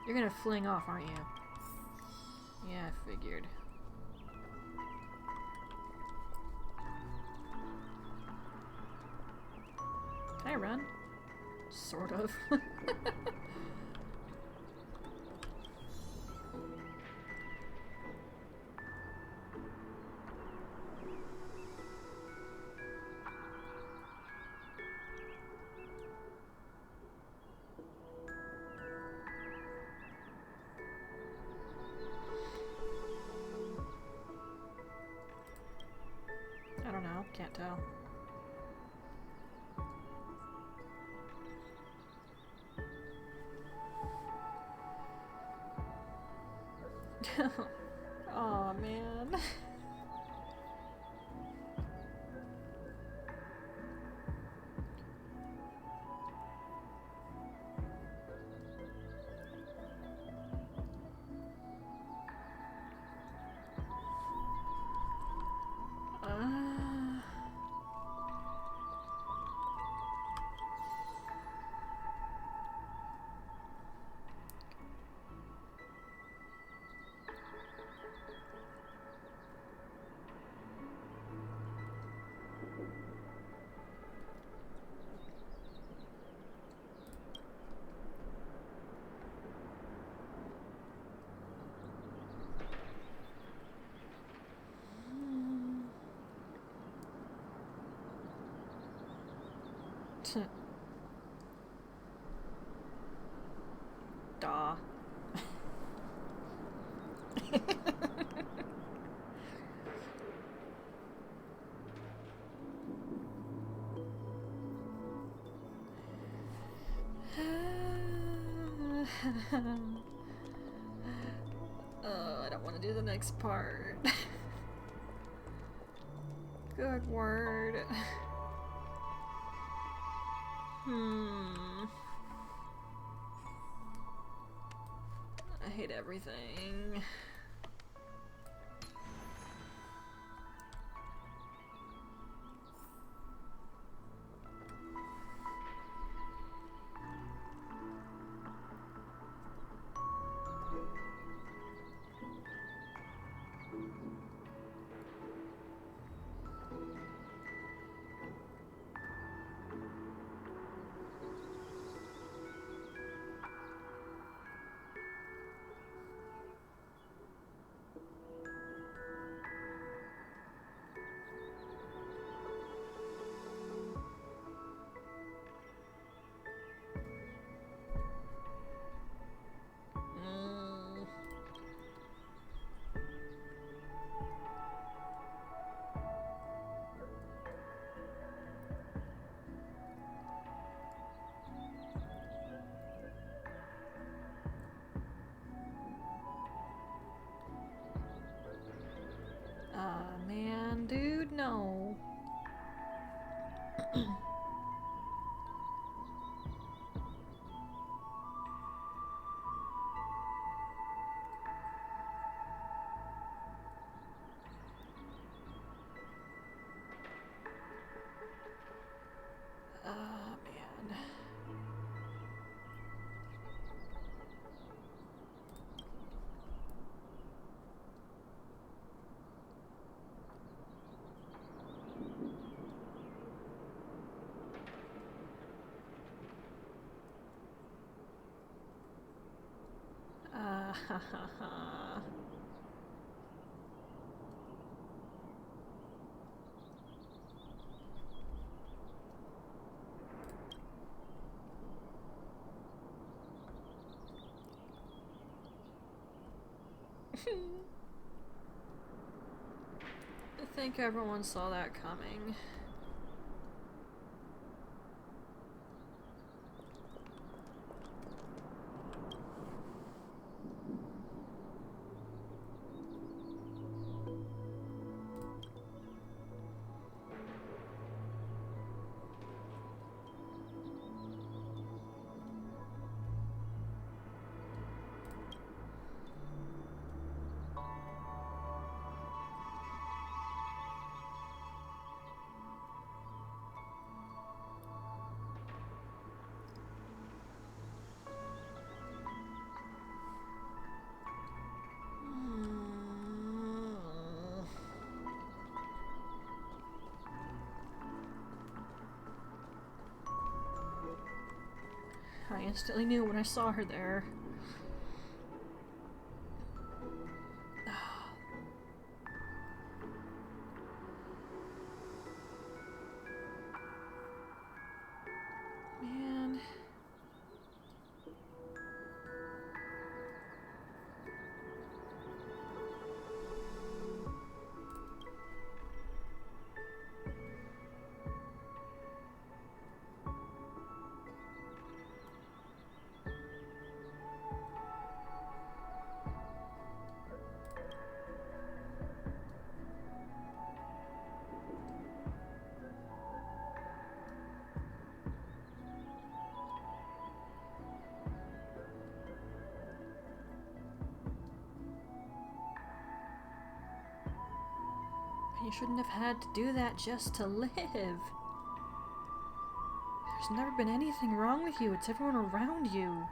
You're gonna fling off, aren't you? Yeah, I figured. Can I run? Sort of. I don't know, can't tell. Oh man. Duh. Oh, I don't want to do the next part. Good word. I hate everything. Man, dude, no. Man. Ha ha ha. I think everyone saw that coming. instantly knew when I saw her there. Man. You shouldn't have had to do that just to live. There's never been anything wrong with you. It's everyone around you.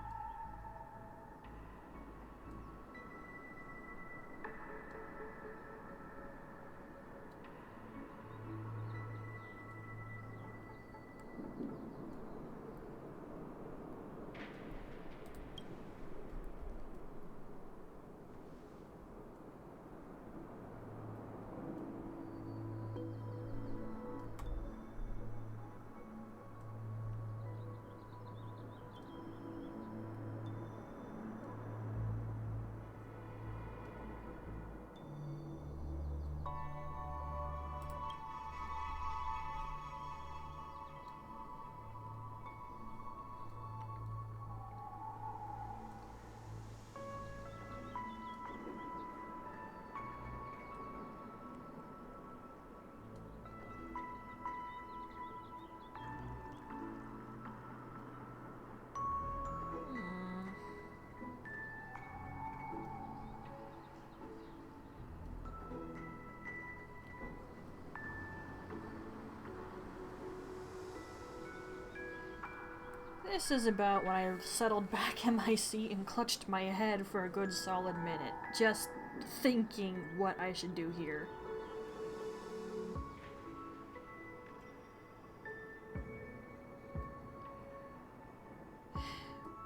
This is about when I settled back in my seat and clutched my head for a good solid minute, just thinking what I should do here.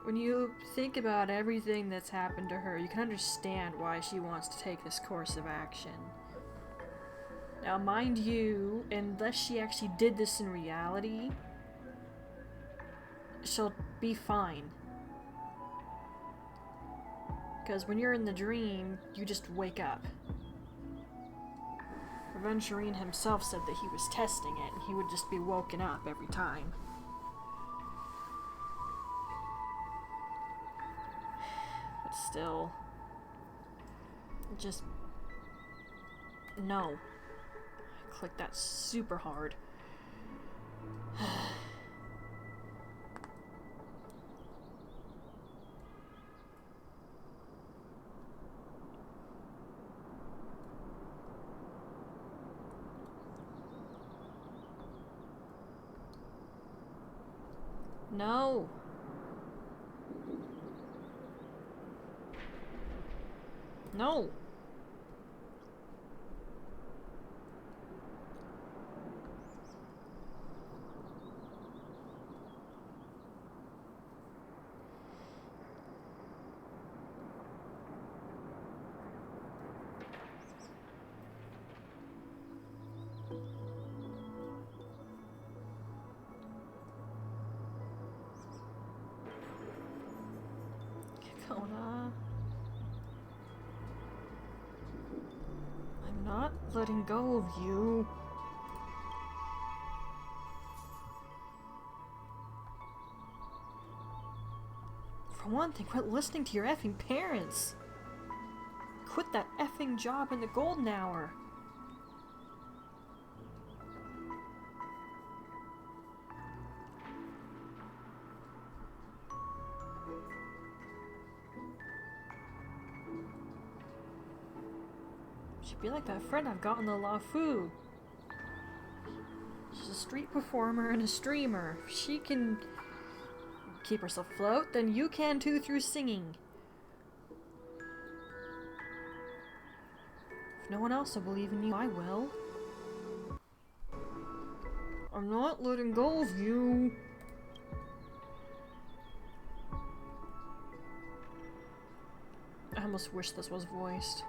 When you think about everything that's happened to her, you can understand why she wants to take this course of action. Now, mind you, unless she actually did this in reality, she'll be fine. Because when you're in the dream, you just wake up. Aventurine himself said that he was testing it, and he would just be woken up every time. But still, just no. I clicked that super hard. No. No. Kona. I'm not letting go of you. For one thing, quit listening to your effing parents. Quit that effing job in the golden hour. She'd be like that friend I've got in the LaFu. She's a street performer and a streamer. If she can keep herself afloat, then you can too through singing. If no one else will believe in you, I will. I'm not letting go of you. I almost wish this was voiced.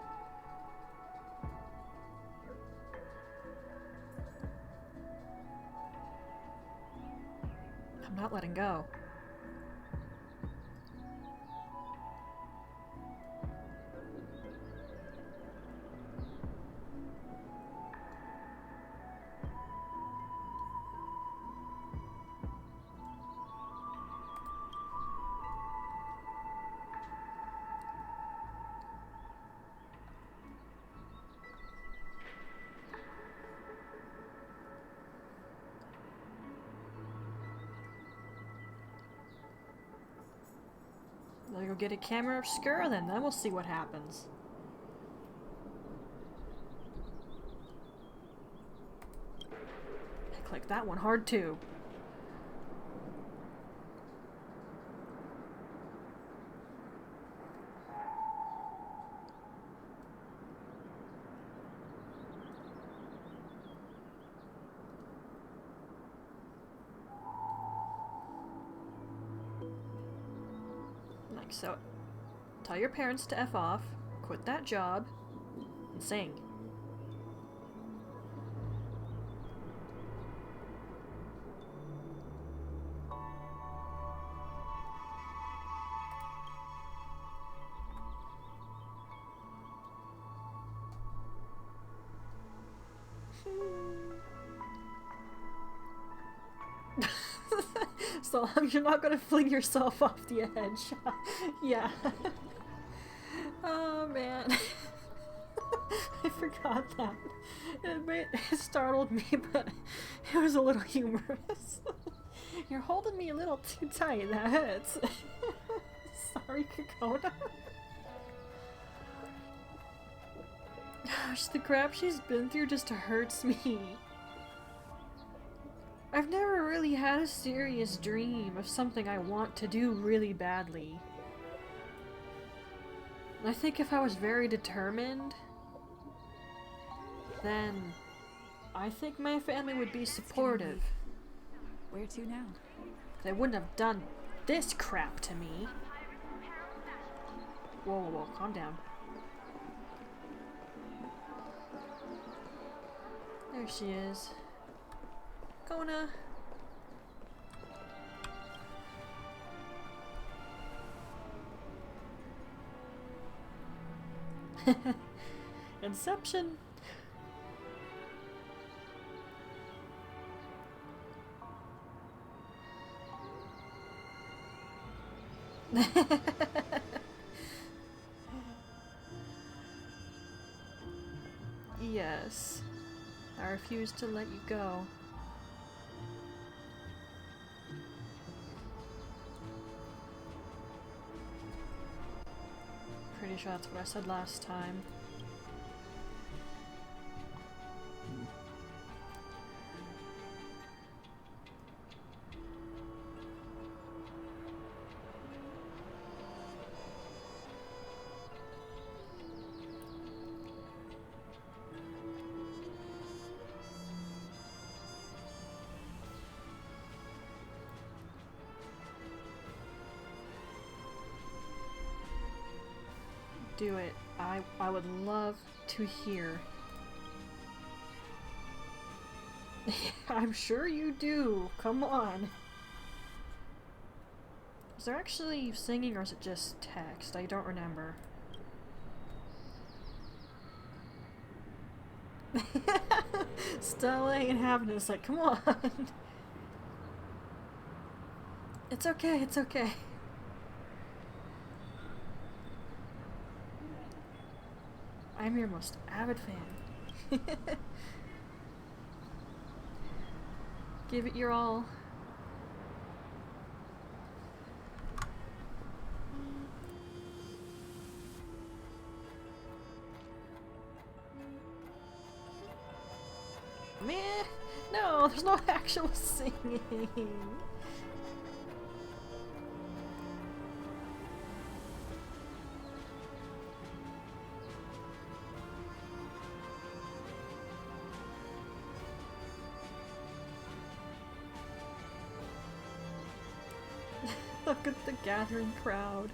I'm not letting go. Let's go get a camera obscura then we'll see what happens. I clicked that one hard too. So, tell your parents to F off, quit that job, and sing. So long as you're not gonna fling yourself off the edge. Yeah. Oh man. I forgot that. It startled me, but it was a little humorous. You're holding me a little too tight, that hurts. Sorry, Kakona. Gosh, the crap she's been through just hurts me. I've never really had a serious dream of something I want to do really badly. I think if I was very determined, then I think my family would be supportive. Where to now? They wouldn't have done this crap to me. Whoa, whoa, whoa, calm down. There she is. Kona. Inception. Yes. I refuse to let you go. Pretty sure that's what I said last time. Do it. I would love to hear. I'm sure you do. Come on. Is there actually singing or is it just text? I don't remember. Stella ain't having it. It's like, come on. It's okay, it's okay. I'm your most avid fan. Give it your all. Meh. No, there's no actual singing. Look at the gathering crowd.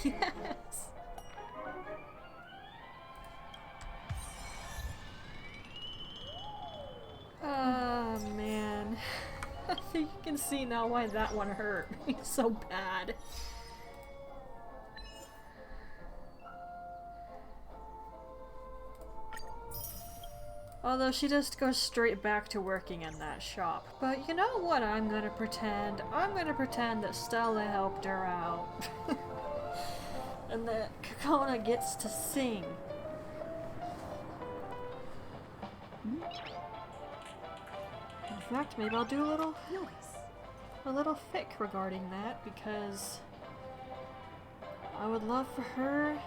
Yes! Oh man. I think you can see now why that one hurt me so bad. Although she just goes straight back to working in that shop. But you know what I'm gonna pretend? I'm gonna pretend that Stella helped her out. And that Kakona gets to sing. In fact, maybe I'll do a little fic regarding that, because I would love for her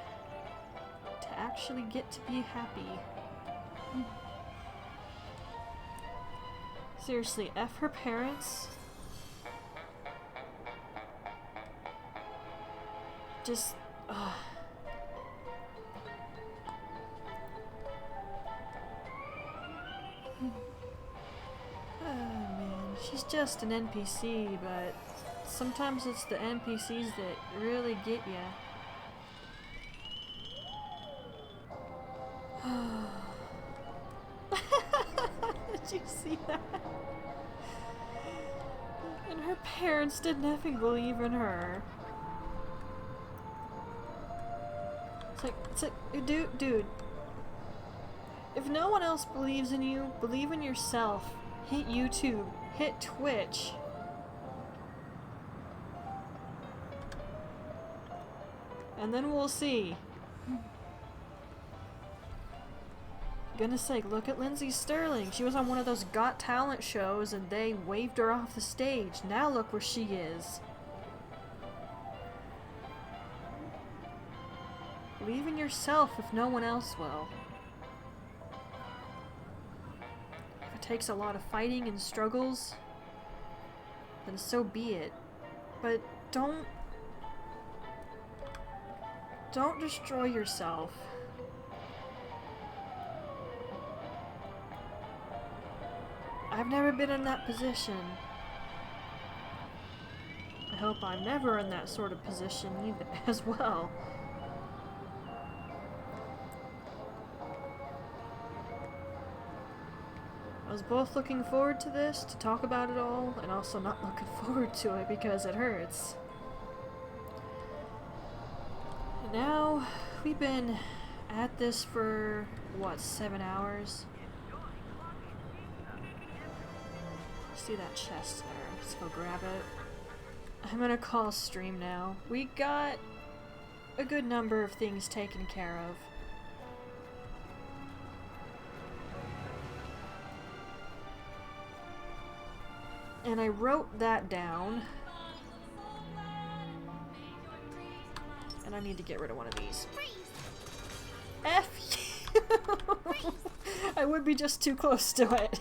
to actually get to be happy. Seriously, F her parents. Just, oh man, she's just an NPC, but sometimes it's the NPCs that really get ya. Did you see that? And her parents did nothing believe in her. It's like, dude. If no one else believes in you, believe in yourself. Hit YouTube. Hit Twitch. And then we'll see. Goodness sake, look at Lindsay Sterling. She was on one of those Got Talent shows and they waved her off the stage. Now look where she is. Believe in yourself if no one else will. If it takes a lot of fighting and struggles, then so be it. But don't destroy yourself. I've never been in that position. I hope I'm never in that sort of position either as well. I was both looking forward to this, to talk about it all, and also not looking forward to it because it hurts. And now, we've been at this for, what, 7 hours? See that chest there. Let's go grab it. I'm gonna call stream now. We got a good number of things taken care of. And I wrote that down. And I need to get rid of one of these. F you! I would be just too close to it.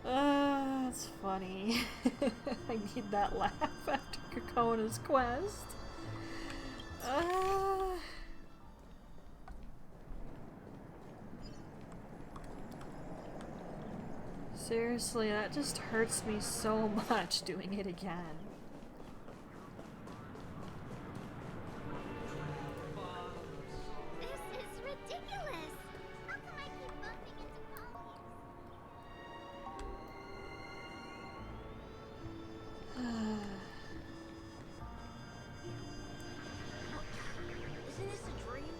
That's funny. I need that laugh after Kakona's quest. Seriously, that just hurts me so much doing it again. This is ridiculous! How come I keep bumping into Isn't this a dream?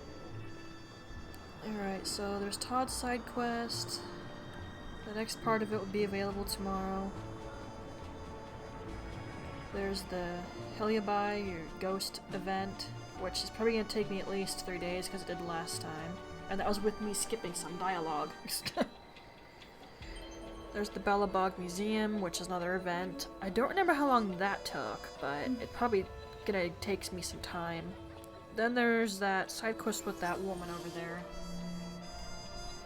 Alright, so there's Todd's side quest. The next part of it will be available tomorrow. There's the Heliabai, your ghost event, which is probably going to take me at least 3 days because it did last time. And that was with me skipping some dialogue. There's the Belobog Museum, which is another event. I don't remember how long that took, but it probably gonna take me some time. Then there's that side quest with that woman over there.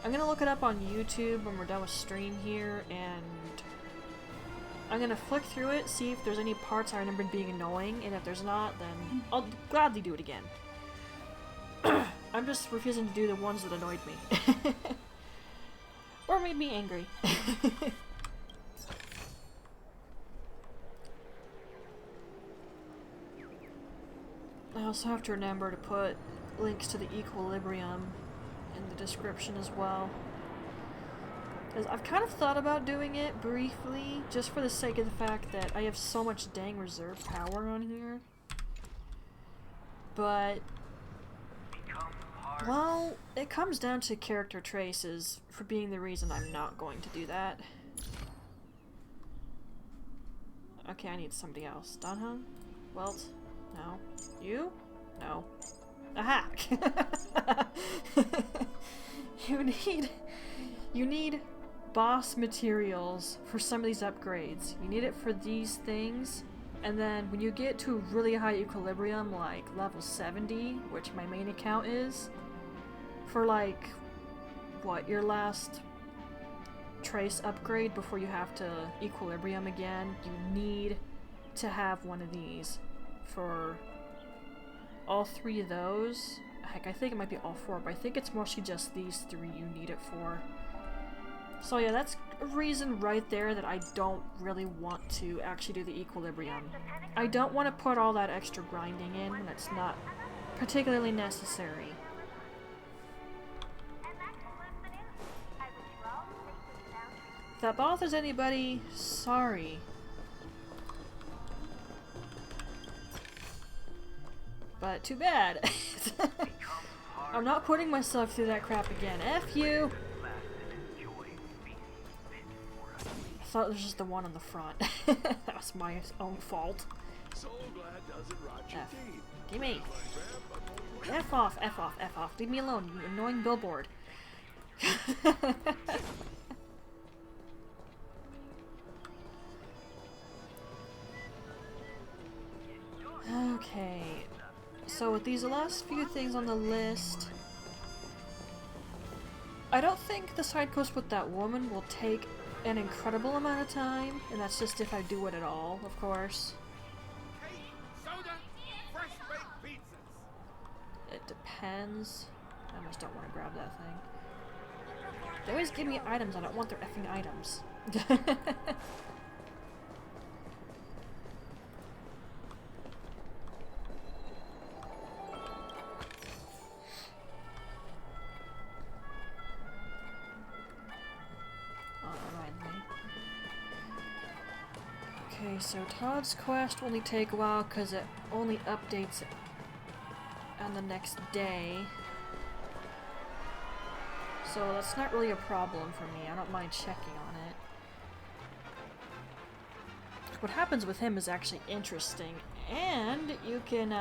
I'm gonna look it up on YouTube when we're done with stream here, and I'm gonna flick through it, see if there's any parts I remembered being annoying, and if there's not, then I'll gladly do it again. I'm just refusing to do the ones that annoyed me. Or made me angry. I also have to remember to put links to the equilibrium in the description as well. Because I've kind of thought about doing it briefly, just for the sake of the fact that I have so much dang reserve power on here. But, well, it comes down to character traces for being the reason I'm not going to do that. Okay, I need somebody else. Dunham? Welt? No. You? No. Aha! You need boss materials for some of these upgrades. You need it for these things, and then when you get to really high equilibrium, like level 70, which my main account is, for like, what, your last trace upgrade before you have to equilibrium again, you need to have one of these for all 3 of those. Heck, I think it might be all 4, but I think it's mostly just these 3 you need it for. So yeah, that's a reason right there that I don't really want to actually do the equilibrium. I don't want to put all that extra grinding in when it's not particularly necessary. If that bothers anybody, sorry. But too bad. I'm not putting myself through that crap again. F you! I thought it was just the one on the front. That was my own fault. F. Gimme! F off, F off, F off. Leave me alone, you annoying billboard. Okay. So with these last few things on the list, I don't think the side quest with that woman will take an incredible amount of time, and that's just if I do it at all, of course. It depends. I just don't want to grab that thing. They always give me items, I don't want their effing items. Okay, so Todd's quest will only take a while because it only updates on the next day. So that's not really a problem for me. I don't mind checking on it. What happens with him is actually interesting, and you can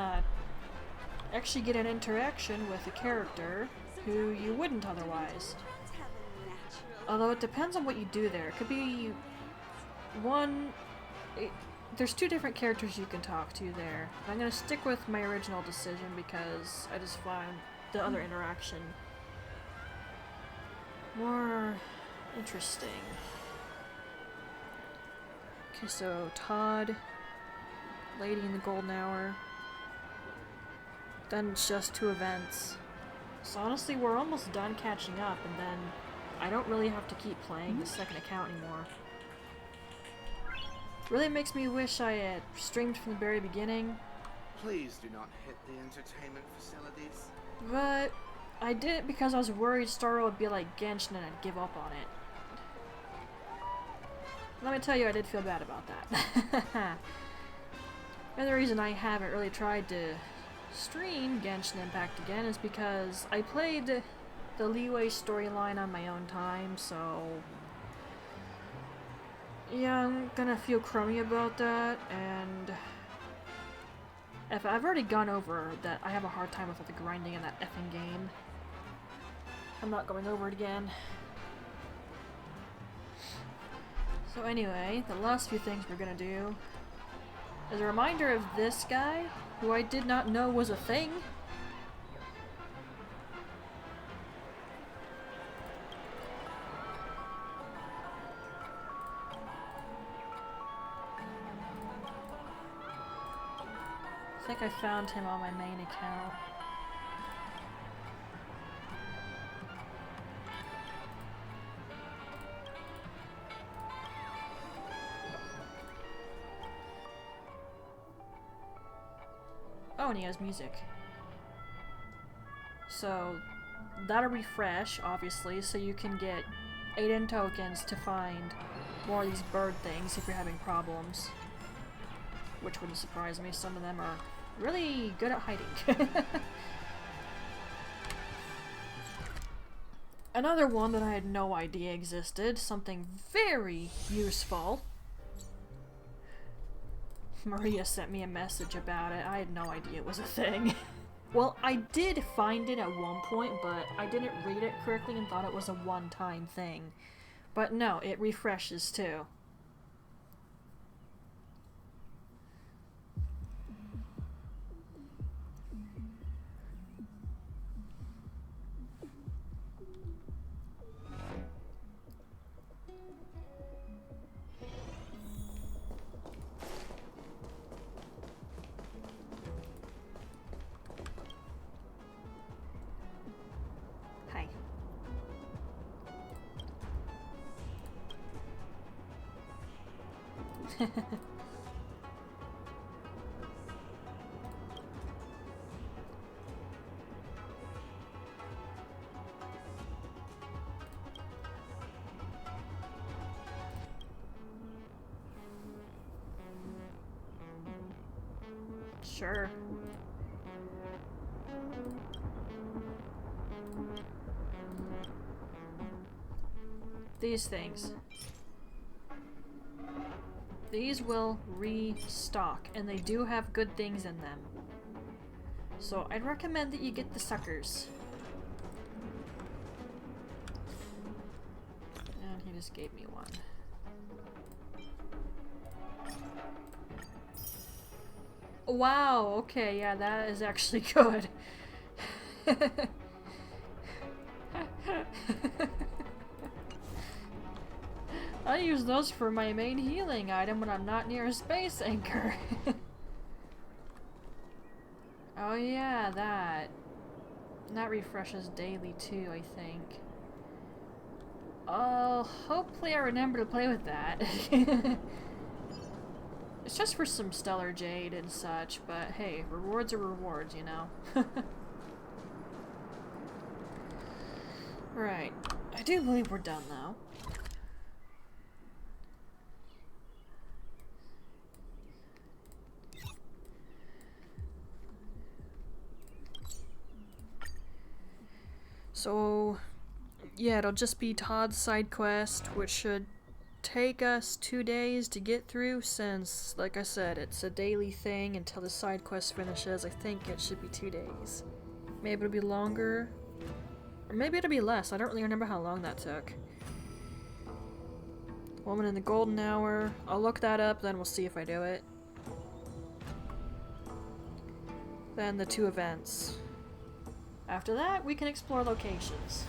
actually get an interaction with a character who you wouldn't otherwise. Although it depends on what you do there. It could be one... there's 2 different characters you can talk to there. I'm gonna stick with my original decision because I just find the other interaction more interesting. Okay, so Todd, Lady in the Golden Hour, then it's just 2 events. So honestly, we're almost done catching up, and then I don't really have to keep playing the second account anymore. Really makes me wish I had streamed from the very beginning. Please do not hit the entertainment facilities. But I did it because I was worried Starro would be like Genshin and I'd give up on it. Let me tell you, I did feel bad about that. Another reason I haven't really tried to stream Genshin Impact again is because I played the Leeway storyline on my own time, so... yeah, I'm gonna feel crummy about that, and if I've already gone over that I have a hard time with the grinding in that effing game. I'm not going over it again. So anyway, the last few things we're gonna do is a reminder of this guy, who I did not know was a thing. I think I found him on my main account. Oh, and he has music. So that'll refresh, obviously, so you can get 8 in tokens to find more of these bird things if you're having problems. Which wouldn't surprise me, some of them are really good at hiding. Another one that I had no idea existed, something very useful. Maria sent me a message about it. I had no idea it was a thing. Well, I did find it at one point, but I didn't read it correctly and thought it was a one-time thing. But no, it refreshes too. Sure. These things. These will restock, and they do have good things in them. So I'd recommend that you get the suckers. And he just gave me one. Wow, okay, yeah, that is actually good. I use those for my main healing item when I'm not near a space anchor. Oh yeah, that. That refreshes daily too, I think. Oh, hopefully I remember to play with that. It's just for some stellar jade and such, but hey, rewards are rewards, you know? Right. I do believe we're done now. So, yeah, it'll just be Todd's side quest, which should take us 2 days to get through since, like I said, it's a daily thing until the side quest finishes. I think it should be 2 days. Maybe it'll be longer, or maybe it'll be less. I don't really remember how long that took. Woman in the Golden Hour. I'll look that up, then we'll see if I do it. Then the 2 events. After that, we can explore locations.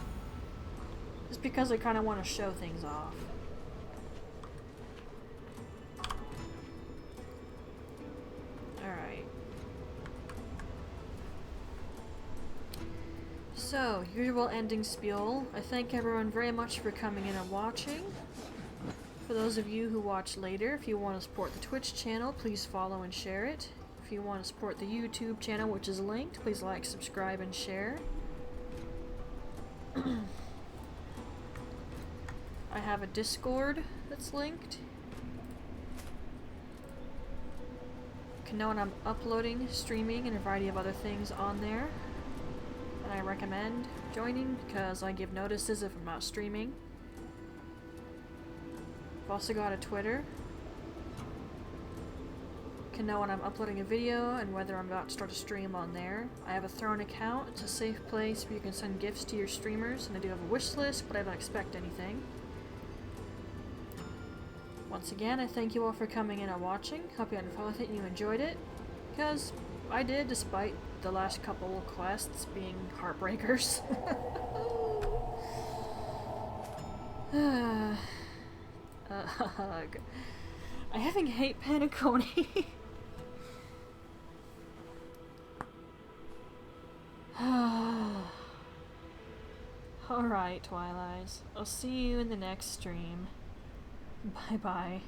Just because I kind of want to show things off. Alright. So, usual ending spiel. I thank everyone very much for coming in and watching. For those of you who watch later, if you want to support the Twitch channel, please follow and share it. If you want to support the YouTube channel, which is linked, please like, subscribe, and share. I have a Discord that's linked. You can know when I'm uploading, streaming, and a variety of other things on there. And I recommend joining because I give notices if I'm not streaming. I've also got a Twitter. Can know when I'm uploading a video and whether I'm about to start a stream on there. I have a Throne account. It's a safe place where you can send gifts to your streamers, and I do have a wish list, but I don't expect anything. Once again, I thank you all for coming in and watching. Hope you had fun with it and you enjoyed it, because I did, despite the last couple of quests being heartbreakers. I having hate Penacony. Alright, Twilights. I'll see you in the next stream. Bye-bye.